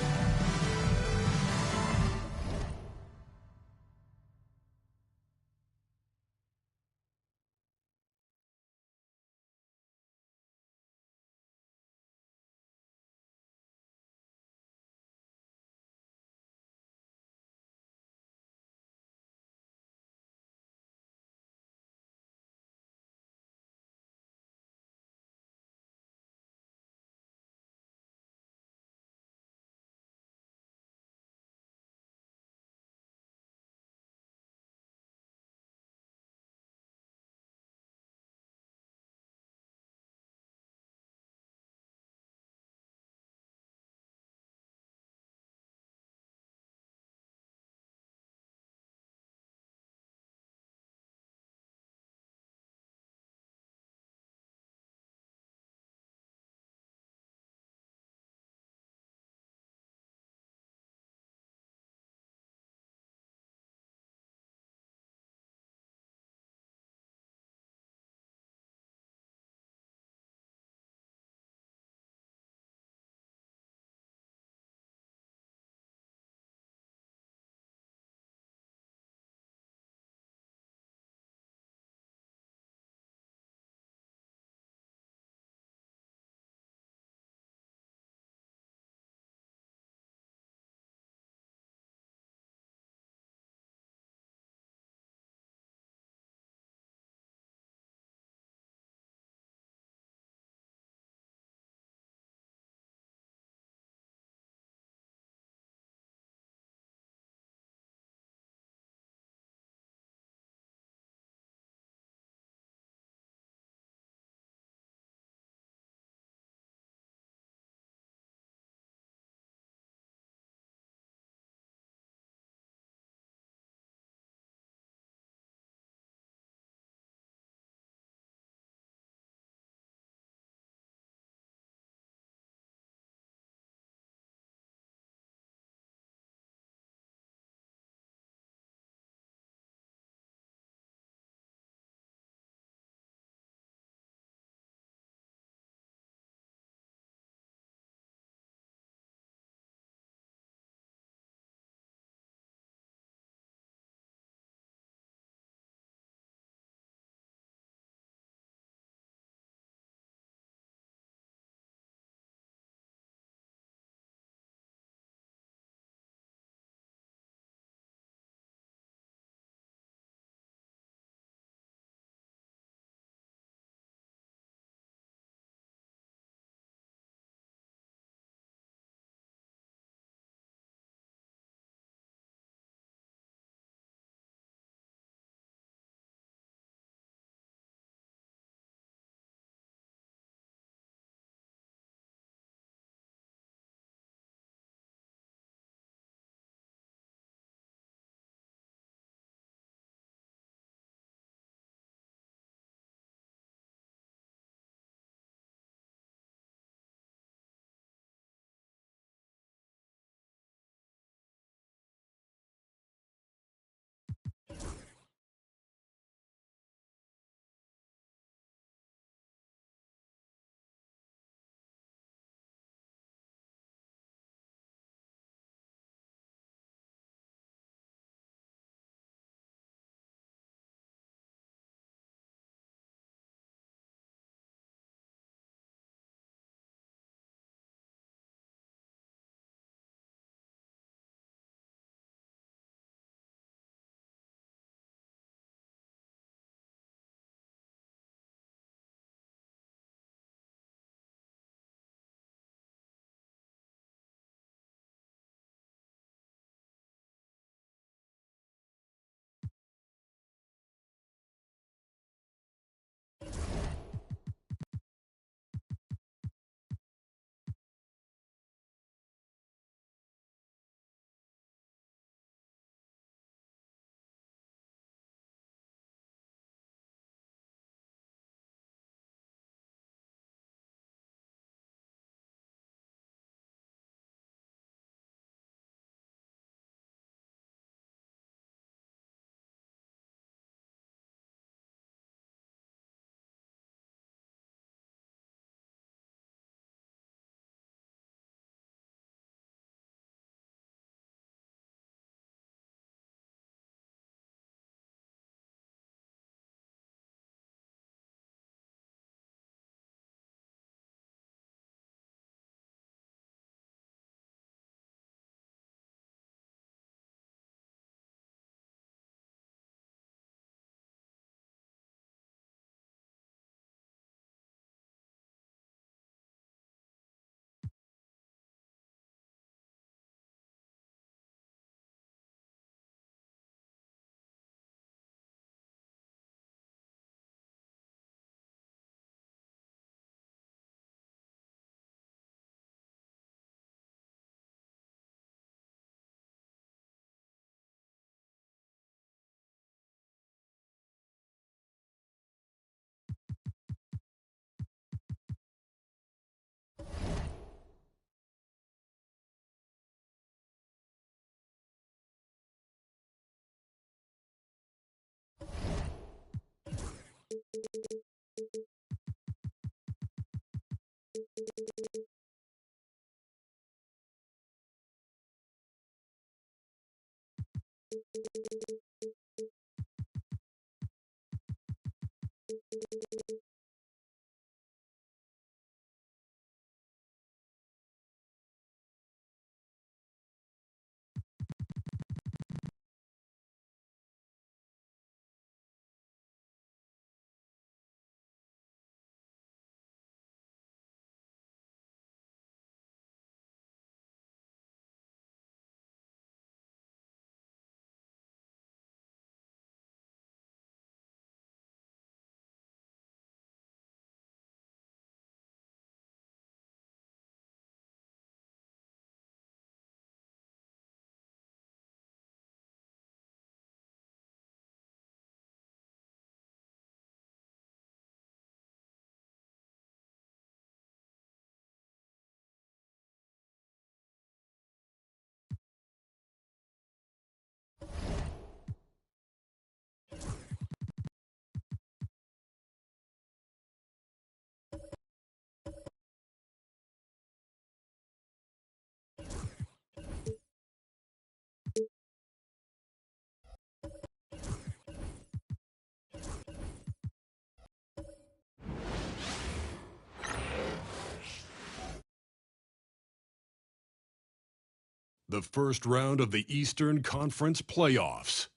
The first round of the Eastern Conference playoffs.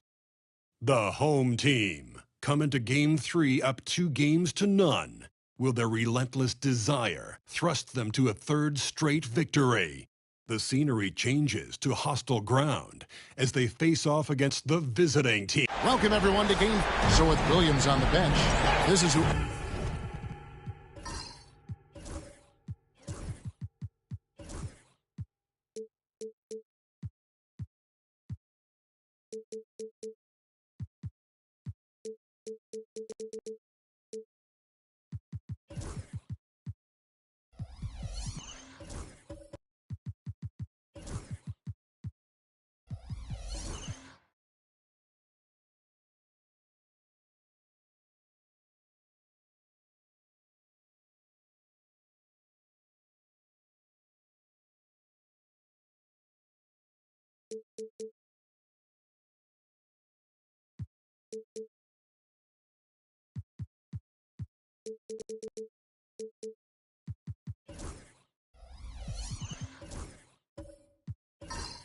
The home team come into Game 3 up 2-0. Will their relentless desire thrust them to a third straight victory? The scenery changes to hostile ground as they face off against the visiting team.
Welcome everyone to Game. So with Williams on the bench, this is who...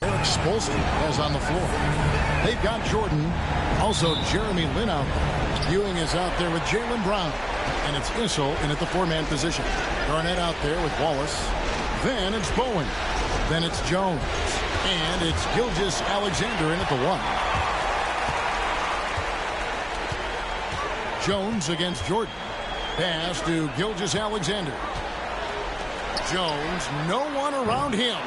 Eric Spolstra is on the floor. They've got Jordan. Also, Jeremy Lin out there. Ewing is out there with Jaylen Brown. And it's Issel in at the four-man position. Garnett out there with Wallace. Then it's Bowen. Then it's Jones. And it's Gilgeous-Alexander in at the one. Jones against Jordan. Pass to Gilgeous-Alexander. Jones, no one around him.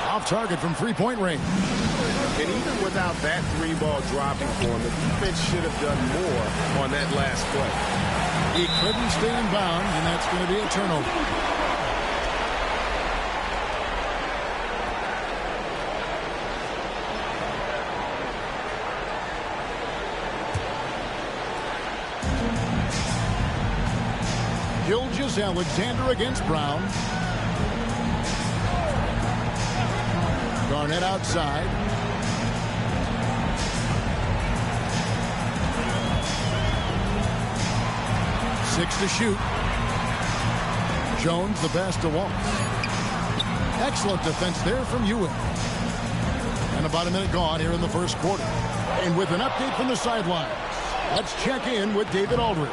Off target from three-point range.
And even without that three ball dropping for him, the defense should have done more on that last play.
He couldn't stay in bounds, and that's going to be a turnover. Gilgeous-Alexander against Brown. Garnett outside. Six to shoot. Jones the pass to Wallace. Excellent defense there from Ewing. And about a minute gone here in the first quarter. And with an update from the sideline, let's check in with David Aldridge.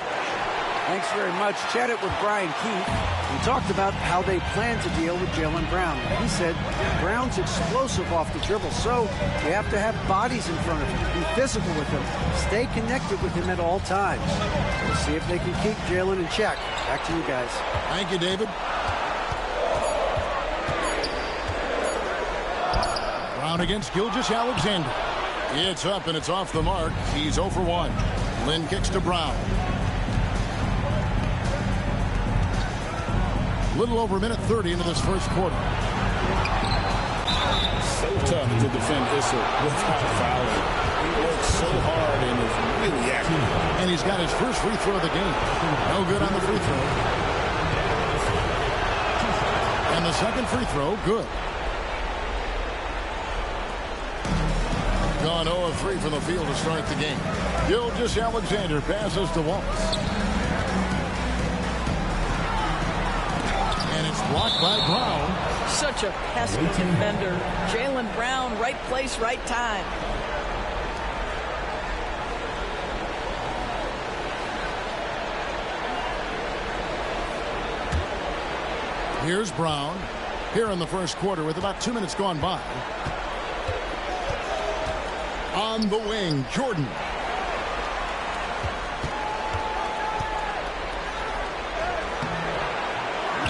Thanks very much. Chatted with Brian Keith. We talked about how they plan to deal with Jaylen Brown. He said Brown's explosive off the dribble, so you have to have bodies in front of him, be physical with him, stay connected with him at all times. We'll see if they can keep Jaylen in check. Back to you guys.
Thank you, David. Brown against Gilgeous-Alexander. It's up and it's off the mark. He's 0 for 1. Lin kicks to Brown. Little over a minute 30 into this first quarter.
So tough to defend Issel without fouling. He works so hard and is really active.
And he's got his first free throw of the game. No good on the free throw. And the second free throw, good. gone 0 of 3 from the field to start the game. Gilgeous-Alexander passes to Wallace. And it's blocked by Brown.
Such a pesky defender. Jaylen Brown, right place, right time.
Here's Brown. Here in the first quarter with about 2 minutes gone by. On the wing, Jordan.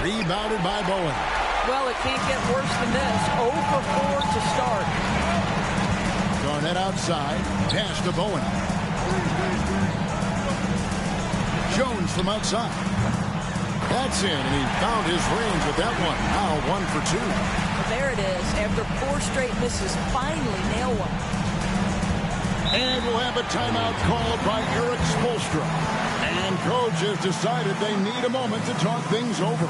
Rebounded by Bowen.
Well, it can't get worse than this. 0 for 4 to start.
Garnett outside. Pass to Bowen. Jones from outside. That's in, and he found his range with that one. Now 1 for 2.
Well, there it is. After 4 straight misses, finally nail one.
And we'll have a timeout called by Eric Spoelstra. And coach has decided they need a moment to talk things over.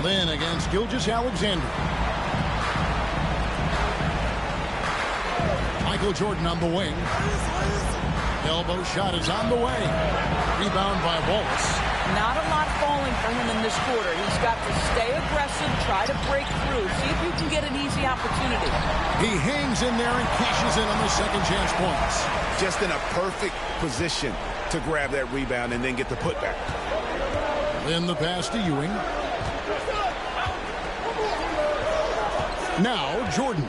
Lynn against Gilgeous-Alexander. Michael Jordan on the wing. Elbow shot is on the way. Rebound by Wallace.
Not a lot falling for him in this quarter. He's got to stay aggressive, try to break through, see if you can get an easy opportunity.
He hangs in there and cashes in on the second chance points.
Just in a perfect position to grab that rebound and then get the putback.
Then the pass to Ewing. Now Jordan.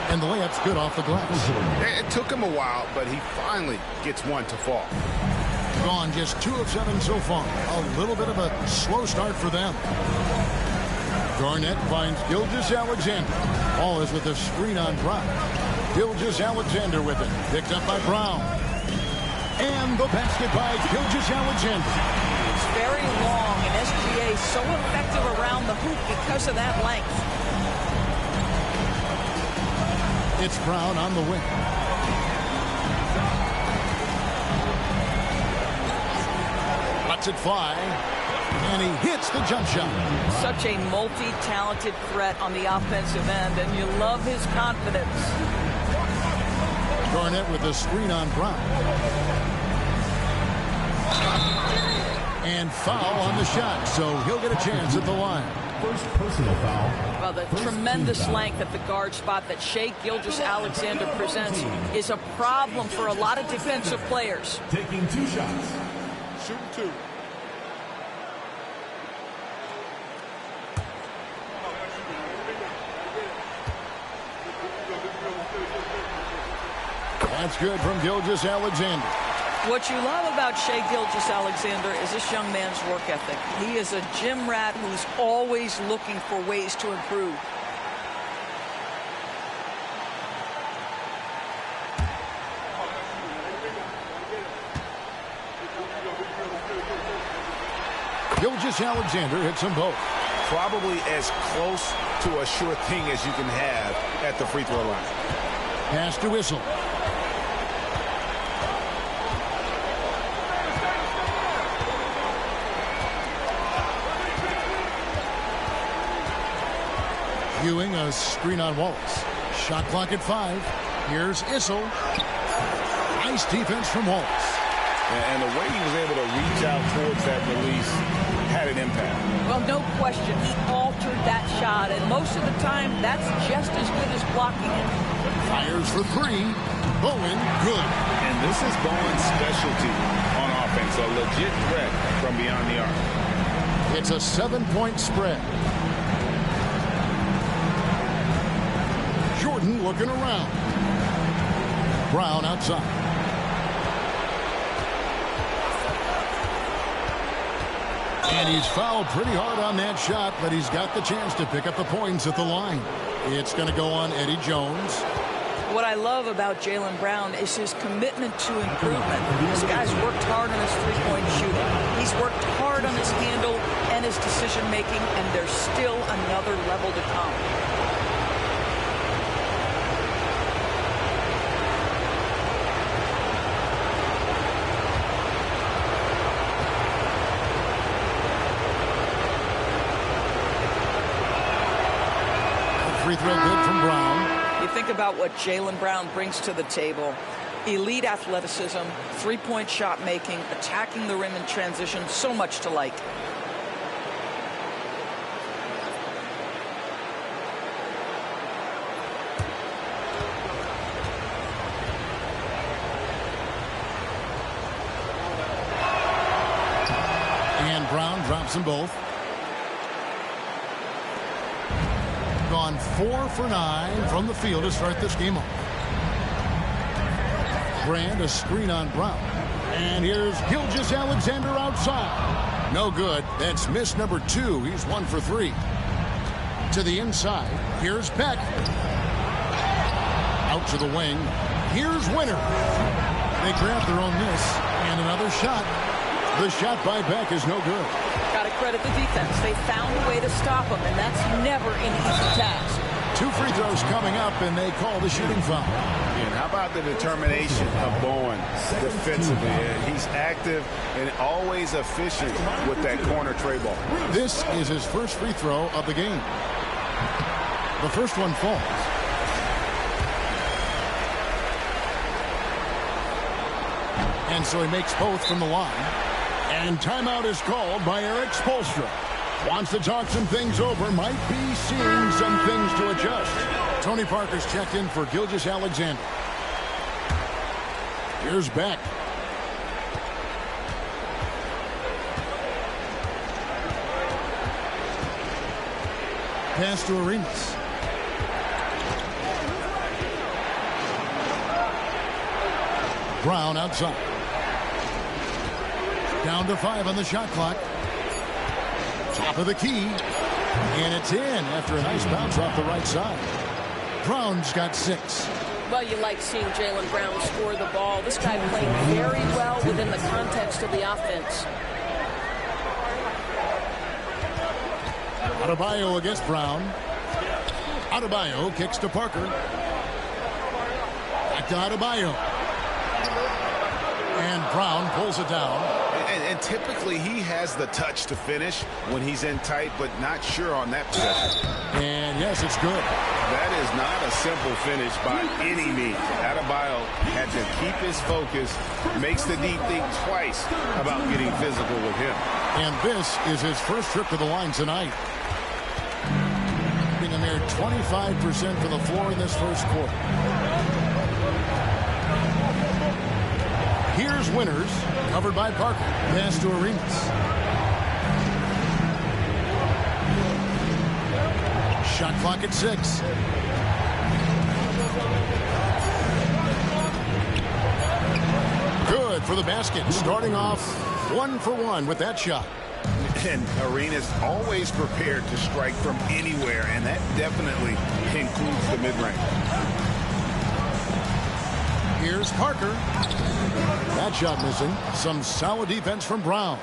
And the layup's good off the glass.
It took him a while, but he finally gets one to fall.
Gone just 2 of 7 so far. A little bit of a slow start for them. Garnett finds Gilgeous-Alexander. Ball is with a screen on Brown. Gilgeous-Alexander with it. Picked up by Brown. And the basket by Gilgeous-Alexander.
It's very long, and SGA so effective around the hoop because of that length.
It's Brown on the wing. Lets it fly. And he hits the jump shot.
Such a multi-talented threat on the offensive end, and you love his confidence.
Garnett with the screen on Brown. And foul on the shot, so he'll get a chance at the line.
First personal foul.
Well, the tremendous length at the guard spot that Shai Gilgeous-Alexander presents is a problem for a lot of defensive players.
Taking 2 shots.
Shooting 2.
That's good from Gilgeous-Alexander.
What you love about Shai Gilgeous-Alexander is this young man's work ethic. He is a gym rat who's always looking for ways to improve.
Gilgeous-Alexander hits them both.
Probably as close to a sure thing as you can have at the free throw line.
Pass to Whistle. Ewing, a screen on Wallace. Shot clock at 5. Here's Issel. Nice defense from Wallace.
And the way he was able to reach out towards that release had an impact.
Well, no question. He altered that shot, and most of the time, that's just as good as blocking it.
Fires for 3. Bowen, good.
And this is Bowen's specialty on offense, a legit threat from beyond the arc.
It's a 7-point spread. Jordan looking around. Brown outside. And he's fouled pretty hard on that shot, but he's got the chance to pick up the points at the line. It's going to go on Eddie Jones.
What I love about Jaylen Brown is his commitment to improvement. This guy's worked hard on his three-point shooting. He's worked hard on his handle and his decision-making, and there's still another level to come.
Free throw good from Brown.
You think about what Jaylen Brown brings to the table. Elite athleticism, three-point shot making, attacking the rim in transition, so much to like.
And Brown drops them both. Gone 4 for 9 from the field to start this game off. Brand, a screen on Brown. And here's Gilgeous-Alexander outside. No good. That's miss number 2. He's 1 for 3. To the inside. Here's Beck. Out to the wing. Here's Winter. They grab their own miss. And another shot. The shot by Beck is no good.
Got to credit the defense. They found a way to stop him, and that's never an easy task.
2 free throws coming up, and they call the shooting foul.
And how about the determination of Bowen defensively? He's active and always efficient with that corner tray ball.
This is his first free throw of the game. The first one falls. And so he makes both from the line. And timeout is called by Eric Spoelstra. Wants to talk some things over. Might be seeing some things to adjust. Tony Parker's checked in for Gilgeous-Alexander. Here's Beck. Pass to Arenas. Brown outside. Down to 5 on the shot clock. Top of the key. And it's in after a nice bounce off the right side. Brown's got 6.
Well, you like seeing Jaylen Brown score the ball. This guy played very well within the context of the offense.
Adebayo against Brown. Adebayo kicks to Parker. Back to Adebayo. And Brown pulls it down.
And typically he has the touch to finish when he's in tight, but not sure on that possession.
And yes, it's good.
That is not a simple finish by any means. Adebayo had to keep his focus, makes the D think twice about getting physical with him.
And this is his first trip to the line tonight. Being a mere 25% for the floor in this first quarter. Here's Winters, covered by Parker. Pass to Arenas. Shot clock at 6. Good for the basket. Starting off 1 for 1 with that shot.
And Arenas always prepared to strike from anywhere, and that definitely includes the mid-range.
Here's Parker. That shot missing. Some solid defense from Brown.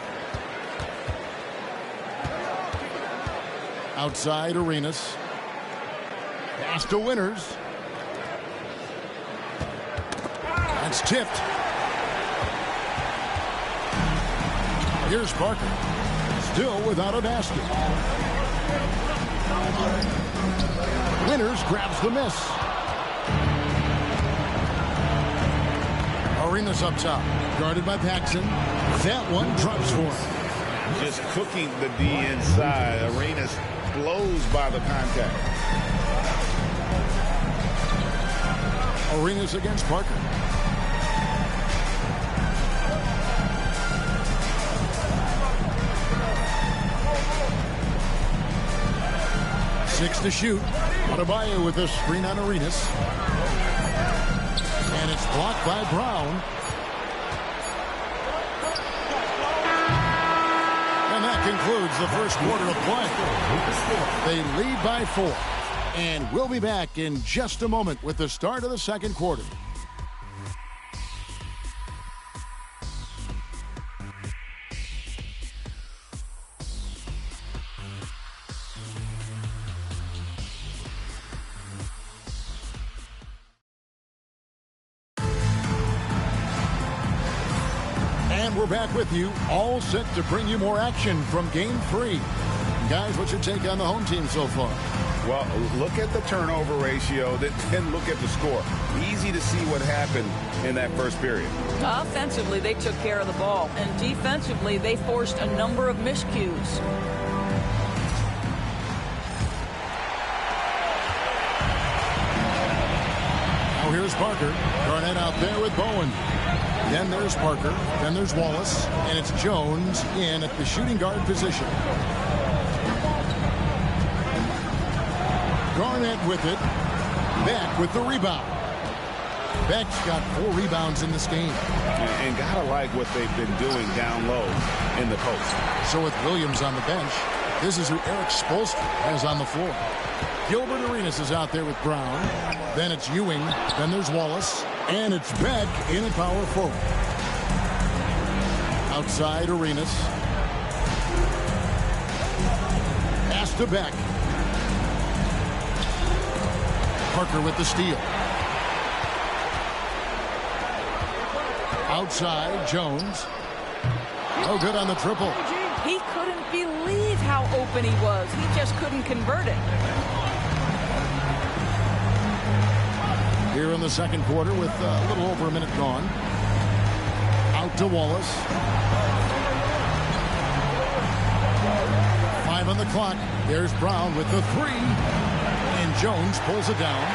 Outside Arenas. Pass to Winters. That's tipped. Here's Parker. Still without a basket. Winters grabs the miss. Arenas up top. Guarded by Paxson. That one drops for him.
Just cooking the D inside. Arenas blows by the contact.
Arenas against Parker. Six to shoot. Adebayo with a screen on Arenas. And it's blocked by Brown. And that concludes the first quarter of play. They lead by 4. And we'll be back in just a moment with the start of the second quarter. And we're back with you, all set to bring you more action from Game 3. Guys, what's your take on the home team so far?
Well, look at the turnover ratio, then look at the score. Easy to see what happened in that first period.
Offensively, they took care of the ball, and defensively, they forced a number of miscues.
Now here's Parker. Garnett out there with Bowen. Then there's Parker. Then there's Wallace. And it's Jones in at the shooting guard position. Garnett with it. Beck with the rebound. Beck's got 4 rebounds in this game.
And gotta like what they've been doing down low in the post.
So with Williams on the bench, this is who Eric Spoelstra has on the floor. Gilbert Arenas is out there with Brown. Then it's Ewing. Then there's Wallace. And it's Beck in at power forward. Outside Arenas. Pass to Beck. Parker with the steal. Outside, Jones. No good on the triple.
He couldn't believe how open he was. He just couldn't convert it.
Here in the second quarter with a little over a minute gone. Out to Wallace. 5 on the clock. There's Brown with the 3. And Jones pulls it down.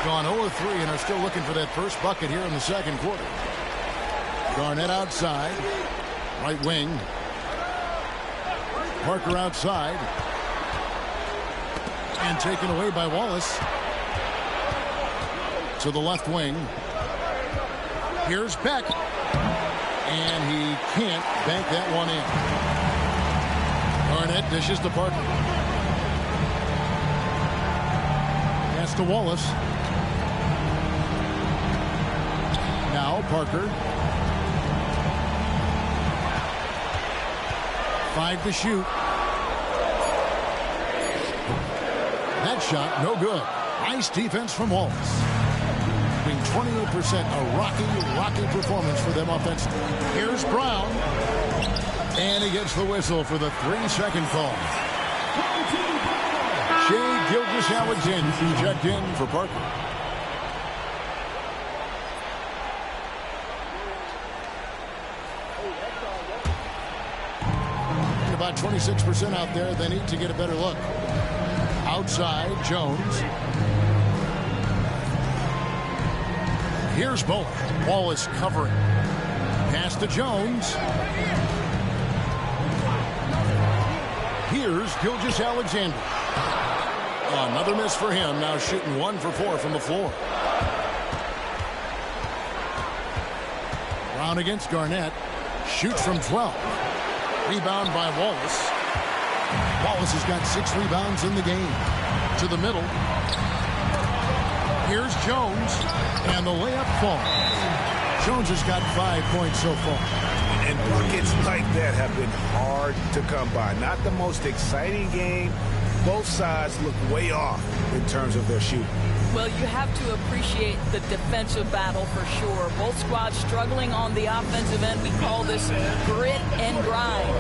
Gone 0-3 and are still looking for that first bucket here in the second quarter. Garnett outside. Right wing. Parker outside. And taken away by Wallace. To the left wing. Here's Beck. And he can't bank that one in. Garnett dishes to Parker. Pass to Wallace. Now Parker. 5 to shoot. That shot, no good. Nice defense from Wallace. Being 28%, a rocky performance for them offensively. Here's Brown. And he gets the whistle for the 3-second call. Shai Gilgeous-Alexander checked in for Parker. About 26% out there. They need to get a better look. Outside, Jones. Here's Bowen. Wallace covering. Pass to Jones. Here's Gilgeous-Alexander. Another miss for him. Now shooting 1 for 4 from the floor. Brown against Garnett. Shoots from 12. Rebound by Wallace. Wallace has got 6 rebounds in the game. To the middle. Here's Jones. And the layup falls. Jones has got 5 points so far.
And buckets like that have been hard to come by. Not the most exciting game. Both sides look way off in terms of their shooting.
Well, you have to appreciate the defensive battle for sure. Both squads struggling on the offensive end. We call this grit and grind.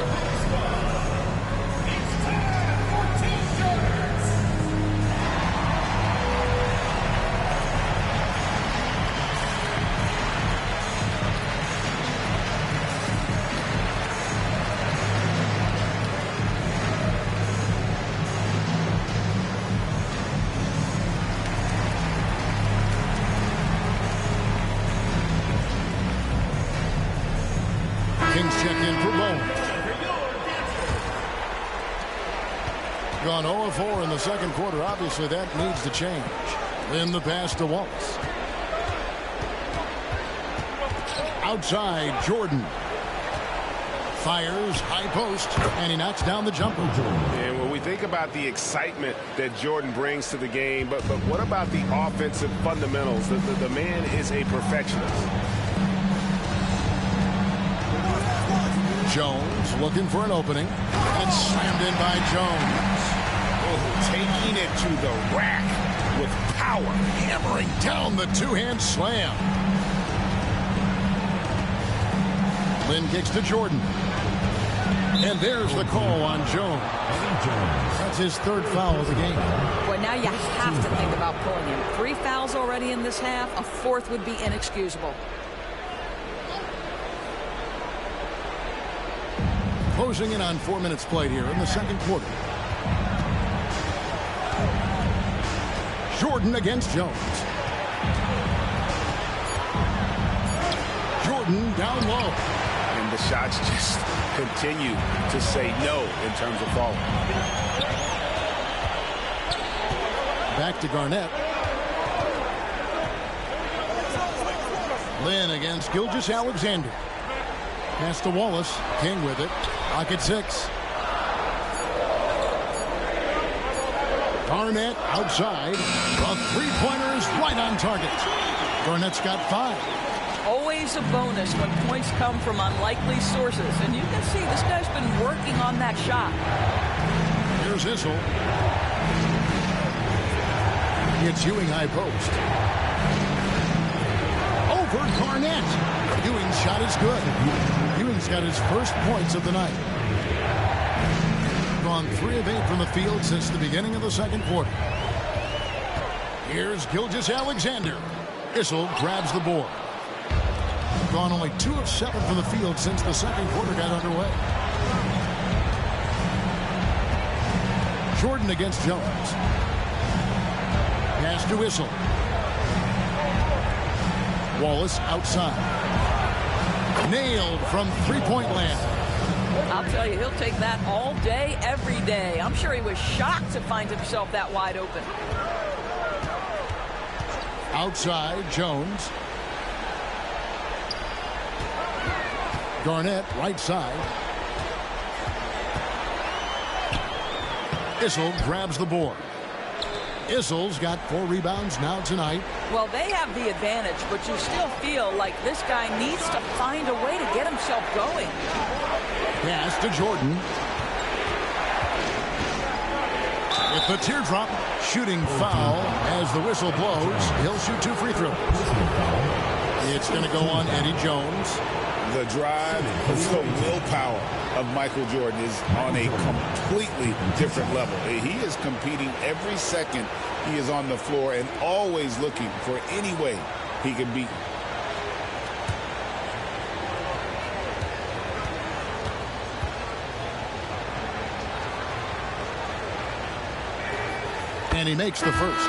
Kings check in for Bowen. Gone 0-4 in the second quarter. Obviously, that needs to change. Then the pass to Wallace. Outside, Jordan. Fires, high post, and he knocks down the jumper.
And when we think about the excitement that Jordan brings to the game, but what about the offensive fundamentals? The man is a perfectionist.
Jones looking for an opening, and it's slammed in by Jones.
Oh, taking it to the rack with power.
Hammering down the two-hand slam. Lynn kicks to Jordan. And there's the call on Jones. That's his third foul of the game.
Well, now you have to think about pulling him. 3 fouls already in this half. A fourth would be inexcusable.
Closing in on 4 minutes played here in the second quarter. Jordan against Jones. Jordan down low.
And the shots just continue to say no in terms of falling.
Back to Garnett. Lynn against Gilgeous-Alexander. Pass to Wallace. King with it. Lock at 6. Garnett outside. The three-pointer is right on target. Garnett's got 5.
Always a bonus when points come from unlikely sources. And you can see this guy's been working on that shot.
Here's Issel. It's Ewing high post. Over Garnett. Ewing's shot is good. Ewing's got his first points of the night. Gone 3 of 8 from the field since the beginning of the second quarter. Here's Gilgeous-Alexander. Issel grabs the board. Gone only 2 of 7 from the field since the second quarter got underway. Jordan against Jones. Pass to Issel. Wallace outside. Nailed from three-point land.
I'll tell you, he'll take that all day, every day. I'm sure he was shocked to find himself that wide open.
Outside, Jones. Garnett, right side. Issel grabs the board. Issel's got 4 rebounds now tonight.
Well, they have the advantage, but you still feel like this guy needs to find a way to get himself going.
Pass to Jordan. With the teardrop, shooting foul as the whistle blows. He'll shoot 2 free throws. It's going to go on Eddie Jones.
The drive, the willpower of Michael Jordan is on a completely different level. He is competing every second he is on the floor and always looking for any way he can beat.
And he makes the first.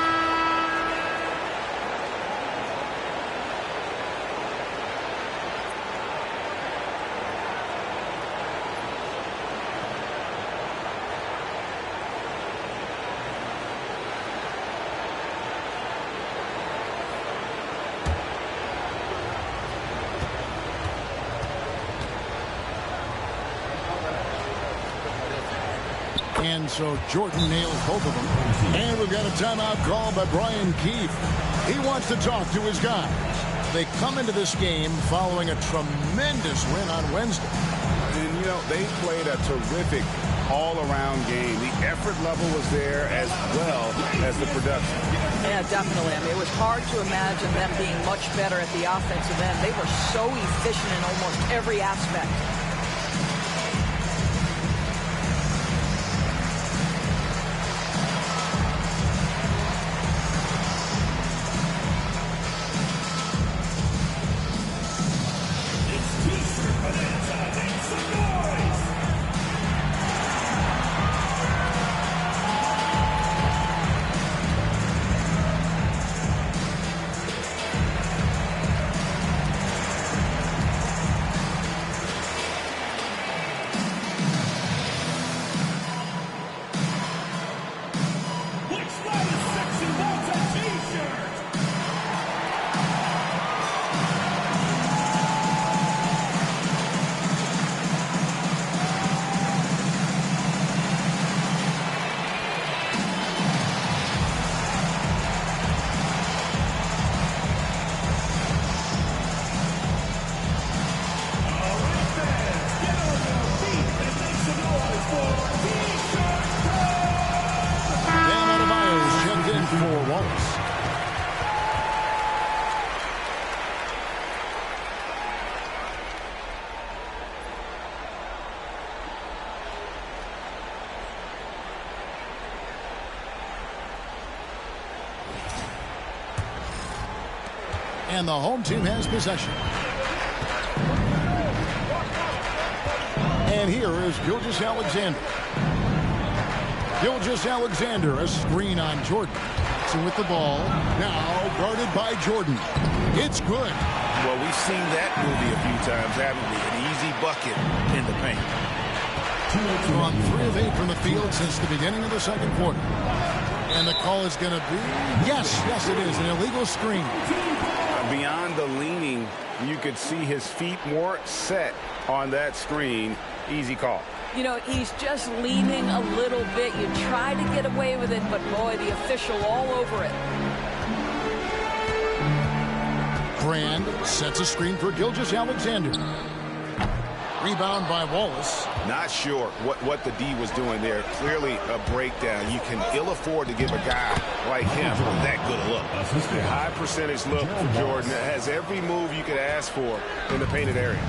And so Jordan nails both of them. And we've got a timeout called by Brian Keefe. He wants to talk to his guys. They come into this game following a tremendous win on Wednesday.
And, you know, they played a terrific all-around game. The effort level was there as well as the production.
Yeah, definitely. I mean, it was hard to imagine them being much better at the offensive end. They were so efficient in almost every aspect.
And the home team has possession. And here is Gilgeous-Alexander. Gilgeous-Alexander, a screen on Jordan. So with the ball, now guarded by Jordan. It's good.
Well, we've seen that movie a few times, haven't we? An easy bucket in the paint.
On 3 of 8 from the field since the beginning of the second quarter. And the call is going to be, yes, it is, an illegal screen.
Beyond the leaning, you could see his feet more set on that screen. Easy call.
You know, he's just leaning a little bit. You try to get away with it, but boy, the official all over it.
Brand sets a screen for Gilgeous-Alexander. Rebound by Wallace.
Not sure what the D was doing there. Clearly a breakdown. You can ill afford to give a guy like him that good a look. A high percentage look for Jordan. It has every move you could ask for in the painted area.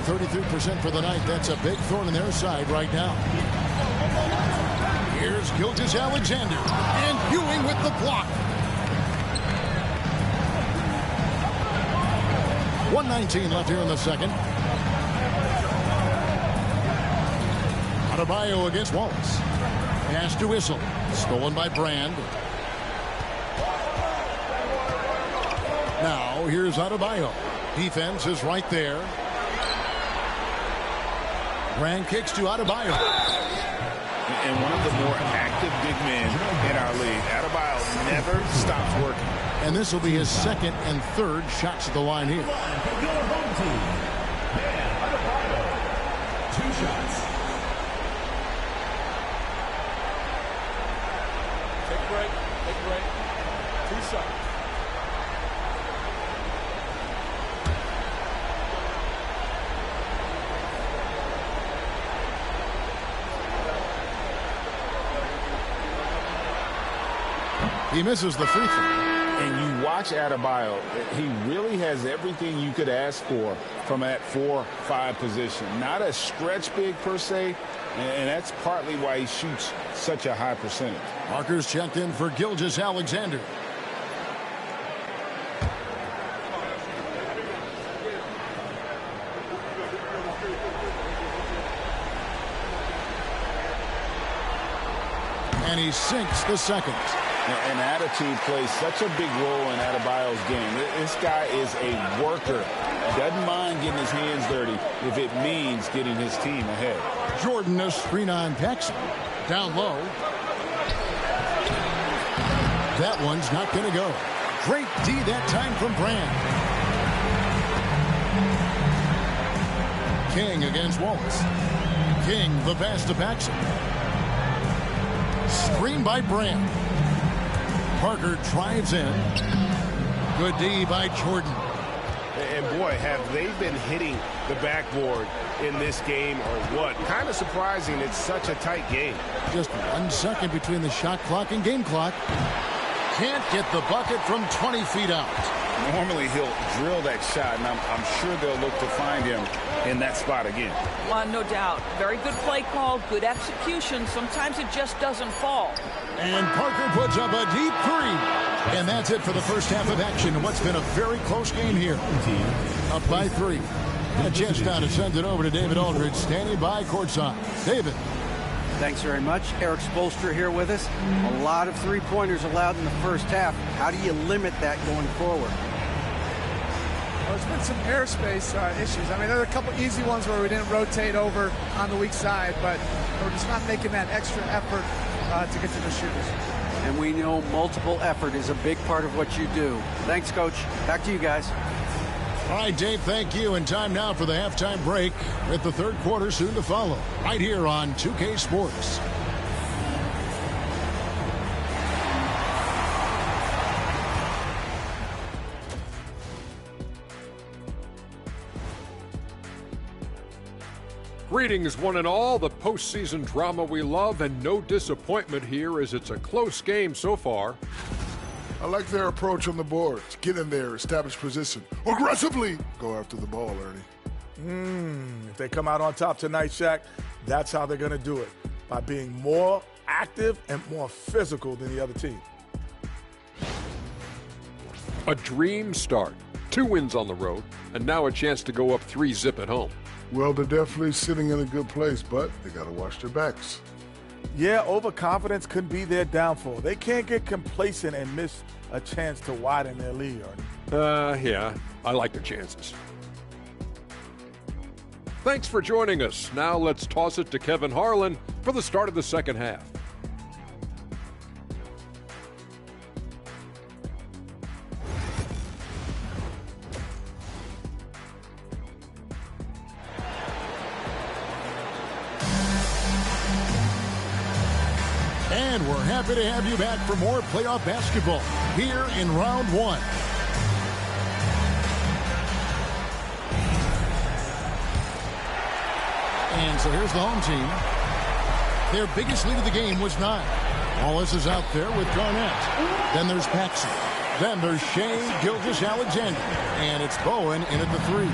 33% for the night. That's a big thorn in their side right now. Here's Gilgeous-Alexander. And Ewing with the block. 1:19 left here in the second. Adebayo against Wallace. Pass to Whistle. Stolen by Brand. Now here's Adebayo. Defense is right there. Brand kicks to Adebayo.
And one of the more active big men in our league. Adebayo never stops working.
And this will be his second and third shots at the line here.
2 shots.
Take a break. 2 shots.
He misses the free throw.
And you watch Adebayo, he really has everything you could ask for from that 4-5 position. Not a stretch big per se, and that's partly why he shoots such a high percentage.
Markers checked in for Gilgeous-Alexander. And he sinks the second.
And attitude plays such a big role in Adebayo's game. This guy is a worker. Doesn't mind getting his hands dirty if it means getting his team ahead.
Jordan, a screen on Paxson. Down low. That one's not going to go. Great D that time from Brand. King against Wallace. King, the pass to Paxson. Screen by Brand. Parker drives in. Good D by Jordan.
And boy, have they been hitting the backboard in this game or what? Kind of surprising it's such a tight game.
Just 1 second between the shot clock and game clock. Can't get the bucket from 20 feet out.
Normally he'll drill that shot, and I'm sure they'll look to find him in that spot again.
No doubt. Very good play call, good execution. Sometimes it just doesn't fall.
And Parker puts up a deep three. And that's it for the first half of action in what's been a very close game here. Up by 3. A chance now to send it over to David Aldridge, standing by courtside. David.
Thanks very much. Eric Spoelstra here with us. A lot of three-pointers allowed in the first half. How do you limit that going forward?
Well, there's been some airspace issues. I mean, there are a couple easy ones where we didn't rotate over on the weak side, but we're just not making that extra effort to get to the shooters.
And we know multiple effort is a big part of what you do. Thanks, Coach. Back to you guys.
All right, Dave, thank you. And time now for the halftime break with the third quarter soon to follow. Right here on 2K Sports.
Greetings, one and all. The postseason drama we love, and no disappointment here as it's a close game so far.
I like their approach on the boards. Get in there, establish position. Aggressively go after the ball, Ernie.
If they come out on top tonight, Shaq, that's how they're going to do it. By being more active and more physical than the other team.
A dream start. 2 wins on the road, and now a chance to go up 3-0 at home.
Well, they're definitely sitting in a good place, but they got to watch their backs.
Yeah, overconfidence could be their downfall. They can't get complacent and miss a chance to widen their lead.
Yeah, I like their chances. Thanks for joining us. Now let's toss it to Kevin Harlan for the start of the second half.
And we're happy to have you back for more playoff basketball here in round 1. And so here's the home team. Their biggest lead of the game was 9. Wallace is out there with Garnett. Then there's Paxson. Then there's Shea Gilgeous-Alexander. And it's Bowen in at the 3.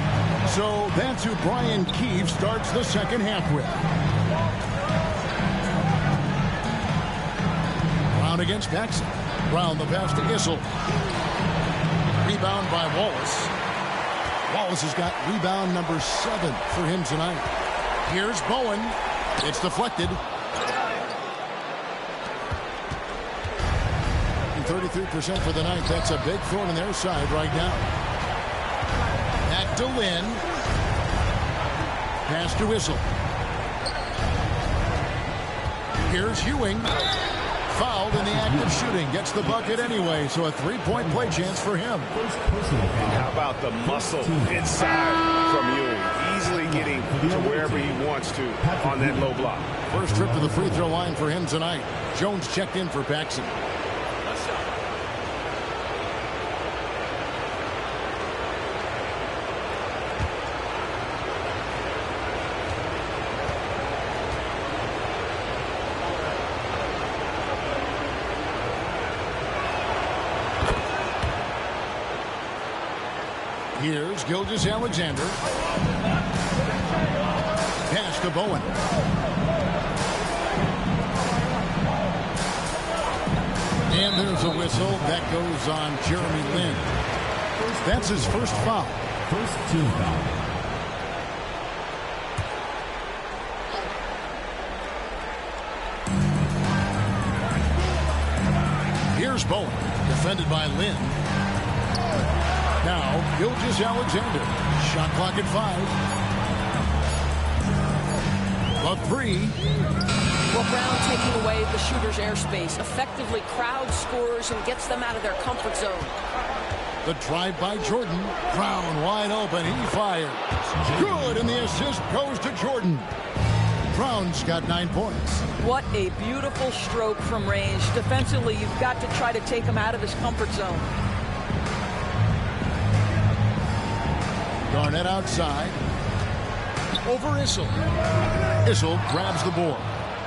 So that's who Brian Keefe starts the second half with. Brown against Paxson. Brown the pass to Issel. Rebound by Wallace. Wallace has got rebound number 7 for him tonight. Here's Bowen. It's deflected. 33% for the night. That's a big thorn in their side right now. Back to Lynn. Pass to Issel. Here's Ewing. Fouled in the act of shooting. Gets the bucket anyway, so a 3-point play chance for him.
How about the muscle inside from Ewing? Easily getting to wherever he wants to on that low block.
First trip to the free throw line for him tonight. Jones checked in for Paxson. Here's Gilgeous-Alexander. Pass to Bowen. And there's a whistle. That goes on Jeremy Lin. That's his first foul.
First team foul.
Here's Bowen. Defended by Lin. Now, Gilgeous-Alexander. Shot clock at 5. A 3.
Well, Brown taking away the shooter's airspace effectively crowds scorers and gets them out of their comfort zone.
The drive by Jordan. Brown wide open. He fires. Good, and the assist goes to Jordan. Brown's got 9 points.
What a beautiful stroke from range. Defensively, you've got to try to take him out of his comfort zone.
Garnett outside. Over Issel. Issel grabs the board.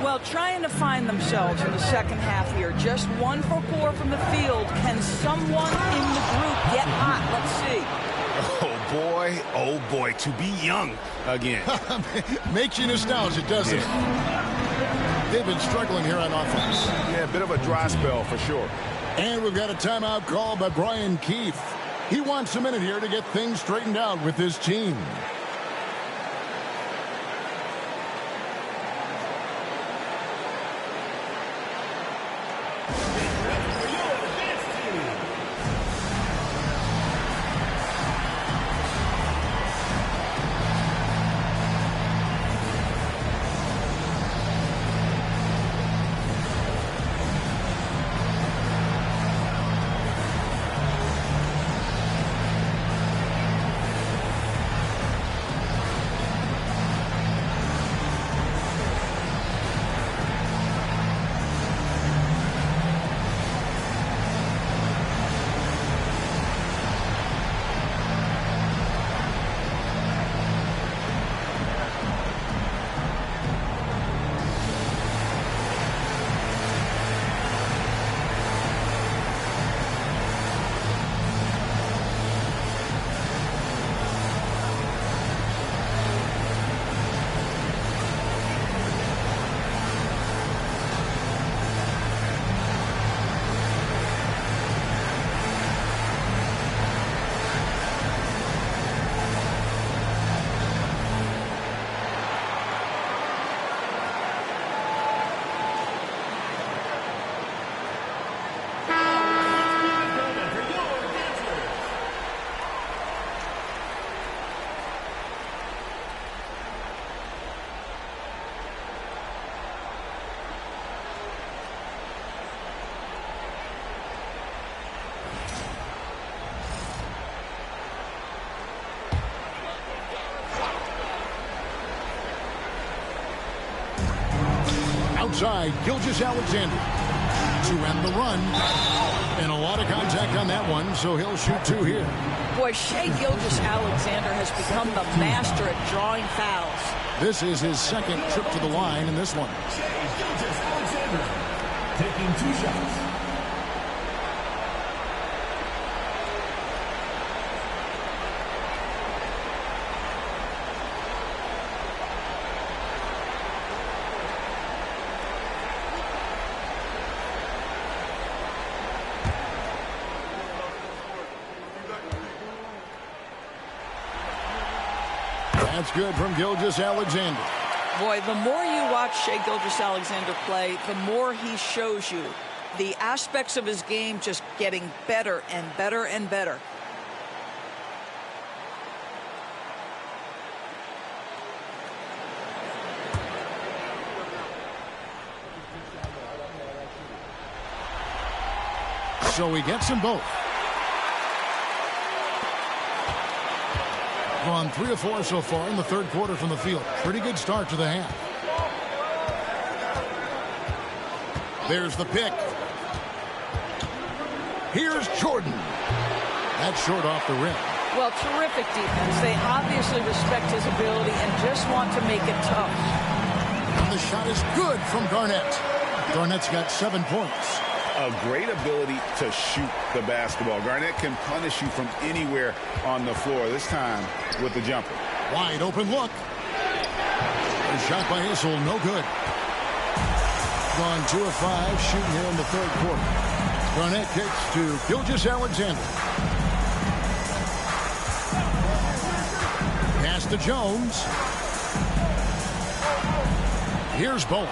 Well, trying to find themselves in the second half here. Just 1 for 4 from the field. Can someone in the group get hot? Let's see.
Oh boy, to be young again.
Makes you nostalgic, doesn't it? They've been struggling here on offense.
Yeah, a bit of a dry spell for sure.
And we've got a timeout called by Brian Keefe. He wants a minute here to get things straightened out with his team. outside, Gilgeous-Alexander to end the run. And a lot of contact on that one, so he'll shoot 2 here.
Boy, Shai Gilgeous-Alexander has become the master at drawing fouls.
This is his second trip to the line in this one.
Gilgeous-Alexander taking 2 shots.
That's good from Gilgeous-Alexander.
Boy, the more you watch Shai Gilgeous-Alexander play, the more he shows you the aspects of his game just getting better and better and better.
So he gets them both. Gone 3 of 4 so far in the third quarter from the field. Pretty good start to the half. There's the pick. Here's Jordan. That's short off the rim.
Well, terrific defense. They obviously respect his ability and just want to make it tough.
And the shot is good from Garnett. Garnett's got 7 points.
A great ability to shoot the basketball. Garnett can punish you from anywhere on the floor, this time with the jumper.
Wide open look. A shot by Issel, no good. Gone 2 of 5, shooting here in the third quarter. Garnett kicks to Gilgeous-Alexander. Pass to Jones. Here's Bowen,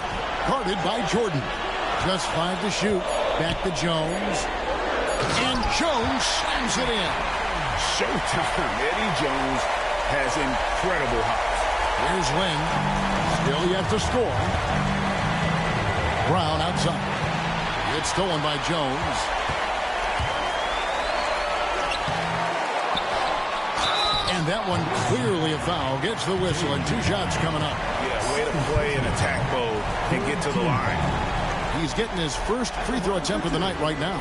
guarded by Jordan. Just 5 to shoot. Back to Jones. And Jones slams it in.
Showtime. Eddie Jones has incredible hops.
Here's Lynn. Still yet to score. Brown outside. It's stolen by Jones. And that one clearly a foul. Gets the whistle and 2 shots coming up.
Yeah, way to play in attack mode and get to the line.
He's getting his first free throw attempt of the night right now.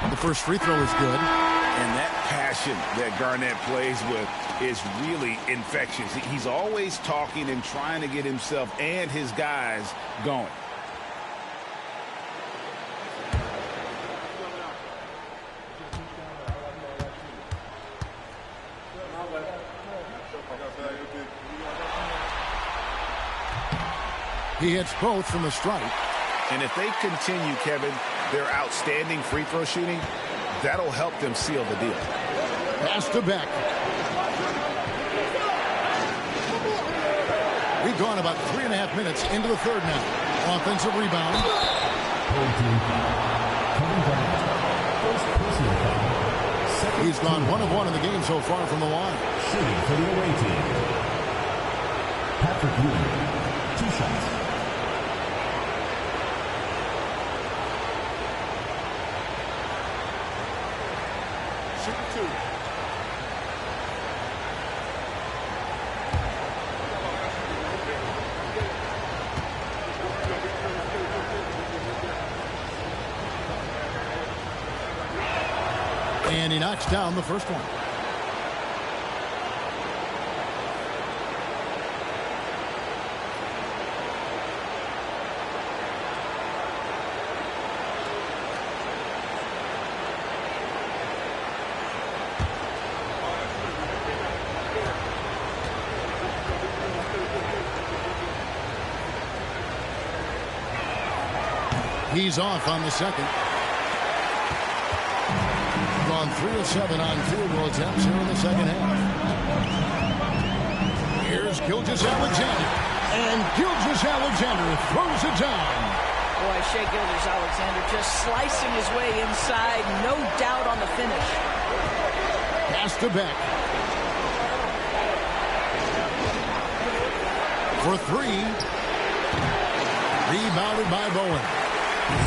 The first free throw is good.
And that passion that Garnett plays with is really infectious. He's always talking and trying to get himself and his guys going.
He hits both from the stripe.
And if they continue, Kevin, their outstanding free throw shooting, that'll help them seal the deal.
Pass to Beck. We've gone about 3.5 minutes into the third now. Offensive rebound. He's gone 1 of 1 in the game so far from the line.
Shooting for the away team. Patrick Ewing, 2 shots.
And he knocks down the first one. He's off on the second. Gone 3 of 7 on field goal attempts here in the second half. Here's Gilgeous-Alexander. And Gilgeous-Alexander throws it down.
Boy, Shai Gilgeous-Alexander just slicing his way inside. No doubt on the finish.
Pass to Beck. For three. Rebounded by Bowen.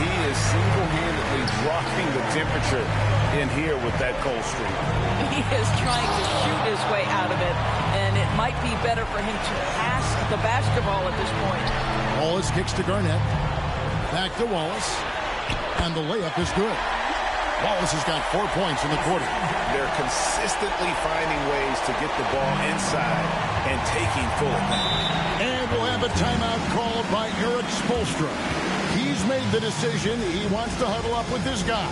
He is single-handedly dropping the temperature in here with that cold streak.
He is trying to shoot his way out of it, and it might be better for him to pass the basketball at this point.
Wallace kicks to Garnett. Back to Wallace. And the layup is good. Wallace has got 4 points in the quarter.
They're consistently finding ways to get the ball inside and taking full advantage.
And we'll have a timeout called by Eric Spoelstra. He's made the decision. He wants to huddle up with his guy.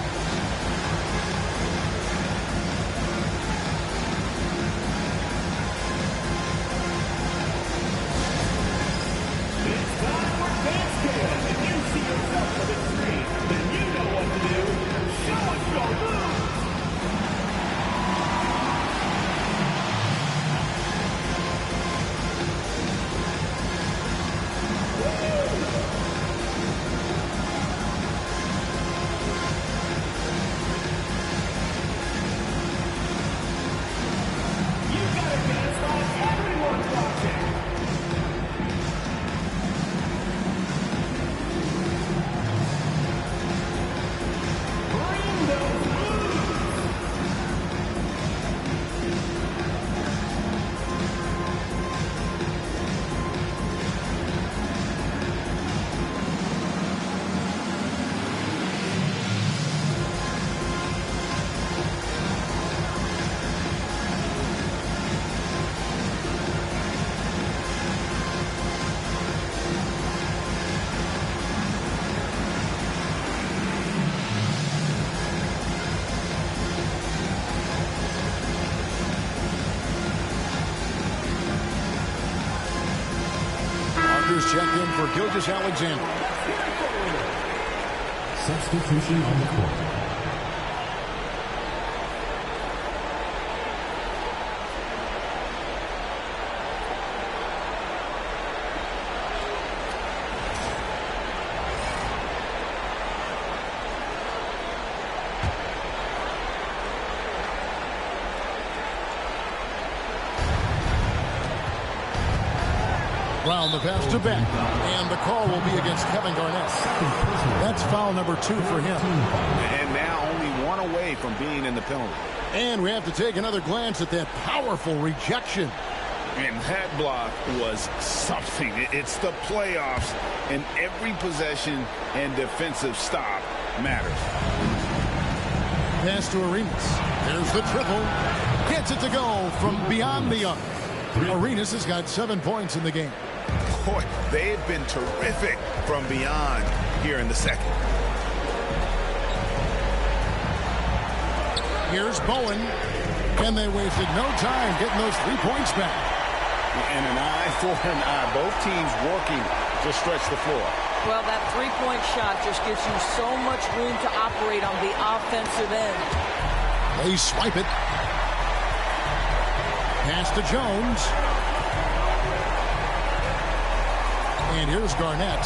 Check in for Gilgeous-Alexander.
Substitution on the court.
Brown, the pass to Beck. And the call will be against Kevin Garnett. That's foul number 2 for him.
And now only one away from being in the penalty.
And we have to take another glance at that powerful rejection.
And that block was something. It's the playoffs, and every possession and defensive stop matters.
Pass to Arenas. There's the triple. Gets it to go from beyond the arc. Arenas has got 7 points in the game.
Boy, they have been terrific from beyond here in the second.
Here's Bowen. And they wasted no time getting those 3 points back.
And an eye for an eye. Both teams working to stretch the floor.
Well, that three-point shot just gives you so much room to operate on the offensive end.
They swipe it. Pass to Jones. And here's Garnett.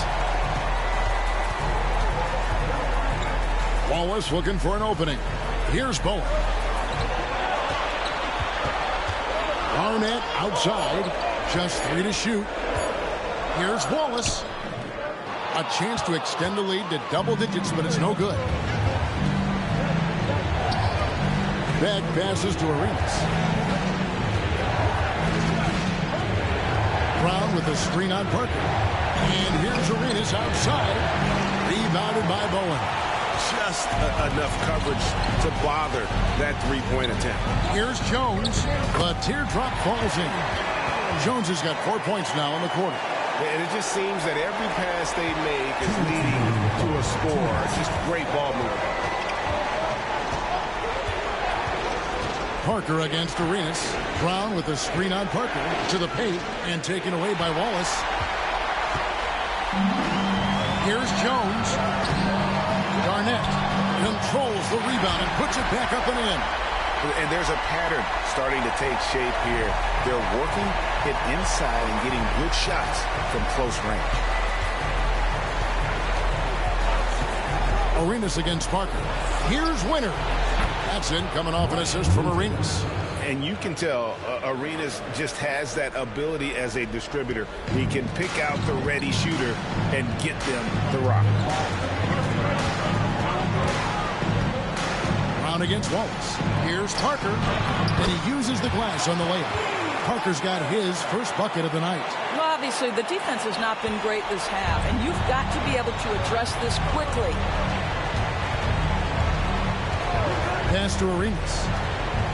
Wallace looking for an opening. Here's Bowen. Garnett outside. Just 3 to shoot. Here's Wallace. A chance to extend the lead to double digits, but it's no good. Beck passes to Arenas. Brown with a screen on Parker. And here's Arenas outside. Rebounded by Bowen.
Just enough coverage to bother that three-point attempt.
Here's Jones. The teardrop falls in. Jones has got 4 points now in the quarter.
And it just seems that every pass they make is leading to a score. Just great ball movement.
Parker against Arenas. Brown with a screen on Parker to the paint and taken away by Wallace. Here's Jones. Garnett controls the rebound and puts it back up and in.
And there's a pattern starting to take shape here. They're working it inside and getting good shots from close range.
Arenas against Parker. Here's Winter. That's in, coming off an assist from Arenas.
And you can tell Arenas just has that ability as a distributor. He can pick out the ready shooter and get them the rock.
Brown against Wallace. Here's Parker, and he uses the glass on the layup. Parker's got his first bucket of the night.
Well, obviously, the defense has not been great this half, and you've got to be able to address this quickly.
Pass to Arenas.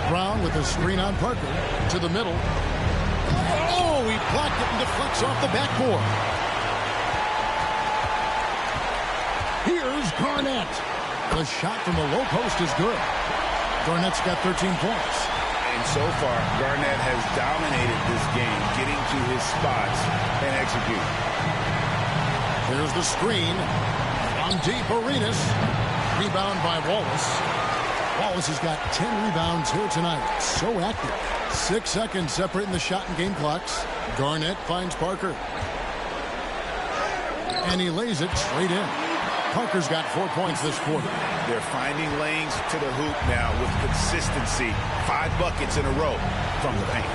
Brown with a screen on Parker. To the middle. Oh, he blocked it and deflects off the backboard. Here's Garnett. The shot from the low post is good. Garnett's got 13 points.
And so far, Garnett has dominated this game, getting to his spots and executing.
There's the screen. From deep, Arenas. Rebound by Wallace. Wallace has got 10 rebounds here tonight. So active. 6 seconds separating the shot and game clocks. Garnett finds Parker. And he lays it straight in. Parker's got 4 points this quarter.
They're finding lanes to the hoop now with consistency. 5 buckets in a row from the paint.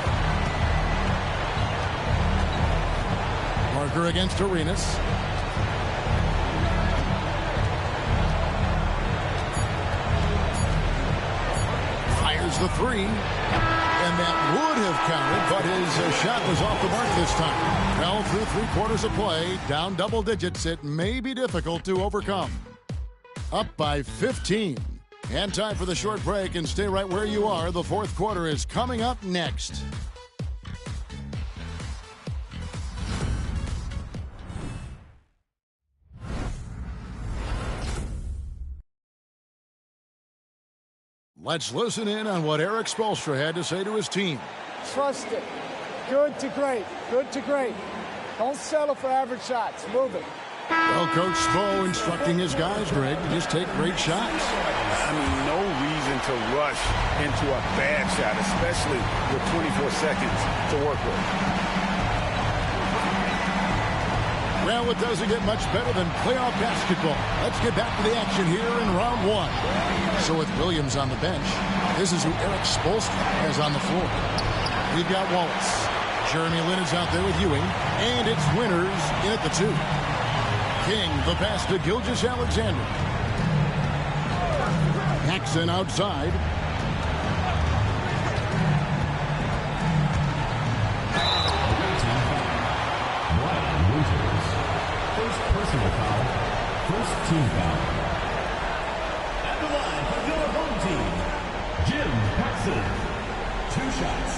Parker against Arenas. Fires the three. And that would have counted, but his shot was off the mark this time. Fell through 3 quarters of play. Down double digits. It may be difficult to overcome. Up by 15. And time for the short break, and stay right where you are. The fourth quarter is coming up next. Let's listen in on what Erik Spoelstra had to say to his team.
Trust it. Good to great. Good to great. Don't settle for average shots. Move it.
Well, Coach Spo instructing his guys, Greg, to just take great shots.
I mean, no reason to rush into a bad shot, especially with 24 seconds to work with.
Well, it doesn't get much better than playoff basketball. Let's get back to the action here in round 1. So with Williams on the bench, this is who Erik Spoelstra has on the floor. We've got Wallace. Jeremy Lin is out there with Ewing, and it's Winters in at the 2. King, the pass to Gilgeous-Alexander. Paxson outside.
First personal foul. First team foul. At the line for your home team, Jim Paxson. 2 shots.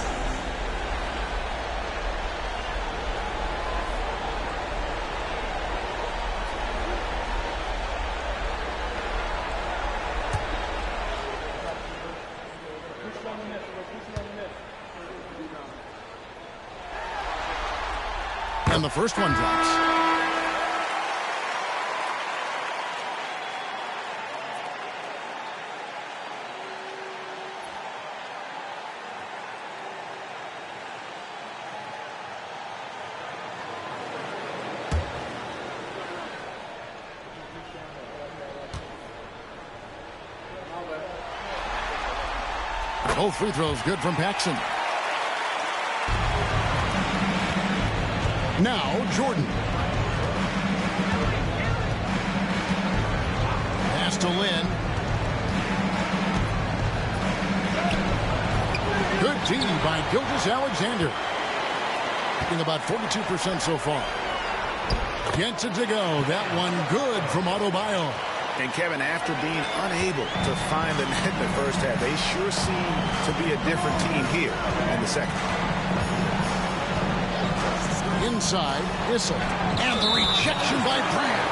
And the first one drops. Both free throws good from Paxson. Now, Jordan. Pass to Lin. Good D by Gilgeous-Alexander. Shooting about 42% so far. Gets it to go. That one good from Adebayo.
And Kevin, after being unable to find the net in the first half, they sure seem to be a different team here in the second.
Inside, Issel. And the rejection by Brand.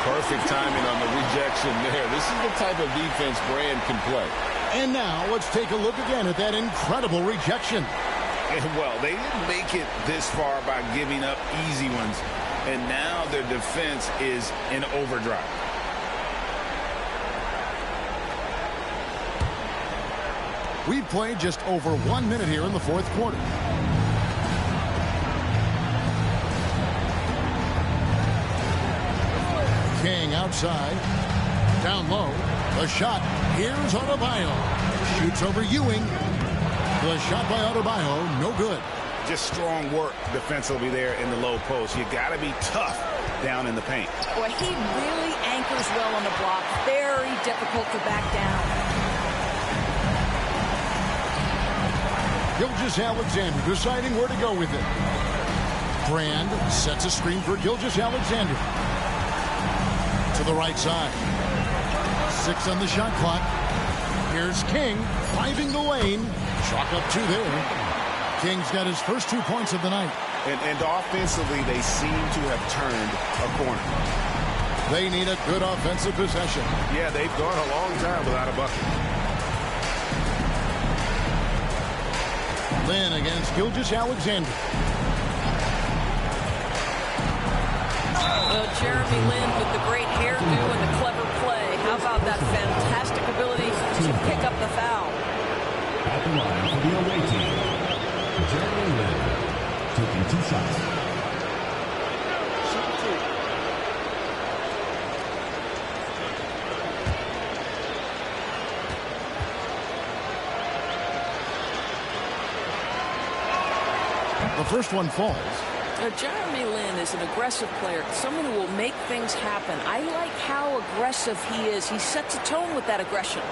Perfect timing on the rejection there. This is the type of defense Brand can play.
And now let's take a look again at that incredible rejection.
And well, they didn't make it this far by giving up easy ones. And now their defense is in overdrive.
We've played just over 1 minute here in the fourth quarter. King outside. Down low. The shot. Here's Adebayo. Shoots over Ewing. The shot by Adebayo, no good.
Just strong work defensively there in the low post. You got to be tough down in the paint.
Boy, he really anchors well on the block. Very difficult to back down.
Gilgeous-Alexander deciding where to go with it. Brand sets a screen for Gilgeous-Alexander. To the right side. 6 on the shot clock. Here's King, driving the lane. Chalk up 2 there. King's got his first 2 points of the night.
And offensively, they seem to have turned a corner.
They need a good offensive possession.
Yeah, they've gone a long time without a bucket.
Lin against Gilgeous-Alexander.
Well, Jeremy Lin with the great hairdo and the clever play. How about that fantastic ability to pick up the foul?
At the line for the away team, Jeremy Lin, taking 2 shots.
The first one falls.
Jeremy Lin is an aggressive player, someone who will make things happen. I like how aggressive he is. He sets a tone with that aggression.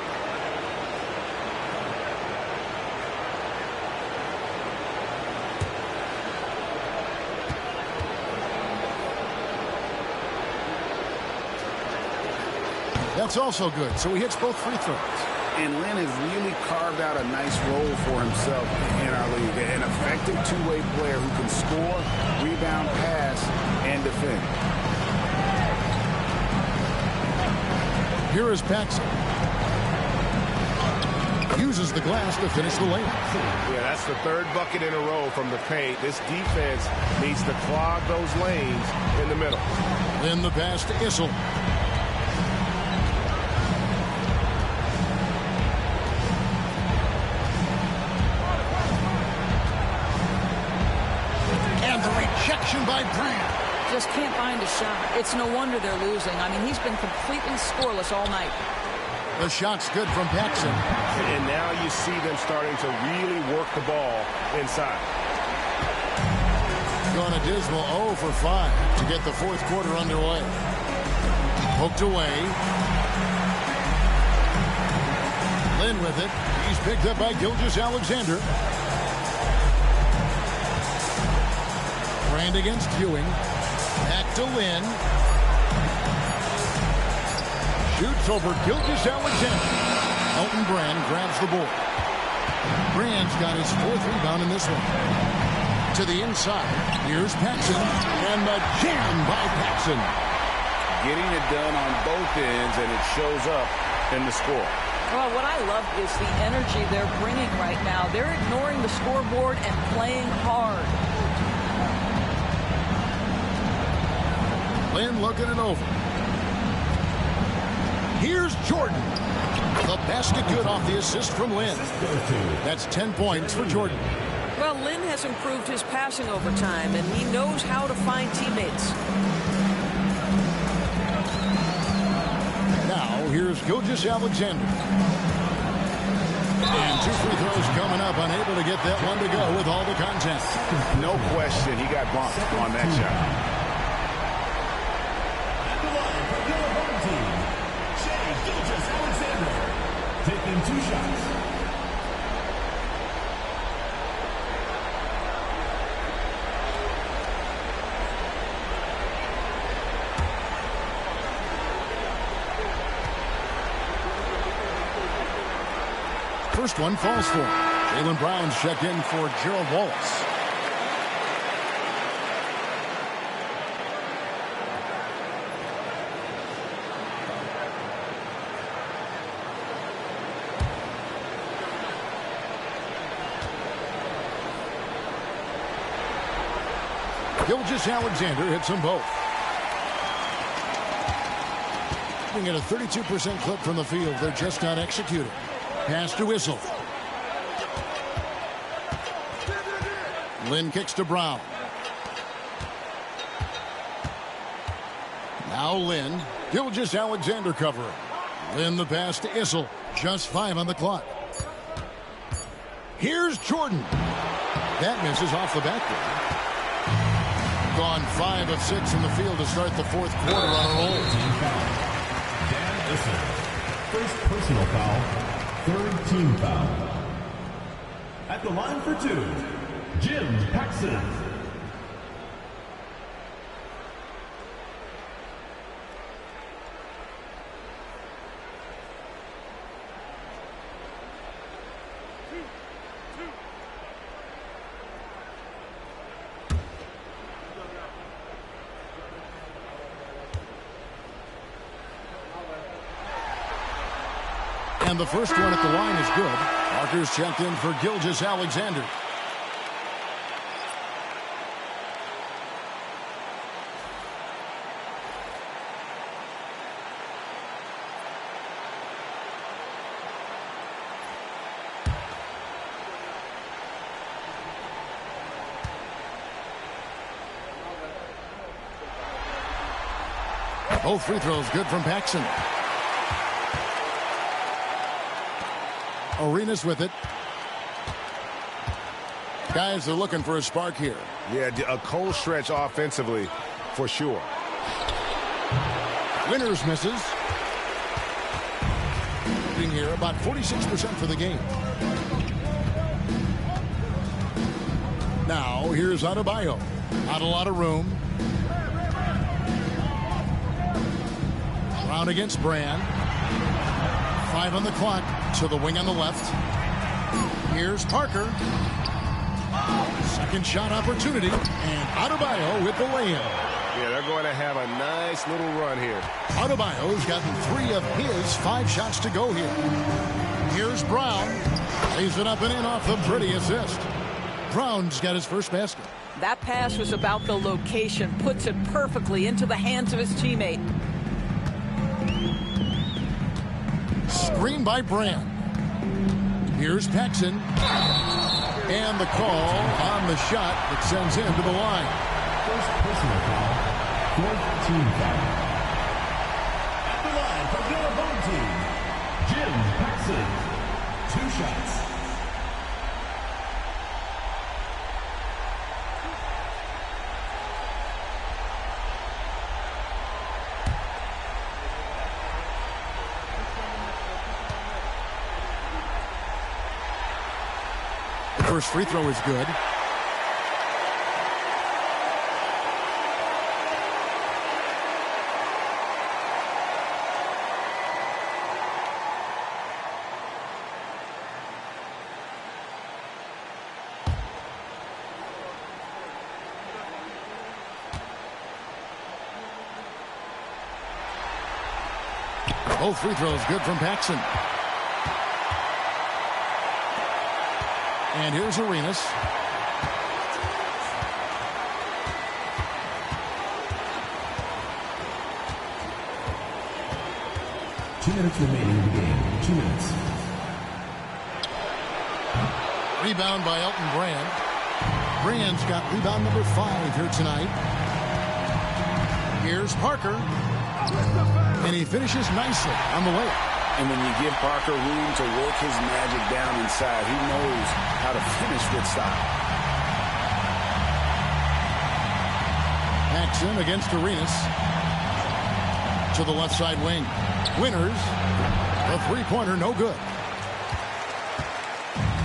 That's also good, so he hits both free throws.
And Lin has really carved out a nice role for himself in our league. An effective two-way player who can score, rebound, pass, and defend.
Here is Paxson. Uses the glass to finish the lane.
Yeah, that's the 3rd bucket in a row from the paint. This defense needs to clog those lanes in the middle.
Then the pass to Issel. By Brand.
Just can't find a shot. It's no wonder they're losing. I mean, he's been completely scoreless all night.
The shot's good from Paxson.
And now you see them starting to really work the ball inside.
Going a dismal 0 for 5 to get the 4th quarter underway. Poked away. Lin with it. He's picked up by Gilgeous-Alexander. Brand against Ewing. Back to Lin. Shoots over Gilgeous-Alexander. Elton Brand grabs the board. Brand's got his 4th rebound in this one. To the inside. Here's Paxson. And the jam by Paxson.
Getting it done on both ends, and it shows up in the score.
Well, what I love is the energy they're bringing right now. They're ignoring the scoreboard and playing hard.
Lin looking it over. Here's Jordan. The basket good off the assist from Lin. That's 10 points for Jordan.
Well, Lin has improved his passing over time, and he knows how to find teammates.
Now, here's Gilgeous-Alexander. And 2 free throws coming up. Unable to get that one to go with all the contact.
No question, he got bumped on that shot.
Taking 2 shots.
First one falls for him. Jaylen Brown's checked in for Gerald Wallace. Gilgeous-Alexander hits them both. Looking at a 32% clip from the field. They're just not executing. Pass to Issel. Lin kicks to Brown. Now Lin. Gilgeous-Alexander covering. Then the pass to Issel. Just 5 on the clock. Here's Jordan. That misses off the backboard. Gone 5 of 6 in the field to start the fourth quarter on a roll.
Dan Issel. First personal foul. Third team foul. At the line for 2, Jim Paxson.
And the first one at the line is good. Parker's checked in for Gilgeous-Alexander. Both free throws good from Paxson. Arenas with it. Guys are looking for a spark here.
Yeah, a cold stretch offensively for sure.
Winters misses. Being here about 46% for the game. Now here's Adebayo. Not a lot of room. Brown against Brand. 5 on the clock. To the wing on the left. Here's Parker. Second shot opportunity. And Adebayo with the layup.
Yeah, they're going to have a nice little run here.
Adebayo's gotten 3 of his 5 shots to go here. Here's Brown. Lays it up and in off the pretty assist. Brown's got his first basket.
That pass was about the location. Puts it perfectly into the hands of his teammate.
Screen by Brand. Here's Paxson. And the call on the shot that sends him to the line.
First personal foul. Fourth team foul. At the line from your home team, Jim Paxson. 2 shots.
First free throw is good. Both free throws good from Paxson. And here's Arenas.
Two minutes remaining in the game. 2 minutes.
Rebound by Elton Brand. Brand's got rebound number 5 here tonight. Here's Parker. And he finishes nicely on the layup.
And when you give Parker room to work his magic down inside, he knows how to finish with style.
Paxson against Arenas. To the left side wing. Winters. A three-pointer, no good.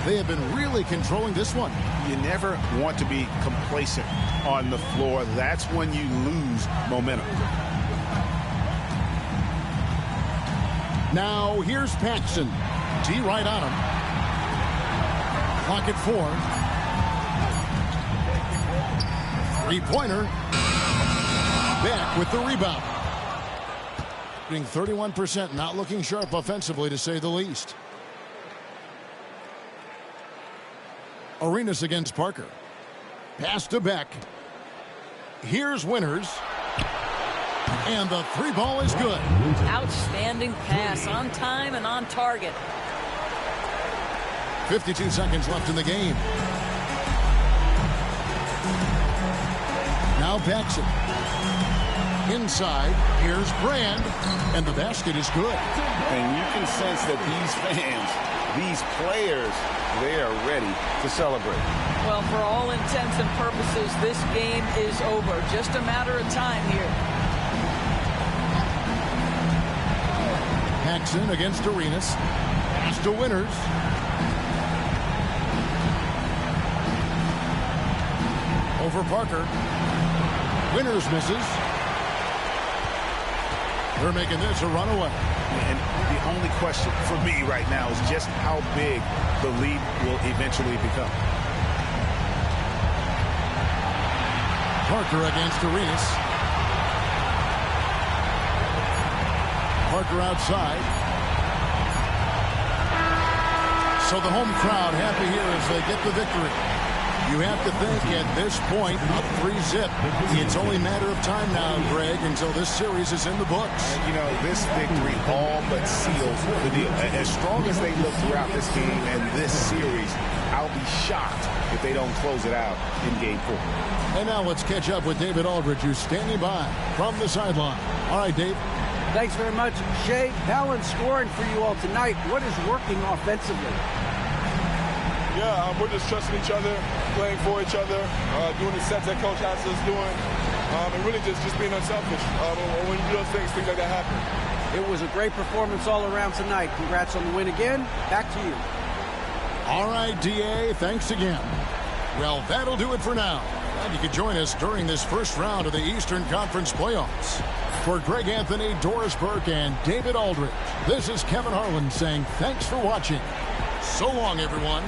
They have been really controlling this one.
You never want to be complacent on the floor. That's when you lose momentum.
Now here's Paxson. D right on him. Clock at 4. Three-pointer. Back with the rebound. Being 31%, not looking sharp offensively to say the least. Arenas against Parker. Pass to Beck. Here's Winters. And the 3 ball is good.
Outstanding pass, on time and on target.
52 seconds left in the game. Now Paxson. Inside, here's Brand, and the basket is good.
And you can sense that these fans, these players, they are ready to celebrate.
Well, for all intents and purposes, this game is over. Just a matter of time here.
Paxson against Arenas. Pass to Winters. Over Parker. Winters misses. They're making this a runaway.
And the only question for me right now is just how big the lead will eventually become.
Parker against Arenas. Parker outside. So the home crowd happy here as they get the victory. You have to think at this point, up 3-zip. It's only a matter of time now, Greg, until this series is in the books.
You know, this victory all but seals the deal. As strong as they look throughout this game and this series, I'll be shocked if they don't close it out in Game 4.
And now let's catch up with David Aldridge, who's standing by from the sideline. All right, Dave.
Thanks very much, Shea. Balanced scoring for you all tonight. What is working offensively?
Yeah, we're just trusting each other, playing for each other, doing the sets that Coach has us doing, and really just being unselfish. When you do those things like that happen.
It was a great performance all around tonight. Congrats on the win again. Back to you.
All right, D.A., thanks again. Well, that'll do it for now. And you can join us during this first round of the Eastern Conference playoffs. For Greg Anthony, Doris Burke, and David Aldridge, this is Kevin Harlan saying thanks for watching. So long, everyone.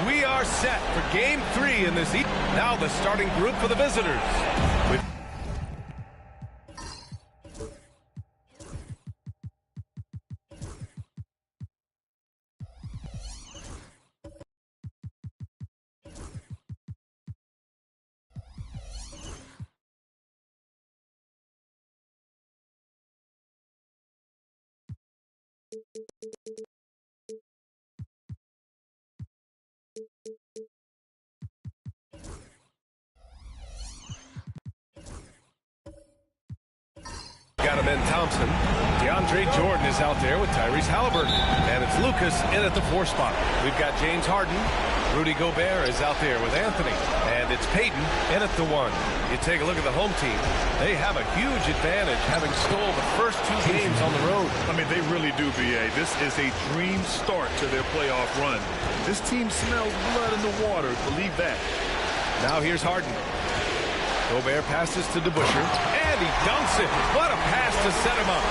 We are set for Game 3 in this. Now the starting group for the visitors. With got him in Thompson. DeAndre Jordan is out there with Tyrese Halliburton. And it's Lucas in at the 4 spot. We've got James Harden. Rudy Gobert is out there with Anthony. And it's Peyton in at the 1. You take a look at the home team. They have a huge advantage, having stole the first 2 games on the road.
I mean, they really do, B.A. This is a dream start to their playoff run. This team smells blood in the water. Believe that.
Now here's Harden. Gobert passes to DeBusschere, and he dunks it. What a pass to set him up.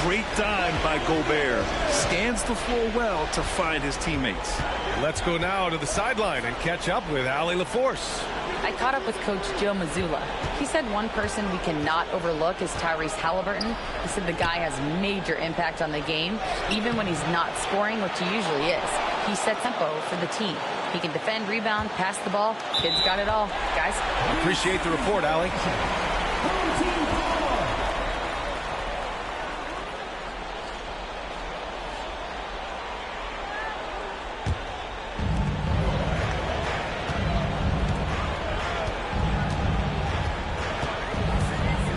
Great dime by Gobert. Scans the floor well to find his teammates.
Let's go now to the sideline and catch up with Allie LaForce.
I caught up with Coach Joe Mazzulla. He said one person we cannot overlook is Tyrese Halliburton. He said the guy has major impact on the game, even when he's not scoring, which he usually is. He sets tempo for the team. He can defend, rebound, pass the ball. Kid's got it all. Guys.
Appreciate the report, Allie.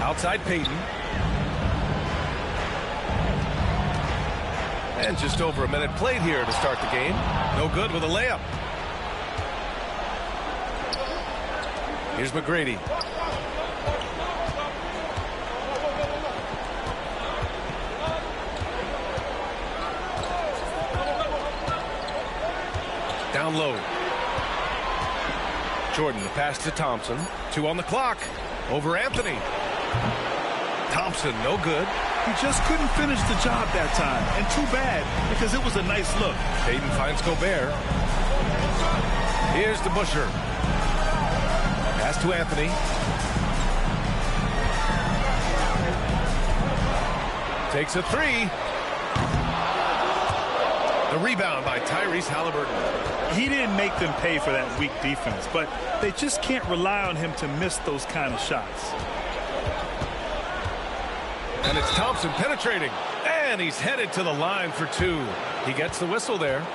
Outside Peyton. And just over a minute played here to start the game. No good with a layup. Here's McGrady. Down low. Jordan, the pass to Thompson. 2 on the clock. Over Anthony. Thompson, no good.
He just couldn't finish the job that time. And too bad, because it was a nice look.
Peyton finds Gobert. Here's DeBusschere. Pass to Anthony. Takes a 3. The rebound by Tyrese Halliburton.
He didn't make them pay for that weak defense, but they just can't rely on him to miss those kind of shots.
And it's Thompson penetrating. And he's headed to the line for 2. He gets the whistle there.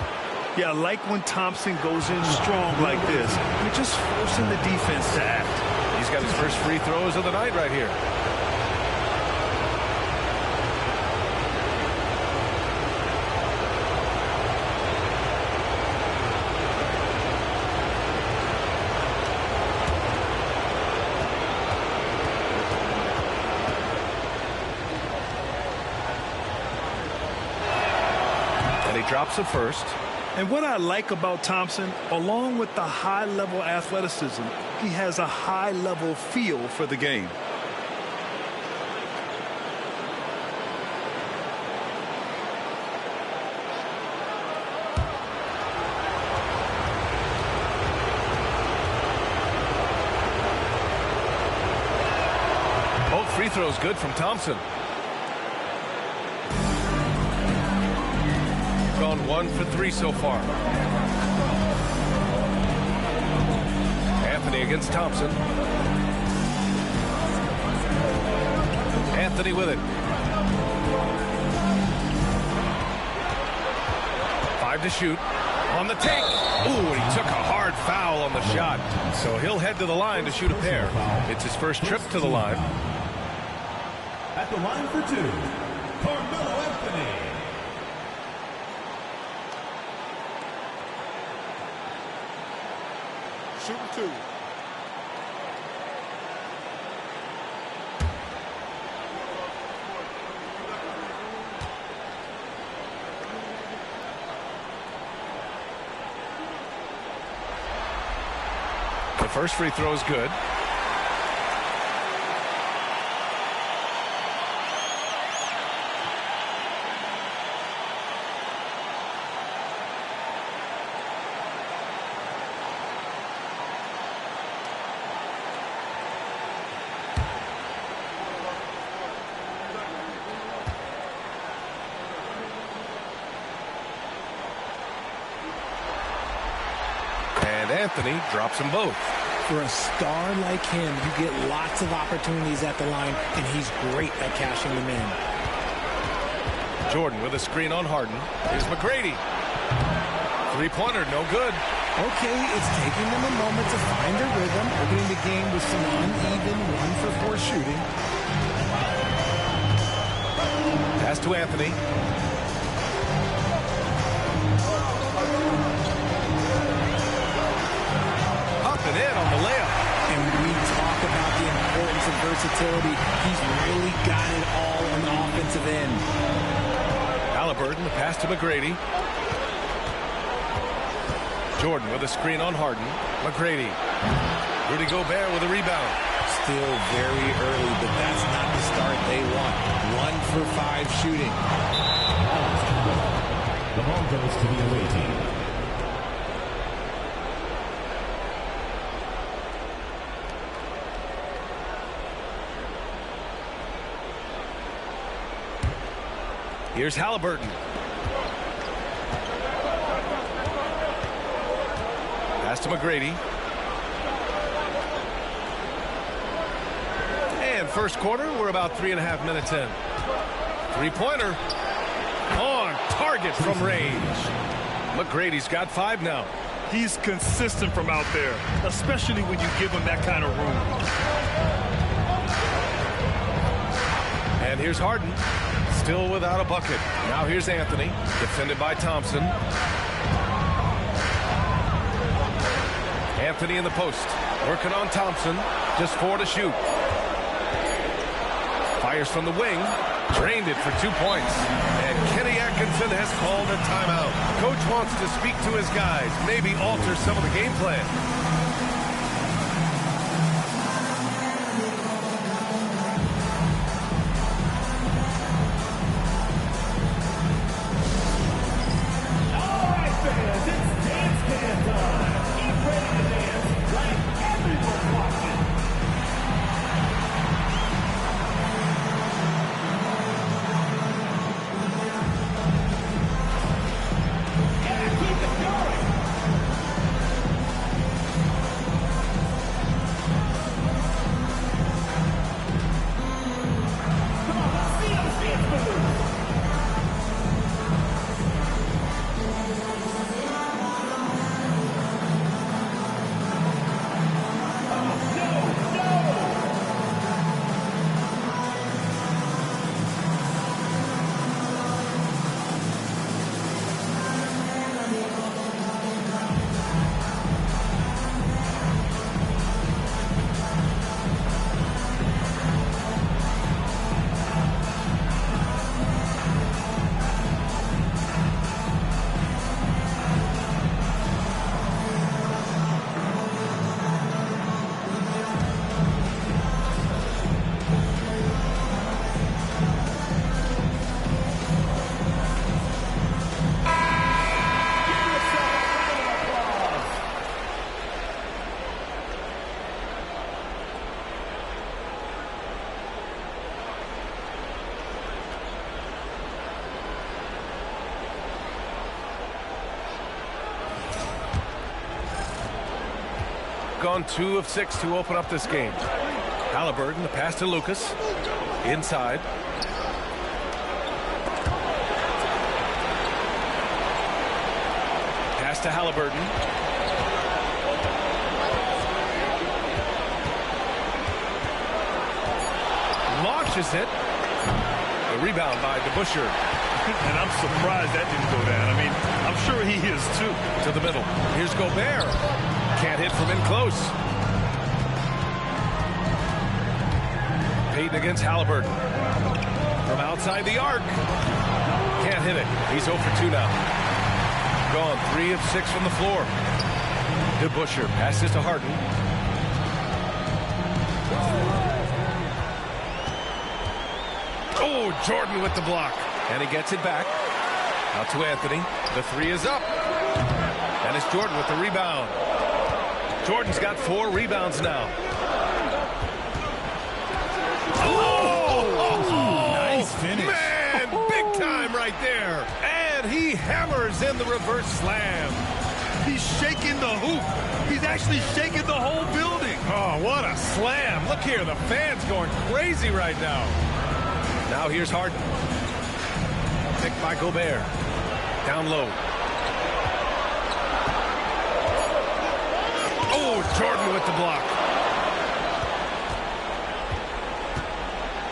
Yeah, I like when Thompson goes in strong like this. You're just forcing the defense to act.
He's got his first free throws of the night right here. Drops it first.
And what I like about Thompson, along with the high-level athleticism, he has a high-level feel for the game.
throw's good from Thompson. Gone 1 for 3 so far. Anthony against Thompson. Anthony with it. 5 to shoot. On the take. Ooh, and he took a hard foul on the shot. So he'll head to the line to shoot a pair. It's his first trip to the line.
At the line for 2, Carmelo Anthony.
Shooting 2.
The first free throw is good. And Anthony drops them both.
For a star like him, you get lots of opportunities at the line, and he's great at cashing them in.
Jordan with a screen on Harden. Here's McGrady. Three-pointer, no good.
Okay, it's taking them a moment to find their rhythm, opening the game with some uneven 1 for 4 shooting.
Pass to Anthony. Up and in on the layup.
And we talk about the importance of versatility. He's really got it all on the offensive end.
Halliburton, the pass to McGrady. Jordan with a screen on Harden. McGrady. Rudy Gobert with a rebound.
Still very early, but that's not the start they want. 1 for 5 shooting.
The ball goes to the away team.
Here's Halliburton. Pass to McGrady. And first quarter, we're about 3.5 minutes in. Three-pointer. On target from range. McGrady's got 5 now.
He's consistent from out there, especially when you give him that kind of room.
And here's Harden. Still without a bucket. Now here's Anthony, defended by Thompson. Anthony in the post, working on Thompson. Just 4 to shoot. Fires from the wing, drained it for 2 points. And Kenny Atkinson has called a timeout. Coach wants to speak to his guys, maybe alter some of the game plan. gone 2 of 6 to open up this game. Halliburton, the pass to Lucas. Inside. Pass to Halliburton. Launches it. The rebound by DeBusschere.
And I'm surprised that didn't go down. I mean, I'm sure he is too.
To the middle. Here's Gobert. Can't hit from in close. Payton against Halliburton. From outside the arc. Can't hit it. He's 0 for 2 now. Gone 3 of 6 from the floor. DeBusschere passes to Harden. Oh, Jordan with the block. And he gets it back. Out to Anthony. The 3 is up. And it's Jordan with the rebound. Jordan's got 4 rebounds now.
Nice finish.
Man, big time right there. And he hammers in the reverse slam.
He's shaking the hoop. He's actually shaking the whole building.
Oh, what a slam. Look here, the fans going crazy right now. Now here's Harden. Picked by Gobert. Down low. Oh, Jordan with the block.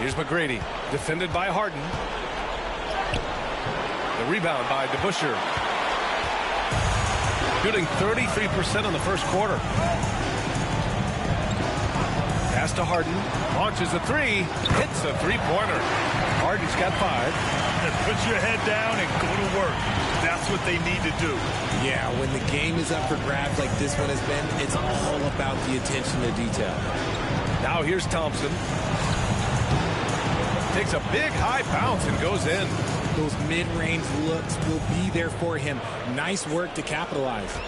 Here's McGrady. Defended by Harden. The rebound by DeBusschere. Shooting 33% in the first quarter. Pass to Harden. Launches a 3. Hits a 3-pointer. Harden's got 5.
Put your head down and go to work. That's what they need to do.
Yeah, when the game is up for grabs like this one has been, it's all about the attention to detail.
Now here's Thompson. Takes a big high bounce and goes in.
Those mid-range looks will be there for him. Nice work to capitalize.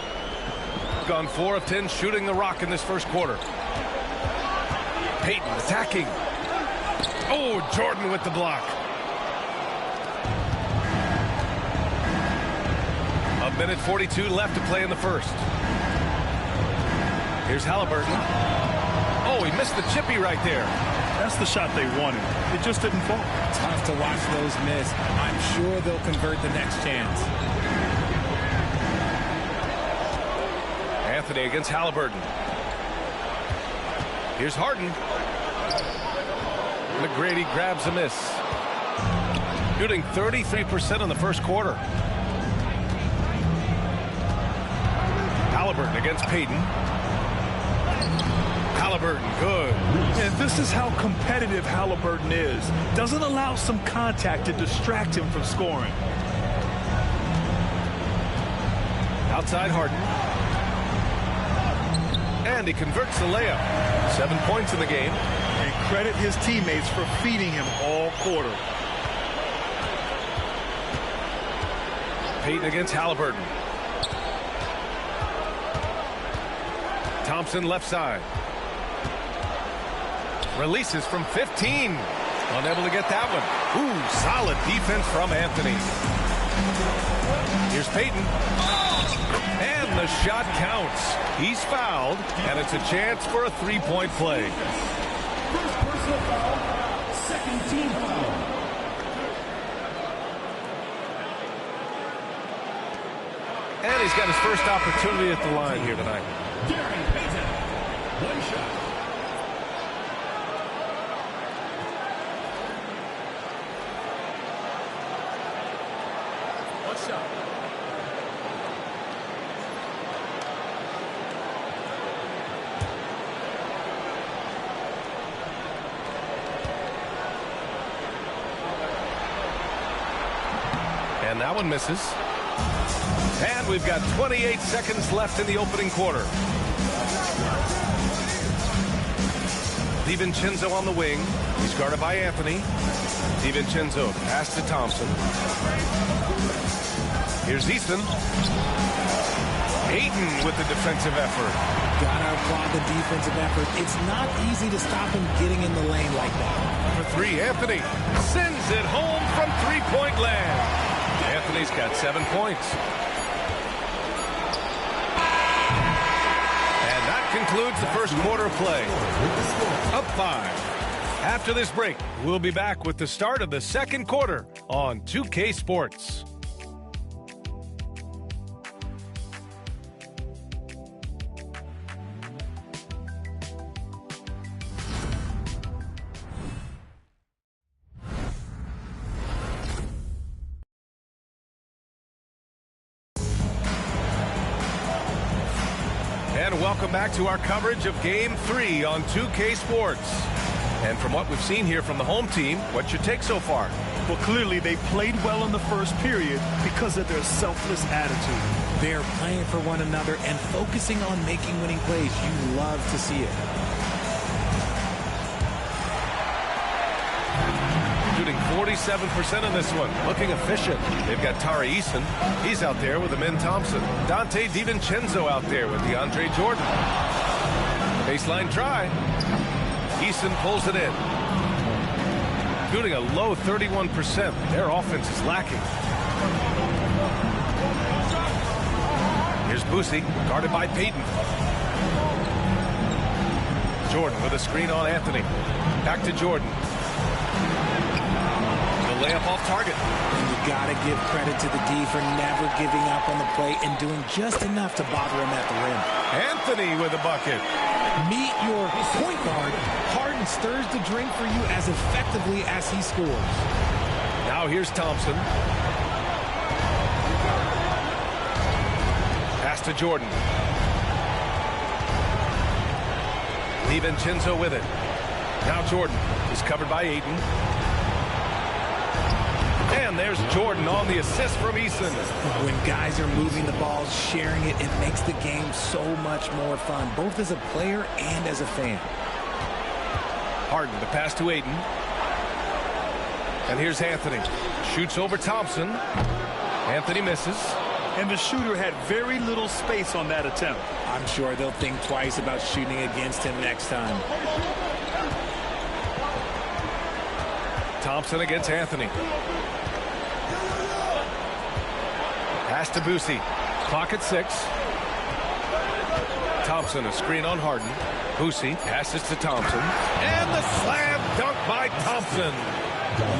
Gone 4 of 10 shooting the rock in this first quarter. Payton attacking. Oh, Jordan with the block. A minute 42 left to play in the first. Here's Halliburton. Oh, he missed the chippy right there.
That's the shot they wanted. It just didn't fall.
Tough to watch those miss. I'm sure they'll convert the next chance.
Anthony against Halliburton. Here's Harden. McGrady grabs a miss. Shooting 33% in the first quarter. Halliburton against Payton. Halliburton, good.
And this is how competitive Halliburton is. Doesn't allow some contact to distract him from scoring.
Outside Harden. And he converts the layup. 7 points in the game.
And credit his teammates for feeding him all quarter.
Payton against Halliburton. Thompson left side. Releases from 15. Unable to get that one. Ooh, solid defense from Anthony. Here's Payton. And the shot counts. He's fouled, and it's a chance for a 3-point play.
First personal foul, second team foul.
And he's got his first opportunity at the line here tonight.
Gary Payton, 1 shot.
And that one misses. And we've got 28 seconds left in the opening quarter. DiVincenzo on the wing. He's guarded by Anthony. DiVincenzo pass to Thompson. Here's Easton. Ayton with the defensive effort.
Gotta applaud the defensive effort. It's not easy to stop him getting in the lane like that.
For 3, Anthony sends it home from 3-point land. Anthony's got 7 points. And that concludes the first quarter of play. Up 5. After this break, we'll be back with the start of the second quarter on 2K Sports. And welcome back to our coverage of Game 3 on 2K Sports. And from what we've seen here from the home team, what's your take so far?
Well, clearly they played well in the first period because of their selfless attitude.
They're playing for one another and focusing on making winning plays. You love to see it.
Shooting 47% in this one. Looking efficient. They've got Tari Eason. He's out there with Amin Thompson. Dante DiVincenzo out there with DeAndre Jordan. Baseline try. Eason pulls it in. Shooting a low 31%. Their offense is lacking. Here's Boosie, guarded by Payton. Jordan with a screen on Anthony. Back to Jordan. The layup off target.
And you got to give credit to the D for never giving up on the play and doing just enough to bother him at the rim.
Anthony with a bucket.
Meet your point guard. Harden stirs the drink for you as effectively as he scores.
Now here's Thompson. Pass to Jordan. DiVincenzo with it. Now Jordan is covered by Ayton. And there's Jordan on the assist from Eason.
When guys are moving the ball, sharing it, it makes the game so much more fun, both as a player and as a fan.
Harden, the pass to Ayton. And here's Anthony. Shoots over Thompson. Anthony misses.
And the shooter had very little space on that attempt.
I'm sure they'll think twice about shooting against him next time.
Thompson against Anthony. Pass to Boosie. Clock at 6. Thompson, a screen on Harden. Boosie passes to Thompson. And the slam dunk by Thompson.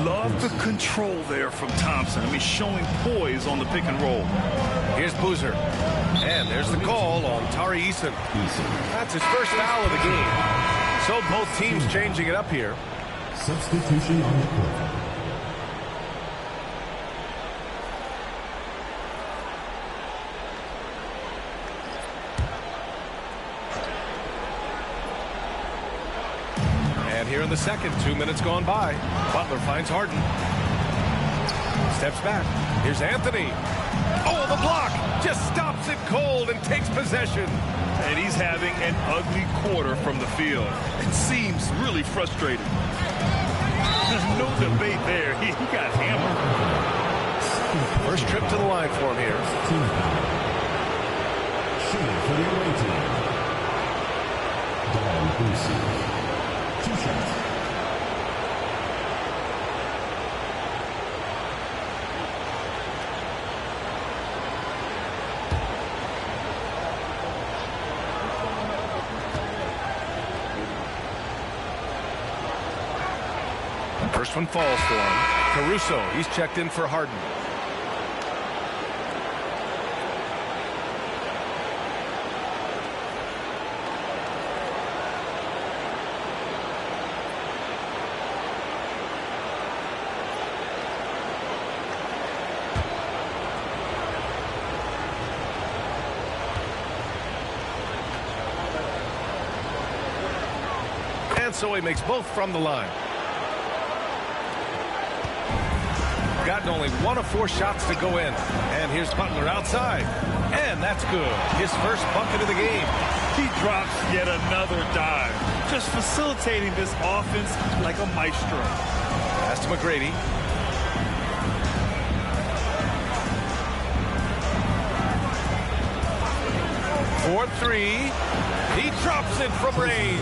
Love the control there from Thompson. I mean, showing poise on the pick and roll.
Here's Boozer. And there's the call on Tari Eason. That's his first foul of the game. So both teams changing it up here.
Substitution on the court.
And here in the second, 2 minutes gone by. Butler finds Harden. Steps back. Here's Anthony. Oh, the block! Just stops it cold and takes possession.
And he's having an ugly quarter from the field. It seems really frustrating. There's no debate there. He got hammered.
First trip to the line for him here.
Shooting for the away team. Don Boosie. 2 shots.
First one falls for him. Caruso, he's checked in for Harden. And so he makes both from the line. Gotten only 1 of 4 shots to go in. And here's Butler outside. And that's good. His first bucket of the game.
He drops yet another dive. Just facilitating this offense like a maestro.
Pass to McGrady. For 3. He drops it from range.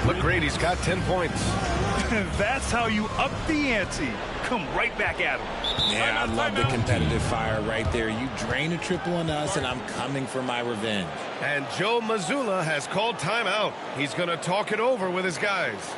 McGrady's got 10 points.
That's how you up the ante.
come right back at him.
Yeah, I love the competitive fire right there. You drain a triple on us, and I'm coming for my revenge.
And Joe Mazzulla has called timeout. He's going to talk it over with his guys.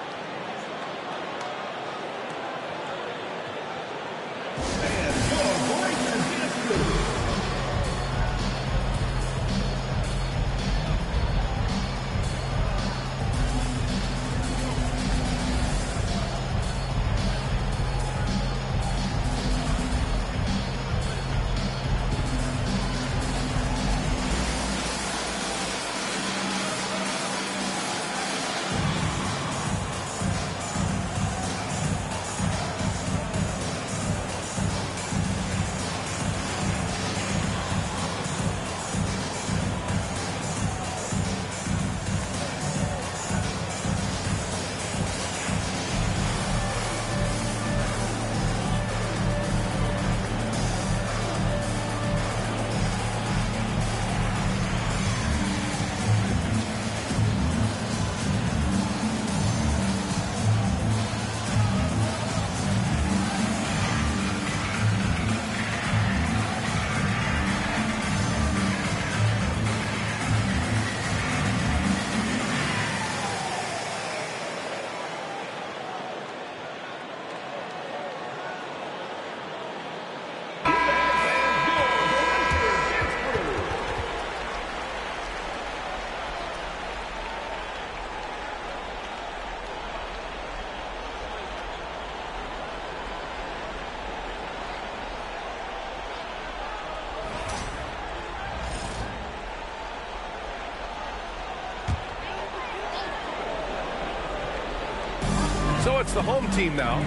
So it's the home team now.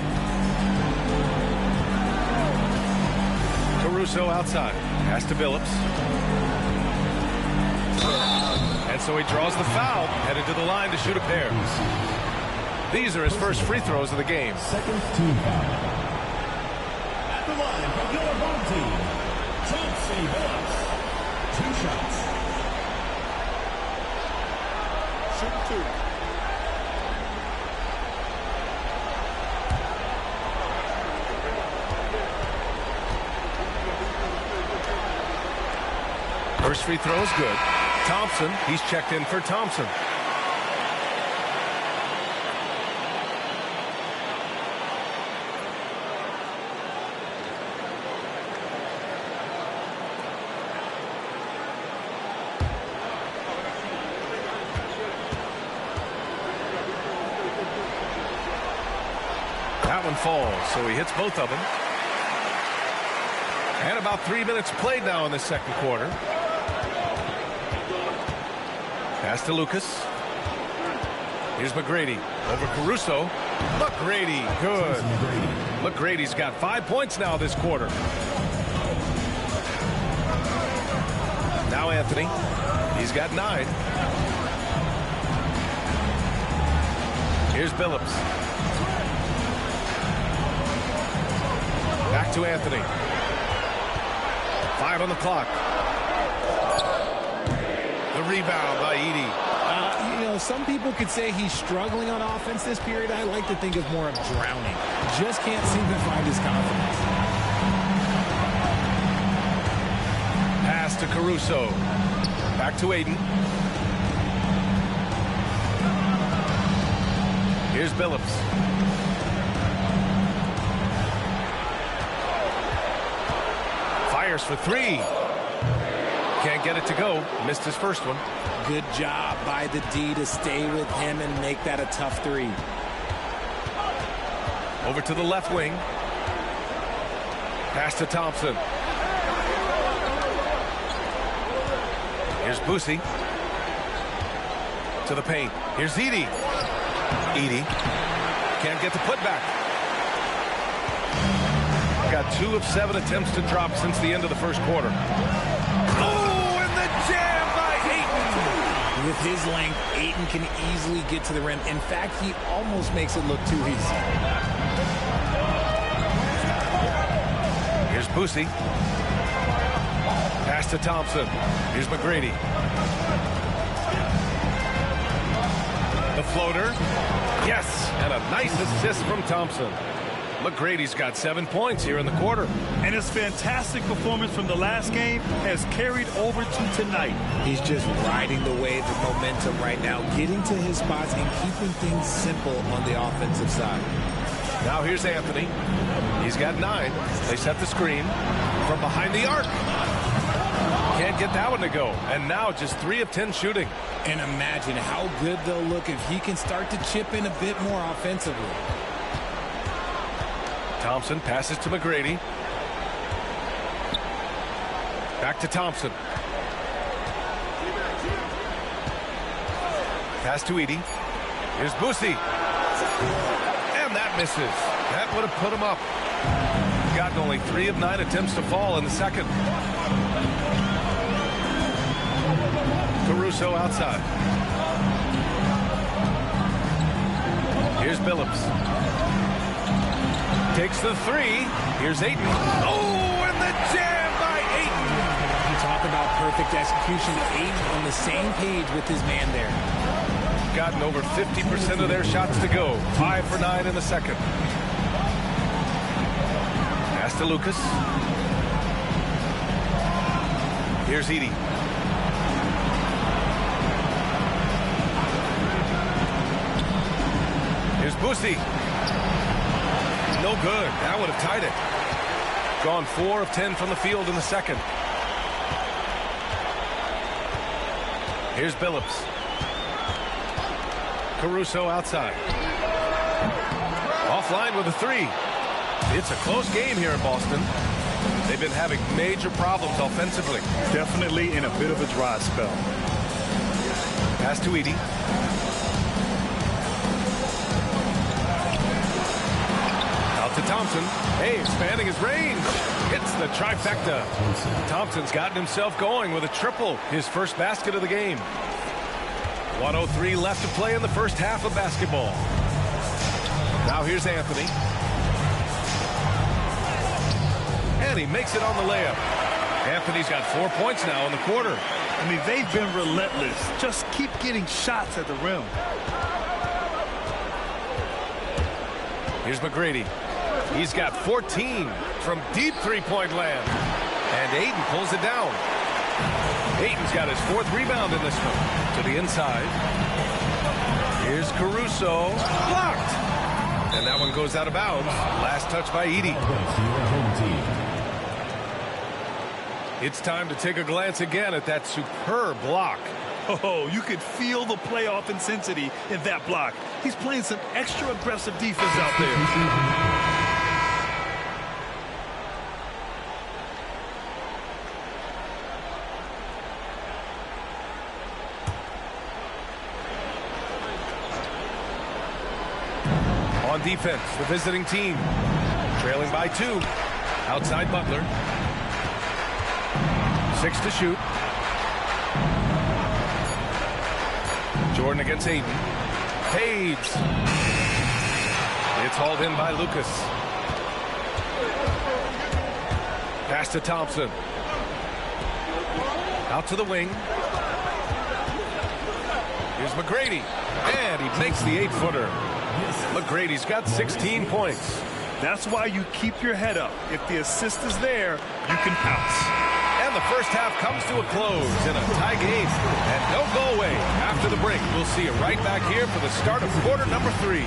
Caruso outside. Pass to Billups. And so he draws the foul, headed to the line to shoot a pair. These are his first free throws of the game.
Second team foul. At the line for your home team, Chauncey Billups. 2 shots.
Shoot 2.
First free throw is good. Thompson, he's checked in for Thompson. That one falls, so he hits both of them. And about 3 minutes played now in the second quarter. Pass to Lucas. Here's McGrady over Caruso. McGrady, good. McGrady's got 5 points now this quarter. Now Anthony. He's got 9. Here's Billups. Back to Anthony. 5 on the clock. The rebound by Edey.
You know, some people could say he's struggling on offense this period. I like to think of more of drowning. Just can't seem to find his confidence.
Pass to Caruso. Back to Aiden. Here's Billups. Fires for 3. Can't get it to go. Missed his first one.
Good job by the D to stay with him and make that a tough 3.
Over to the left wing. Pass to Thompson. Here's Boosie. To the paint. Here's Edey. Edey. Can't get the putback. Got 2 of 7 attempts to drop since the end of the first quarter. Oh, and the jam by Ayton.
With his length, Ayton can easily get to the rim. In fact, he almost makes it look too easy.
Here's Boosie. Pass to Thompson. Here's McGrady. The floater. Yes, and a nice assist from Thompson. McGrady's got 7 points here in the quarter.
And his fantastic performance from the last game has carried over to tonight.
He's just riding the wave of momentum right now, getting to his spots and keeping things simple on the offensive side.
Now here's Anthony. He's got 9. They set the screen from behind the arc. Can't get that one to go. And now just 3 of 10 shooting.
And imagine how good they'll look if he can start to chip in a bit more offensively.
Thompson passes to McGrady. Back to Thompson. Pass to Edey. Here's Boosie. And that misses. That would have put him up. Gotten only 3 of 9 attempts to fall in the second. Caruso outside. Here's Billups. Takes the 3. Here's Ayton. Oh, and the jam by Ayton.
You talk about perfect execution. Ayton on the same page with his man there.
Gotten over 50% of their shots to go. 5 for 9 in the second. Pass to Lucas. Here's Edey. Here's Boosie. No good. That would have tied it. Gone 4 of 10 from the field in the second. Here's Billups. Caruso outside. Offline with a 3. It's a close game here in Boston. They've been having major problems offensively.
Definitely in a bit of a dry spell.
Pass to Edey. Out to Thompson. Hey, expanding his range. Hits the trifecta. Thompson's gotten himself going with a triple. His first basket of the game. 1:03 left to play in the first half of basketball. Now here's Anthony. And he makes it on the layup. Anthony's got 4 points now in the quarter.
I mean, they've been relentless. Just keep getting shots at the rim.
Here's McGrady. He's got 14 from deep three-point land. And Ayton pulls it down. Ayton's got his 4th rebound in this one. To the inside. Here's Caruso. Blocked. And that one goes out of bounds. Last touch by Edey. It's time to take a glance again at that superb block.
Oh, you could feel the playoff intensity in that block. He's playing some extra aggressive defense out there.
On defense, the visiting team. Trailing by 2. Outside Butler. 6 to shoot. Jordan against Ayton. Fades. It's hauled in by Lucas. Pass to Thompson. Out to the wing. Here's McGrady. And he makes the 8-footer. McGrady's got 16 points.
That's why you keep your head up. If the assist is there, you can pounce.
And the first half comes to a close in a tie game. And don't go away. After the break, we'll see you right back here for the start of quarter number 3.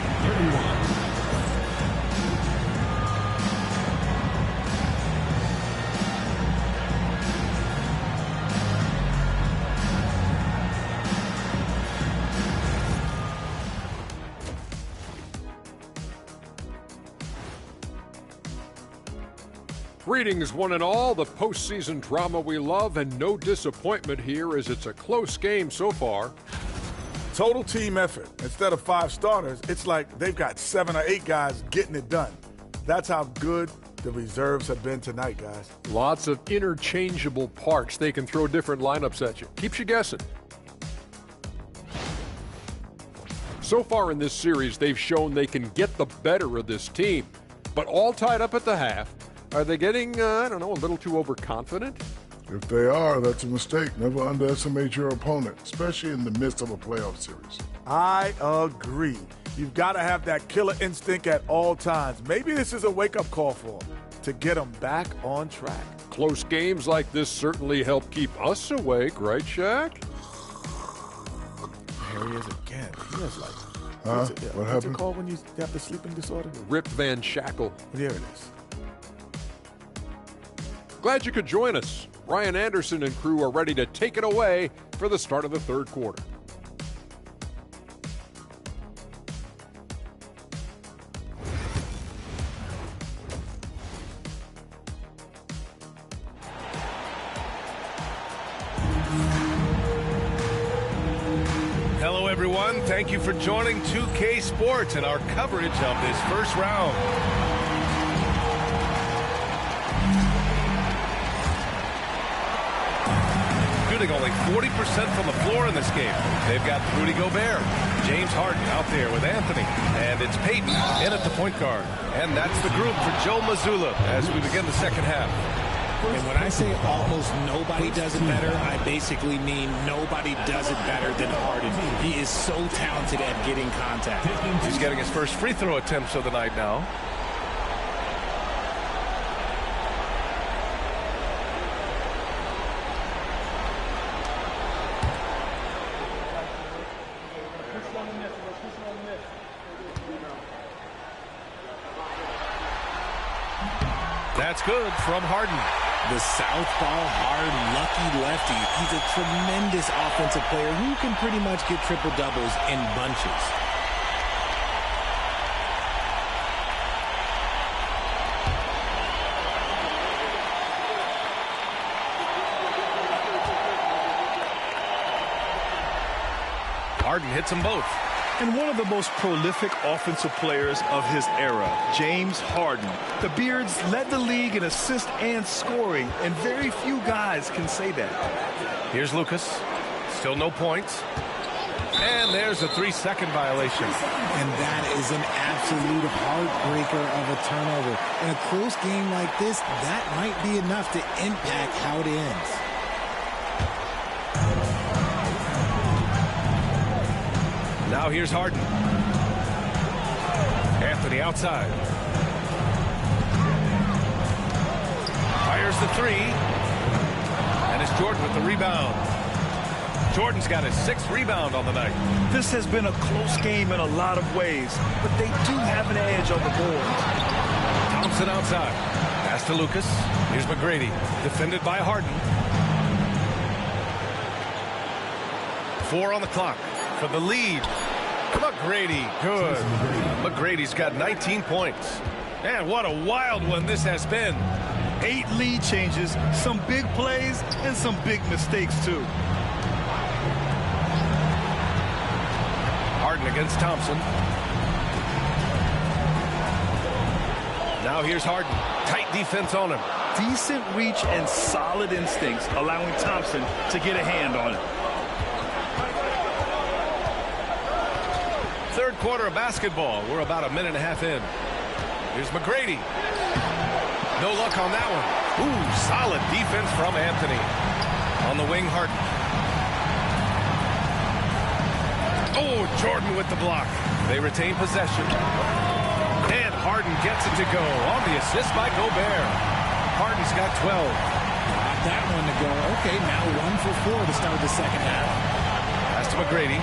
Greetings, one and all. The postseason drama we love, and no disappointment here as it's a close game so far.
Total team effort. Instead of 5 starters, it's like they've got 7 or 8 guys getting it done. That's how good the reserves have been tonight, guys.
Lots of interchangeable parts. They can throw different lineups at you. Keeps you guessing. So far in this series, they've shown they can get the better of this team, but all tied up at the half. Are they getting, I don't know, a little too overconfident?
If they are, that's a mistake. Never underestimate your opponent, especially in the midst of a playoff series.
I agree. You've got to have that killer instinct at all times. Maybe this is a wake-up call for him to get him back on track.
Close games like this certainly help keep us awake, right, Shaq?
Here he is again. He is like,
what
what's
happened?
it called when you have the sleeping disorder?
Rip Van Shackle.
There it is.
Glad you could join us. Ryan Anderson and crew are ready to take it away for the start of the third quarter.
Hello, everyone. Thank you for joining 2K Sports and our coverage of this first round. Shooting only 40% from the floor in this game. They've got Rudy Gobert, James Harden out there with Anthony, and it's Peyton in at the point guard. And that's the group for Joe Mazzulla as we begin the second half.
And when I say almost nobody does it better, I basically mean nobody does it better than Harden. He is so talented at getting contact.
He's getting his first free throw attempts of the night now. That's good from Harden.
The southpaw, hard, lucky lefty. He's a tremendous offensive player who can pretty much get triple-doubles in bunches.
Harden hits them both.
And one of the most prolific offensive players of his era, James Harden. The Beards led the league in assists and scoring, and very few guys can say that.
Here's Lucas. Still no points. And there's a 3-second violation.
And that is an absolute heartbreaker of a turnover. In a close game like this, that might be enough to impact how it ends.
Now here's Harden. Anthony outside. Fires the three. And it's Jordan with the rebound. Jordan's got his 6th rebound on the night.
This has been a close game in a lot of ways, but they do have an edge on the board.
Thompson outside. Pass to Lucas. Here's McGrady. Defended by Harden. 4 on the clock for the lead. McGrady, good. McGrady's got 19 points. And what a wild one this has been.
8 lead changes, some big plays, and some big mistakes, too.
Harden against Thompson. Now here's Harden. Tight defense on him.
Decent reach and solid instincts, allowing Thompson to get a hand on it.
Third quarter of basketball. We're about a minute and a half in. Here's McGrady. No luck on that one. Ooh, solid defense from Anthony. On the wing, Harden. Oh, Jordan with the block. They retain possession. And Harden gets it to go on the assist by Gobert. Harden's got 12.
Got that one to go. Okay, now 1 for 4 to start the second half.
Pass to McGrady.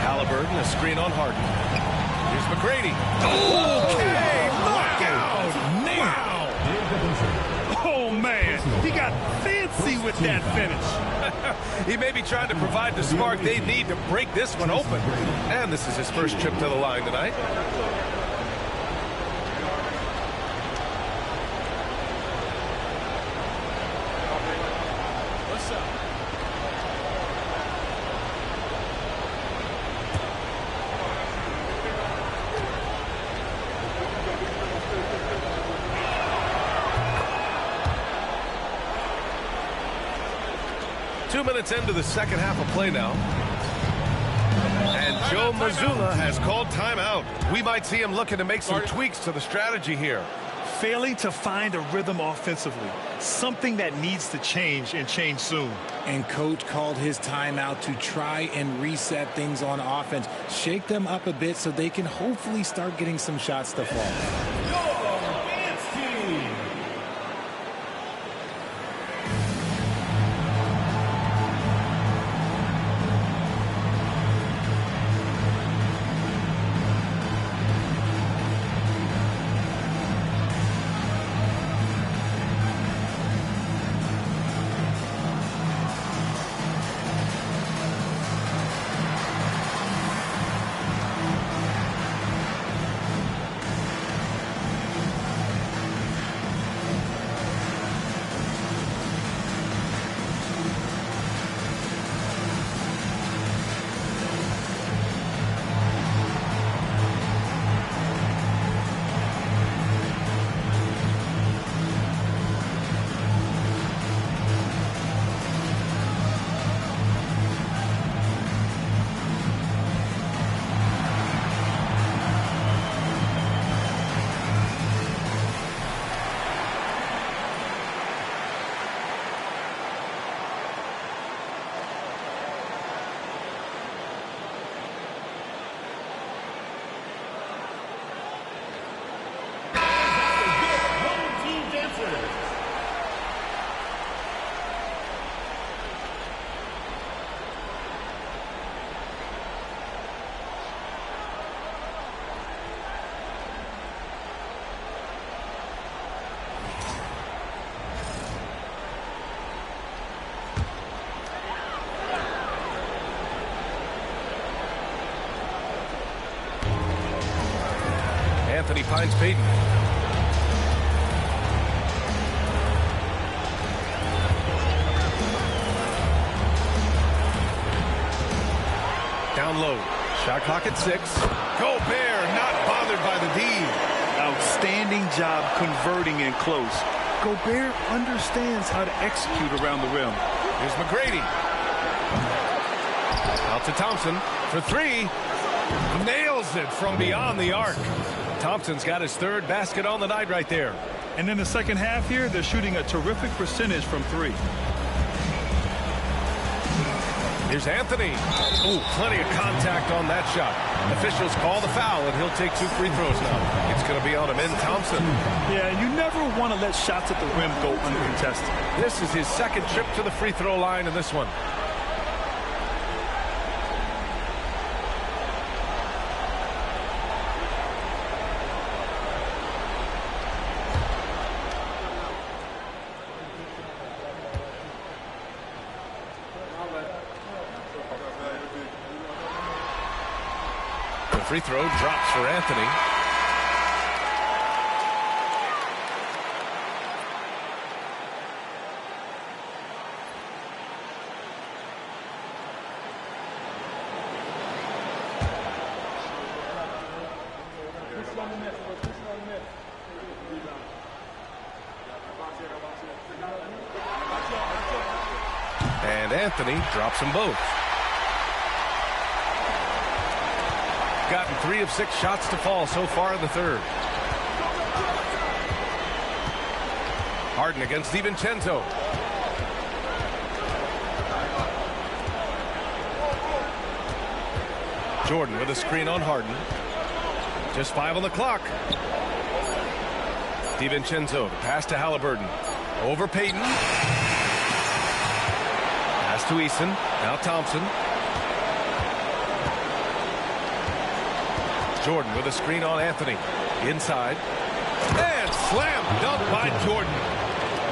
Halliburton, a screen on Harden. Here's McGrady. Okay, knockout!
Wow! Oh, man, he got fancy with that finish.
He may be trying to provide the spark they need to break this one open. And this is his first trip to the line tonight.
What's up?
2 minutes into the second half of play now. And Joe Mazzulla has called timeout. We might see him looking to make some tweaks to the strategy here.
Failing to find a rhythm offensively. something that needs to change and change soon.
And coach called his timeout to try and reset things on offense. Shake them up a bit so they can hopefully start getting some shots to fall.
Anthony finds Payton. Down low. Shot clock at 6. Gobert not bothered by the D.
Outstanding job converting in close. Gobert understands how to execute around the rim.
Here's McGrady. Out to Thompson for 3. Nails it from beyond the arc. Thompson's got his 3rd basket on the night right there.
And in the second half here, they're shooting a terrific percentage from 3.
Here's Anthony. Ooh, plenty of contact on that shot. Officials call the foul, and he'll take 2 free throws now. It's going to be on him in Thompson.
Yeah, you never want to let shots at the rim go uncontested.
This is his 2nd trip to the free throw line in this one. Free throw drops for Anthony. And Anthony drops them both. Gotten 3 of 6 shots to fall so far in the 3rd. Harden against DiVincenzo. Jordan with a screen on Harden. Just 5 on the clock. DiVincenzo, pass to Halliburton. Over Payton. Pass to Eason. Now Thompson. Jordan with a screen on Anthony. Inside. And slam dunk by Jordan.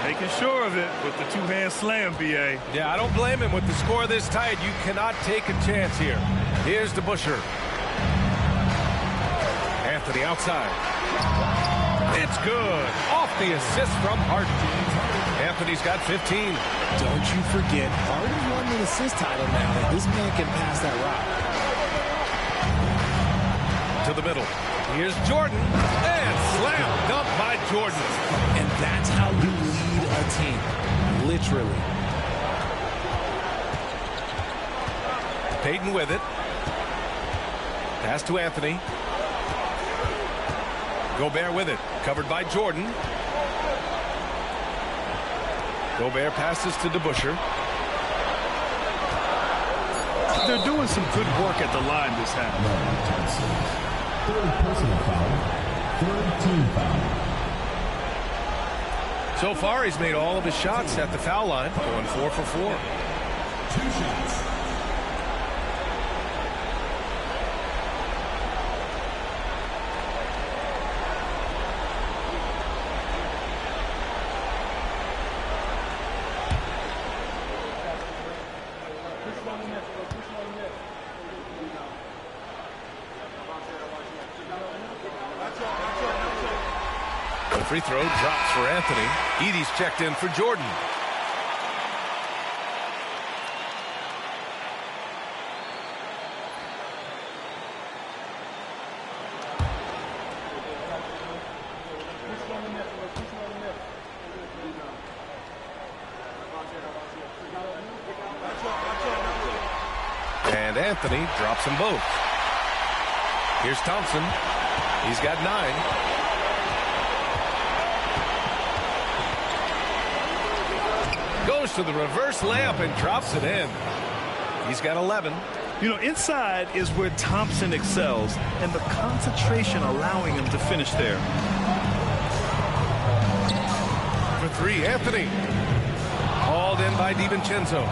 Making sure of it with the 2-hand slam, B.A.
Yeah, I don't blame him. With the score this tight, you cannot take a chance here. Here's to Busher. Anthony outside. It's good. Off the assist from Harden. Anthony's got 15.
Don't you forget, Harden won the assist title now. This man can pass that rock.
To the middle. Here's Jordan. And slam dunk by Jordan.
And that's how you lead a team. Literally.
Payton with it. Pass to Anthony. Gobert with it. Covered by Jordan. Gobert passes to DeBusschere.
They're doing some good work at the line this half.
Third personal foul. Third team foul.
So far, he's made all of his shots at the foul line, going 4 for 4.
2 shots.
The free throw drops for Anthony. Edey's checked in for Jordan. And Anthony drops them both. Here's Thompson. He's got 9. Goes to the reverse layup and drops it in. He's got 11.
You know, inside is where Thompson excels, and the concentration allowing him to finish there.
For 3, Anthony. Hauled in by DiVincenzo.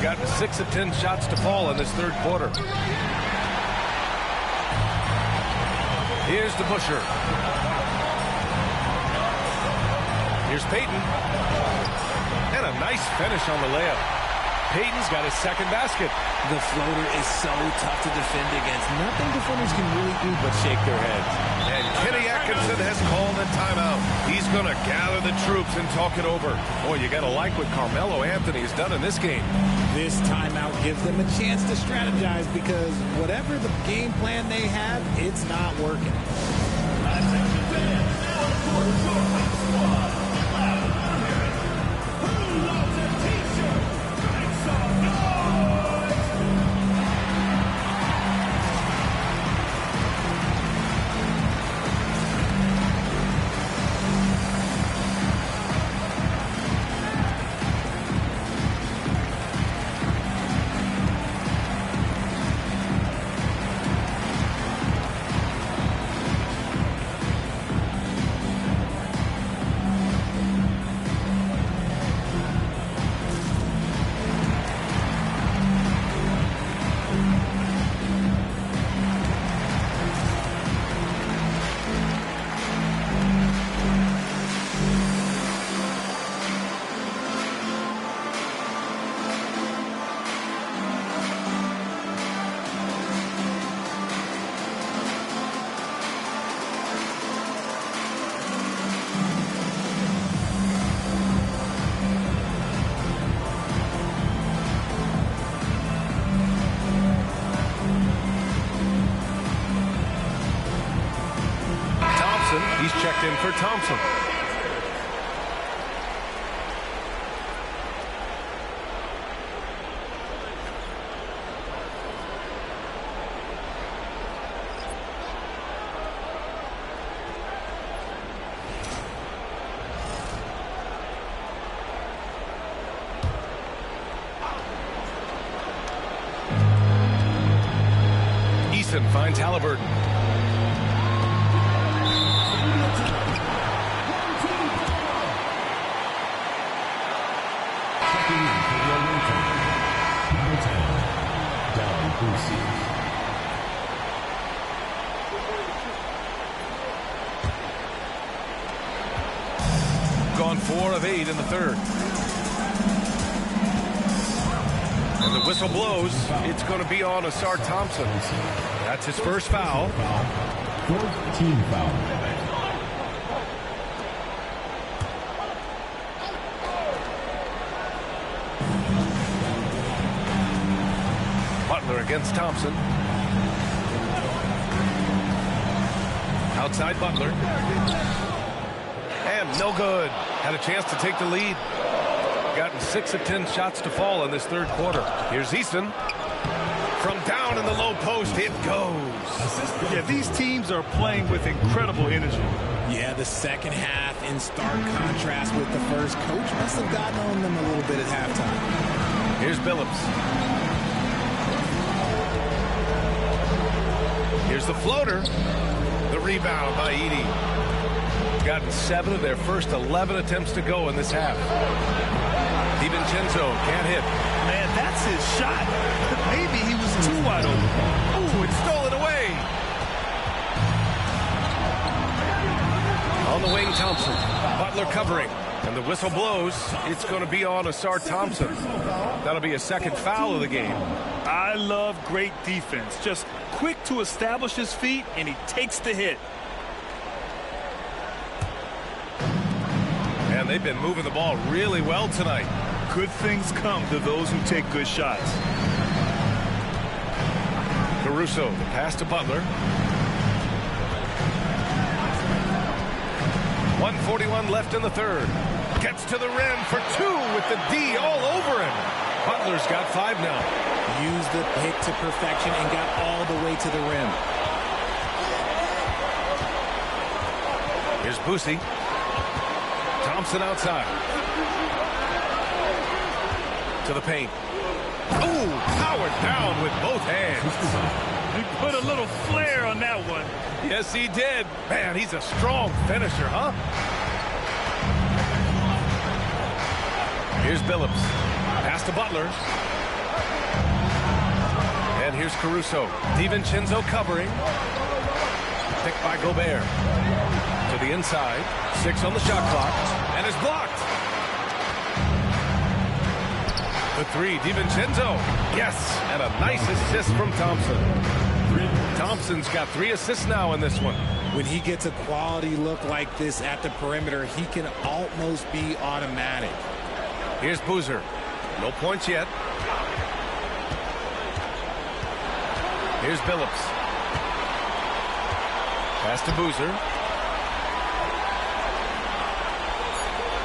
Gotten 6 of 10 shots to fall in this third quarter. Here's DeBusschere. Here's Payton. And a nice finish on the layup. Payton's got his second basket.
The floater is so tough to defend against. Nothing defenders can really do but shake their heads.
And Kenny Atkinson has called a timeout. He's going to gather the troops and talk it over. Boy, you got to like what Carmelo Anthony has done in this game.
This timeout gives them a chance to strategize because whatever the game plan they have, it's not working.
He's checked in for Thompson. Eason finds Halliburton. Gone 4 of 8 in the third. And the whistle blows. It's going to be on Ausar Thompson. That's his first foul.
Fourth team foul.
Butler against Thompson. Outside Butler. And no good. Had a chance to take the lead. Gotten 6 of 10 shots to fall in this third quarter. Here's Easton. From down in the low post, it goes.
Yeah, these teams are playing with incredible energy.
Yeah, the second half in stark contrast with the first. Coach must have gotten on them a little bit at halftime.
Here's Billups. Here's the floater. The rebound by Edey. Gotten 7 of their first 11 attempts to go in this half. DiVincenzo can't hit.
Man, that's his shot. Maybe he was too wide open.
Ooh, it's stolen away. On the wing, Thompson. Butler covering. And the whistle blows. It's going to be on Ausar Thompson. That'll be a second foul of the game.
I love great defense. Just quick to establish his feet, and he takes the hit.
And they've been moving the ball really well tonight.
Good things come to those who take good shots.
Caruso, the pass to Butler. 1:41 left in the third. Gets to the rim for 2 with the D all over him. Butler's got 5 now.
Used the pick to perfection and got all the way to the rim.
Here's Boosie. Thompson outside. To the paint. Ooh, powered down with both hands.
He put a little flair on that one.
Yes, he did. Man, he's a strong finisher, huh? Here's Billups. Pass to Butler. And here's Caruso. DiVincenzo covering. Picked by Gobert. To the inside. 6 on the shot clock. And is blocked. The 3, DiVincenzo. Yes, and a nice assist from Thompson. Thompson's got 3 assists now in this one.
When he gets a quality look like this at the perimeter, he can almost be automatic.
Here's Boozer. No points yet. Here's Billups. Pass to Boozer.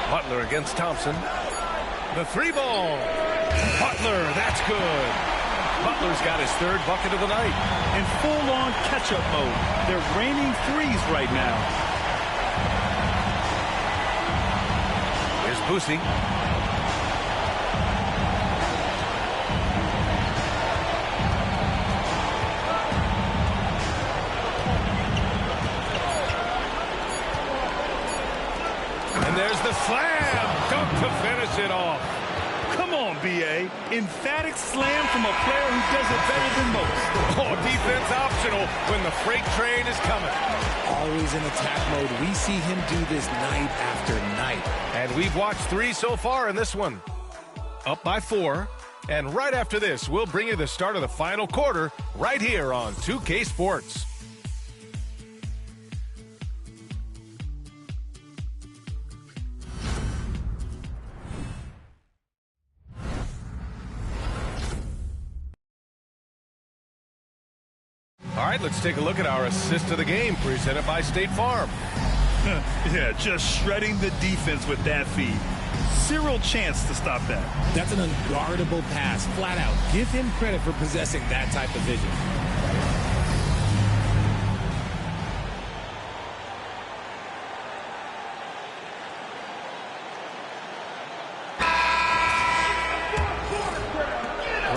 Butler against Thompson. The 3 ball. Butler, that's good. Butler's got his 3rd bucket of the night.
In full-on catch-up mode. They're raining threes right now.
Here's Boosie. And there's the slam. Dunk to finish it off.
Come on, B.A. Emphatic slam from a player who does it better than most.
Oh, defense optional when the freight train is coming.
Always in attack mode. We see him do this night after night.
And we've watched 3 so far in this one. Up by 4. And right after this, we'll bring you the start of the final quarter right here on 2K Sports. All right, let's take a look at our assist of the game presented by State Farm.
Yeah, just shredding the defense with that feed. Zero chance to stop that.
That's an unguardable pass, flat out. Give him credit for possessing that type of vision.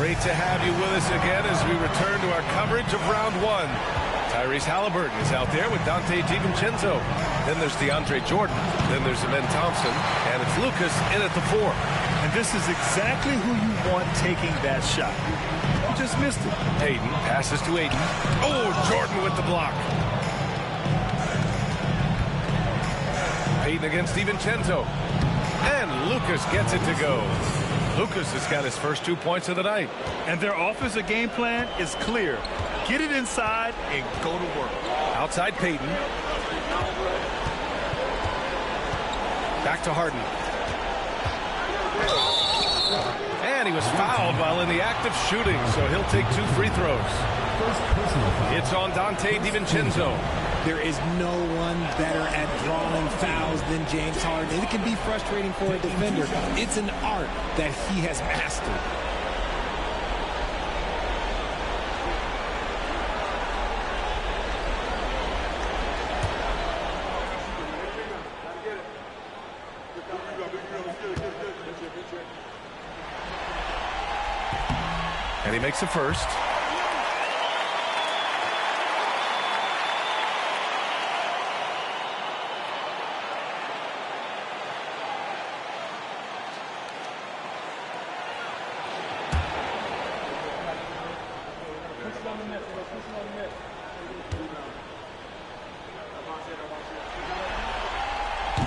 Great to have you with us again as we return to our coverage of round 1. Tyrese Halliburton is out there with Donte DiVincenzo. Then there's DeAndre Jordan. Then there's Amen Thompson. And it's Lucas in at the 4.
And this is exactly who you want taking that shot. You just missed it.
Hayden passes to Ayton. Oh, Jordan with the block. Hayden against DiVincenzo. And Lucas gets it to go. Lucas has got his first 2 points of the night.
And their offensive game plan is clear. Get it inside and go to work.
Outside Payton. Back to Harden. And he was fouled while in the act of shooting, so he'll take 2 free throws. It's on Donte DiVincenzo.
There is no one better at drawing fouls than James Harden. It can be frustrating for a defender. It's an art that he has mastered.
And he makes the first.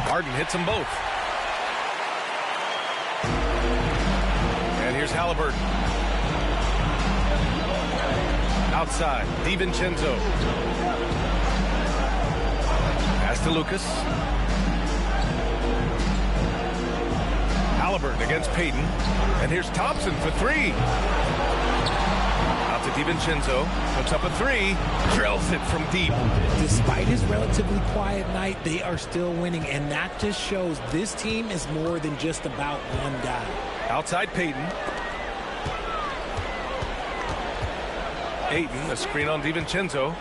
Harden hits them both. And here's Halliburton. Outside, DiVincenzo. Pass to Lucas. Halliburton against Payton. And here's Thompson for three. Out to DiVincenzo. Puts up a three. Drills it from deep.
Despite his relatively quiet night, they are still winning. And that just shows this team is more than just about one guy.
Outside Payton. Ayton, a screen on DiVincenzo.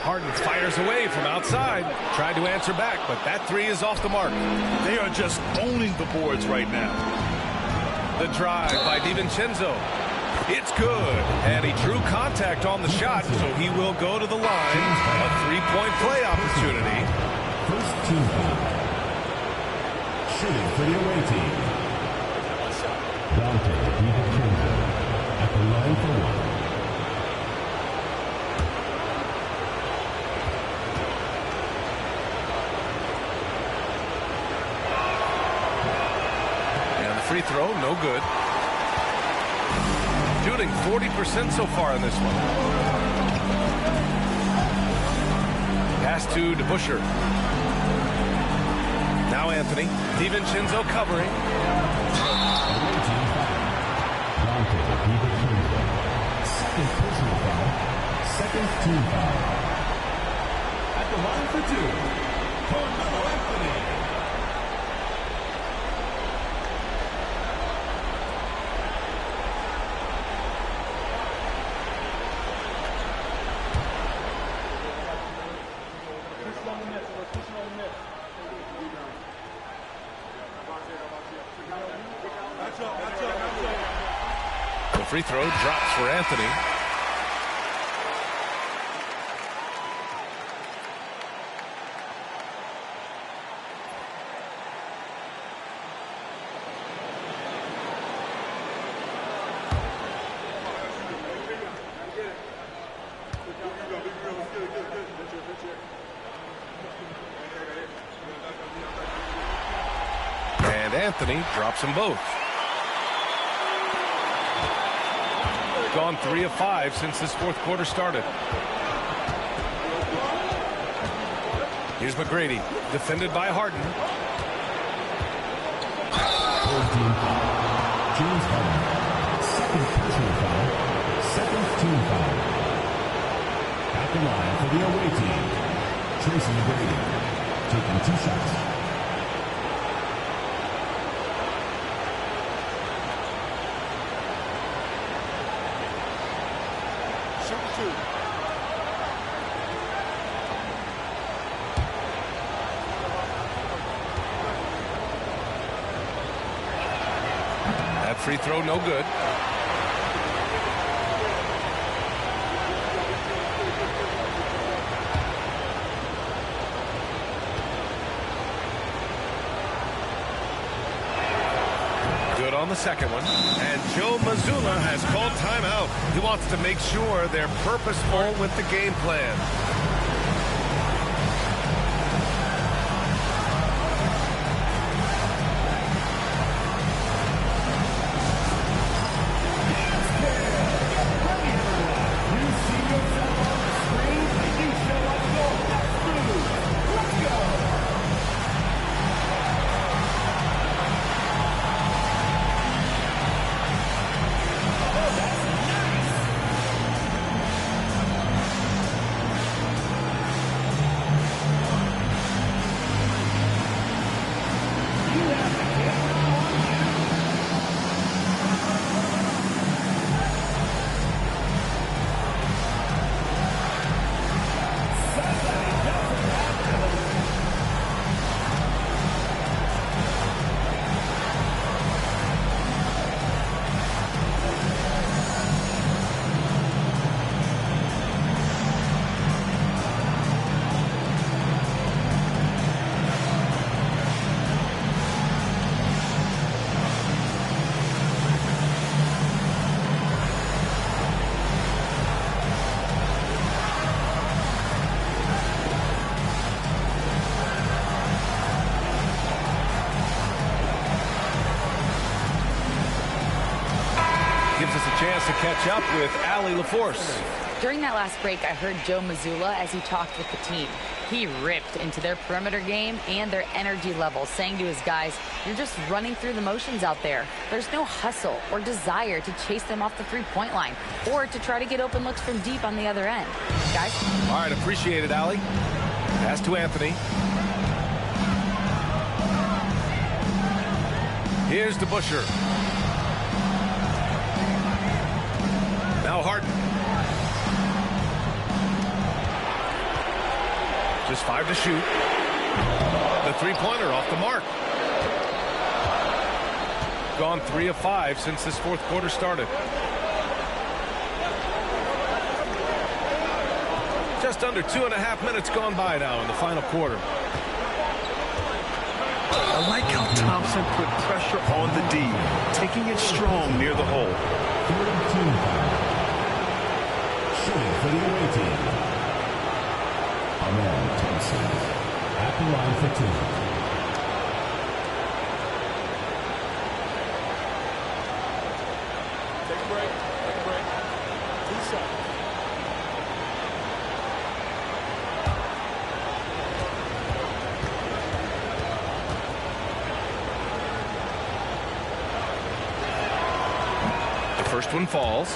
Harden fires away from outside. Tried to answer back, but that three is off the mark.
They are just owning the boards right now.
The drive by DiVincenzo. It's good. And he drew contact on the shot, so he will go to the line. A three-point play opportunity.
First team foul. Shooting for the away team. Dante DiVincenzo at the line for one.
Free throw, no good. Shooting 40% so far in this one. Pass to DeBusschere. Now Anthony. DiVincenzo covering.
Second personal foul. Second team foul. At the line for two, Carmelo Anthony.
The free throw drops for Anthony. And Anthony drops them both. Gone 3 of 5 since this fourth quarter started. Here's McGrady, defended by Harden.
James Harden, second personal foul, second team foul. At the line for the away team, Tracy McGrady, taking 2 shots.
That free throw, no good. Good on the second one. And Joe Mazzulla has called timeout. He wants to make sure they're purposeful with the game plan. us a chance to catch up with Allie LaForce.
During that last break, I heard Joe Mazzulla as he talked with the team. He ripped into their perimeter game and their energy level, saying to his guys, you're just running through the motions out there. There's no hustle or desire to chase them off the three-point line or to try to get open looks from deep on the other end. Guys?
All right, appreciate it, Allie. Pass to Anthony. Here's DeBusschere. Now Harden. Just 5 to shoot. The three-pointer off the mark. Gone 3 of 5 since this fourth quarter started. Just under 2.5 minutes gone by now in the final quarter.
I like how Thompson put pressure on the D, taking it strong near the hole.
Shooting for the away team, Ahmed Thompson at the line for 2.
Take a break. Take a break. 2 seconds.
The first one falls.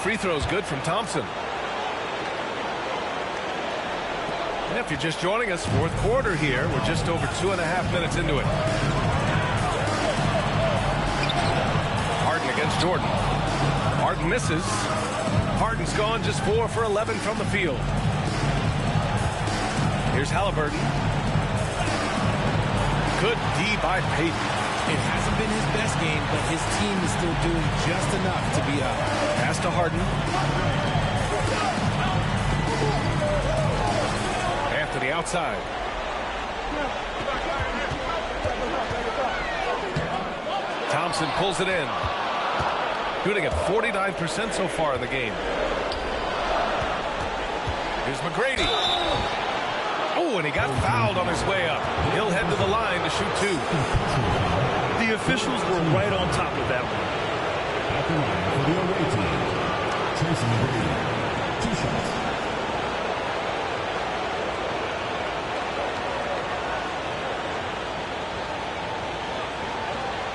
Free throws good from Thompson. And if you're just joining us, fourth quarter here. We're just over 2.5 minutes into it. Harden against Jordan. Harden misses. Harden's gone just 4 for 11 from the field. Here's Halliburton. Good D by Payton.
It hasn't been his best game, but his team is still doing just enough to be up.
Pass to Harden. Anthony outside. Thompson pulls it in. Shooting at 49% so far in the game. Here's McGrady. Oh, and he got fouled on his way up. He'll head to the line to shoot 2.
The officials were right on top of that one.
At the line for the away team, Tracy McGrady, 2 shots.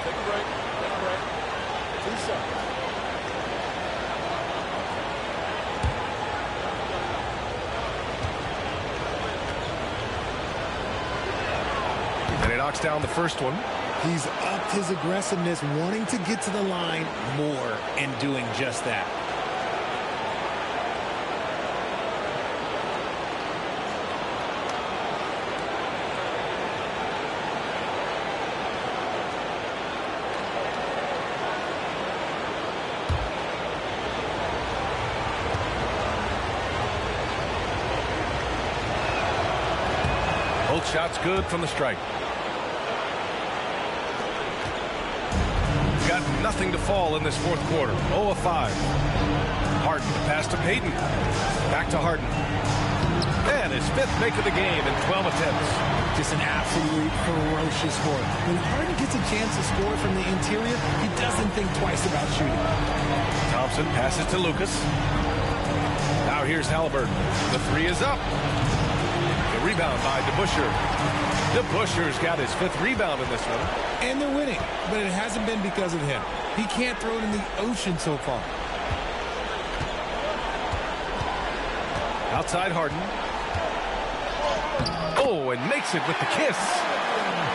Take a break. Take a break. 2 seconds.
And he knocks down the first one.
He's upped his aggressiveness, wanting to get to the line more and doing just that.
Both shots good from the stripe. Got nothing to fall in this fourth quarter. 0 of 5. Harden pass to Payton. Back to Harden. And his 5th make of the game in 12 attempts.
Just an absolute ferocious score. When Harden gets a chance to score from the interior, he doesn't think twice about shooting.
Thompson passes to Lucas. Now here's Halliburton. The 3 is up. The rebound by DeBusschere. DeBusschere's got his 5th rebound in this one.
And they're winning, but it hasn't been because of him. He can't throw it in the ocean so far.
Outside Harden. Oh, and makes it with the kiss.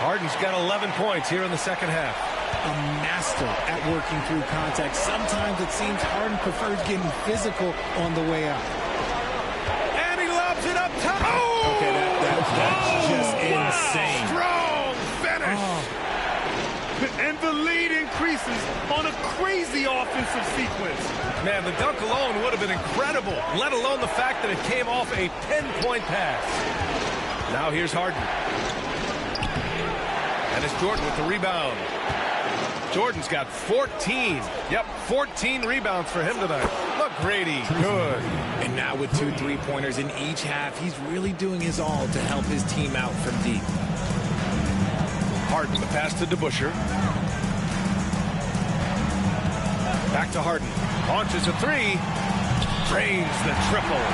Harden's got 11 points here in the second half.
A master at working through contact. Sometimes it seems Harden prefers getting physical on the way out.
And he lobs it up top. Oh!
Okay, that's just insane.
Strong finish. And the lead increases on a crazy offensive sequence.
Man, the dunk alone would have been incredible, let alone the fact that it came off a 10-point pass. Now here's Harden. And it's Jordan with the rebound. Jordan's got 14. Yep, 14 rebounds for him tonight. McGrady, good.
And now with 2 3-pointers in each half, he's really doing his all to help his team out from deep.
Harden, the pass to DeBusschere. Back to Harden. Launches a 3. Drains the triple.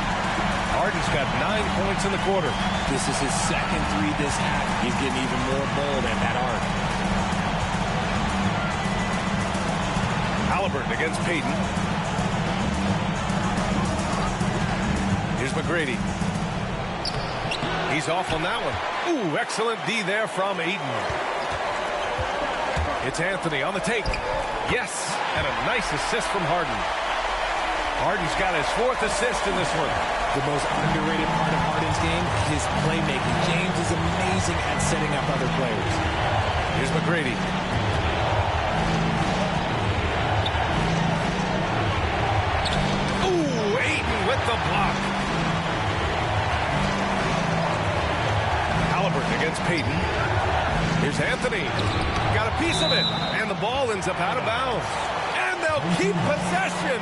Harden's got 9 points in the quarter.
This is his second 3 this half. He's getting even more bold at that arc.
Halliburton against Payton. Here's McGrady. He's off on that one. Ooh, excellent D there from Ayton. It's Anthony on the take. Yes, and a nice assist from Harden. Harden's got his 4th assist in this one.
The most underrated part of Harden's game, his playmaking. James is amazing at setting up other players.
Here's McGrady. Ooh, Ayton with the block. Halliburton against Payton. Here's Anthony. Got a piece of it. And the ball ends up out of bounds. And they'll keep possession.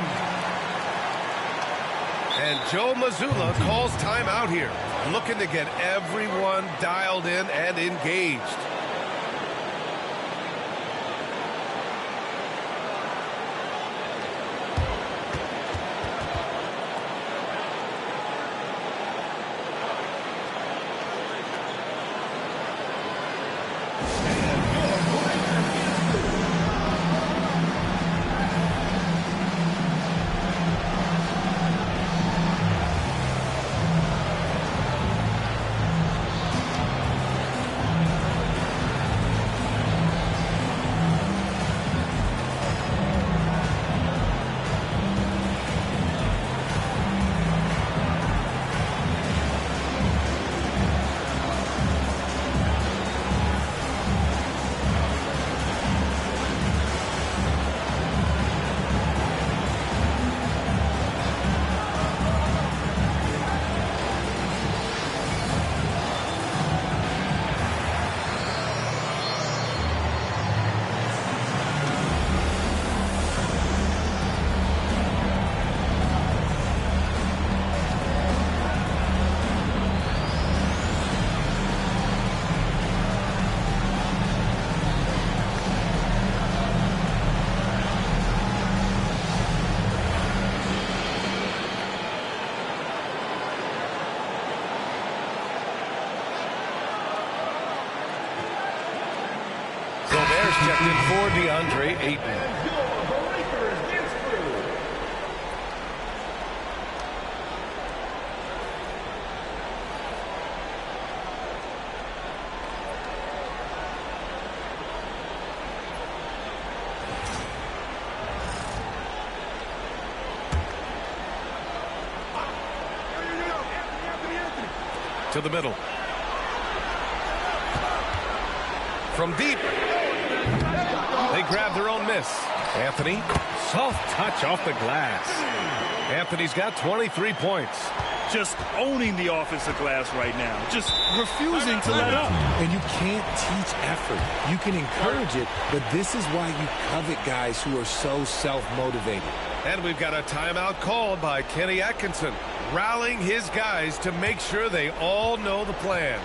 And Joe Mazzulla calls timeout here. Looking to get everyone dialed in and engaged. Checked in for DeAndre Ayton. To the middle. From deep. They grab their own miss. Anthony, soft touch off the glass. Anthony's got 23 points.
Just owning the offensive glass right now. Just refusing to let up.
And you can't teach effort. You can encourage it, but this is why you covet guys who are so self-motivated.
And we've got a timeout called by Kenny Atkinson, rallying his guys to make sure they all know the plan.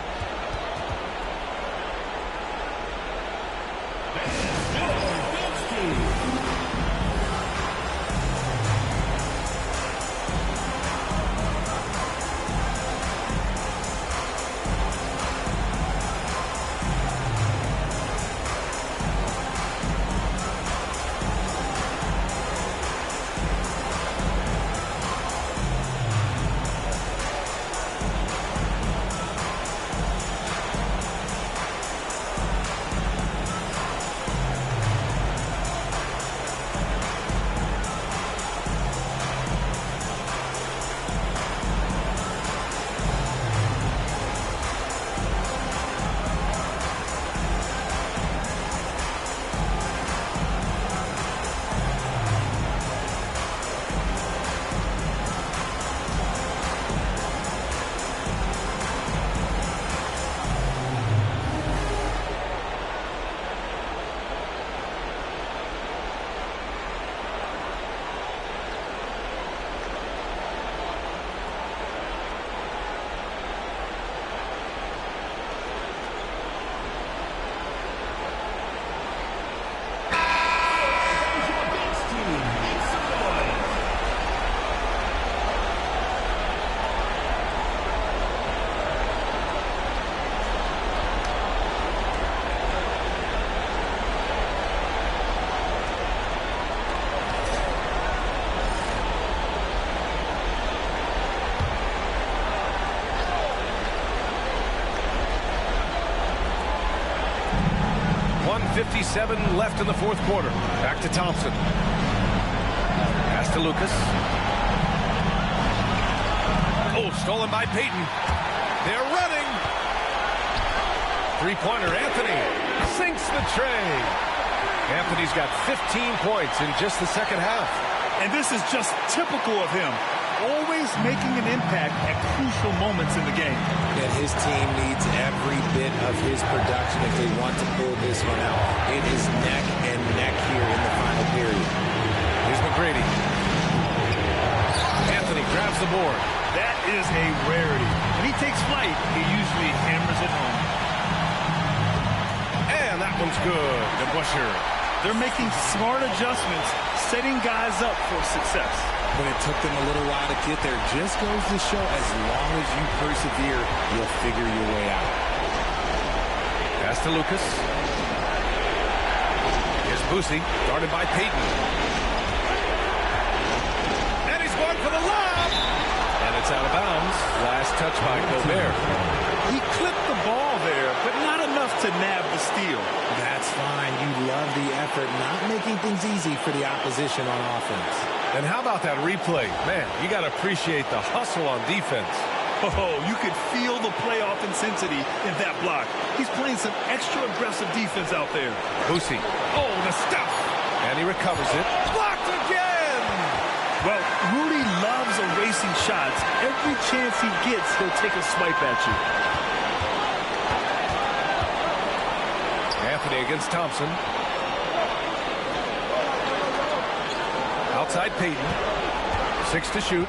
2:57 left in the fourth quarter. Back to Thompson. Pass to Lucas. Oh, stolen by Payton. They're running. Three-pointer, Anthony sinks the tray. Anthony's got 15 points in just the second half.
And this is just typical of him. Always making an impact at crucial moments in the game.
And his team needs every bit of his production if they want to pull this one out. It is neck and neck here in the final period.
Here's McGrady. Anthony grabs the board.
That is a rarity. When he takes flight, he usually hammers it home.
And that one's good to Busher.
They're making smart adjustments, setting guys up for success.
When it took them a little while to get there, just goes to show as long as you persevere, you'll figure your way out.
Pass to Lucas. Here's Boosie, guarded by Payton. And he's going for the lob. And it's out of bounds. Last touch by Gobert.
He clipped the ball there, but not enough to nab the steal.
That's fine. You love the effort, not making things easy for the opposition on offense.
And how about that replay? Man, you got to appreciate the hustle on defense.
Oh, you could feel the playoff intensity in that block. He's playing some extra aggressive defense out there.
Boosie. Oh, the stuff. And he recovers it. Blocked again.
Well, Rudy loves erasing shots. Every chance he gets, he'll take a swipe at you.
Anthony against Thompson. Outside Payton. 6 to shoot.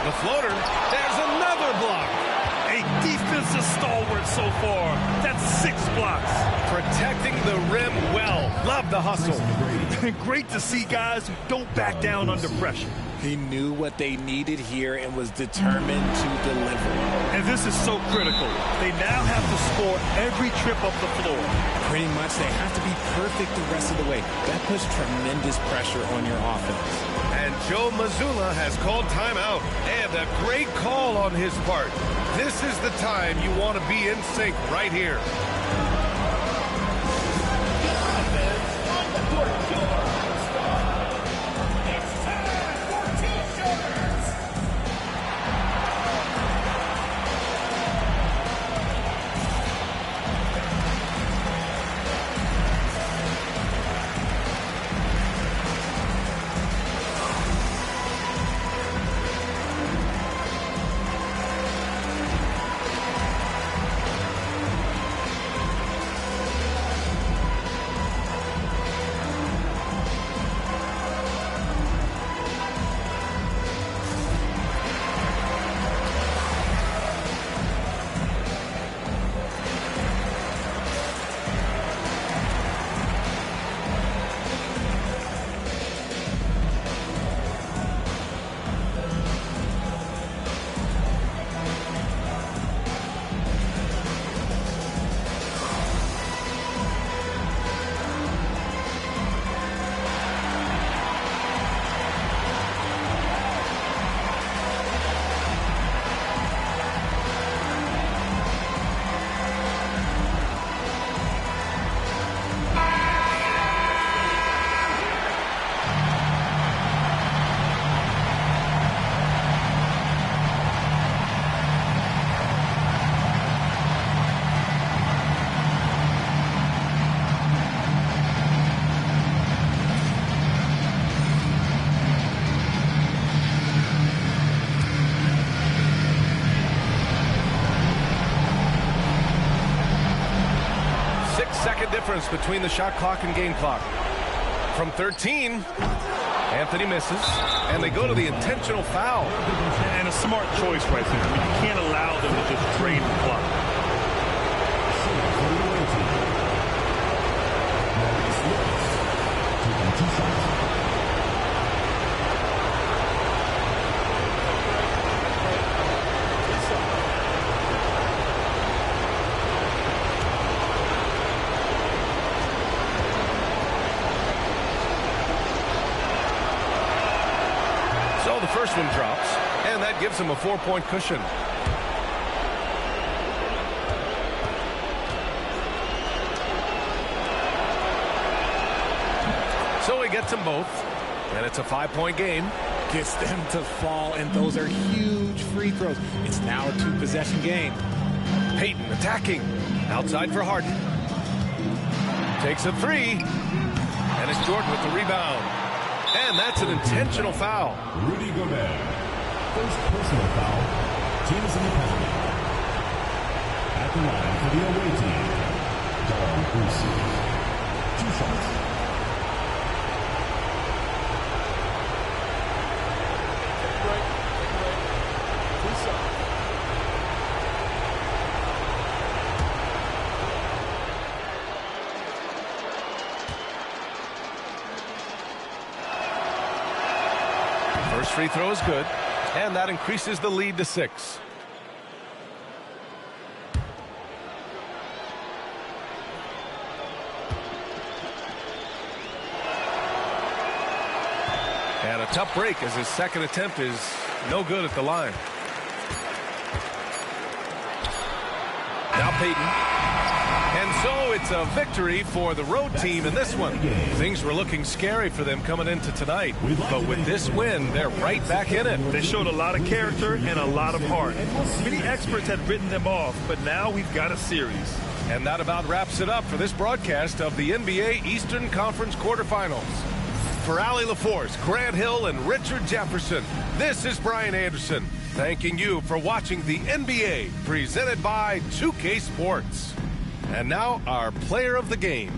The floater. There's another block.
A defensive stalwart so far. That's 6 blocks.
Protecting the rim well. Love the hustle.
Great to see guys who don't back down under pressure.
He knew what they needed here and was determined to deliver.
And this is so critical. They now have to score every trip up the floor.
Pretty much they have to be perfect the rest of the way. That puts tremendous pressure on your offense.
And Joe Mazzulla has called timeout. And a great call on his part. This is the time you want to be in sync right here. Difference between the shot clock and game clock. From 13, Anthony misses, and they go to the intentional foul.
And a smart choice right there. I mean, you can't allow them to just drain the clock.
First one drops, and that gives him a 4-point cushion. So he gets them both, and it's a 5-point game.
Gets them to fall, and those are huge free throws. It's now a 2-possession game.
Payton attacking. Outside for Harden. Takes a 3. And it's Jordan with the rebound. And that's an intentional foul.
Rudy Gobert. First personal foul. Team is in the penalty. At the line for the away team, Don Bruce. 2 shots.
First free throw is good, and that increases the lead to 6. And a tough break as his second attempt is no good at the line. Now Payton. And so it's a victory for the road team in this one. Things were looking scary for them coming into tonight. But with this win, they're right back in it.
They showed a lot of character and a lot of heart. Many experts had written them off, but now we've got a series.
And that about wraps it up for this broadcast of the NBA Eastern Conference quarterfinals. For Allie LaForce, Grant Hill, and Richard Jefferson, this is Brian Anderson, thanking you for watching the NBA presented by 2K Sports. And now our player of the game.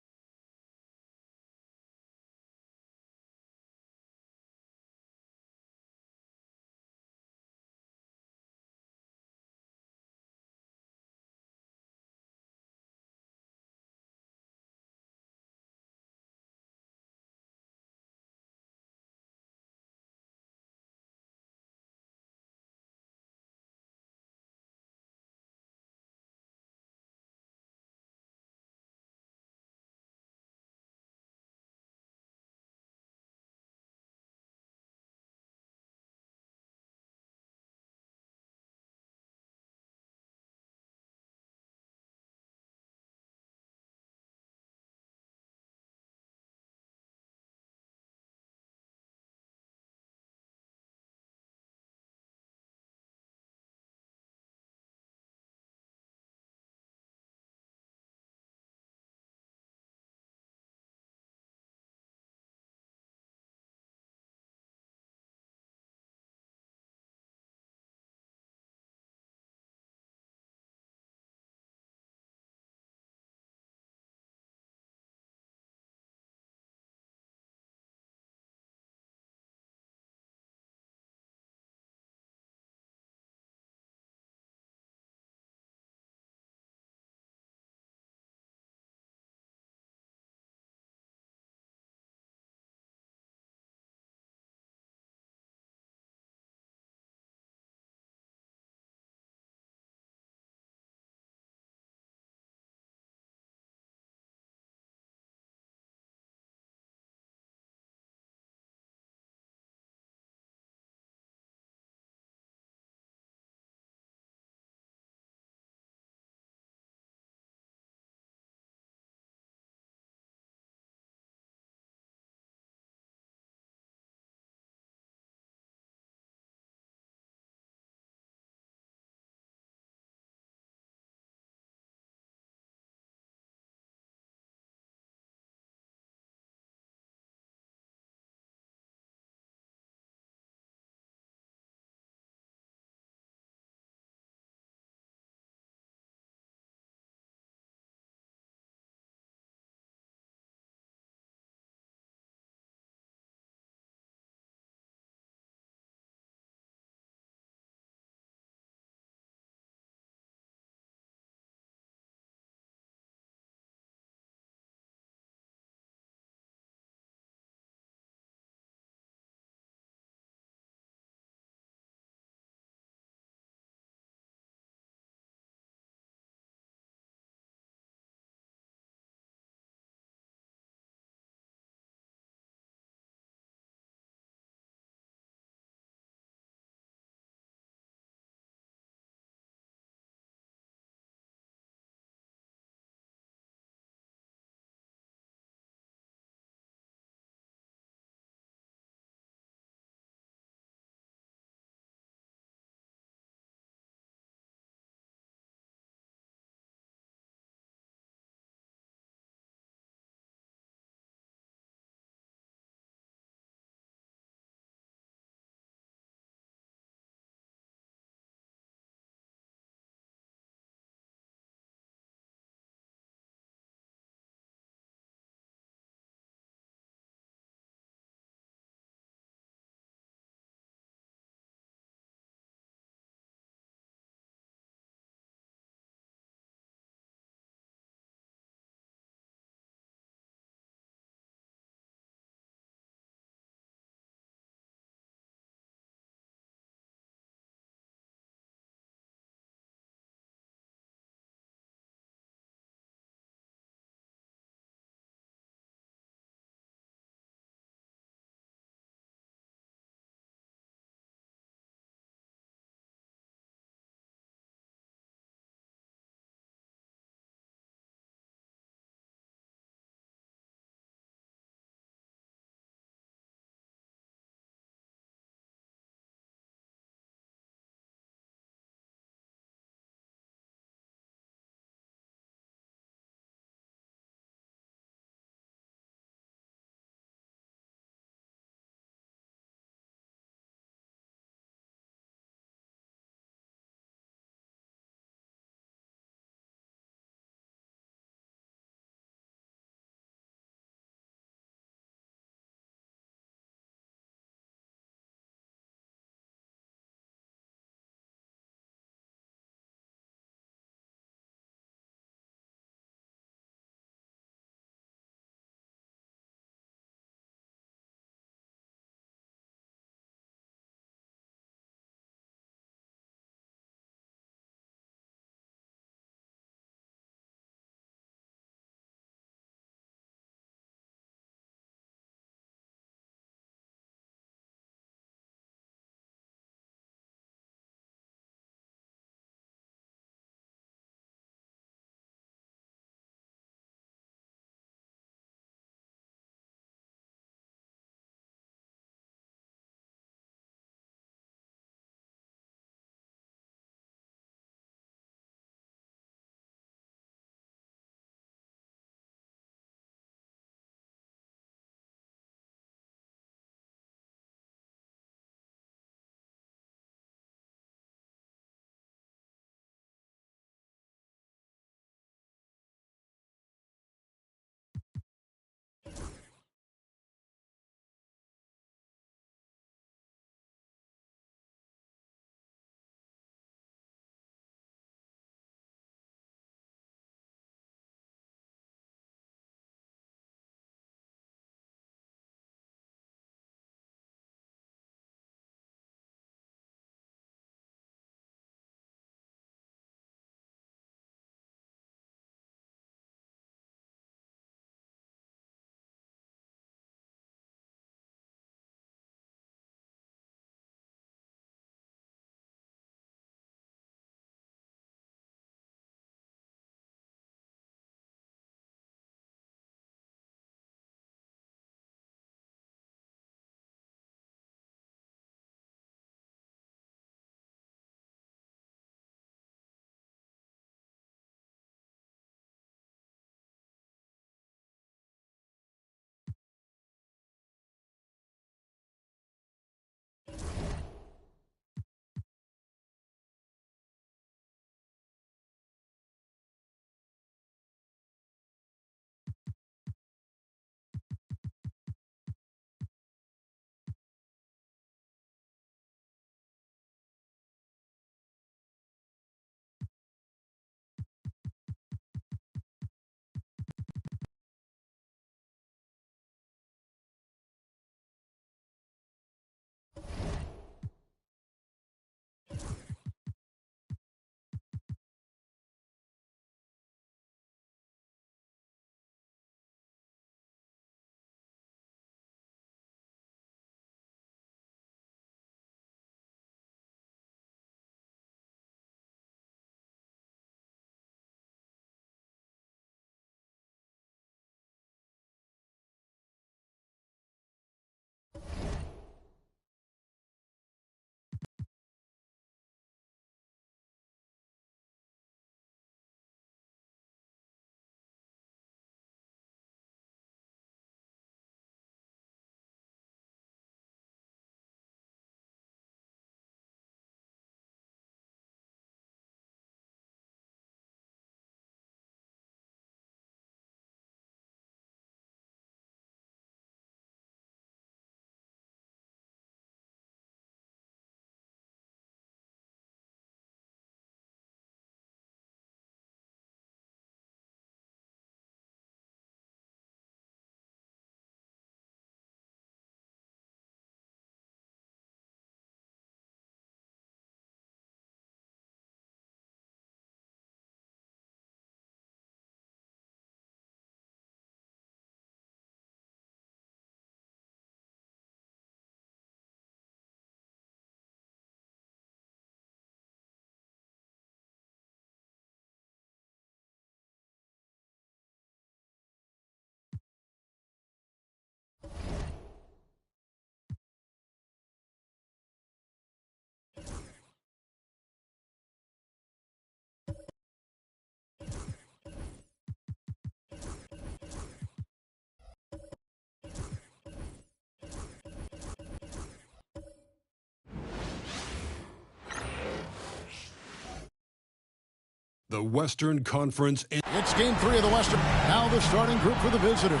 the Western Conference.
It's game 3 of the Western. Now the starting group for the visitors.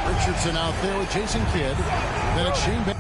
Richardson out there with Jason Kidd. Then it's Shane Baker.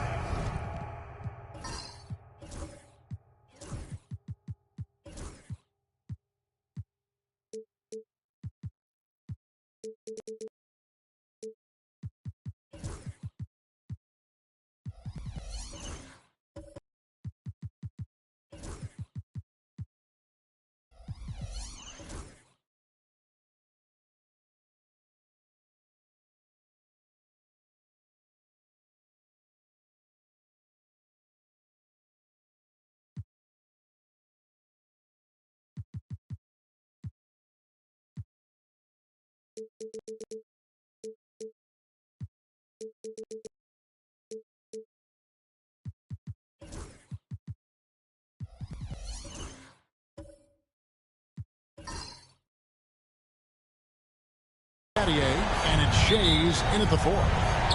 And it's Shays in at the 4.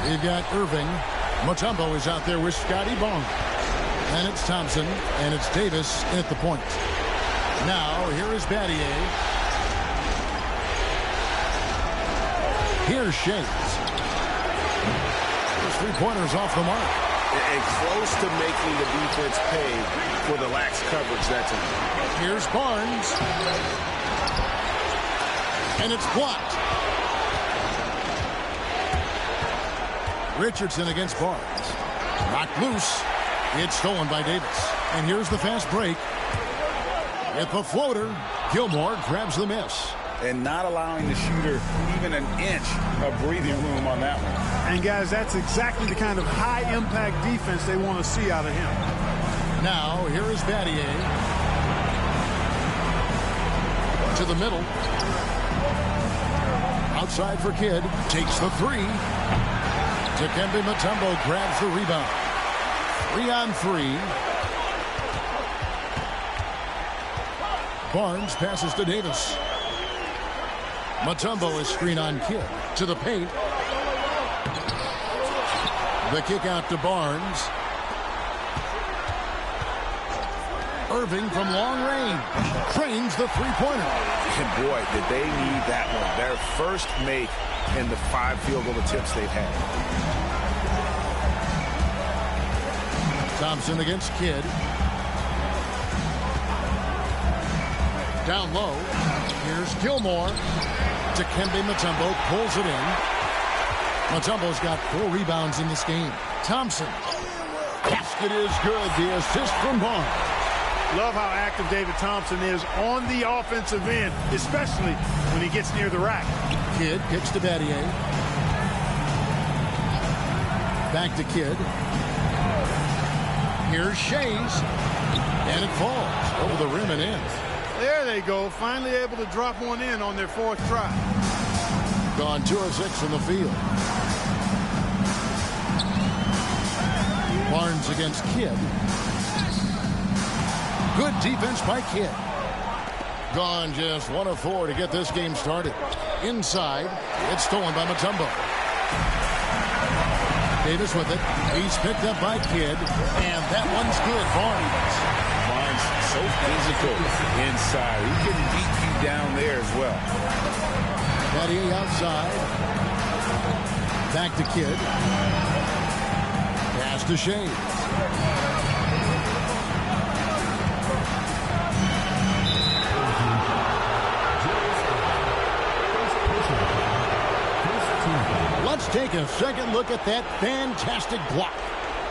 We've got Irving. Mutombo is out there with Scotty Bong. And it's Thompson. And it's Davis in at the point. Now, here is Battier. Here's Shays. There's 3-pointers off the mark.
And close to making the defense pay for the lax coverage that time.
Here's Barnes. And it's blocked. Richardson against Barnes. Knocked loose. It's stolen by Davis. And here's the fast break. With the floater, Gilmore grabs the miss.
And not allowing the shooter even an inch of breathing room on that one.
And, guys, that's exactly the kind of high-impact defense they want to see out of him.
Now, here is Battier. To the middle. Outside for Kidd. Takes the 3. Dikembe Mutombo grabs the rebound. 3-on-3. Barnes passes to Davis. Mutombo is screen on Kidd. To the paint. The kick out to Barnes. Irving from long range. Trains the 3-pointer.
And boy, did they need that one. Their first make in the 5 field goal attempts they've had.
Thompson against Kidd. Down low. Here's Gilmore. Dikembe Mutombo pulls it in. Mutombo's got 4 rebounds in this game. Thompson. Basket is good. The assist from Barnes.
Love how active David Thompson is on the offensive end, especially when he gets near the rack.
Kidd kicks to Battier. Back to Kidd. Here's Shays. And it falls over the rim and in.
There they go. Finally able to drop one in on their 4th try.
Gone 2 of 6 in the field. Barnes against Kidd. Good defense by Kidd. Gone just 1 of 4 to get this game started. Inside, it's stolen by Mutombo. Davis with it. He's picked up by Kidd, and that one's good. Barnes.
Barnes so physical inside. He can beat you down there as well.
Battier outside. Back to Kidd. Pass to Shays. Let's take a second look at that fantastic block.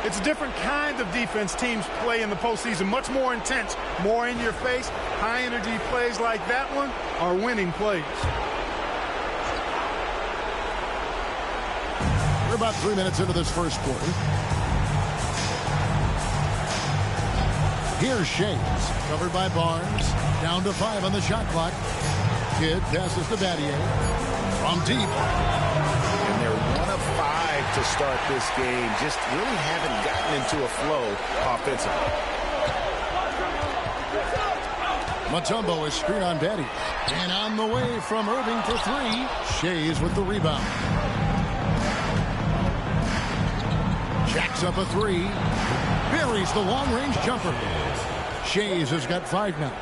It's a different kind of defense teams play in the postseason. Much more intense, more in your face. High energy plays like that one are winning plays.
We're about 3 minutes into this first quarter. Here's Shays, covered by Barnes. Down to 5 on the shot clock. Kidd passes to Battier. From deep.
And they're 1 of 5 to start this game. Just really haven't gotten into a flow offensively.
Mutombo is screen on Battier. And on the way from Irving for 3. Shays with the rebound. Jacks up a 3. Buries the long-range jumper. Shays has got 5 now.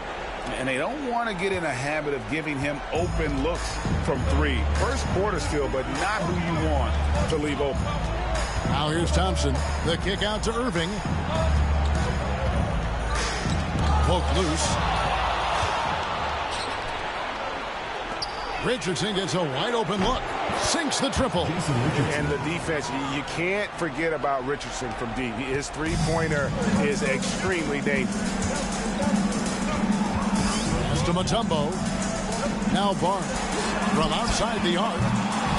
And they don't want to get in a habit of giving him open looks from three. First quarter still, but not who you want to leave open.
Now here's Thompson. The kick out to Irving. Poke loose. Richardson gets a wide open look. Sinks the triple.
And the defense, you can't forget about Richardson from deep. His three-pointer is extremely dangerous.
To Mutombo. Now Barnes from outside the arc.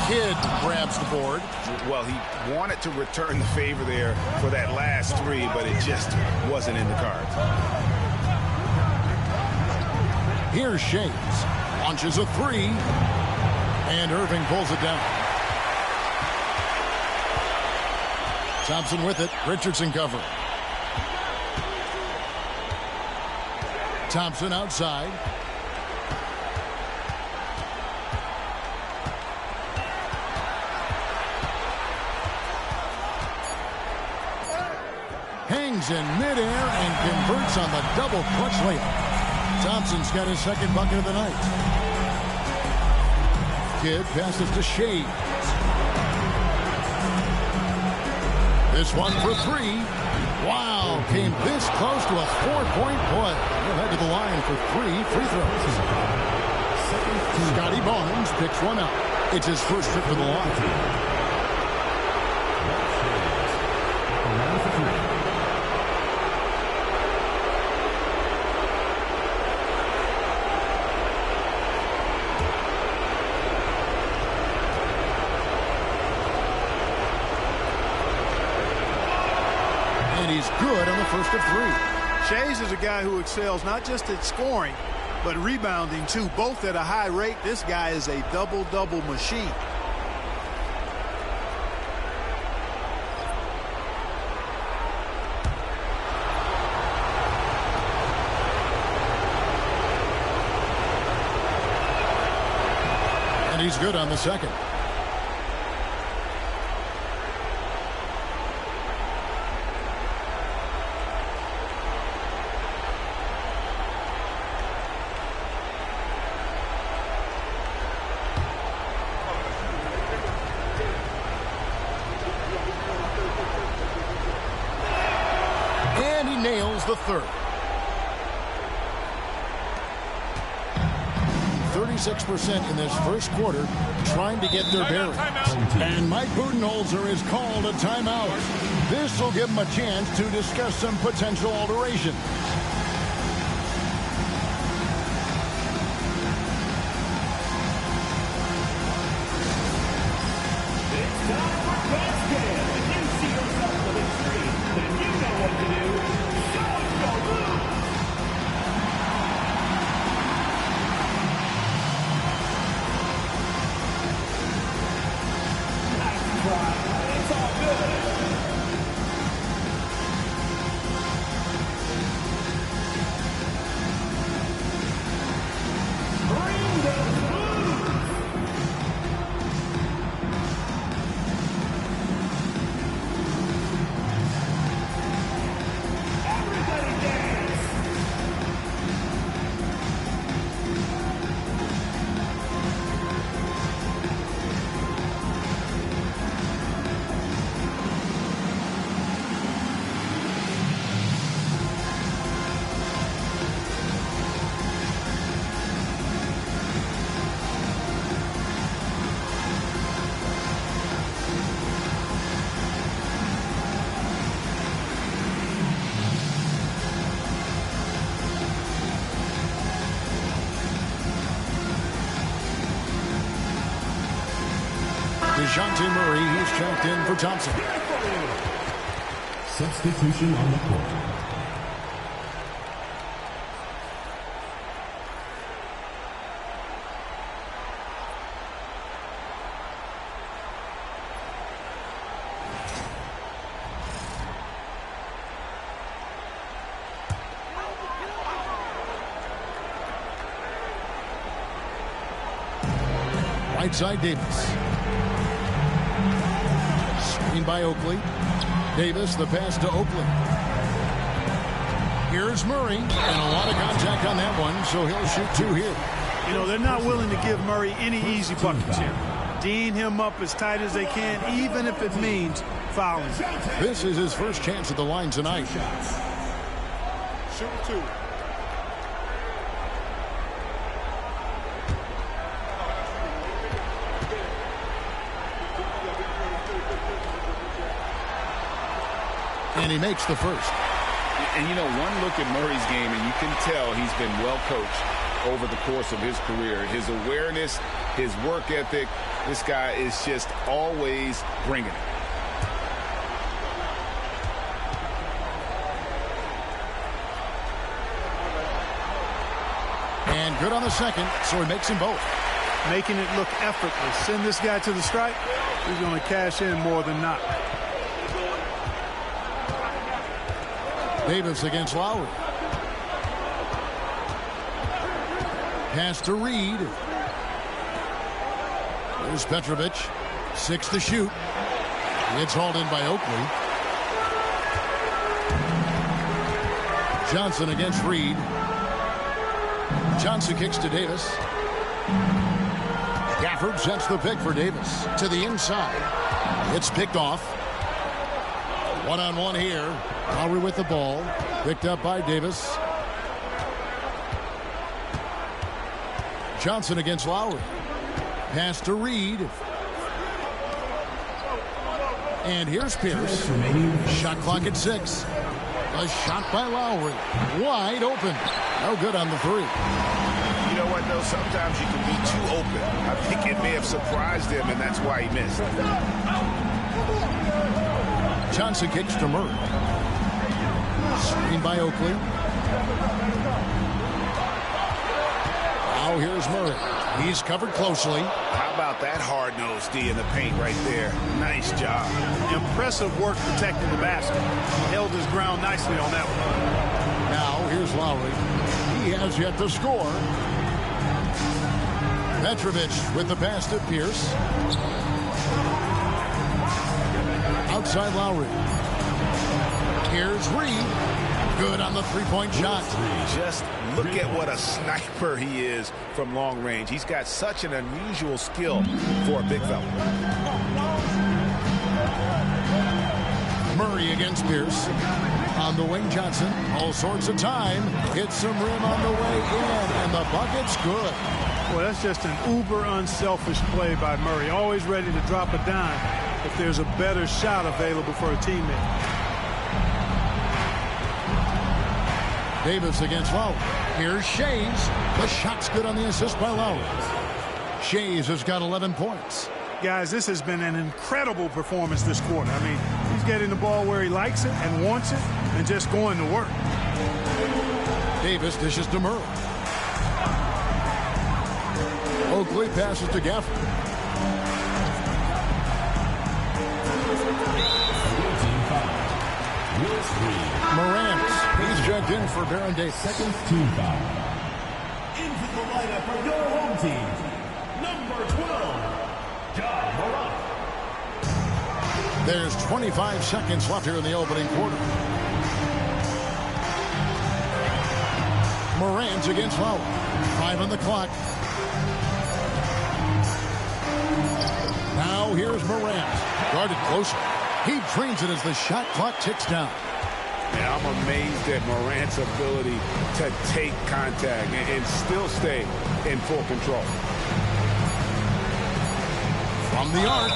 Kidd grabs the board.
Well, he wanted to return the favor there for that last three, but it just wasn't in the cards.
Here's Shades. Launches a three. And Irving pulls it down. Thompson with it. Richardson covering. Thompson outside. Hangs in midair and converts on the double clutch layup. Thompson's got his second bucket of the night. Kidd passes to Shades. This one for three. Wow, came this close to a four-point play. He'll head to the line for three free throws. Scotty Barnes picks one up. It's his first trip to the line. He's good on the first of three.
Shades is a guy who excels not just at scoring, but rebounding too, both at a high rate. This guy is a double-double machine.
And he's good on the second. The third. 36% in this first quarter trying to get their bearings. And Mike Budenholzer is called a timeout. This will give him a chance to discuss some potential alteration. DeJounte Murray, he's checked in for Thompson.
Substitution on the court.
Right side, Davis. Screen by Oakley. Davis, the pass to Oakley. Here's Murray, and a lot of contact on that one, so he'll shoot 2 here.
You know, they're not willing to give Murray any easy buckets here. D'ing him up as tight as they can, even if it means fouling.
This is his first chance at the line tonight.
Shoot 2.
And he makes the first.
And, you know, one look at Murray's game, and you can tell he's been well coached over the course of his career. His awareness, his work ethic, this guy is just always bringing it.
And good on the second, so he makes them both.
Making it look effortless. Send this guy to the stripe, he's going to cash in more than not.
Davis against Lowry. Pass to Reed. There's Petrovic. 6 to shoot. It's hauled in by Oakley. Johnson against Reed. Johnson kicks to Davis. Gafford sets the pick for Davis to the inside. It's picked off. One-on-one here. Lowry with the ball. Picked up by Davis. Johnson against Lowry. Pass to Reed. And here's Pierce. Shot clock at 6. A shot by Lowry. Wide open. No good on the 3.
You know what, though? Sometimes you can be too open. I think it may have surprised him, and that's why he missed.
Johnson kicks to Murray. Screen by Oakley. Now here's Murray. He's covered closely.
How about that hard-nosed D in the paint right there? Nice job.
Impressive work protecting the basket. Held his ground nicely on that one.
Now here's Lowry. He has yet to score. Petrovic with the pass to Pierce. Outside Lowry. Here's Reed. Good on the three-point shot.
Just look at what a sniper he is from long range. He's got such an unusual skill for a big fella.
Murray against Pierce. On the wing, Johnson. All sorts of time. Hits some rim on the way in, and the bucket's good.
Well, that's just an uber unselfish play by Murray. Always ready to drop a dime if there's a better shot available for a teammate.
Davis against Lowry. Here's Shays. The shot's good on the assist by Lowry. Shays has got 11 points.
Guys, this has been an incredible performance this quarter. I mean, he's getting the ball where he likes it and wants it and just going to work.
Davis dishes to Murray. Oakley passes to Gafford. Morant. He's checked in for Baron Davis.
Second team foul. Into the lineup for your home team, number 12, Ja Morant.
There's 25 seconds left here in the opening quarter. Morant against Lowry. 5 on the clock. Now here's Morant. Guarded closer. He drains it as the shot clock ticks down.
Man, I'm amazed at Morant's ability to take contact and still stay in full control.
From the arc.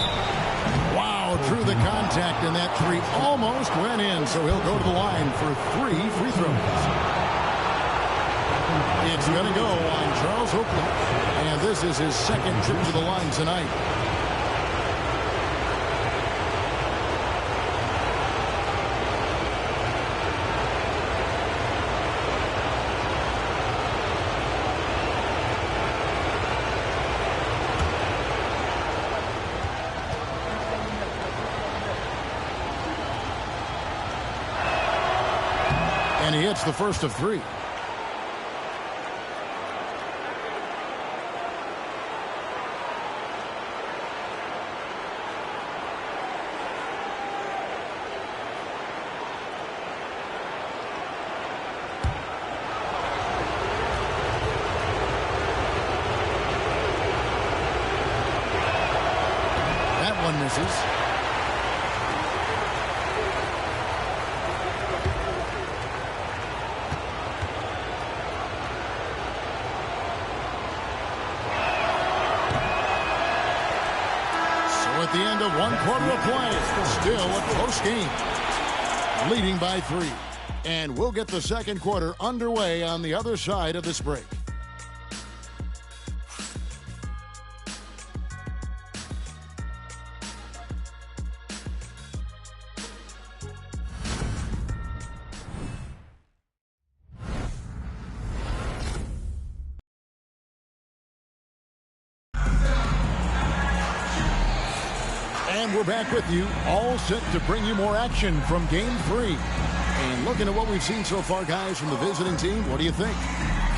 Wow, through the contact, and that 3 almost went in, so he'll go to the line for 3 free throws. It's going to go on Charles Oakley, and this is his second trip to the line tonight. And he hits the first of 3. misses. At the end of 1 quarter of play, still a close game, leading by 3. And we'll get the second quarter underway on the other side of this break. And we're back with you, all set to bring you more action from Game 3. And looking at what we've seen so far, guys, from the visiting team, what do you think?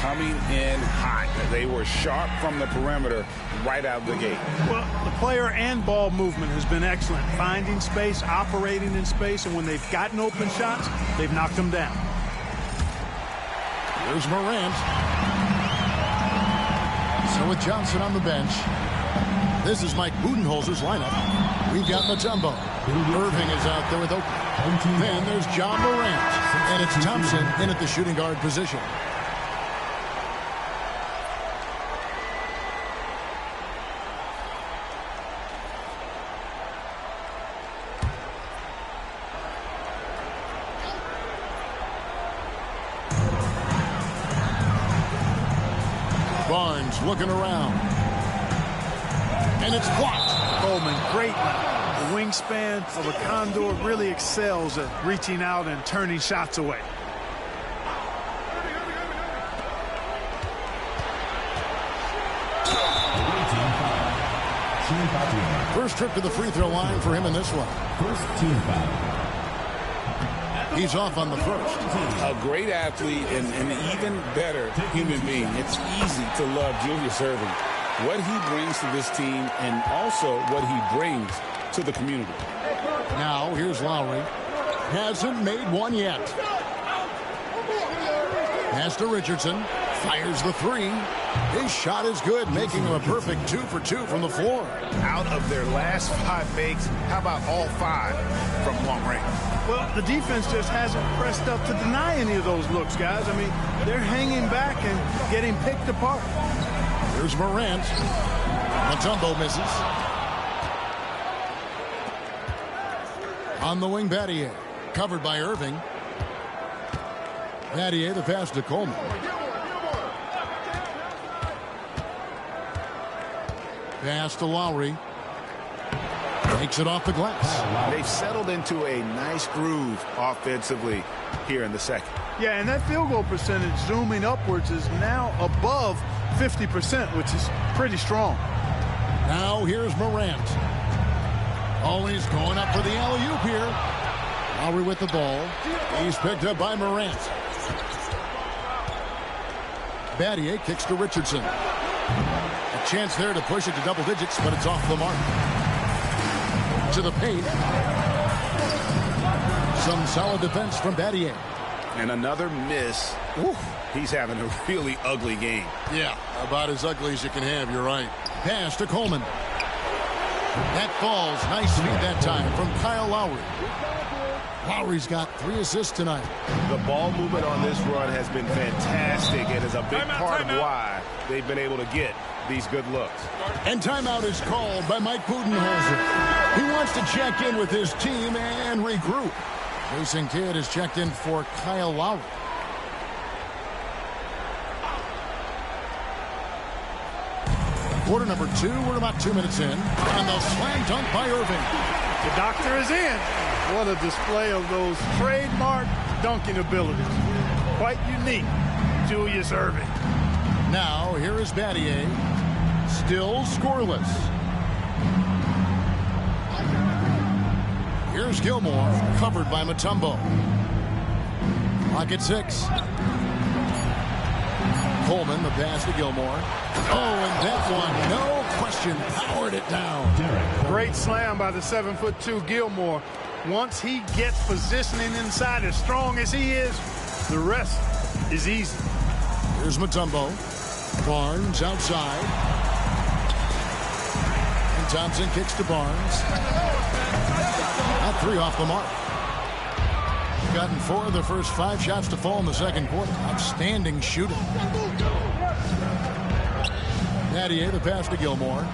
Coming in hot. They were sharp from the perimeter right out of the gate.
Well, the player and ball movement has been excellent. Finding space, operating in space, and when they've gotten open shots, they've knocked them down.
Here's Morant. So with Johnson on the bench, this is Mike Budenholzer's lineup. We've got Mutombo. Irving is out there with Oakland. Then there's John Morant. And it's Thompson in at the shooting guard position. Barnes looking around. And it's blocked.
Coleman, great now. The wingspan of a Condor really excels at reaching out and turning shots away.
First trip to the free throw line for him in this one.
First team foul.
He's off on the first.
A great athlete and an even better human being. It's easy to love Julius Erving. What he brings to this team and also what he brings to the community.
Now, here's Lowry. Hasn't made one yet. Pass to Richardson. Fires the three. His shot is good, making him a perfect 2 for 2 from the floor.
Out of their last 5 makes, how about all 5 from long range?
Well, the defense just hasn't pressed up to deny any of those looks, guys. I mean, they're hanging back and getting picked apart.
Here's Morant. Mutombo misses. On the wing, Battier. Covered by Irving. Battier, the pass to Coleman. Pass to Lowry. Takes it off the glass.
They've settled into a nice groove offensively here in the second.
Yeah, and that field goal percentage zooming upwards is now above 50%, which is pretty strong.
Now here's Morant. Always going up for the alley-oop here. Lowry with the ball. He's picked up by Morant. Battier kicks to Richardson. A chance there to push it to double digits, but it's off the mark. To the paint. Some solid defense from Battier.
And another miss. Woo. He's having a really ugly game.
Yeah, about as ugly as you can have, you're right. Pass to Coleman. That falls. Nice speed that time from Kyle Lowry. Lowry's got 3 assists tonight.
The ball movement on this run has been fantastic and is a big part of why they've been able to get these good looks.
And timeout is called by Mike Budenholzer. He wants to check in with his team and regroup. Jason Kidd has checked in for Kyle Lowry. Quarter number 2, we're about 2 minutes in. And the slam dunk by Irving.
The doctor is in. What a display of those trademark dunking abilities. Quite unique, Julius Erving.
Now, here is Battier. Still scoreless. Here's Gilmore, covered by Mutombo. Clock at 6. Coleman, the pass to Gilmore. Oh, and that one, no question, powered it down.
Great slam by the 7'2" Gilmore. Once he gets positioning inside as strong as he is, the rest is easy.
Here's Mutombo. Barnes outside. And Thompson kicks to Barnes. That 3 off the mark. Gotten 4 of the first 5 shots to fall in the second quarter. Outstanding shooting. Nattier, the pass to Gilmore.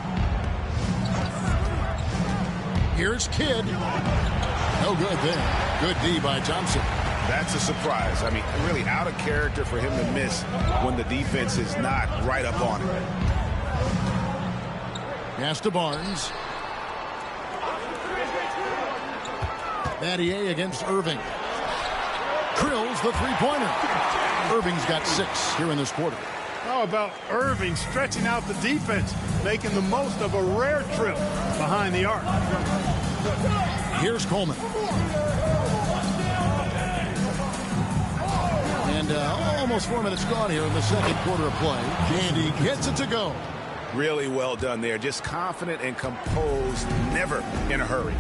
Here's Kidd. No good there. Good D by Thompson.
That's a surprise. I mean, really out of character for him to miss when the defense is not right up on it.
Pass to Barnes. Nattier against Irving. Drills the three-pointer. Irving's got 6 here in this quarter.
How about Irving stretching out the defense, making the most of a rare trip behind the arc.
Here's Coleman. And almost 4 minutes gone here in the second quarter of play. And he gets it to go.
Really well done there. Just confident and composed, never in a hurry.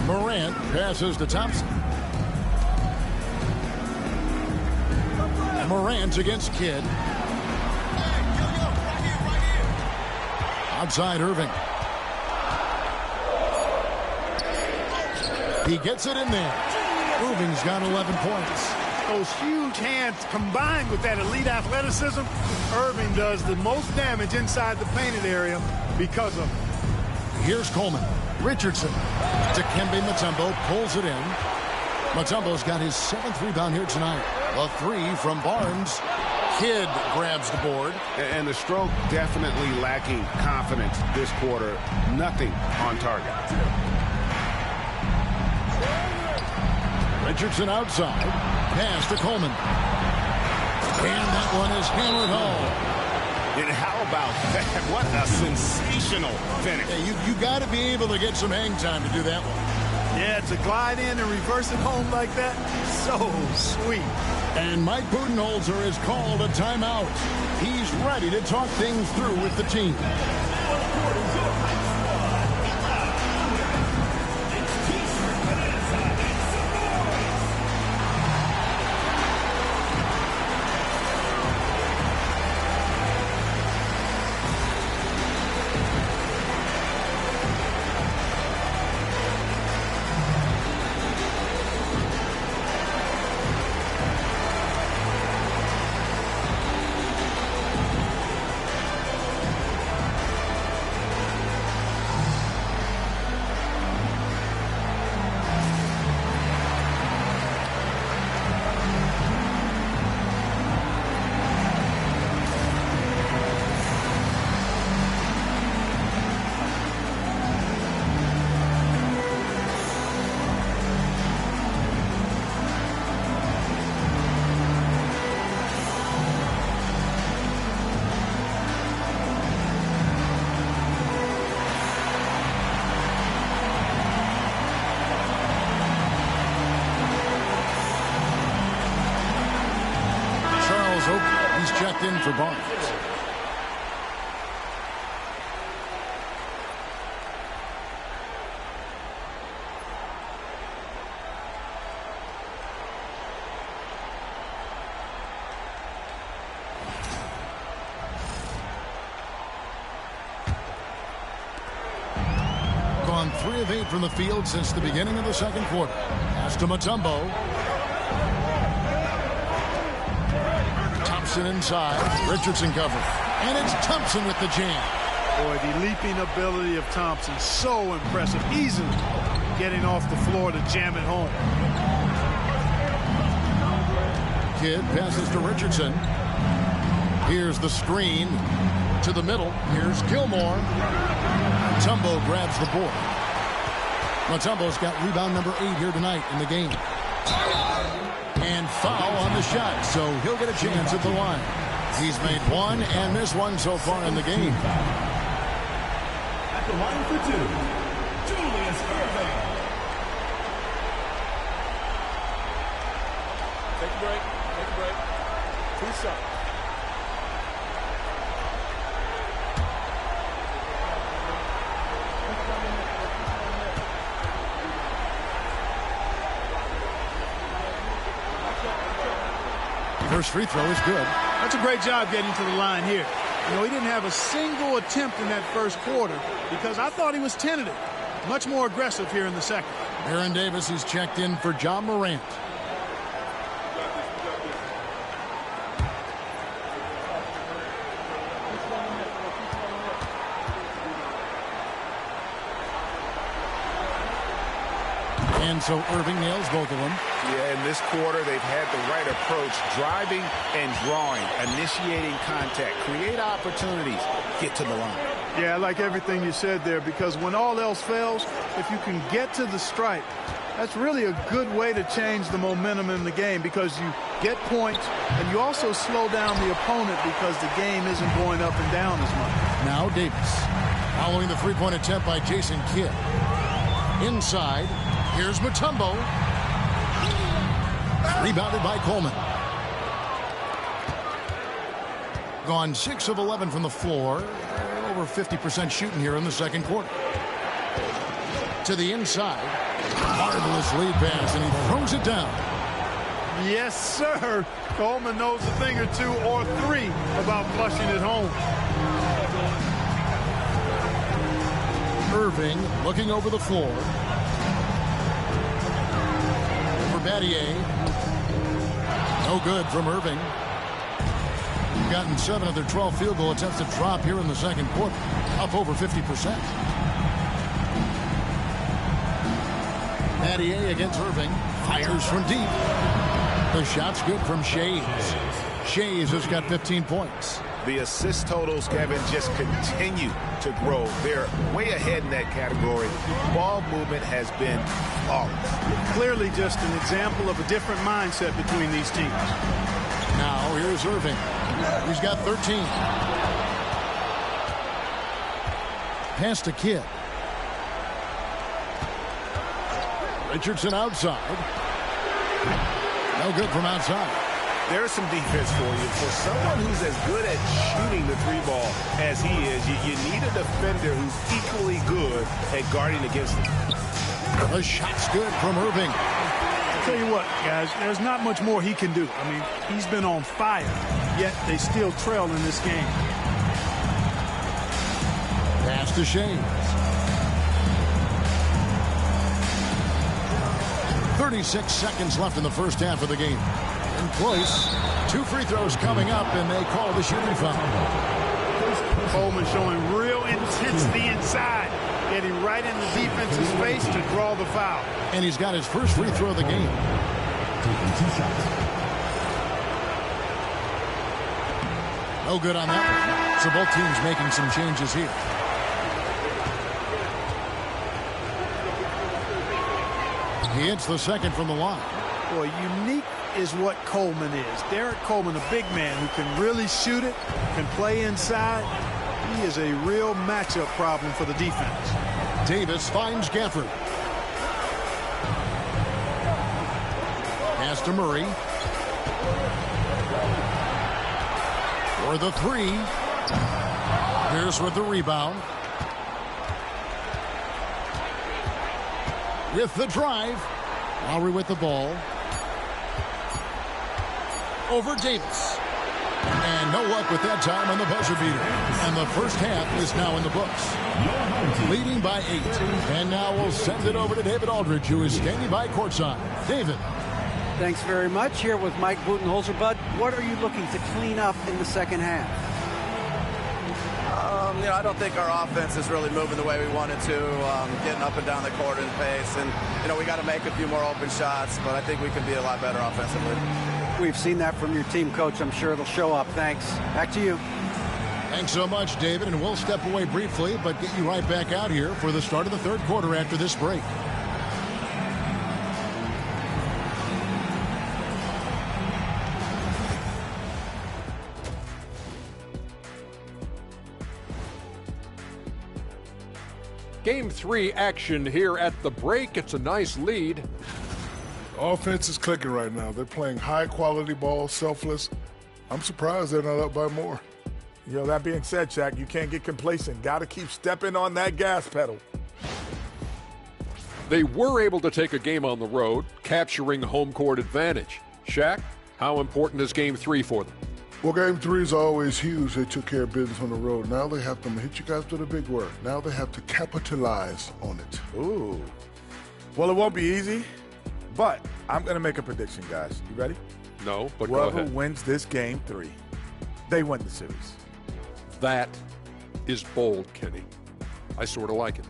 Morant passes to Thompson. Morant against Kidd. Outside Irving. He gets it in there. Irving's got 11 points.
Those huge hands combined with that elite athleticism, Irving does the most damage inside the painted area because of it.
Here's Coleman. Richardson. Dikembe Mutombo pulls it in. Mutombo's got his 7th rebound here tonight. A 3 from Barnes. Kidd grabs the board.
And the stroke definitely lacking confidence this quarter. Nothing on target.
Richardson outside. Pass to Coleman. And that one is hammered home.
And how about that? What a sensational finish.
Yeah, you got to be able to get some hang time to do that one.
Yeah, to glide in and reverse it home like that, so sweet.
And Mike Budenholzer has called a timeout. He's ready to talk things through with the team. He's checked in for Barnes. Gone 3 of 8 from the field since the beginning of the second quarter. Pass to Mutombo. Thompson inside. Richardson cover. And it's Thompson with the jam.
Boy, the leaping ability of Thompson, so impressive. Easily getting off the floor to jam it home.
Kidd passes to Richardson. Here's the screen to the middle. Here's Gilmore. Mutombo grabs the board. Mutombo's got rebound number 8 here tonight in the game. And foul on the shot, so he'll get a chance at the line. He's made 1 and missed 1 so far in the game.
At the line for 2, Julius Irving.
Take a break. Take a break. 2 shots.
First free throw is good.
That's a great job getting to the line here. You know, he didn't have a single attempt in that first quarter because I thought he was tentative. Much more aggressive here in the second.
Aaron Davis is checked in for John Morant. And so Irving nails both of them.
Yeah, in this quarter, they've had the right approach, driving and drawing, initiating contact, create opportunities, get to the line.
Yeah, I like everything you said there, because when all else fails, if you can get to the stripe, that's really a good way to change the momentum in the game, because you get points and you also slow down the opponent because the game isn't going up and down as much.
Now Davis, following the three-point attempt by Jason Kidd. Inside, here's Mutombo. Rebounded by Coleman. Gone 6 of 11 from the floor. Over 50% shooting here in the second quarter. To the inside. Marvelous lead pass, and he throws it down.
Yes, sir. Coleman knows a thing or two or three about flushing it home.
Irving looking over the floor. For Battier. No good from Irving. They've gotten 7 of their 12 field goal attempts to drop here in the second quarter. Up over 50%. Battier against Irving. Fires from deep. The shot's good from Shays. Shays has got 15 points.
The assist totals, Kevin, just continue to grow. They're way ahead in that category. Ball movement has been flawless.
Clearly just an example of a different mindset between these teams.
Now here's Irving. He's got 13. Pass to Kidd. Richardson outside. No good from outside.
There's some defense for you. For someone who's as good at shooting the three ball as he is, you need a defender who's equally good at guarding against him.
The shot's good from Irving.
I'll tell you what, guys, there's not much more he can do. I mean, he's been on fire, yet they still trail in this game.
Pass to Shays. 36 seconds left in the first half of the game. In close. 2 free throws coming up, and they call the shooting foul.
Coleman showing real intensity inside, getting right in the defense's face to draw the foul.
And he's got his first free throw of the game.
Taking 2 shots.
No good on that one. So both teams making some changes here. He hits the second from the line.
Boy, unique is what Coleman is. Derek Coleman, a big man who can really shoot it, can play inside. He is a real matchup problem for the defense.
Davis finds Gafford. Pass to Murray. For the 3. Pierce with the rebound. With the drive. Lowry with the ball. Over Davis. And no luck with that time on the buzzer beater. And the first half is now in the books. Leading by 8. And now we'll send it over to David Aldridge, who is standing by courtside. David.
Thanks very much. Here with Mike Budenholzer. Bud, what are you looking to clean up in the second half?
You know, I don't think our offense is really moving the way we wanted to, getting up and down the court in pace. And, you know, we got to make a few more open shots, but I think we can be a lot better offensively.
We've seen that from your team, Coach. I'm sure it'll show up. Thanks. Back to you.
Thanks so much, David. And we'll step away briefly, but get you right back out here for the start of the third quarter after this break.
Game 3 action here at the break. It's a nice lead.
Offense is clicking right now. They're playing high-quality ball, selfless. I'm surprised they're not up by more.
You know, that being said, Shaq, you can't get complacent. Got to keep stepping on that gas pedal.
They were able to take a game on the road, capturing home court advantage. Shaq, how important is Game 3 for them?
Well, game 3 is always huge. They took care of business on the road. Now they have to hit you guys with a big word. Now they have to capitalize on it.
Ooh. Well, it won't be easy, but I'm going to make a prediction, guys. You ready?
No, but
whoever
go ahead.
wins this game 3, they win the series.
That is bold, Kenny. I sort of like it.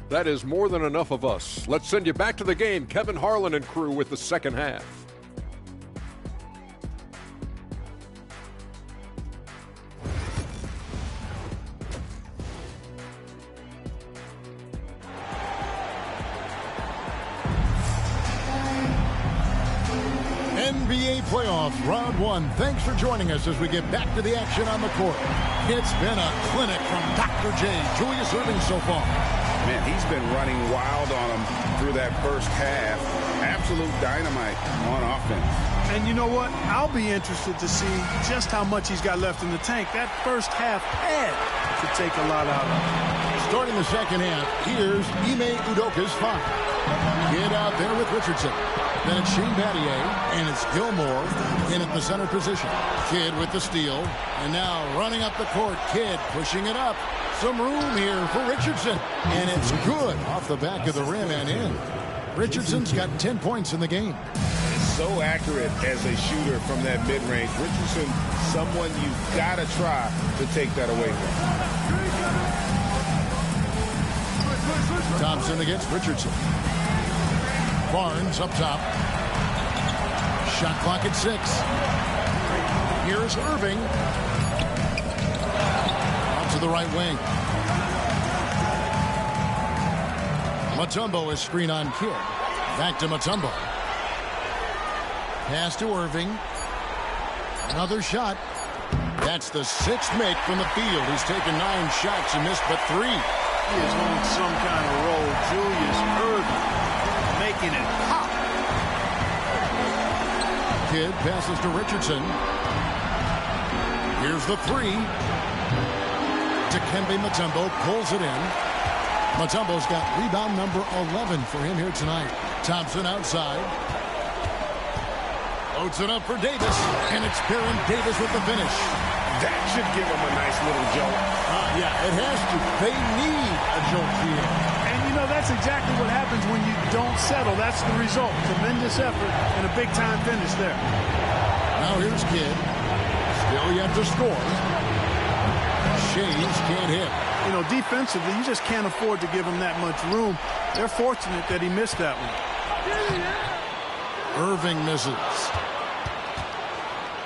That is more than enough of us. Let's send you back to the game. Kevin Harlan and crew with the second half.
NBA playoffs, round 1. Thanks for joining us as we get back to the action on the court. It's been a clinic from Dr. J, Julius Erving so far.
Man, he's been running wild on him through that first half. Absolute dynamite on offense.
And you know what? I'll be interested to see just how much he's got left in the tank. That first half had to take a lot out of him.
Starting the second half, here's Ime Udoka's 5. Get out there with Richardson. Then it's Shane Battier, and it's Gilmore in at the center position. Kidd with the steal, and now running up the court. Kidd pushing it up. Some room here for Richardson, and it's good off the back of the rim and in. Richardson's got 10 points in the game.
So accurate as a shooter from that mid-range. Richardson, someone you've got to try to take that away from.
Thompson against Richardson. Barnes up top. Shot clock at 6. Here's Erving. Out to the right wing. Mutombo is screen on Kidd. Back to Mutombo. Pass to Erving. Another shot. That's the 6th make from the field. He's taken 9 shots and missed but 3.
He is on some kind of roll. Julius Erving making it pop.
Kidd passes to Richardson. Here's the 3. Dikembe Mutombo pulls it in. Mutombo's got rebound number 11 for him here tonight. Thompson outside. Loads it up for Davis, and it's Baron Davis with the finish.
That should give him a nice little jolt.
Yeah, it has to. They need a jolt here.
And you know, that's exactly what happens when you don't settle. That's the result. Tremendous effort and a big-time finish there.
Now here's Kidd. Still yet to score. Shays can't hit.
You know, defensively, you just can't afford to give him that much room. They're fortunate that he missed that one.
Erving misses.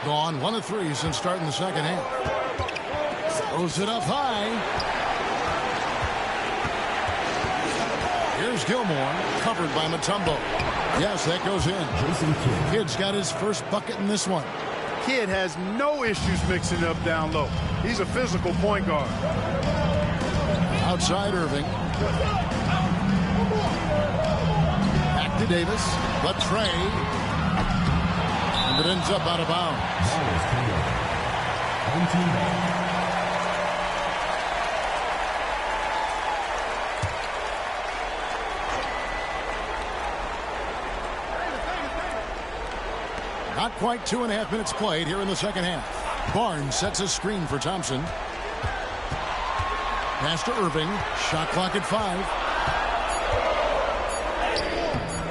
Gone 1 of 3 since starting the second half. Throws it up high. Here's Gilmore, covered by Mutombo. Yes, that goes in. Kidd's got his first bucket in this one.
Kidd has no issues mixing up down low. He's a physical point guard.
Outside Erving. Back to Davis. But Trey. And it ends up out of bounds. Not quite 2.5 minutes played here in the second half. Barnes sets a screen for Thompson. Pass to Erving. Shot clock at 5.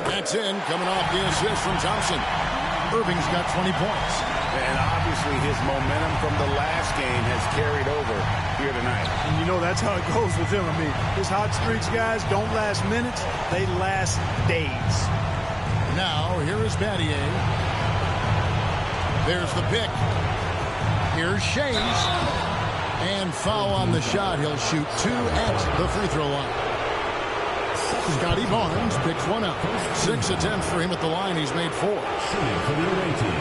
That's in. Coming off the assist from Thompson. Erving's got 20 points.
And obviously his momentum from the last game has carried over here tonight.
And you know that's how it goes with him. I mean, his hot streaks, guys, don't last minutes. They last days.
Now, here is Battier. There's the pick. Here's Shays. And foul on the shot. He'll shoot 2 at the free throw line. Scotty Barnes picks one up. 6 attempts for him at the line. He's made 4.
Shooting for the away team.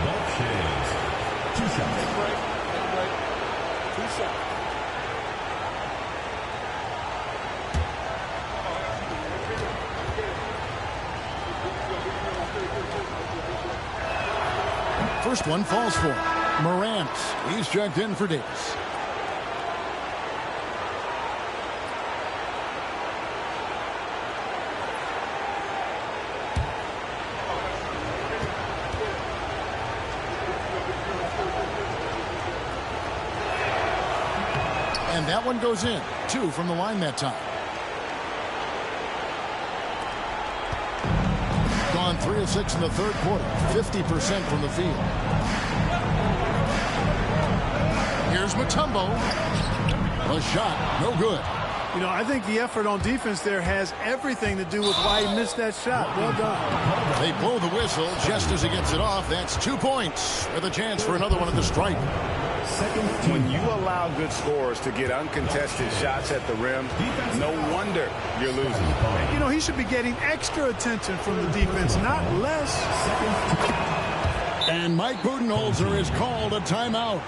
Both Shays. 2 shots.
2 shots.
First one falls for Morant. He's checked in for Davis. And that one goes in. 2 from the line that time. Gone 3 of 6 in the third quarter. 50% from the field. Here's Mutombo. A shot. No good.
You know, I think the effort on defense there has everything to do with why he missed that shot. Well done.
They blow the whistle just as he gets it off. That's 2 points with a chance for another one at the stripe.
When you allow good scorers to get uncontested shots at the rim, no wonder you're losing.
You know, he should be getting extra attention from the defense, not less.
And Mike Budenholzer has called a timeout.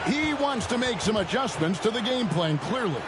He wants to make some adjustments to the game plan, clearly.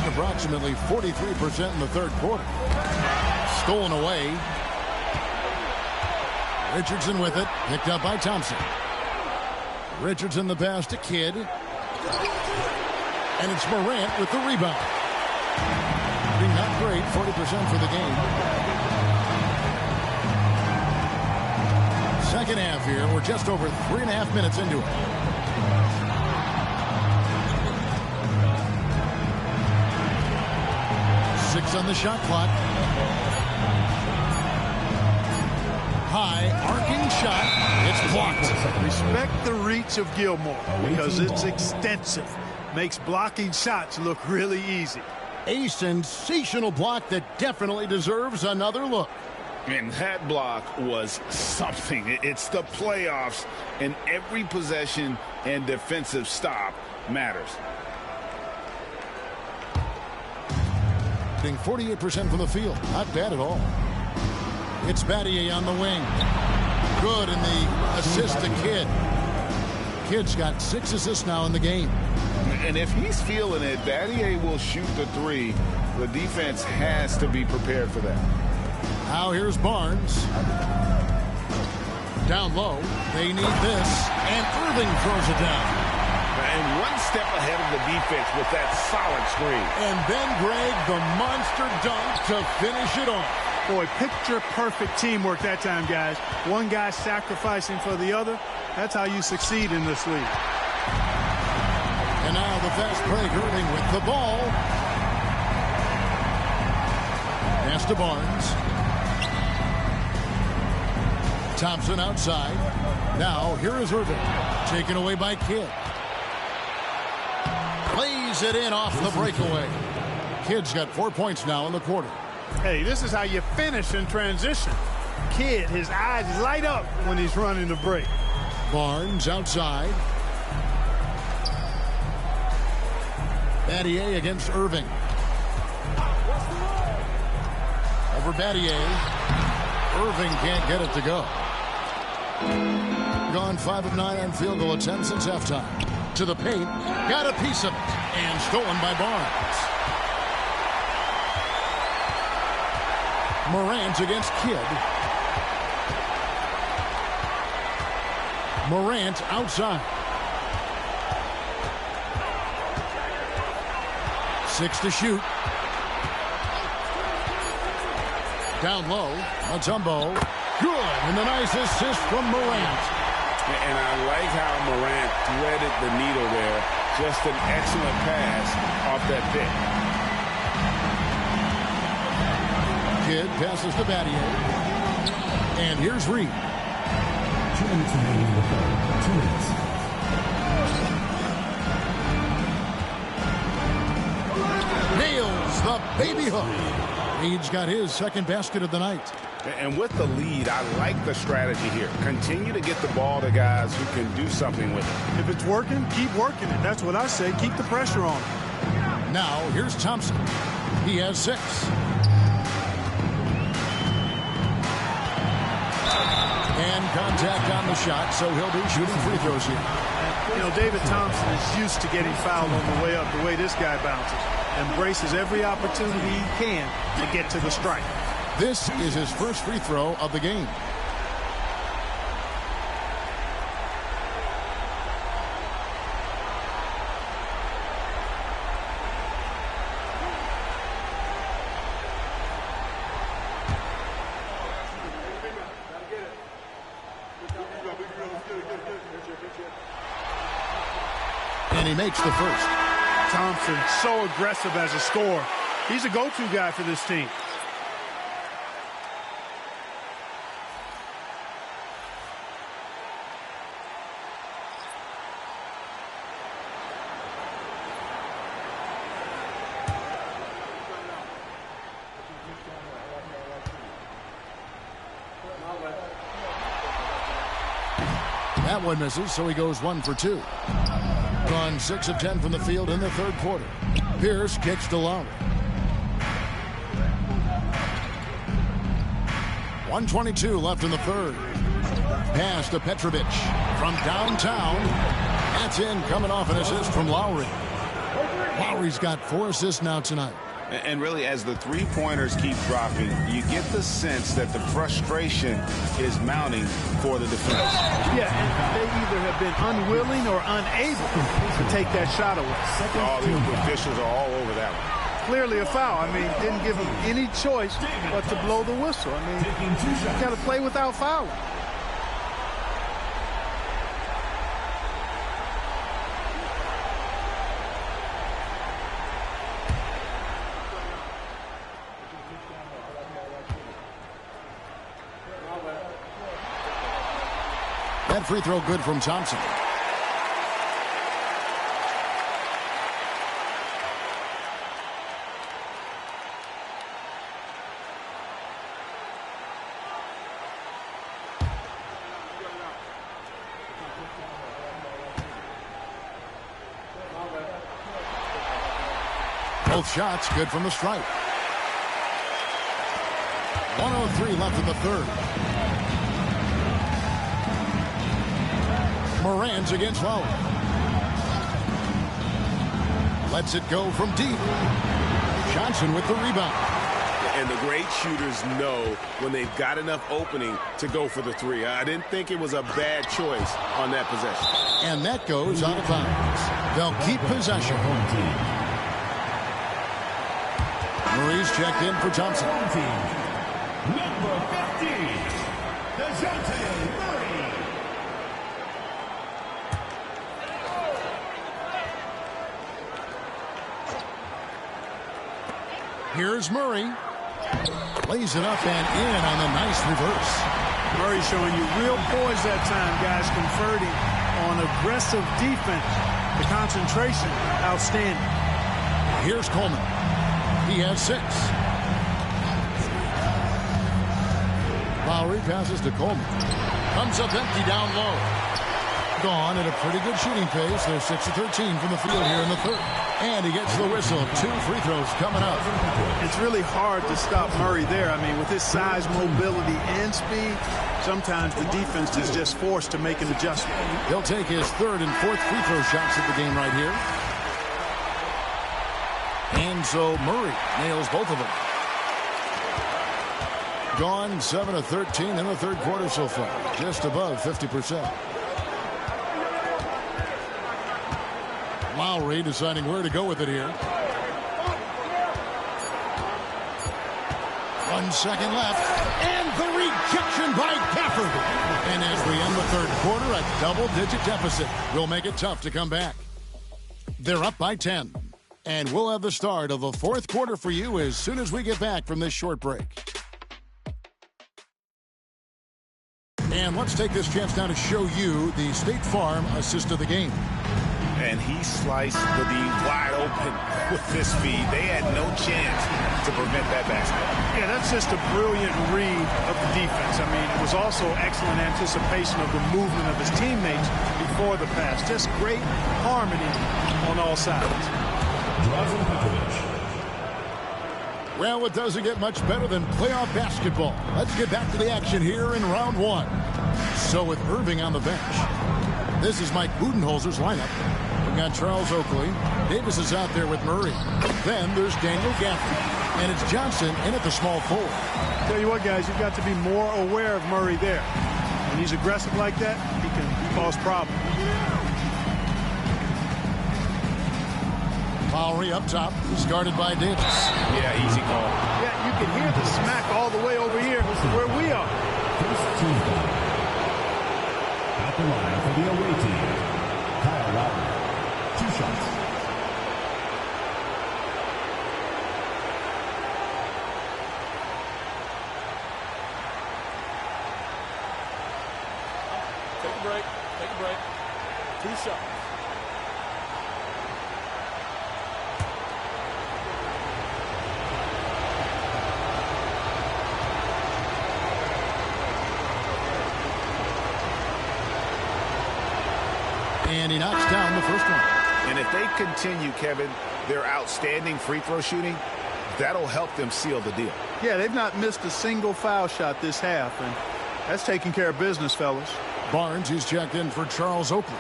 Approximately 43% in the third quarter. Stolen away. Richardson with it. Picked up by Thompson. Richardson the pass to Kidd. And it's Morant with the rebound. Being not great, 40% for the game. Second half here. We're just over 3.5 minutes into it. On the shot clock. High arcing shot. It's blocked.
Respect the reach of Gilmore because it's extensive. Makes blocking shots look really easy.
A sensational block that definitely deserves another look.
And that block was something. It's the playoffs, and every possession and defensive stop matters.
48% from the field. Not bad at all. It's Battier on the wing. Good in the assist to Kidd. Kidd's got 6 assists now in the game.
And if he's feeling it, Battier will shoot the 3. The defense has to be prepared for that.
Now here's Barnes. Down low. They need this. And Irving throws it down.
And one step ahead of the defense with that solid screen.
And then Greg, the monster dunk to finish it off.
Boy, picture-perfect teamwork that time, guys. One guy sacrificing for the other. That's how you succeed in this league.
And now the fast break, Irving with the ball. Pass to Barnes. Thompson outside. Now here is Irving. Taken away by Kidd. Plays it in off the breakaway. Kidd's got 4 points now in the quarter.
Hey, this is how you finish in transition. Kidd, his eyes light up when he's running the break.
Barnes outside. Battier against Irving. Over Battier. Irving can't get it to go. Gone 5 of 9 on field goal attempts since halftime. To the paint, got a piece of it, and stolen by Barnes. Morant against Kidd. Morant outside. 6 to shoot. Down low, Mutombo. Good, and the nice assist from Morant.
And I like how Morant threaded the needle there. Just an excellent pass off that pick.
Kidd passes to Battier. And here's Reed.
2 minutes remaining in the third. 2 minutes.
Nails the baby hook. Reed's got his second basket of the night.
And with the lead, I like the strategy here. Continue to get the ball to guys who can do something with it.
If it's working, keep working it. That's what I say. Keep the pressure on.
Now, here's Thompson. He has 6. And contact on the shot, so he'll be shooting free throws here.
You know, David Thompson is used to getting fouled on the way up, the way this guy bounces. Embraces every opportunity he can to get to the strike.
This is his first free throw of the game. And he makes the first.
Thompson, so aggressive as a scorer. He's a go-to guy for this team.
That one misses, so he goes 1 for 2. Gone 6 of 10 from the field in the third quarter. Pierce kicks to Lowry. 1:22 left in the third. Pass to Petrovic from downtown. That's in, coming off an assist from Lowry. Lowry's got 4 assists now tonight.
And really, as the three-pointers keep dropping, you get the sense that the frustration is mounting for the defense.
Yeah, and they either have been unwilling or unable to take that shot away.
All the officials are all over that one.
Clearly a foul. I mean, didn't give him any choice but to blow the whistle. I mean, you got to play without fouling.
That free throw good from Thompson. Both shots good from the stripe. 1:03 left in the third. Morant's against Lowry. Lets it go from deep. Johnson with the rebound.
And the great shooters know when they've got enough opening to go for the three. I didn't think it was a bad choice on that possession.
And that goes out of bounds. They'll keep possession. Murray's checked in for Thompson.
Number 50, DeJounte Murray.
Here's Murray. Lays it up and in on the nice reverse.
Murray showing you real poise that time, guys, converting on aggressive defense. The concentration, outstanding.
Here's Coleman. He has 6. Lowry passes to Coleman. Comes up empty down low. Gone at a pretty good shooting pace. They're 6 of 13 from the field here in the third. And he gets the whistle. 2 free throws coming up.
It's really hard to stop Murray there. I mean, with his size, mobility, and speed, sometimes the defense is just forced to make an adjustment.
He'll take his 3rd and 4th free throw shots of the game right here. And so Murray nails both of them. Gone 7 of 13 in the third quarter so far. Just above 50%. Lowry deciding where to go with it here. 1 second left. And the rejection by Gafford. And as we end the third quarter, a double-digit deficit will make it tough to come back. They're up by 10. And we'll have the start of the fourth quarter for you as soon as we get back from this short break. And let's take this chance now to show you the State Farm assist of the game.
And he sliced the D wide open.
with this speed. They had no chance to prevent that basket.
Yeah, that's just a brilliant read of the defense. I mean, it was also excellent anticipation of the movement of his teammates before the pass. Just great harmony on all sides.
Well, it doesn't get much better than playoff basketball. Let's get back to the action here in round one. So with Irving on the bench, this is Mike Budenholzer's lineup. We've got Charles Oakley. Davis is out there with Murray. Then there's Daniel Gafford. And it's Johnson in at the small forward.
Tell you what, guys, you've got to be more aware of Murray there. When he's aggressive like that, he can cause problems.
Lowry up top. He's guarded by Davis.
Yeah, easy call.
Yeah, you can hear the smack all the way over here where we are.
First team foul. At the line for the away team, Kyle Lowry. 2 shots.
Take a break. Take a break. 2 shots.
And he knocks down the first one.
And if they continue, Kevin, their outstanding free throw shooting, that'll help them seal the deal.
Yeah, they've not missed a single foul shot this half, and that's taking care of business, fellas.
Barnes is checked in for Charles Oakley.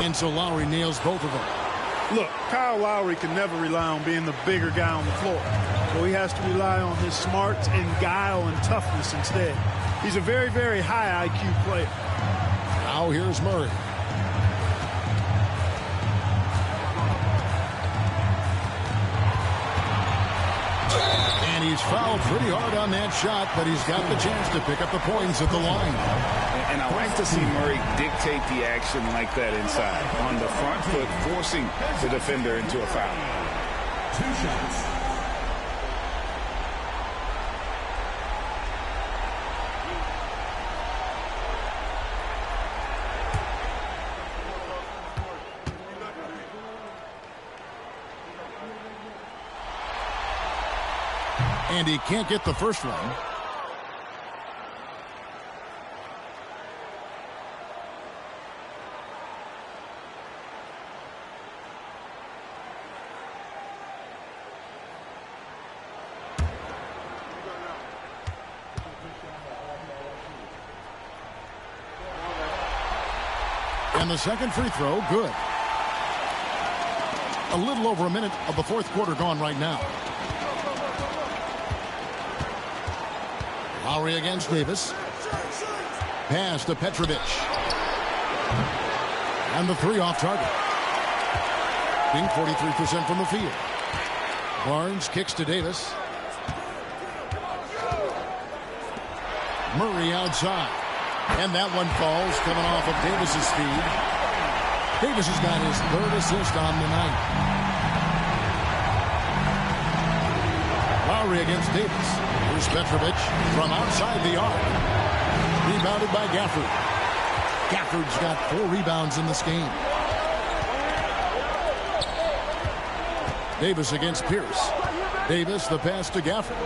And so Lowry nails both of them.
Look, Kyle Lowry can never rely on being the bigger guy on the floor. So he has to rely on his smarts and guile and toughness instead. He's a very, very high IQ player.
Now here's Murray. And he's fouled pretty hard on that shot, but he's got the chance to pick up the points at the line.
And I like to see Murray dictate the action like that inside. On the front foot, forcing the defender into a foul.
2 shots.
And he can't get the first one. And the second free throw, good. A little over a minute of the fourth quarter gone right now. Lowry against Davis. Pass to Petrovic. And the 3 off target. Being 43% from the field. Barnes kicks to Davis. Murray outside. And that one falls, coming off of Davis's speed. Davis has got his 3rd assist on the night. Lowry against Davis. Here's Petrovic from outside the arc. Rebounded by Gafford. Gafford's got 4 rebounds in this game. Davis against Pierce. Davis, the pass to Gafford.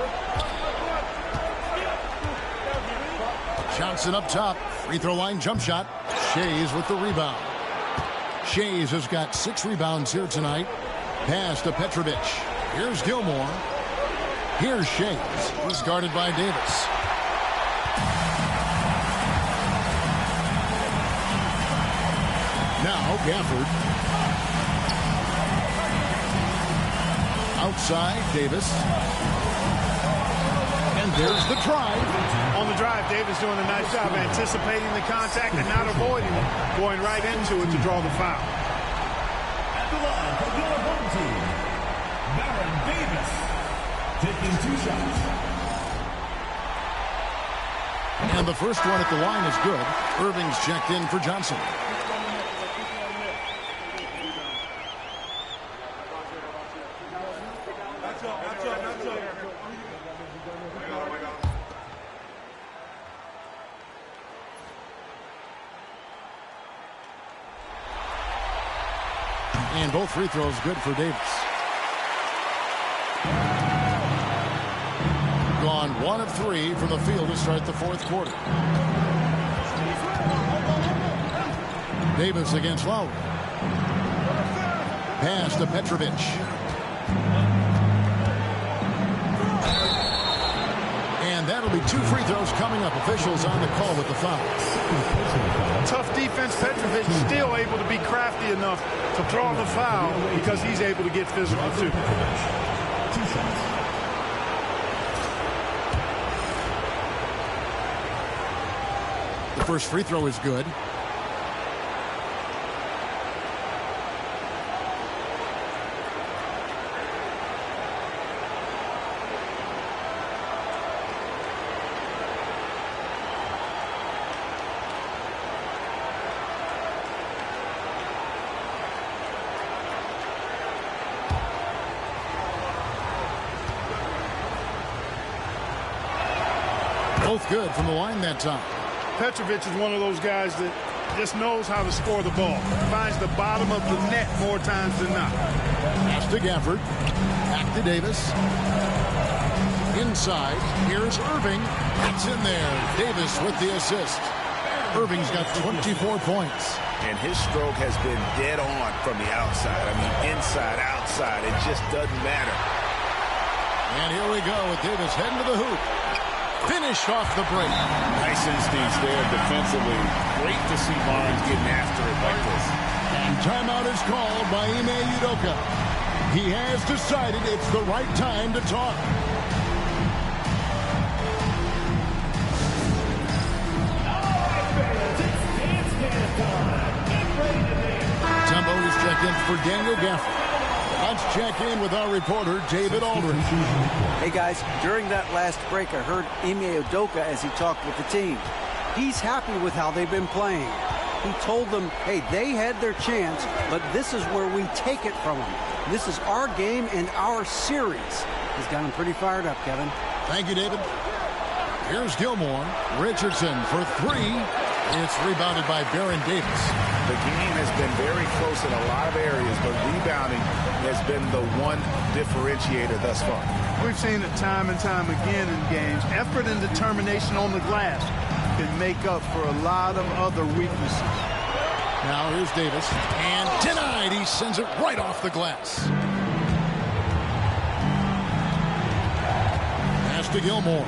Johnson up top. Free throw line jump shot. Shays with the rebound. Shays has got 6 rebounds here tonight. Pass to Petrovic. Here's Gilmore. Here's Shays. He's guarded by Davis. Now Gafford. Outside Davis. And there's the drive.
On the drive, Davis doing a nice job anticipating the contact and not avoiding it, going right into it to draw the foul.
At the line for your home team, Baron Davis, taking 2 shots.
And the first one at the line is good. Irving's checked in for Johnson. And both free throws good for Davis. Gone 1 of 3 from the field to start the fourth quarter. Davis against Lowry. Pass to Petrovic. And that'll be 2 free throws coming up. Officials on the call with the foul.
Tough defense. Petrovic still able to be crafty enough to draw the foul because he's able to get physical too.
The first free throw is good. Both good from the line that time.
Petrovic is one of those guys that just knows how to score the ball. Finds the bottom of the net more times than not.
Pass to Gafford. Back to Davis. Inside. Here's Irving. It's in there. Davis with the assist. Irving's got 24 points.
And his stroke has been dead on from the outside. I mean, inside, outside. It just doesn't matter.
And here we go with Davis heading to the hoop. Finished off the break.
Nice instincts there defensively. Great to see Barnes getting after it like this.
And timeout is called by Ime Udoka. He has decided it's the right time to talk. Mutombo is checked in for Daniel Gafford. Let's check in with our reporter, David Aldridge.
Hey, guys, during that last break, I heard Ime Udoka as he talked with the team. He's happy with how they've been playing. He told them, hey, they had their chance, but this is where we take it from them. This is our game and our series. He's got him pretty fired up, Kevin.
Thank you, David. Here's Gilmore. Richardson for 3. It's rebounded by Baron Davis.
The game has been very close in a lot of areas, but rebounding has been the one differentiator thus far.
We've seen it time and time again in games. Effort and determination on the glass can make up for a lot of other weaknesses.
Now here's Davis. And denied. He sends it right off the glass. Pass to Gilmore.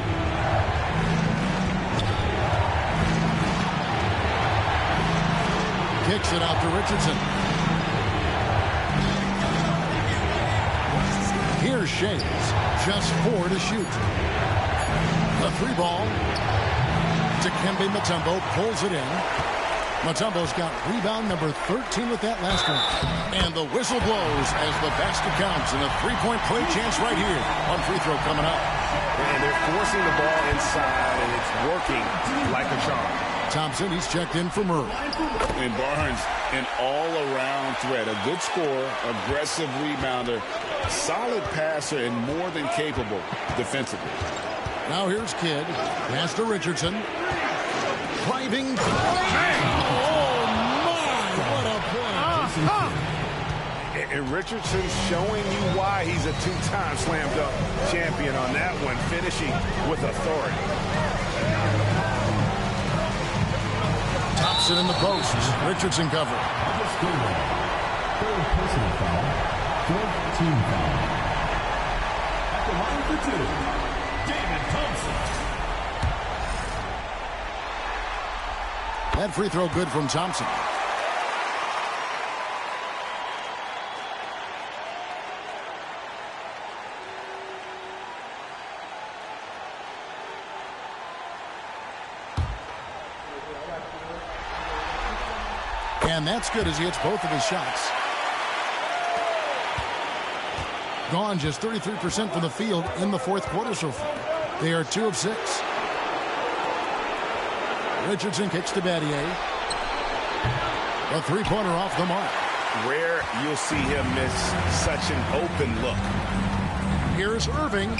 Kicks it out to Richardson. Here's Shays. Just 4 to shoot. The 3 ball. Dikembe Mutombo pulls it in. Mutombo's got rebound number 13 with that last one. And the whistle blows as the basket counts and a 3-point play chance right here. One free throw coming up.
And they're forcing the ball inside, and it's working like a charm.
Thompson, he's checked in for Murray.
And Barnes, an all-around threat. A good scorer, aggressive rebounder, solid passer, and more than capable defensively.
Now here's Kidd. Pass to Richardson. Driving. Oh, my! What a play.
And Richardson's showing you why he's a 2-time slam dunk champion on that one, finishing with authority.
Thompson in the post. Richardson cover.
Third personal foul. Fourth team foul. At the line for 2, David Thompson.
That free throw good from Thompson. And that's good as he hits both of his shots. Gone just 33% from the field in the fourth quarter so far. They are 2 of 6. Richardson kicks to Battier. A 3-pointer off the mark.
Rare you'll see him miss such an open look.
Here's Irving.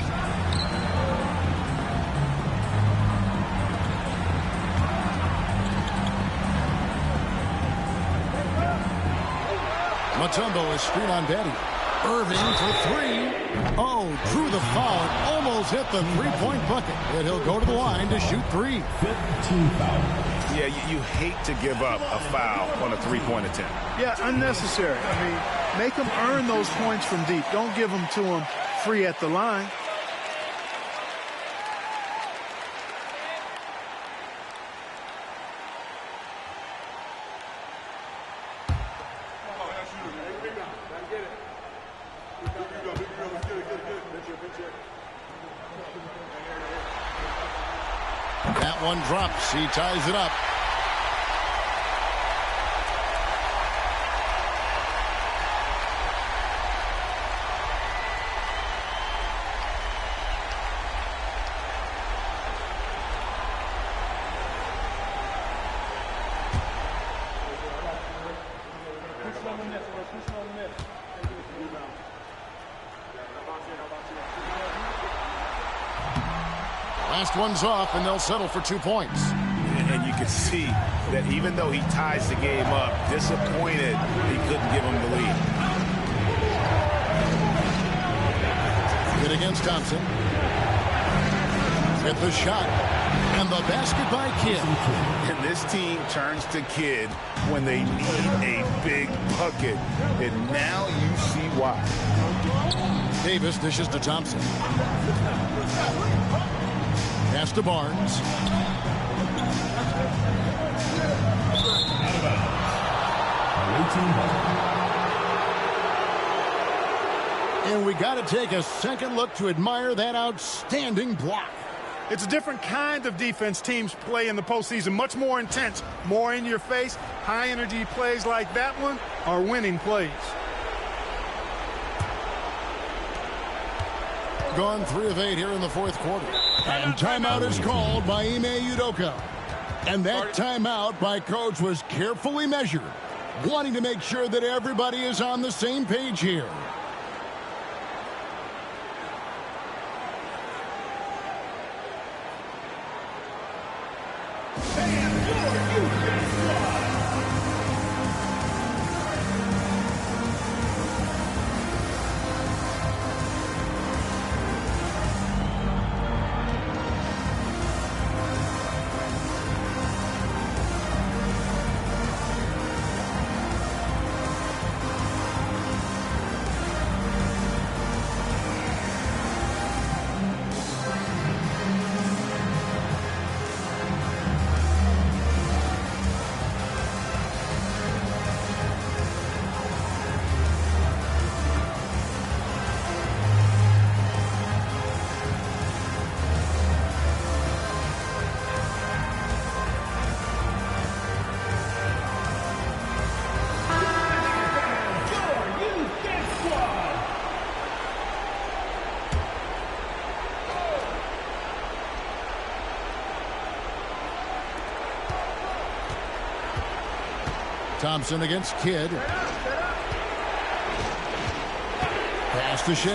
Mutombo is screen on Betty. Irving for three. Oh, drew the foul and almost hit the three-point bucket. And he'll go to the line to shoot three.
15 foul.
Yeah, you hate to give up a foul on a three-point attempt.
Yeah, unnecessary. I mean, make them earn those points from deep. Don't give them to them free at the line.
That one drops. He ties it up. Last one's off, and they'll settle for 2 points.
And you can see that even though he ties the game up, disappointed he couldn't give him the lead.
Good against Thompson. Hit the shot. And the basket by Kidd.
And this team turns to Kidd when they need a big bucket. And now you see why.
Davis dishes to Thompson. Pass to Barnes. And we got to take a second look to admire that outstanding block.
It's a different kind of defense teams play in the postseason. Much more intense, more in your face. High energy plays like that one are winning plays.
Gone 3 of 8 here in the fourth quarter. And timeout is called by Ime Udoka. And that timeout by Coach was carefully measured, wanting to make sure that everybody is on the same page here. Thompson against Kidd. Pass to Shea.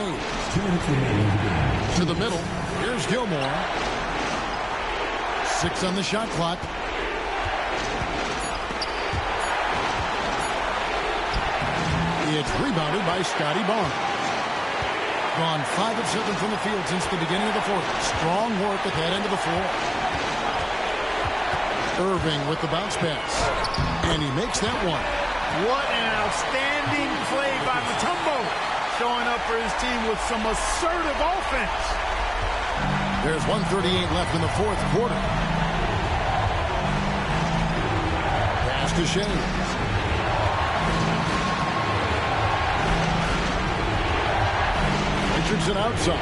To the middle. Here's Gilmore. 6 on the shot clock. It's rebounded by Scotty Barnes. Gone 5 of 7 from the field since the beginning of the fourth. Strong work at that end of the floor. Irving with the bounce pass. And he makes that one.
What an outstanding play by Mutombo. Showing up for his team with some assertive offense.
There's 1:38 left in the fourth quarter. Pass to Shea. Richardson outside.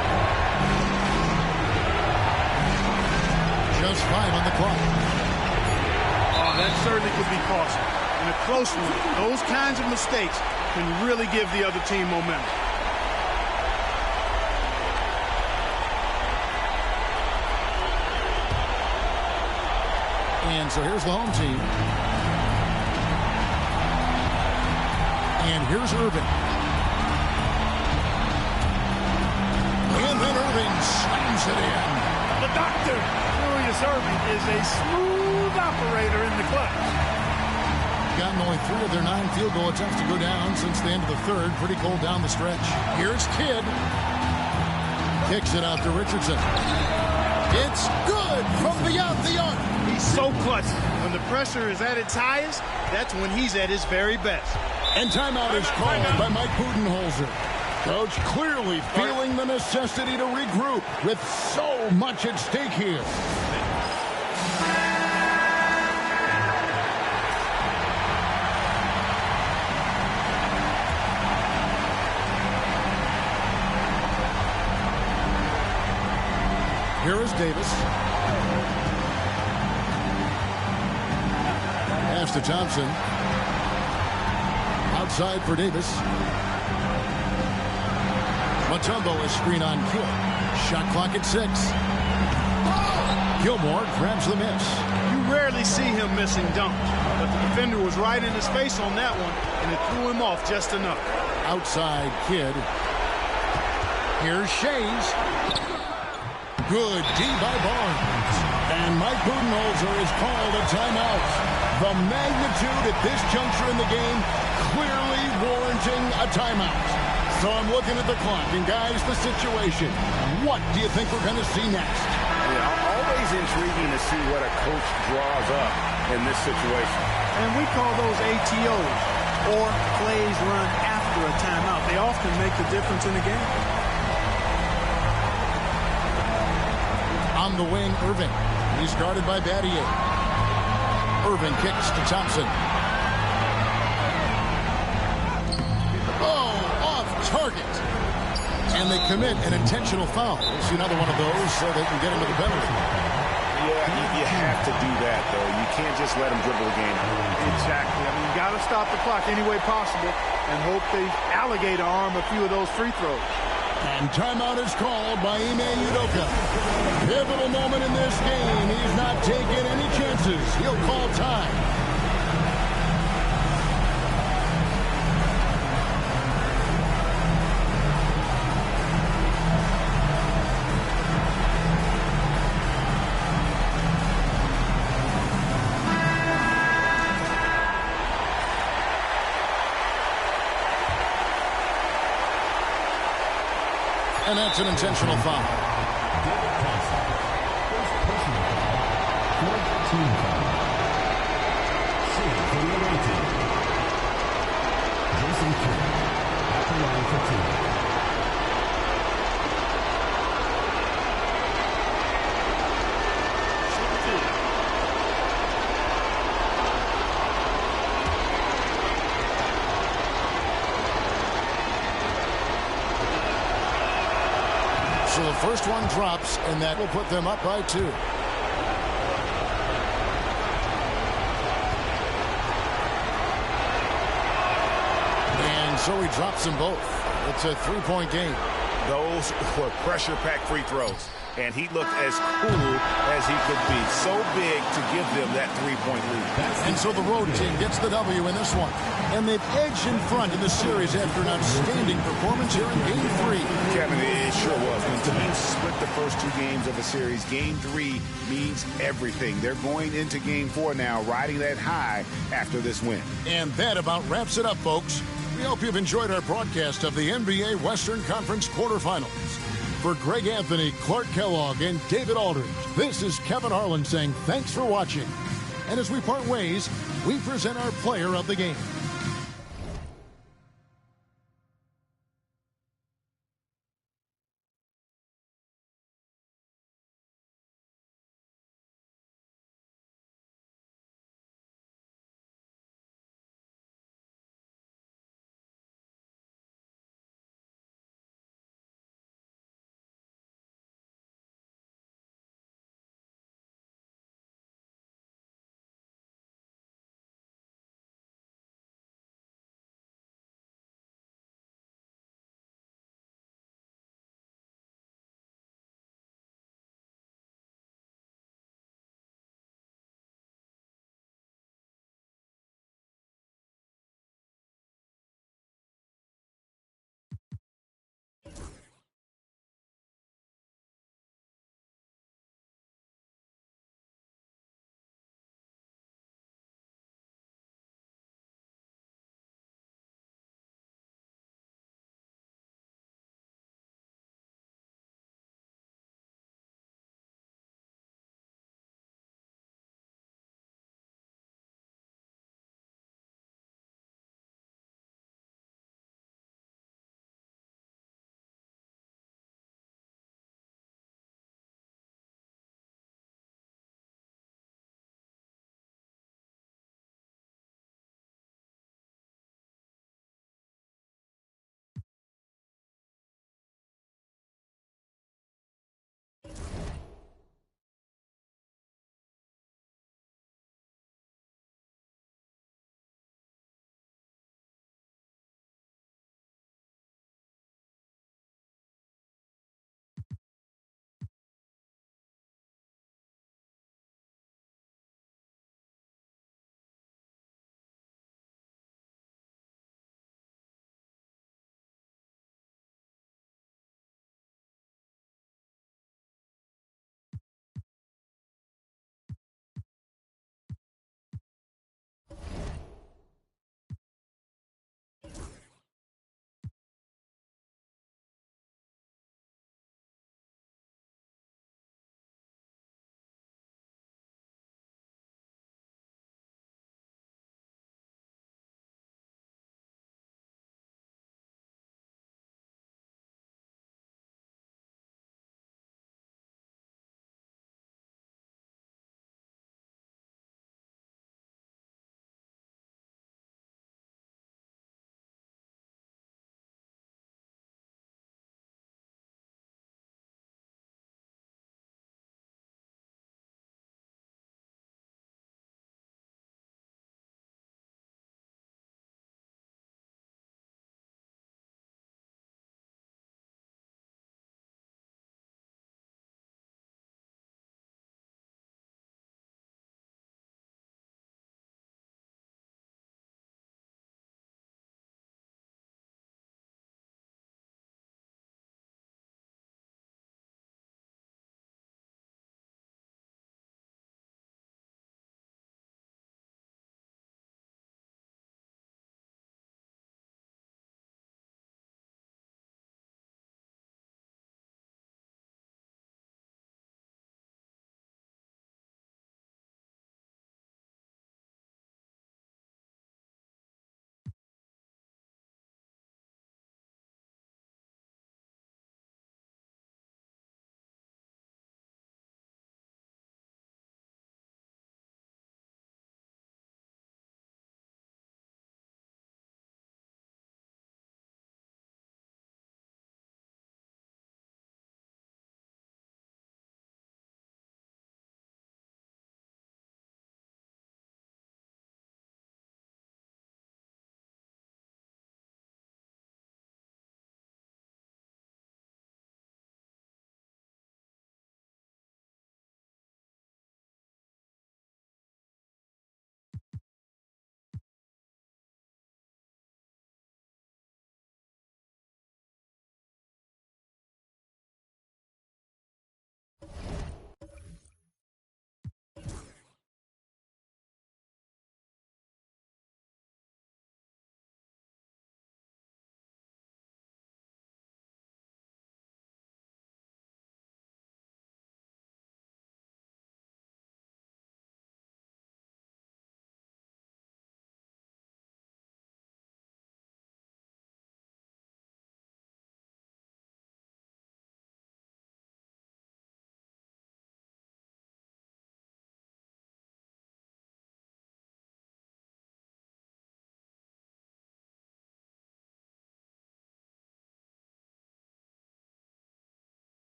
Just 5 on the clock.
That certainly could be costly. In a close one, those kinds of mistakes can really give the other team momentum.
And so here's the home team. And here's Irving. And then Irving slams it in.
The doctor, Julius Irving, is a smooth operator in the clutch.
Gotten only 3 of their 9 field goal attempts to go down since the end of the third. Pretty cold down the stretch. Here's Kidd. Kicks it out to Richardson. It's good from beyond the arc.
He's so clutch. When the pressure is at its highest, that's when he's at his very best.
And timeout is called by Mike Budenholzer. Coach clearly feeling the necessity to regroup with so much at stake here. Here is Davis. Pass to Thompson. Outside for Davis. Mutombo is screen on Kidd. Shot clock at 6. Gilmore grabs the miss.
You rarely see him missing dunks, but the defender was right in his face on that one, and it threw him off just enough.
Outside Kidd. Here's Shays. Good D by Barnes. And Mike Budenholzer is called a timeout. The magnitude at this juncture in the game clearly warranting a timeout. So I'm looking at the clock, and guys, the situation. What do you think we're going to see next?
Yeah, always intriguing to see what a coach draws up in this situation.
And we call those ATOs, or plays run after a timeout. They often make the difference in the game.
On the wing, Irving. He's guarded by Battier. Irving kicks to Thompson. Oh, off target. And they commit an intentional foul. We'll see another one of those so they can get into the penalty.
Yeah, you have to do that, though. You can't just let them dribble the game.
Exactly. I mean, you got to stop the clock any way possible and hope they alligator arm a few of those free throws.
And timeout is called by Ime Udoka. Pivotal moment in this game. He's not taking any chances. He'll call time. And that's an intentional foul.
Jason Kidd at the line for 2.
So the first one drops, and that will put them up by 2. And so he drops them both. It's a 3-point game.
Those were pressure-packed free throws. And he looked as cool as he could be. So big to give them that 3-point lead.
And so the road team gets the W in this one. And they've edged in front in the series after an outstanding performance here in Game 3.
Kevin, it sure was. When teams split the first 2 games of a series, Game 3 means everything. They're going into Game 4 now, riding that high after this win.
And that about wraps it up, folks. We hope you've enjoyed our broadcast of the NBA Western Conference quarterfinals. For Greg Anthony, Clark Kellogg, and David Aldridge, this is Kevin Harlan saying thanks for watching. And as we part ways, we present our player of the game.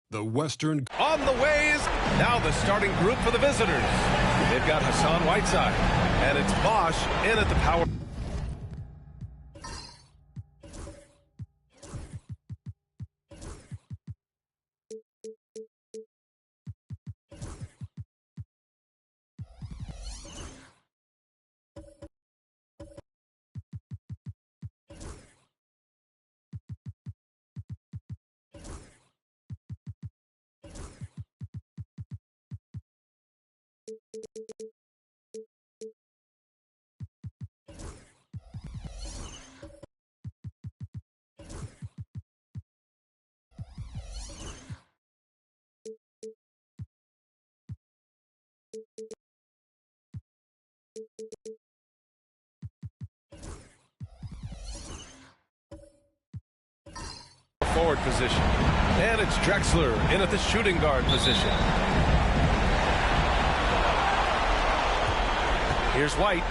The Western
on the way is now the starting group for the visitors. They've got Hassan Whiteside, and it's Bosch in at the power. Forward position, and it's Drexler in at the shooting guard position. Here's White.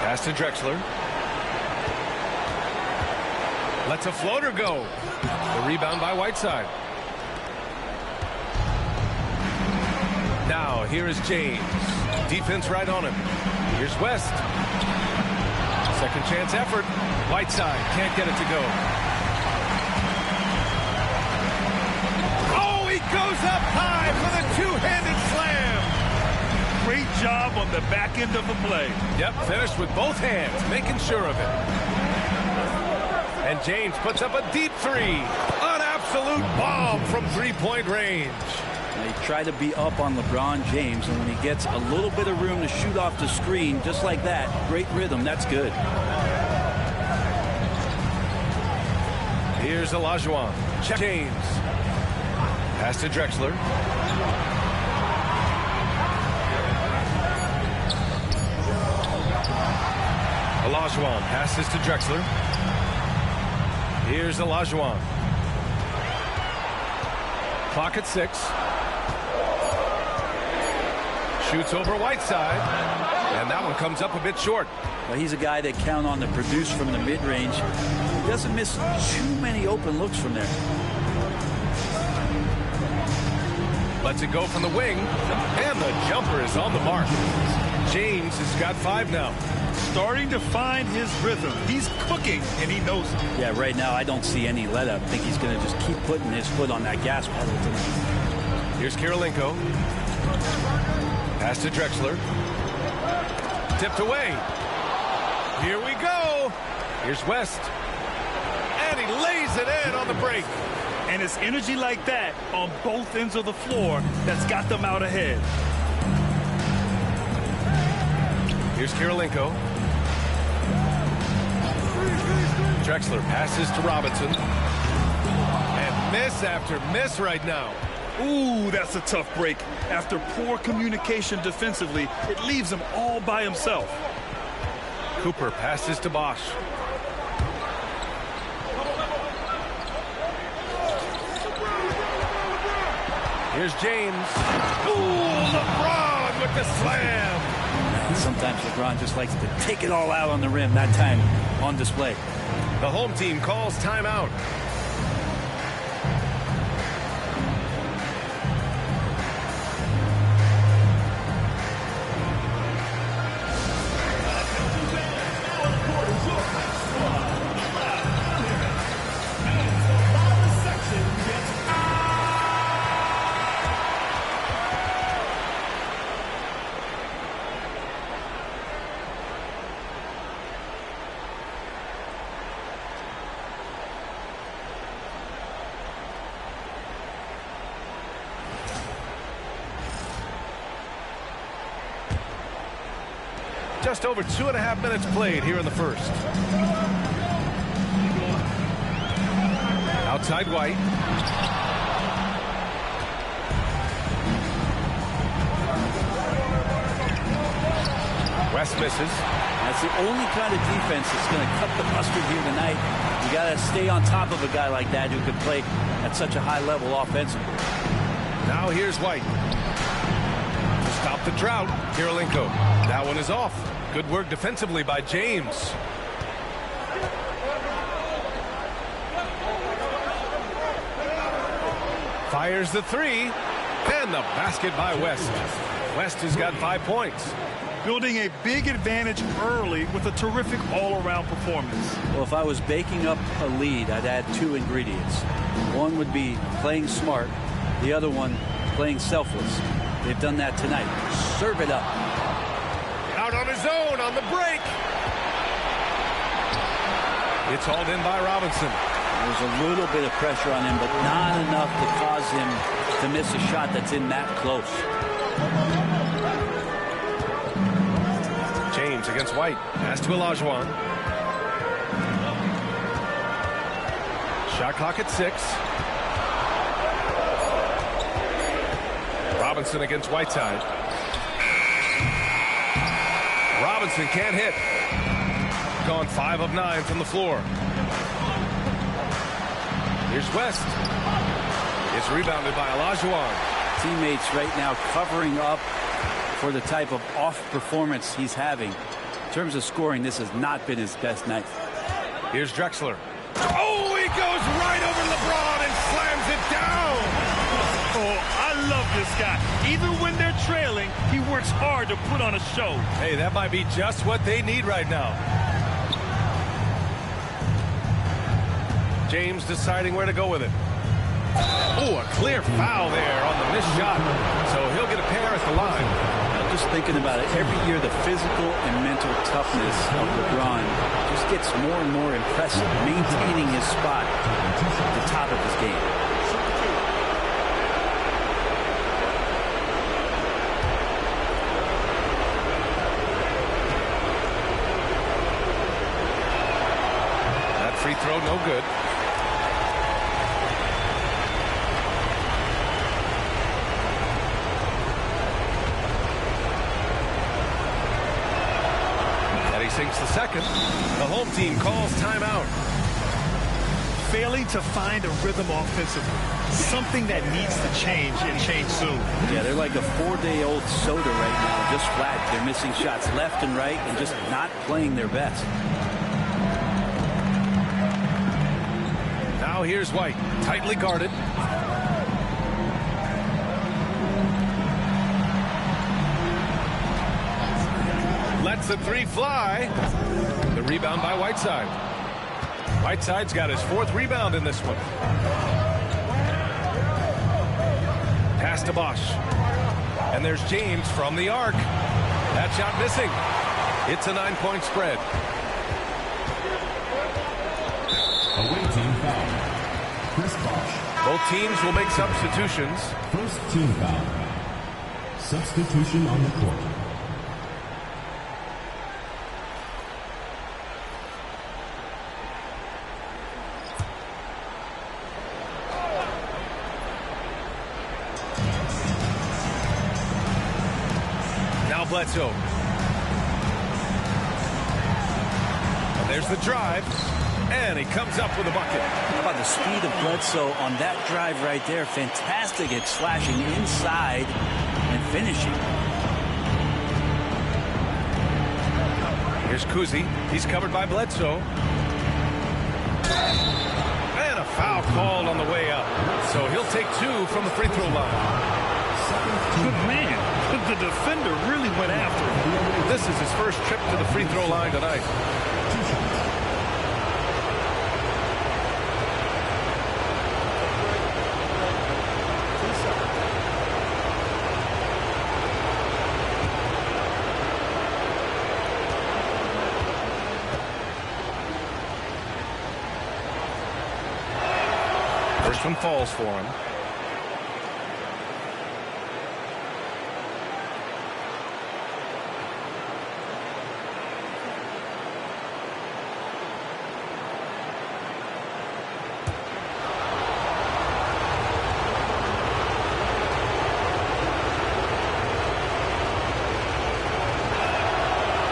Pass to Drexler. Lets a floater go. The rebound by Whiteside. Now here is James. Defense right on him. Here's West. Second chance effort. Whiteside can't get it to go. Oh, he goes up high for the two-handed slam.
Great job on the back end of the play.
Yep, finished with both hands, making sure of it. And James puts up a deep three. An absolute bomb from three-point range.
They try to be up on LeBron James, and when he gets a little bit of room to shoot off the screen, just like that, great rhythm, that's good.
Here's Olajuwon. Check James. Pass to Drexler. Olajuwon passes to Drexler. Here's Olajuwon. Clock at 6. Shoots over Whiteside, and that one comes up a bit short.
Well, he's a guy that count on to produce from the mid-range. He doesn't miss too many open looks from there.
Lets it go from the wing, and the jumper is on the mark. James has got 5 now.
Starting to find his rhythm. He's cooking, and he knows it.
Yeah, right now I don't see any let-up. I think he's going to just keep putting his foot on that gas pedal tonight.
Here's Kirilenko. Pass to Drexler. Tipped away. Here we go. Here's West. And he lays it in on the break.
And it's energy like that on both ends of the floor that's got them out ahead.
Here's Kirilenko. Drexler passes to Robinson. And miss after miss right now.
Ooh, that's a tough break. After poor communication defensively, it leaves him all by himself.
Cooper passes to Bosch. Here's James. Ooh, LeBron with the slam.
Sometimes LeBron just likes to take it all out on the rim. That time on display.
The home team calls timeout. Just over 2.5 minutes played here in the first. Outside White. West misses.
That's the only kind of defense that's going to cut the mustard here tonight. You got to stay on top of a guy like that who can play at such a high level offensively.
Now here's White. To stop the drought, Kirilenko. That one is off. Good work defensively by James. Fires the three. And the basket by West. West has got 5 points.
Building a big advantage early with a terrific all-around performance.
Well, if I was baking up a lead, I'd add 2 ingredients. One would be playing smart. The other one, playing selfless. They've done that tonight. Serve it up.
Out on his own on the break. It's hauled in by Robinson.
There's a little bit of pressure on him, but not enough to cause him to miss a shot that's in that close.
James against White. Pass to Olajuwon. Shot clock at 6. Robinson against Whiteside. Robinson can't hit. Gone 5 of 9 from the floor. Here's West. It's rebounded by Olajuwon.
Teammates right now covering up for the type of off performance he's having. In terms of scoring, this has not been his best night.
Here's Drexler. Oh, he goes right over LeBron and slams it down.
Oh, I love this guy. Even when they're trailing, he works hard to put on a show.
Hey, that might be just what they need right now. James deciding where to go with it. Oh, a clear foul there on the missed shot. So he'll get a pair at the line.
Now, just thinking about it, every year the physical and mental toughness of LeBron just gets more and more impressive, maintaining his spot at the top of his game.
That free throw, no good. Sinks the second. The home team calls timeout.
Failing to find a rhythm offensively. Something that needs to change and change soon.
Yeah, they're like a 4-day-old soda right now, just flat. They're missing shots left and right and just not playing their best.
Now here's White, tightly guarded. Lets the three fly. The rebound by Whiteside. Whiteside's got his 4th rebound in this one. Pass to Bosch. And there's James from the arc. That shot missing. It's a 9-point spread.
Away team foul. Chris Bosch.
Both teams will make substitutions.
First team foul. Substitution on the court.
Bledsoe. And there's the drive. And he comes up with a bucket.
How about the speed of Bledsoe on that drive right there? Fantastic at slashing inside and finishing.
Here's Kuzi. He's covered by Bledsoe. And a foul called on the way up. So he'll take 2 from the free throw line.
Good man. The defender really went after him.
This is his first trip to the free throw line tonight. First one falls for him.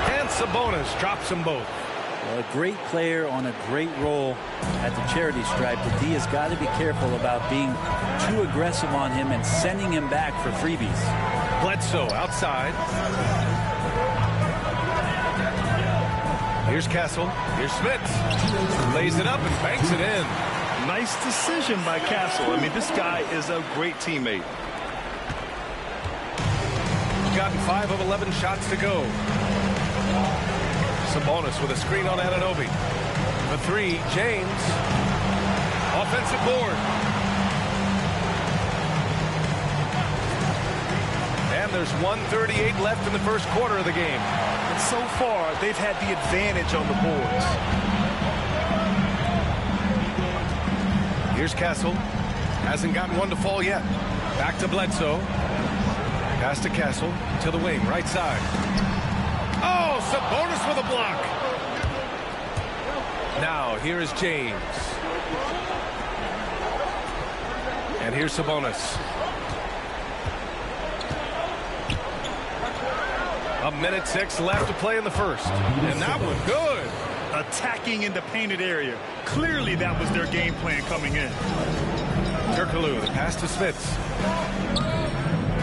And Sabonis drops them both.
A great player on a great role at the charity stripe. The D has got to be careful about being too aggressive on him and sending him back for freebies.
Bledsoe outside. Here's Castle. Here's Smits. Lays it up and banks it in.
Nice decision by Castle. I mean, this guy is a great teammate.
He's gotten 5 of 11 shots to go. Sabonis with a screen on Anunoby. The 3, James. Offensive board. And there's 1:38 left in the first quarter of the game.
And so far, they've had the advantage on the boards.
Here's Castle. Hasn't gotten one to fall yet. Back to Bledsoe. Pass to Castle. To the wing, right side. Oh, Sabonis with a block. Now, here is James. And here's Sabonis. A minute 6 left to play in the first. And that one good.
Attacking in the painted area. Clearly that was their game plan coming in.
Turkoglu, the pass to Smits.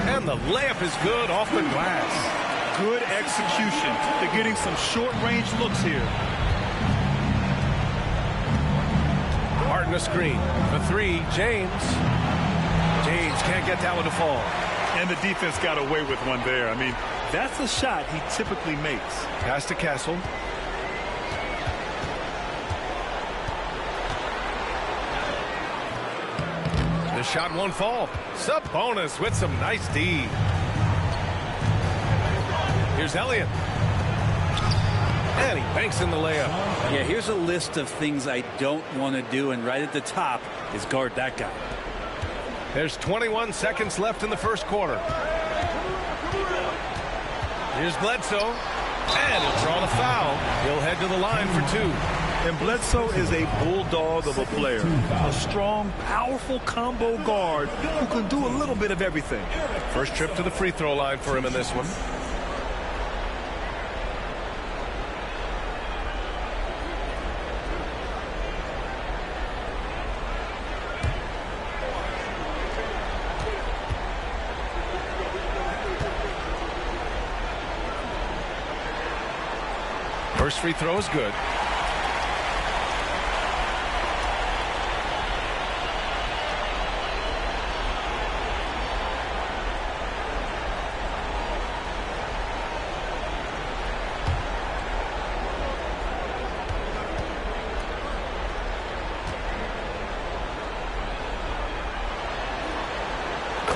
And the layup is good off the glass.
Good execution. They're getting some short-range looks here.
Martin a screen. The 3, James. James can't get that one to fall.
And the defense got away with one there. I mean, that's a shot he typically makes.
Pass to Castle. The shot won't fall. Sabonis with some nice D. Here's Elliott. And he banks in the layup.
Yeah, here's a list of things I don't want to do, and right at the top is guard that guy.
There's 21 seconds left in the first quarter. Here's Bledsoe. And he'll draw the foul. He'll head to the line for 2.
And Bledsoe is a bulldog of a player. A strong, powerful combo guard who can do a little bit of everything.
First trip to the free throw line for him in this one. First free throw is good.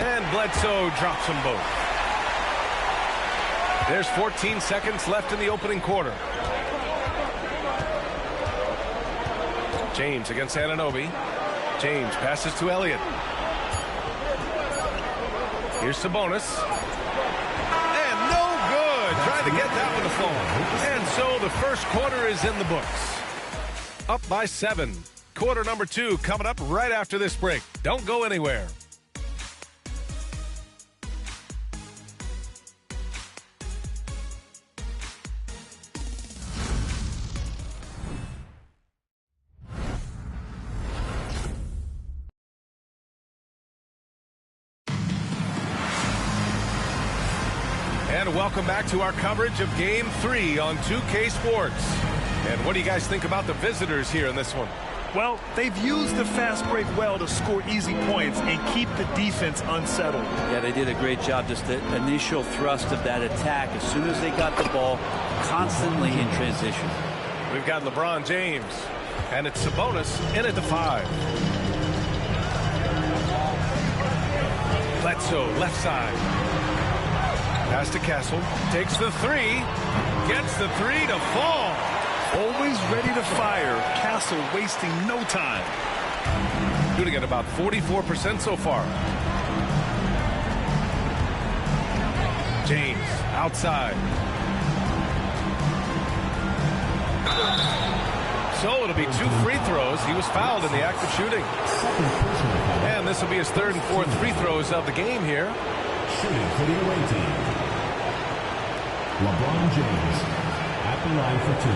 And Bledsoe drops them both. There's 14 seconds left in the opening quarter. James against Anunoby. James passes to Elliott. Here's Sabonis. And no good. Trying to get that one to fall. And so the first quarter is in the books. Up by 7. Quarter number 2 coming up right after this break. Don't go anywhere. And welcome back to our coverage of Game 3 on 2K Sports. And what do you guys think about the visitors here in this one?
Well, they've used the fast break well to score easy points and keep the defense unsettled.
Yeah, they did a great job. Just the initial thrust of that attack, as soon as they got the ball, constantly in transition.
We've got LeBron James, and it's Sabonis in at the 5. Bledsoe, left side. Pass to Castle, takes the 3, gets the 3 to fall.
Always ready to fire. Castle wasting no time.
Shooting at about 44% so far. James, outside. So it'll be 2 free throws. He was fouled in the act of shooting. And this will be his 3rd and 4th free throws of the game here.
Shooting for the away team. LeBron James at the line for 2.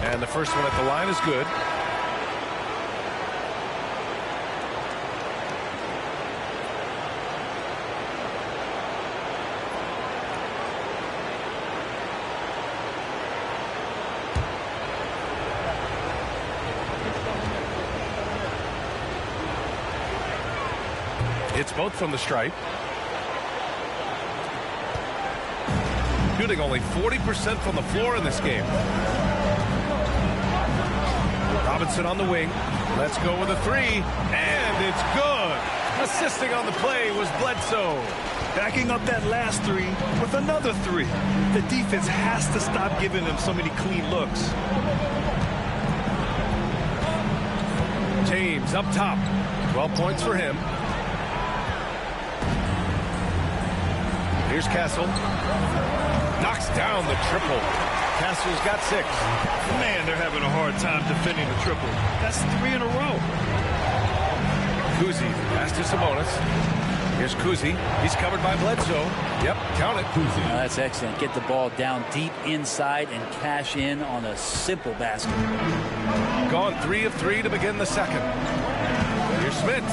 And the first one at the line is good. It's both from the stripe. Shooting only 40% from the floor in this game. Robinson on the wing. Let's go with a 3. And it's good. Assisting on the play was Bledsoe.
Backing up that last 3 with another 3. The defense has to stop giving them so many clean looks.
James up top. 12 points for him. Here's Castle. Knocks down the triple. Castle's got 6.
Man, they're having a hard time defending the triple. That's 3 in a row.
Kuzi, pass to Sabonis. Here's Kuzi. He's covered by Bledsoe. Yep, count it.
Kuzi. That's excellent. Get the ball down deep inside and cash in on a simple basket.
Gone 3 of 3 to begin the second. Here's Smith.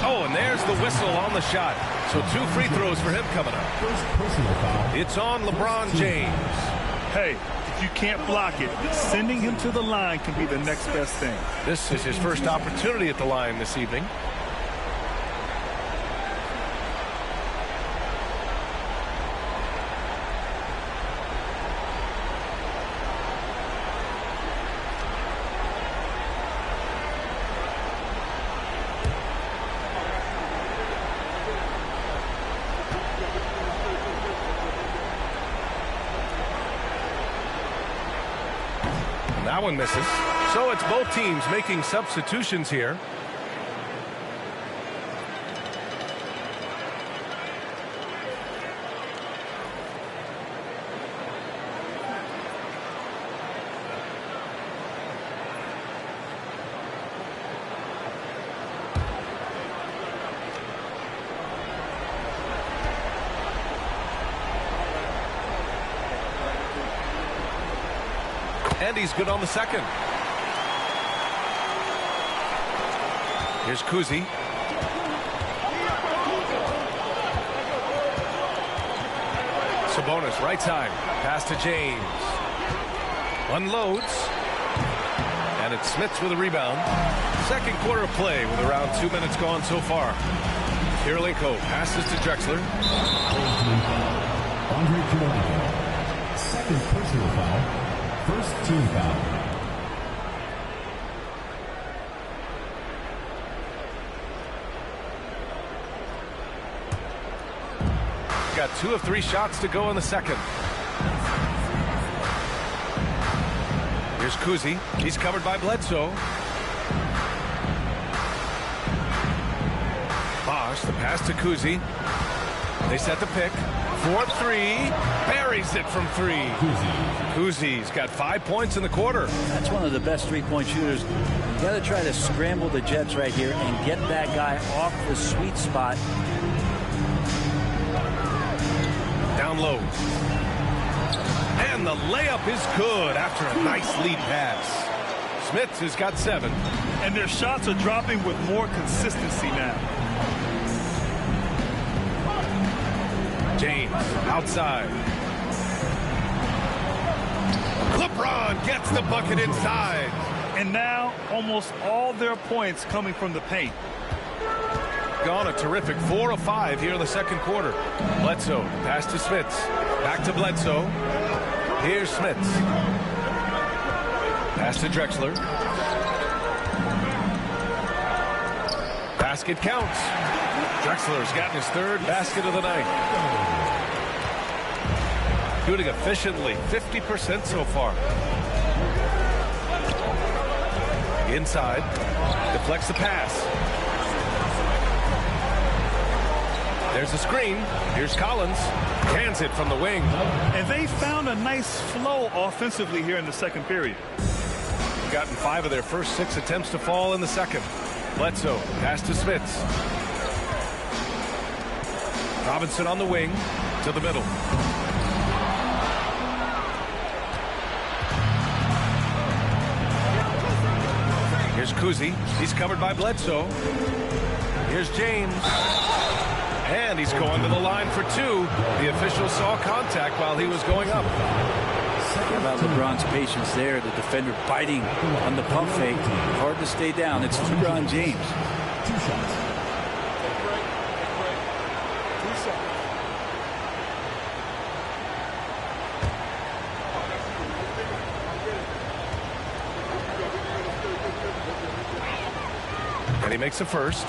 Oh, and there's the whistle on the shot. So 2 free throws for him coming up.
First personal foul.
It's on LeBron James.
Hey, if you can't block it, sending him to the line can be the next best thing.
This is his first opportunity at the line this evening. That one misses. So it's both teams making substitutions here. And he's good on the second. Here's Kuzi. Sabonis, right side. Pass to James. Unloads. And it's Smith with a rebound. Second quarter of play with around 2 minutes gone so far. Kirilenko passes to Drexler.
Andre Kirilenko. Second personal foul. First team foul.
Got 2 of 3 shots to go in the second. Here's Kuzi. He's covered by Bledsoe. Bosch, the pass to Kuzi. They set the pick. 4-3. Buries it from 3. Kuzi's got 5 points in the quarter.
That's one of the best three-point shooters. You got to try to scramble the Jets right here and get that guy off the sweet spot.
Down low. And the layup is good after a nice lead pass. Smits has got 7.
And their shots are dropping with more consistency now.
James outside. LeBron gets the bucket inside.
And now almost all their points coming from the paint.
Gone a terrific 4 of 5 here in the second quarter. Bledsoe pass to Smits. Back to Bledsoe. Here's Smits. Pass to Drexler. Basket counts. Drexler's gotten his 3rd basket of the night. Shooting efficiently, 50% so far. Inside, deflects the pass. There's a screen. Here's Collins. Cans it from the wing.
And they found a nice flow offensively here in the second period.
Gotten 5 of their first 6 attempts to fall in the second. Bledsoe, pass to Smits. Robinson on the wing, to the middle. Here's Kuzi. He's covered by Bledsoe. Here's James. And he's going to the line for 2. The official saw contact while he was going up.
How about LeBron's patience there? The defender biting on the pump fake. Hard to stay down. It's LeBron James.
2 shots.
And he makes a first.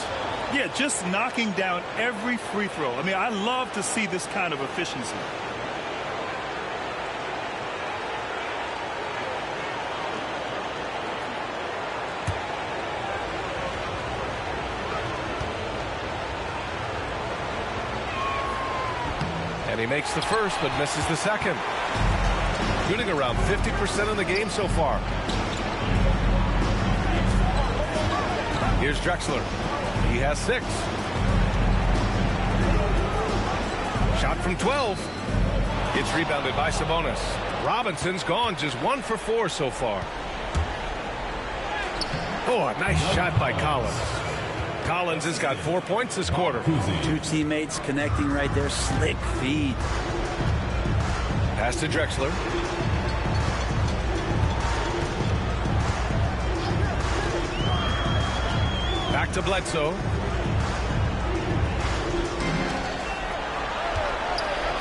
Yeah, just knocking down every free throw. I mean, I love to see this kind of efficiency.
And he makes the first, but misses the second. Shooting around 50% in the game so far. Here's Drexler. He has 6. Shot from 12. It's rebounded by Sabonis. Robinson's gone just 1 for 4 so far. Oh, a nice shot by Collins. Collins has got 4 points this quarter.
2 teammates connecting right there. Slick feed.
Pass to Drexler. Back to Bledsoe.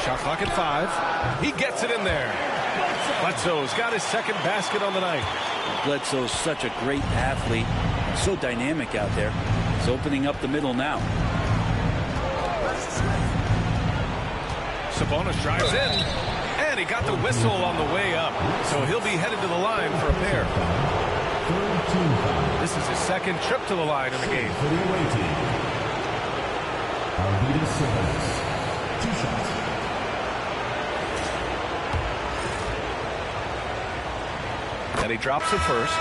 Shot clock at 5. He gets it in there. Bledsoe's got his 2nd basket on the night.
Bledsoe's such a great athlete. So dynamic out there. He's opening up the middle now.
Sabonis drives in. And he got the whistle on the way up. So he'll be headed to the line for a pair. This is his 2nd trip to the line in the game.
For the away team, Arvydas Sabonis. 2 shots.
And he drops the first.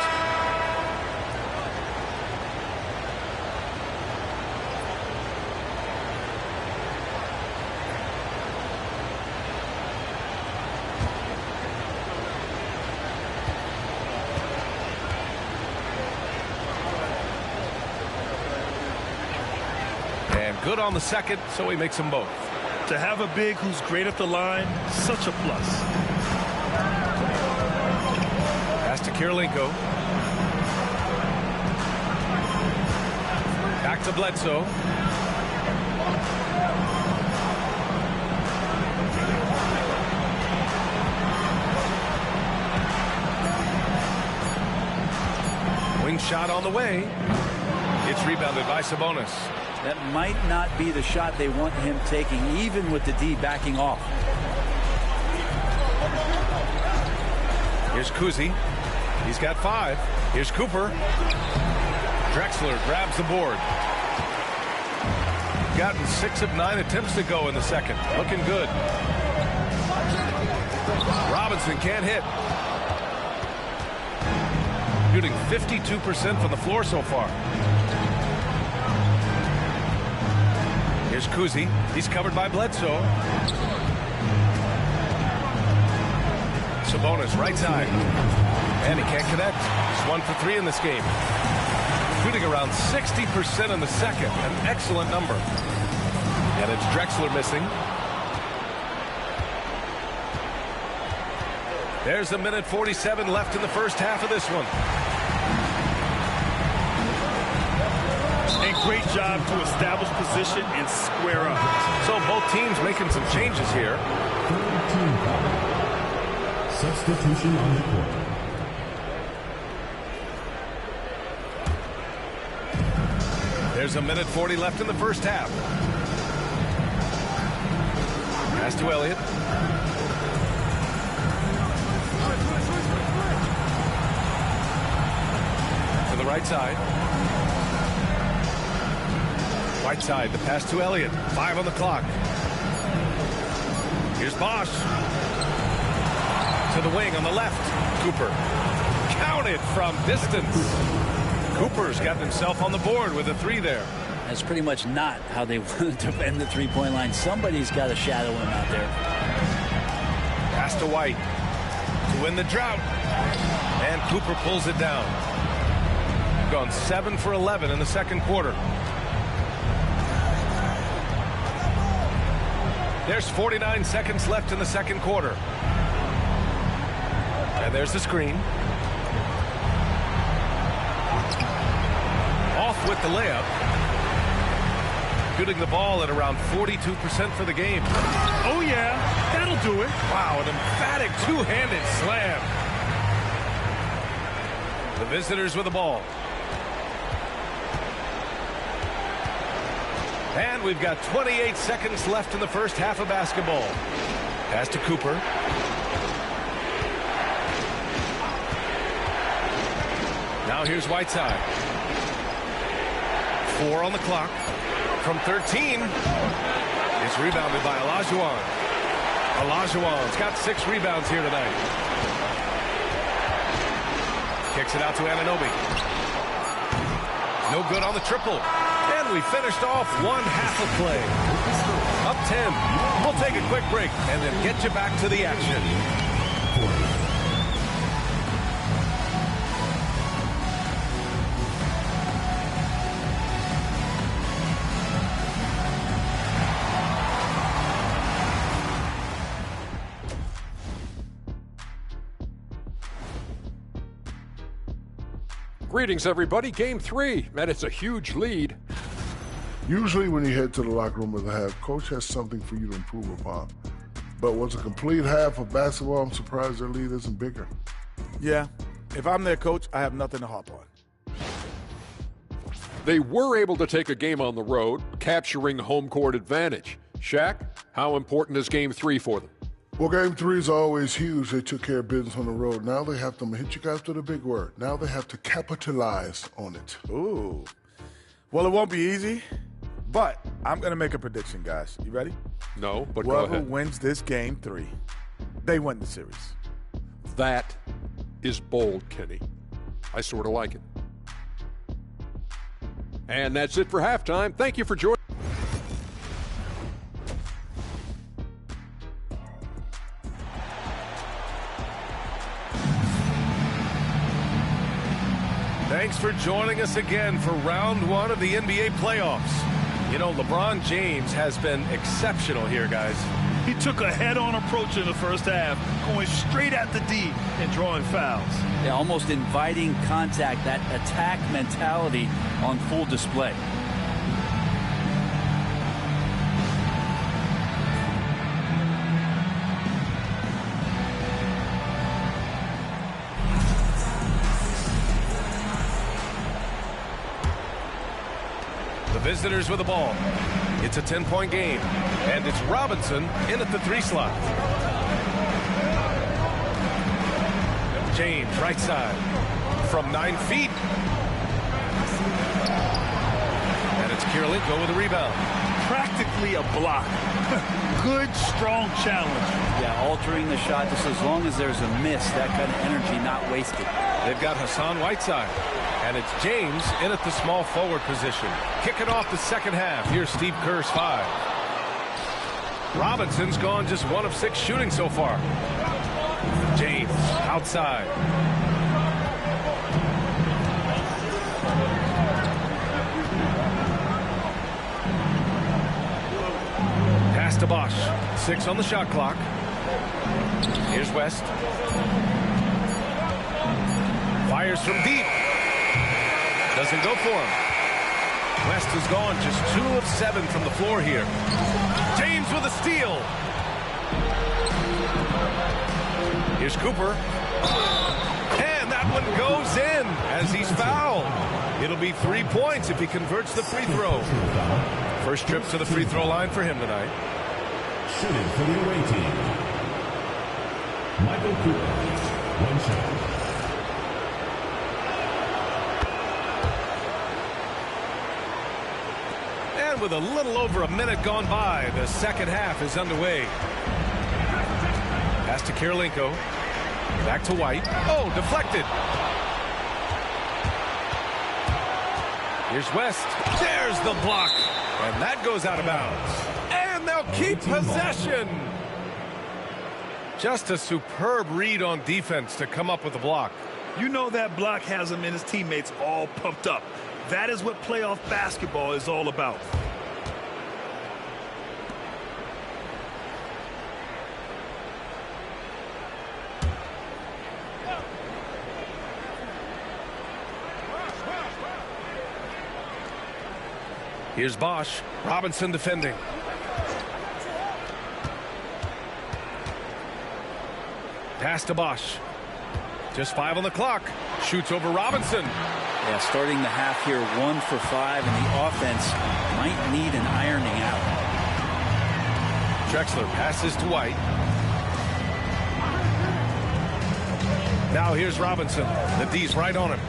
Good on the second, so he makes them both.
To have a big who's great at the line, such a plus.
Pass to Kirilenko. Back to Bledsoe. Wing shot on the way. It's rebounded by Sabonis.
That might not be the shot they want him taking, even with the D backing off.
Here's Kuzi. He's got 5. Here's Cooper. Drexler grabs the board. Gotten 6 of 9 attempts to go in the second. Looking good. Robinson can't hit. Shooting 52% from the floor so far. Here's Kuzi. He's covered by Bledsoe. Sabonis, right side. And he can't connect. He's 1 for 3 in this game. Shooting around 60% in the second. An excellent number. And it's Drexler missing. There's a minute 47 left in the first half of this one.
A great job to establish position and square up.
So both teams making some changes here.
Substitution on the court.
There's a minute 40 left in the first half. Pass to Elliott. To the right side. Whiteside, the pass to Elliott. 5 on the clock. Here's Bosch. To the wing on the left. Cooper. Counted from distance. Cooper's gotten himself on the board with a 3 there.
That's pretty much not how they want to defend the three-point line. Somebody's got to shadow him out there.
Pass to White to win the drought. And Cooper pulls it down. Gone 7 for 11 in the second quarter. There's 49 seconds left in the second quarter. And there's the screen. Off with the layup. Shooting the ball at around 42% for the game.
Oh, yeah. That'll do it.
Wow, an emphatic two-handed slam. The visitors with the ball. And we've got 28 seconds left in the first half of basketball. Pass to Cooper. Now here's Whiteside. 4 on the clock. From 13. It's rebounded by Olajuwon. Olajuwon's got 6 rebounds here tonight. Kicks it out to Anunoby. No good on the triple. And we finished off one half of play. Up 10. We'll take a quick break and then get you back to the action.
Greetings, everybody. Game 3, and it's a huge lead.
Usually when you head to the locker room at the half, coach has something for you to improve upon. But what's a complete half of basketball, I'm surprised their lead isn't bigger.
Yeah, if I'm their coach, I have nothing to harp on.
They were able to take a game on the road, capturing home court advantage. Shaq, how important is Game 3 for them?
Well, Game 3 is always huge. They took care of business on the road. Now they have to hit you guys with a big word. Now they have to capitalize on it.
Ooh. Well, it won't be easy, but I'm going to make a prediction, guys. You ready?
No, but go
Whoever
ahead.
wins this Game 3, they win the series.
That is bold, Kenny. I sort of like it. And that's it for halftime. Thank you for joining.
Thanks for joining us again for round 1 of the NBA playoffs. You know, LeBron James has been exceptional here, guys.
He took a head-on approach in the first half, going straight at the D and drawing fouls.
Yeah, almost inviting contact, that attack mentality on full display.
Visitors with the ball. It's a 10-point game, and it's Robinson in at the 3 slot. James, right side, from 9 feet. And it's Kirilenko with a rebound.
Practically a block. Good, strong challenge.
Yeah, altering the shot just as long as there's a miss, that kind of energy not wasted.
They've got Hassan Whiteside. And it's James in at the small forward position. Kicking off the second half. Here's Steve Kerr's 5. Robinson's gone just 1 of 6 shooting so far. James outside. Pass to Bosch. 6 on the shot clock. Here's West. Fires from deep. Doesn't go for him. West is gone just 2 of 7 from the floor here. James with a steal. Here's Cooper. And that one goes in as he's fouled. It'll be 3 points if he converts the free throw. First trip to the free throw line for him tonight.
Shooting for the away team, Michael Cooper. 1 shot.
And with a little over a minute gone by, the second half is underway. Pass to Kirilenko. Back to White. Oh, deflected. Here's West. There's the block. And that goes out of bounds. And they'll keep possession. Just a superb read on defense to come up with the block.
You know that block has him and his teammates all pumped up. That is what playoff basketball is all about.
Here's Bosch. Robinson defending. Pass to Bosch. Just 5 on the clock. Shoots over Robinson.
Yeah, starting the half here 1 for 5, and the offense might need an ironing out.
Drexler passes to White. Now here's Robinson. The D's right on him.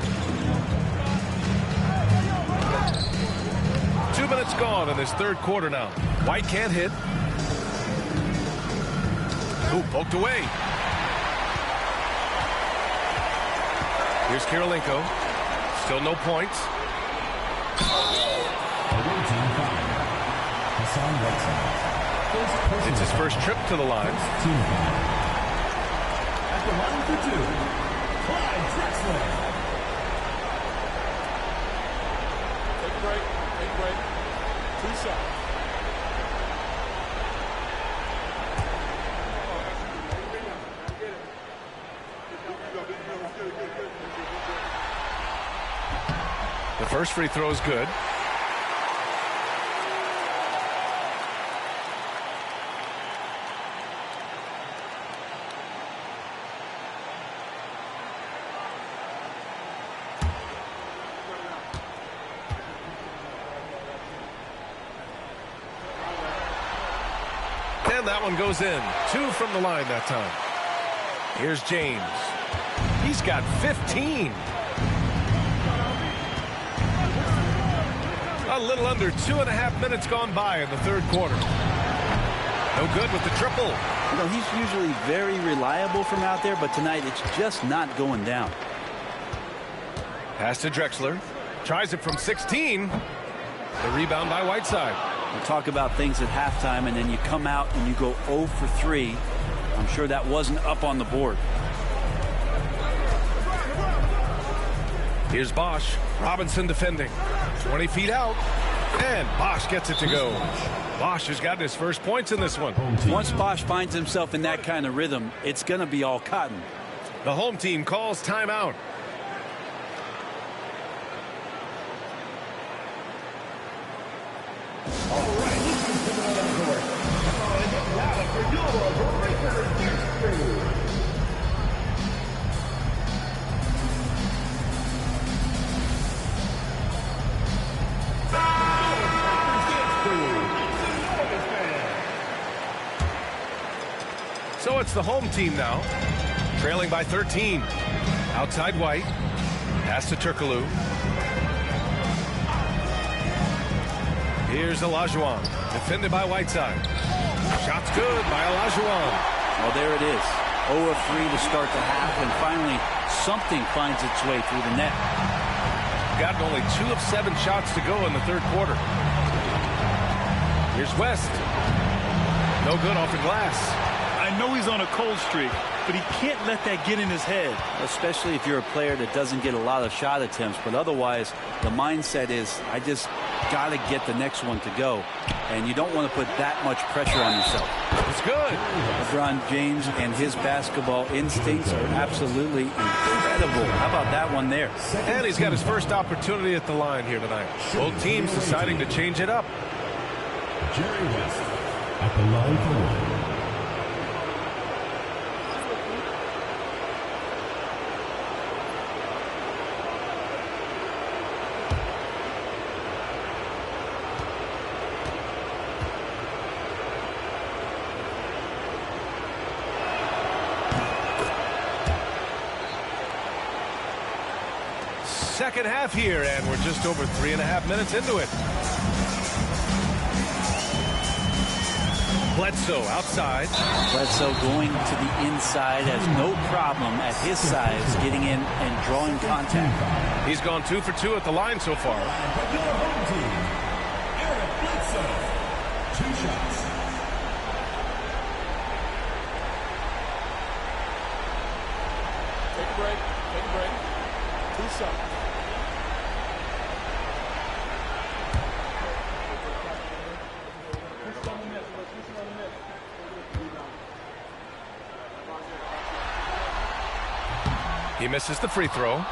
2 minutes gone in this third quarter now. White can't hit. Ooh, poked away. Here's Kirilenko. Still no points. It's his first trip to the line.
At the line for 2, Clyde Drexler.
Take a break. Take a break. 2 shots.
The first free throw is good. And that one goes in. 2 from the line that time. Here's James. He's got 15. A little under 2.5 minutes gone by in the third quarter. No good with the triple.
You know, he's usually very reliable from out there, but tonight it's just not going down.
Pass to Drexler. Tries it from 16. The rebound by Whiteside.
We talk about things at halftime, and then you come out and you go 0 for 3. I'm sure that wasn't up on the board.
Here's Bosch. Robinson defending. 20 feet out. And Bosch gets it to go. Bosch has gotten his first points in this one.
Once Bosch finds himself in that kind of rhythm, it's going to be all cotton.
The home team calls timeout.
All right, this is coming on the court. Now for your Breakers history.
So it's the home team now, trailing by 13. Outside White. Pass to Turkoglu. Here's Olajuwon, defended by Whiteside. Shot's good by Olajuwon.
Well, there it is. 0 of 3 to start the half, and finally something finds its way through the net.
Gotten only 2 of 7 shots to go in the third quarter. Here's West. No good off the glass.
I
know he's on a cold streak, but he can't let that get in his head.
Especially if you're a player that doesn't get a lot of shot attempts, but otherwise the mindset is, I just got to get the next one to go. And you don't want to put that much pressure on yourself.
It's good.
LeBron James and his basketball instincts are absolutely incredible. How about that one there?
And he's got his first opportunity at the line here tonight. Both teams deciding to change it up.
Jerry West at the line for one.
Second half here, and we're just over 3.5 minutes into it. Bledsoe outside.
Bledsoe going to the inside has no problem at his size getting in and drawing contact.
He's gone 2 for 2 at the line so far.
Eric Bledsoe, 2 shots.
Take a break. Take a break. 2 shots.
He misses the free throw.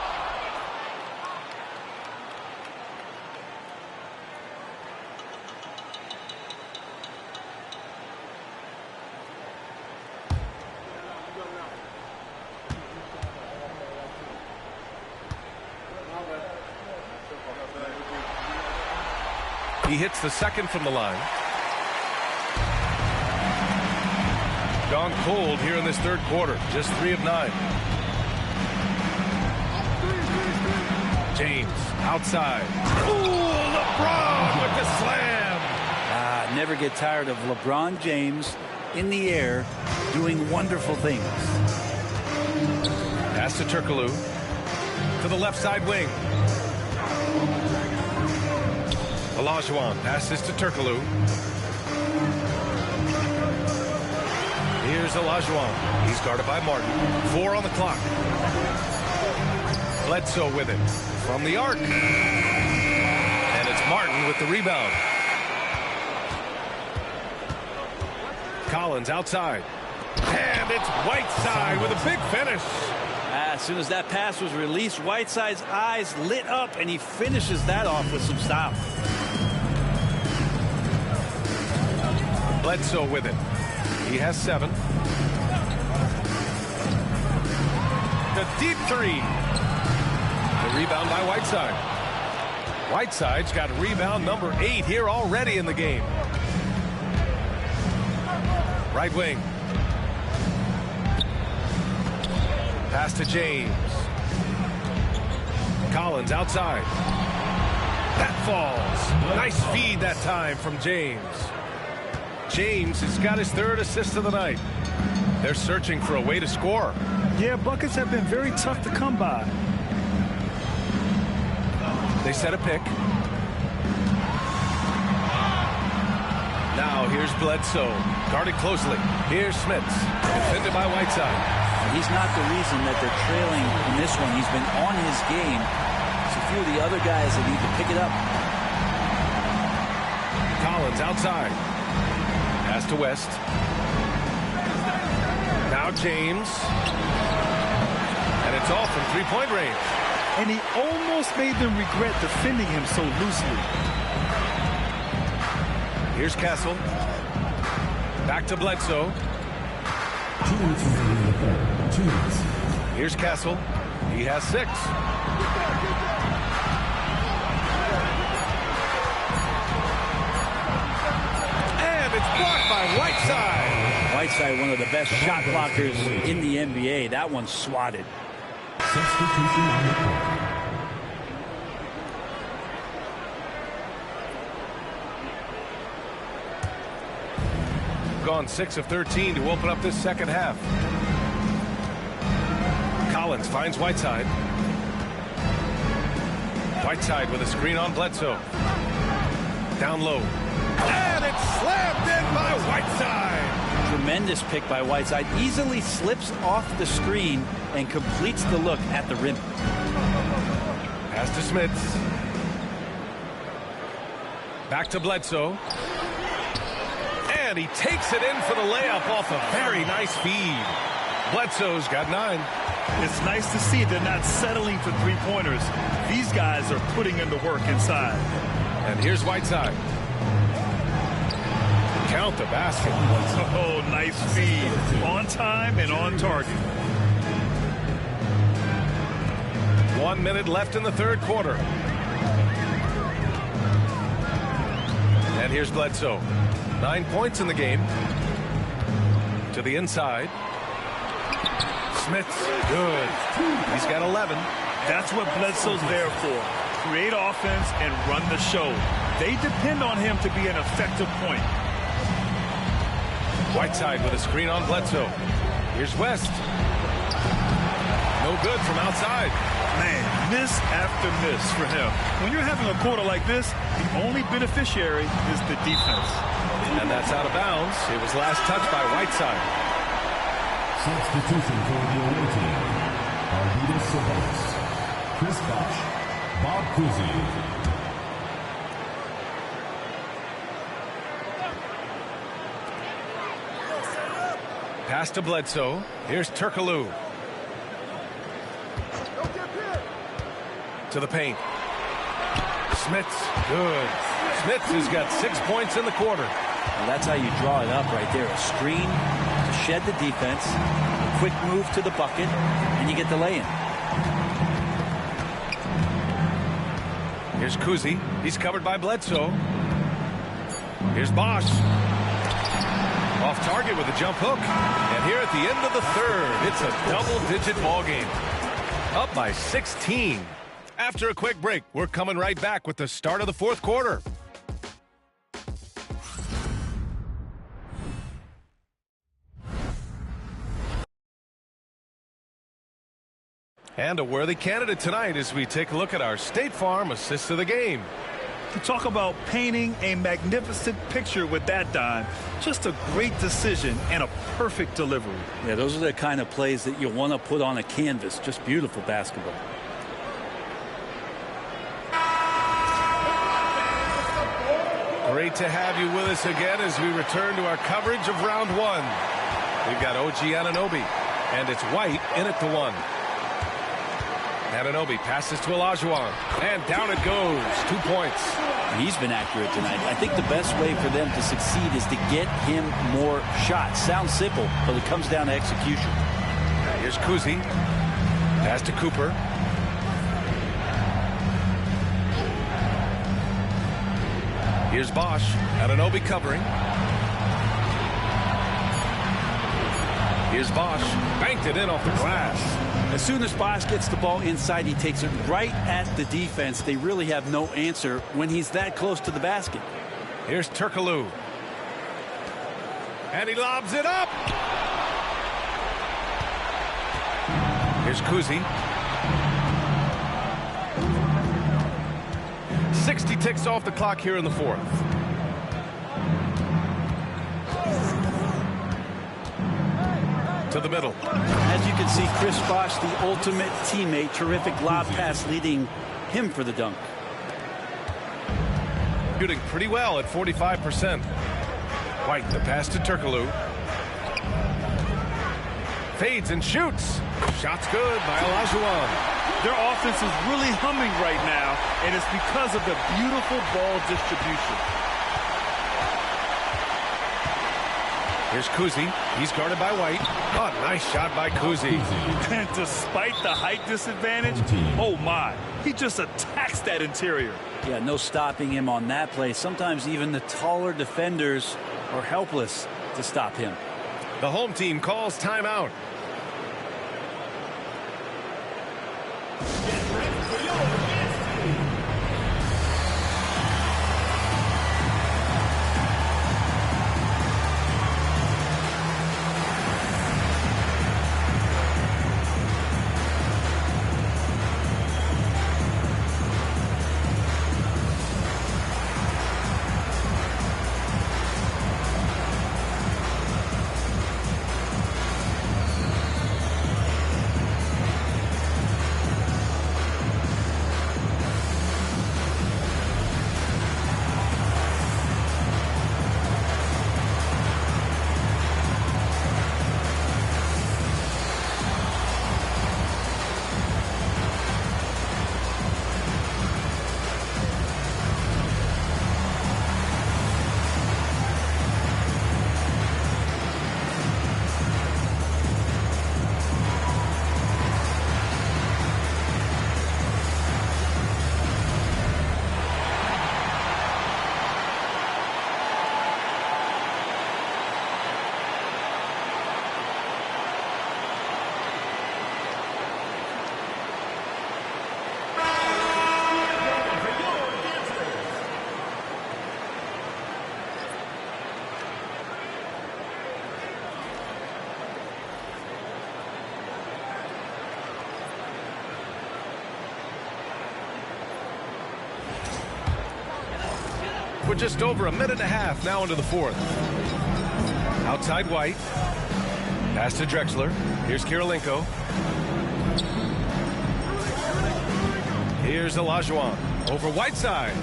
He hits the second from the line. Gone cold here in this third quarter. Just 3 of 9. James outside. Ooh, LeBron with the slam.
Never get tired of LeBron James in the air doing wonderful things.
Pass to Turkoglu. To the left side wing. Olajuwon passes to Turkoglu. Here's Olajuwon. He's guarded by Martin. 4 on the clock. Bledsoe with it from the arc. And it's Martin with the rebound. Collins outside. And it's Whiteside with a big finish.
As soon as that pass was released, Whiteside's eyes lit up, and he finishes that off with some style.
Bledsoe with it. He has 7. The deep 3. The rebound by Whiteside. Whiteside's got rebound number 8 here already in the game. Right wing. Pass to James. Collins outside. That falls. Nice feed that time from James. James has got his 3rd assist of the night. They're searching for a way to score.
Yeah, buckets have been very tough to come by.
They set a pick. Now here's Bledsoe. Guarded closely. Here's Smits. Defended by Whiteside.
He's not the reason that they're trailing in this one. He's been on his game. It's a few of the other guys that need to pick it up.
Collins outside. Pass to West. Now James. And it's all from 3-point range.
And he almost made them regret defending him so loosely.
Here's Castle. Back to Bledsoe.
2 minutes remaining in the third. 2 minutes.
Here's Castle. He has 6. And it's blocked by Whiteside.
Whiteside, one of the best shot blockers in the NBA. That one's swatted.
Substitution on the court.
Gone 6 of 13 to open up this second half. Collins finds Whiteside. Whiteside with a screen on Bledsoe. Down low. And it's slammed in by Whiteside.
Tremendous pick by Whiteside. Easily slips off the screen and completes the look at the rim.
Pass to Smits. Back to Bledsoe. And he takes it in for the layup off a very nice feed. Bledsoe's got 9.
It's nice to see they're not settling for three-pointers. These guys are putting in the work inside.
And here's Whiteside. Count the basket.
Oh, nice feed. On time and on target.
1 minute left in the third quarter. And here's Bledsoe. 9 points in the game. To the inside. Smits, good. He's got 11.
That's what Bledsoe's there for. Create offense and run the show. They depend on him to be an effective point.
Whiteside with a screen on Bledsoe. Here's West. No good from outside.
Man, miss after miss for him. When you're having a quarter like this, the only beneficiary is the defense.
And that's out of bounds. It was last touched by Whiteside.
Substitution for the away team. Arvidas Sabonis, Chris Bosh, Bob Cousy.
Pass to Bledsoe. Here's Turkoglu. To the paint. Smits, good. Smits has got 6 points in the quarter.
Well, that's how you draw it up right there. A screen to shed the defense, a quick move to the bucket, and you get the lay-in.
Here's Cousy. He's covered by Bledsoe. Here's Bosh. Off target with a jump hook. And here at the end of the third, it's a double-digit ball game. Up by 16. After a quick break, we're coming right back with the start of the fourth quarter. And a worthy candidate tonight as we take a look at our State Farm assist of the game.
To talk about painting a magnificent picture with that dime. Just a great decision and a perfect delivery.
Yeah, those are the kind of plays that you want to put on a canvas. Just beautiful basketball.
Great to have you with us again as we return to our coverage of round one. We've got OG Anunoby, and it's White in at the 1. Anunoby passes to Olajuwon, and down it goes. 2 points.
He's been accurate tonight. I think the best way for them to succeed is to get him more shots. Sounds simple, but it comes down to execution.
Here's Cousy. Pass to Cooper. Here's Bosh. Anunoby covering. Here's Bosh. Banked it in off the glass.
As soon as Bosh gets the ball inside, he takes it right at the defense. They really have no answer when he's that close to the basket.
Here's Turkoglu. And he lobs it up. Here's Cousy. 60 ticks off the clock here in the fourth. To the middle.
As you can see, Chris Bosh, the ultimate teammate. Terrific lob pass leading him for the dunk.
Shooting pretty well at 45%. White, the pass to Turkoglu. Fades and shoots. Shot's good by Olajuwon.
Their offense is really humming right now, and it's because of the beautiful ball distribution.
Here's Cousy. He's guarded by White. Oh, nice shot by Cousy.
And despite the height disadvantage, oh my, he just attacks that interior.
Yeah, no stopping him on that play. Sometimes even the taller defenders are helpless to stop him.
The home team calls timeout. We're just over a minute and a half now into the fourth. Outside White. Pass to Drexler. Here's Kirilenko. Here's Olajuwon. Over Whiteside.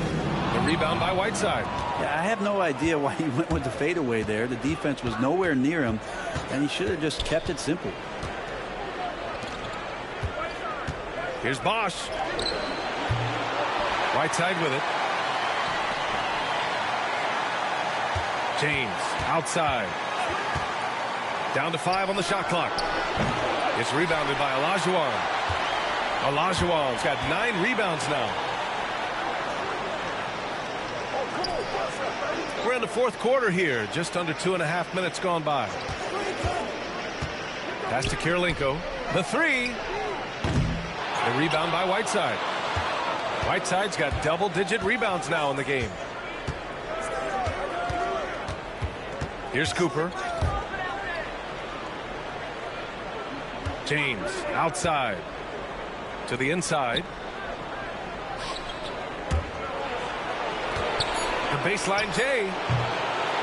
The rebound by Whiteside.
Yeah, I have no idea why he went with the fadeaway there. The defense was nowhere near him, and he should have just kept it simple.
Here's Bosch. Whiteside with it. James outside. Down to 5 on the shot clock. It's rebounded by Olajuwon. Olajuwon's got 9 rebounds now. We're in the fourth quarter here. Just under 2.5 minutes gone by. Pass to Kirilenko. The 3. The rebound by Whiteside. Whiteside's got double-digit rebounds now in the game. Here's Cooper. James outside to the inside. The baseline J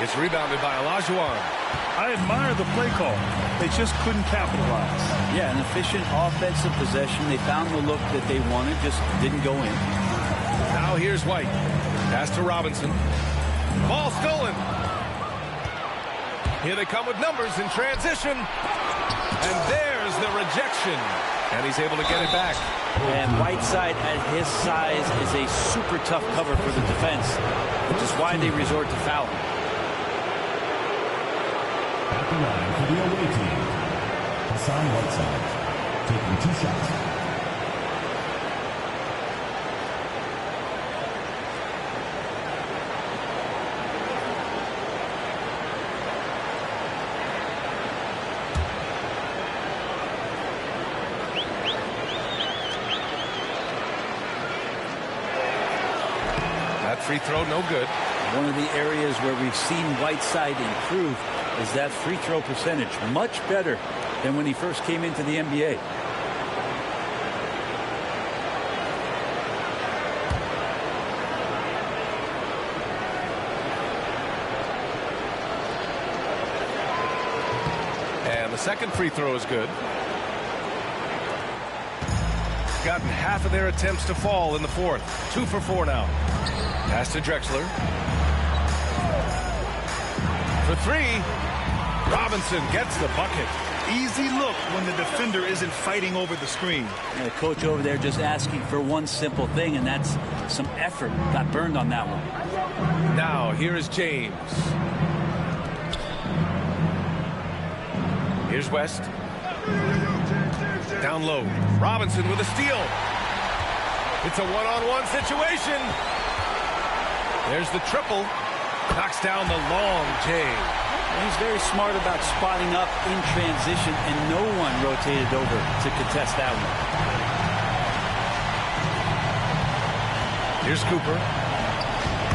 is rebounded by Olajuwon.
I admire the play call. They just couldn't capitalize.
Yeah, an efficient offensive possession. They found the look that they wanted, just didn't go in.
Now here's White. Pass to Robinson. Ball stolen. Here they come with numbers in transition. And there's the rejection. And he's able to get it back.
And Whiteside at his size is a super tough cover for the defense, which is why they resort to fouling.
At the line for the away team, Hassan Whiteside, taking 2 shots.
Free throw, no good.
One of the areas where we've seen Whiteside improve is that free throw percentage. Much better than when he first came into the NBA.
And the second free throw is good. Gotten half of their attempts to fall in the fourth. 2 for 4 now. Pass to Drexler. For 3. Robinson gets the bucket.
Easy look when the defender isn't fighting over the screen.
And the coach over there just asking for one simple thing, and that's some effort. Got burned on that one.
Now here is James. Here's West. Down low. Robinson with a steal. It's a one-on-one situation. There's the triple. Knocks down the long J.
And he's very smart about spotting up in transition, and no one rotated over to contest that one.
Here's Cooper.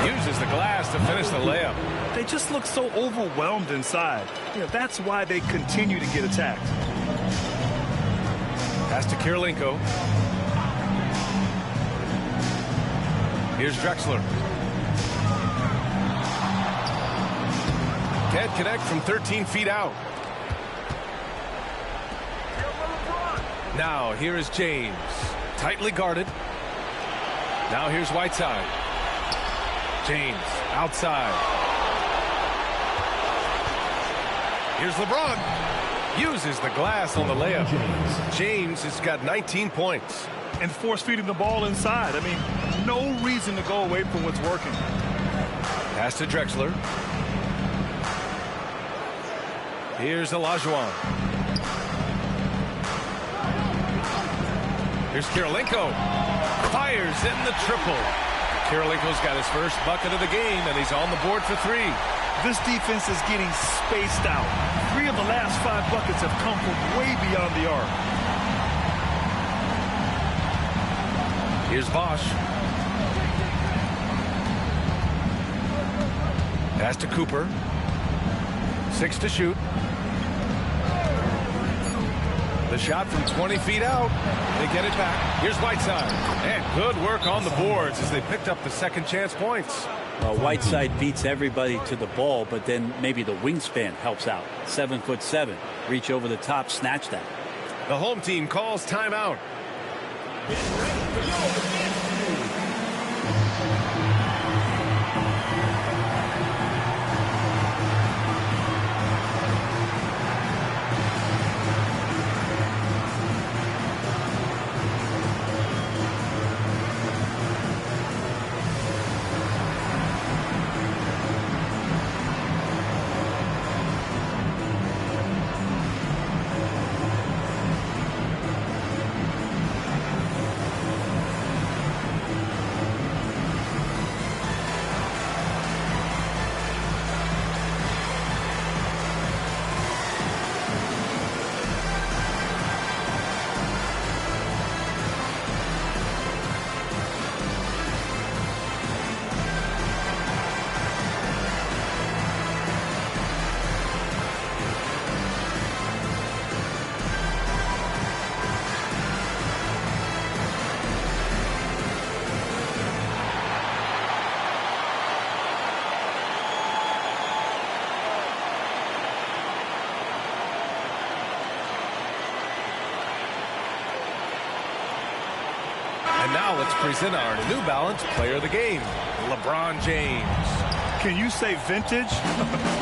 Uses the glass to finish the layup.
They just look so overwhelmed inside. You know, that's why they continue to get attacked.
Pass to Kirilenko. Here's Drexler. Can't connect from 13 feet out. Now here is James. Tightly guarded. Now here's Whiteside. James outside. Here's LeBron. Uses the glass on the layup. James has got 19 points.
And force-feeding the ball inside. I mean, no reason to go away from what's working.
Pass to Drexler. Here's Olajuwon. Here's Kirilenko. Fires in the triple. Kirilenko's got his first bucket of the game, and he's on the board for 3.
This defense is getting spaced out. 3 of the last 5 buckets have come from way beyond the arc.
Here's Bosch. Pass to Cooper. 6 to shoot. The shot from 20 feet out. They get it back. Here's Whiteside. And good work on the boards as they picked up the second chance points.
Well, Whiteside beats everybody to the ball, but then maybe the wingspan helps out. 7'7". Reach over the top, snatch that.
The home team calls timeout. And now let's present our New Balance Player of the Game, LeBron James.
Can you say vintage?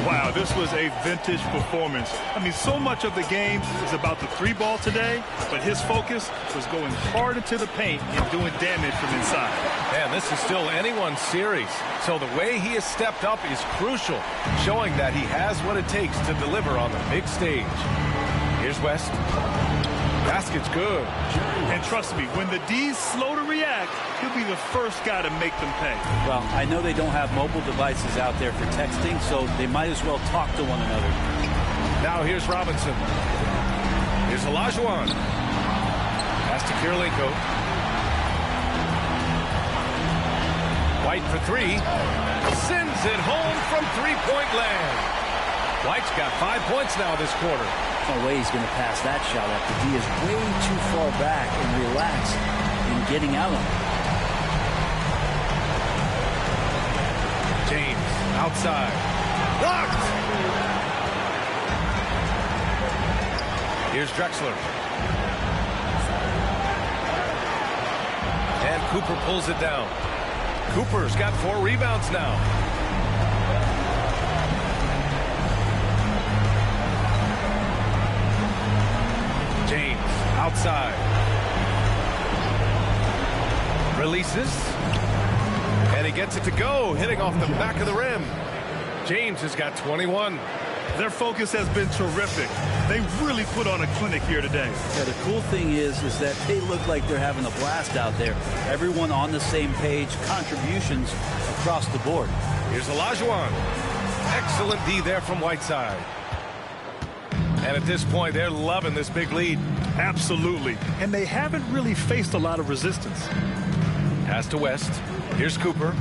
Wow, this was a vintage performance. I mean, so much of the game is about the three ball today, but his focus was going hard into the paint and doing damage from inside.
Man, this is still anyone's series. So the way he has stepped up is crucial, showing that he has what it takes to deliver on the big stage. Here's West. Basket's good.
And trust me, when the D's slow to react, he'll be the first guy to make them pay.
Well, I know they don't have mobile devices out there for texting, so they might as well talk to one another.
Now here's Robinson. Here's Olajuwon. Pass to Kirilenko. White for three. Sends it home from three-point land. White's got 5 points now this quarter.
No way he's going to pass that shot after D is way too far back and relaxed in getting out of it.
James outside. Blocked! Here's Drexler. And Cooper pulls it down. Cooper's got 4 rebounds now. James outside. Releases. And he gets it to go, hitting off the back of the rim. James has got 21.
Their focus has been terrific. They really put on a clinic here today.
Yeah, the cool thing is that they look like they're having a blast out there. Everyone on the same page, contributions across the board.
Here's Olajuwon. Excellent D there from Whiteside. And at this point, they're loving this big lead.
Absolutely. And they haven't really faced a lot of resistance.
Pass to West. Here's Cooper.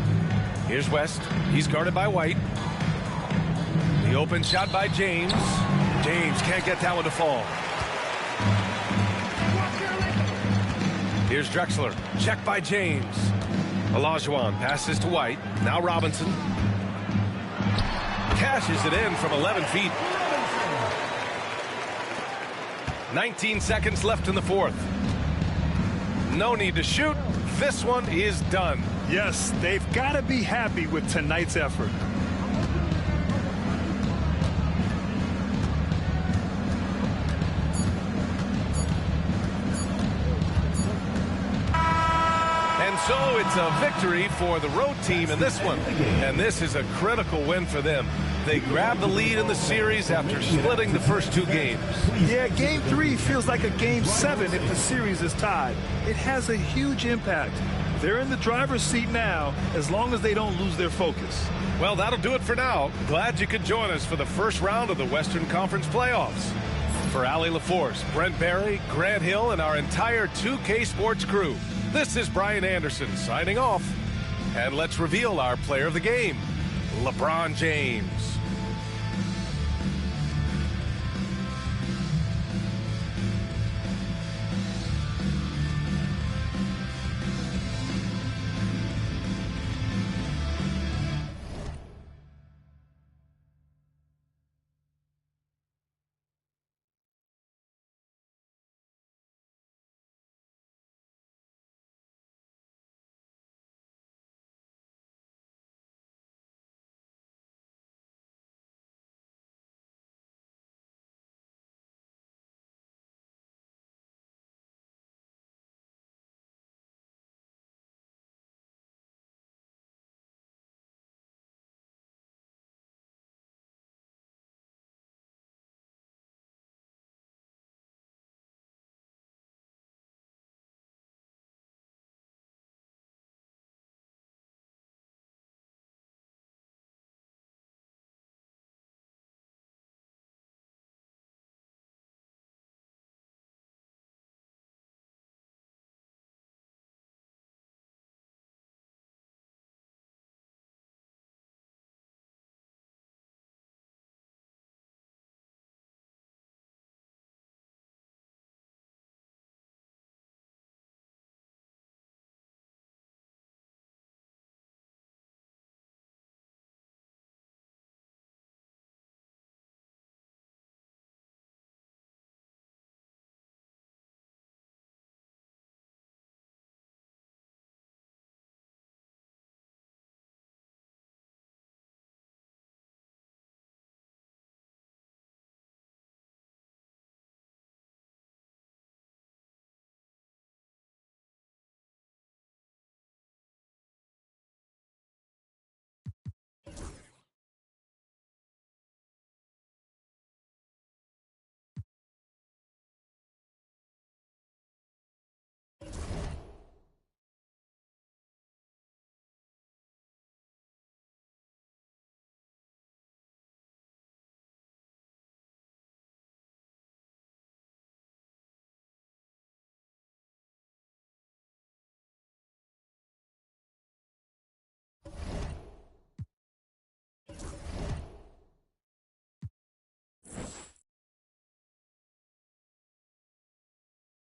Here's West. He's guarded by White. The open shot by James. James can't get that one to fall. Here's Drexler. Check by James. Olajuwon passes to White. Now Robinson. Cashes it in from 11 feet. 19 seconds left in the fourth. No need to shoot. This one is done.
Yes, they've got to be happy with tonight's effort.
And so it's a victory for the road team in this one. And this is a critical win for them. They grab the lead in the series after splitting the first 2 games.
Yeah, Game 3 feels like a Game 7 if the series is tied. It has a huge impact. They're in the driver's seat now as long as they don't lose their focus.
Well, that'll do it for now. Glad you could join us for the first round of the Western Conference playoffs. For Allie LaForce, Brent Barry, Grant Hill, and our entire 2K Sports crew, this is Brian Anderson signing off. And let's reveal our player of the game, LeBron James.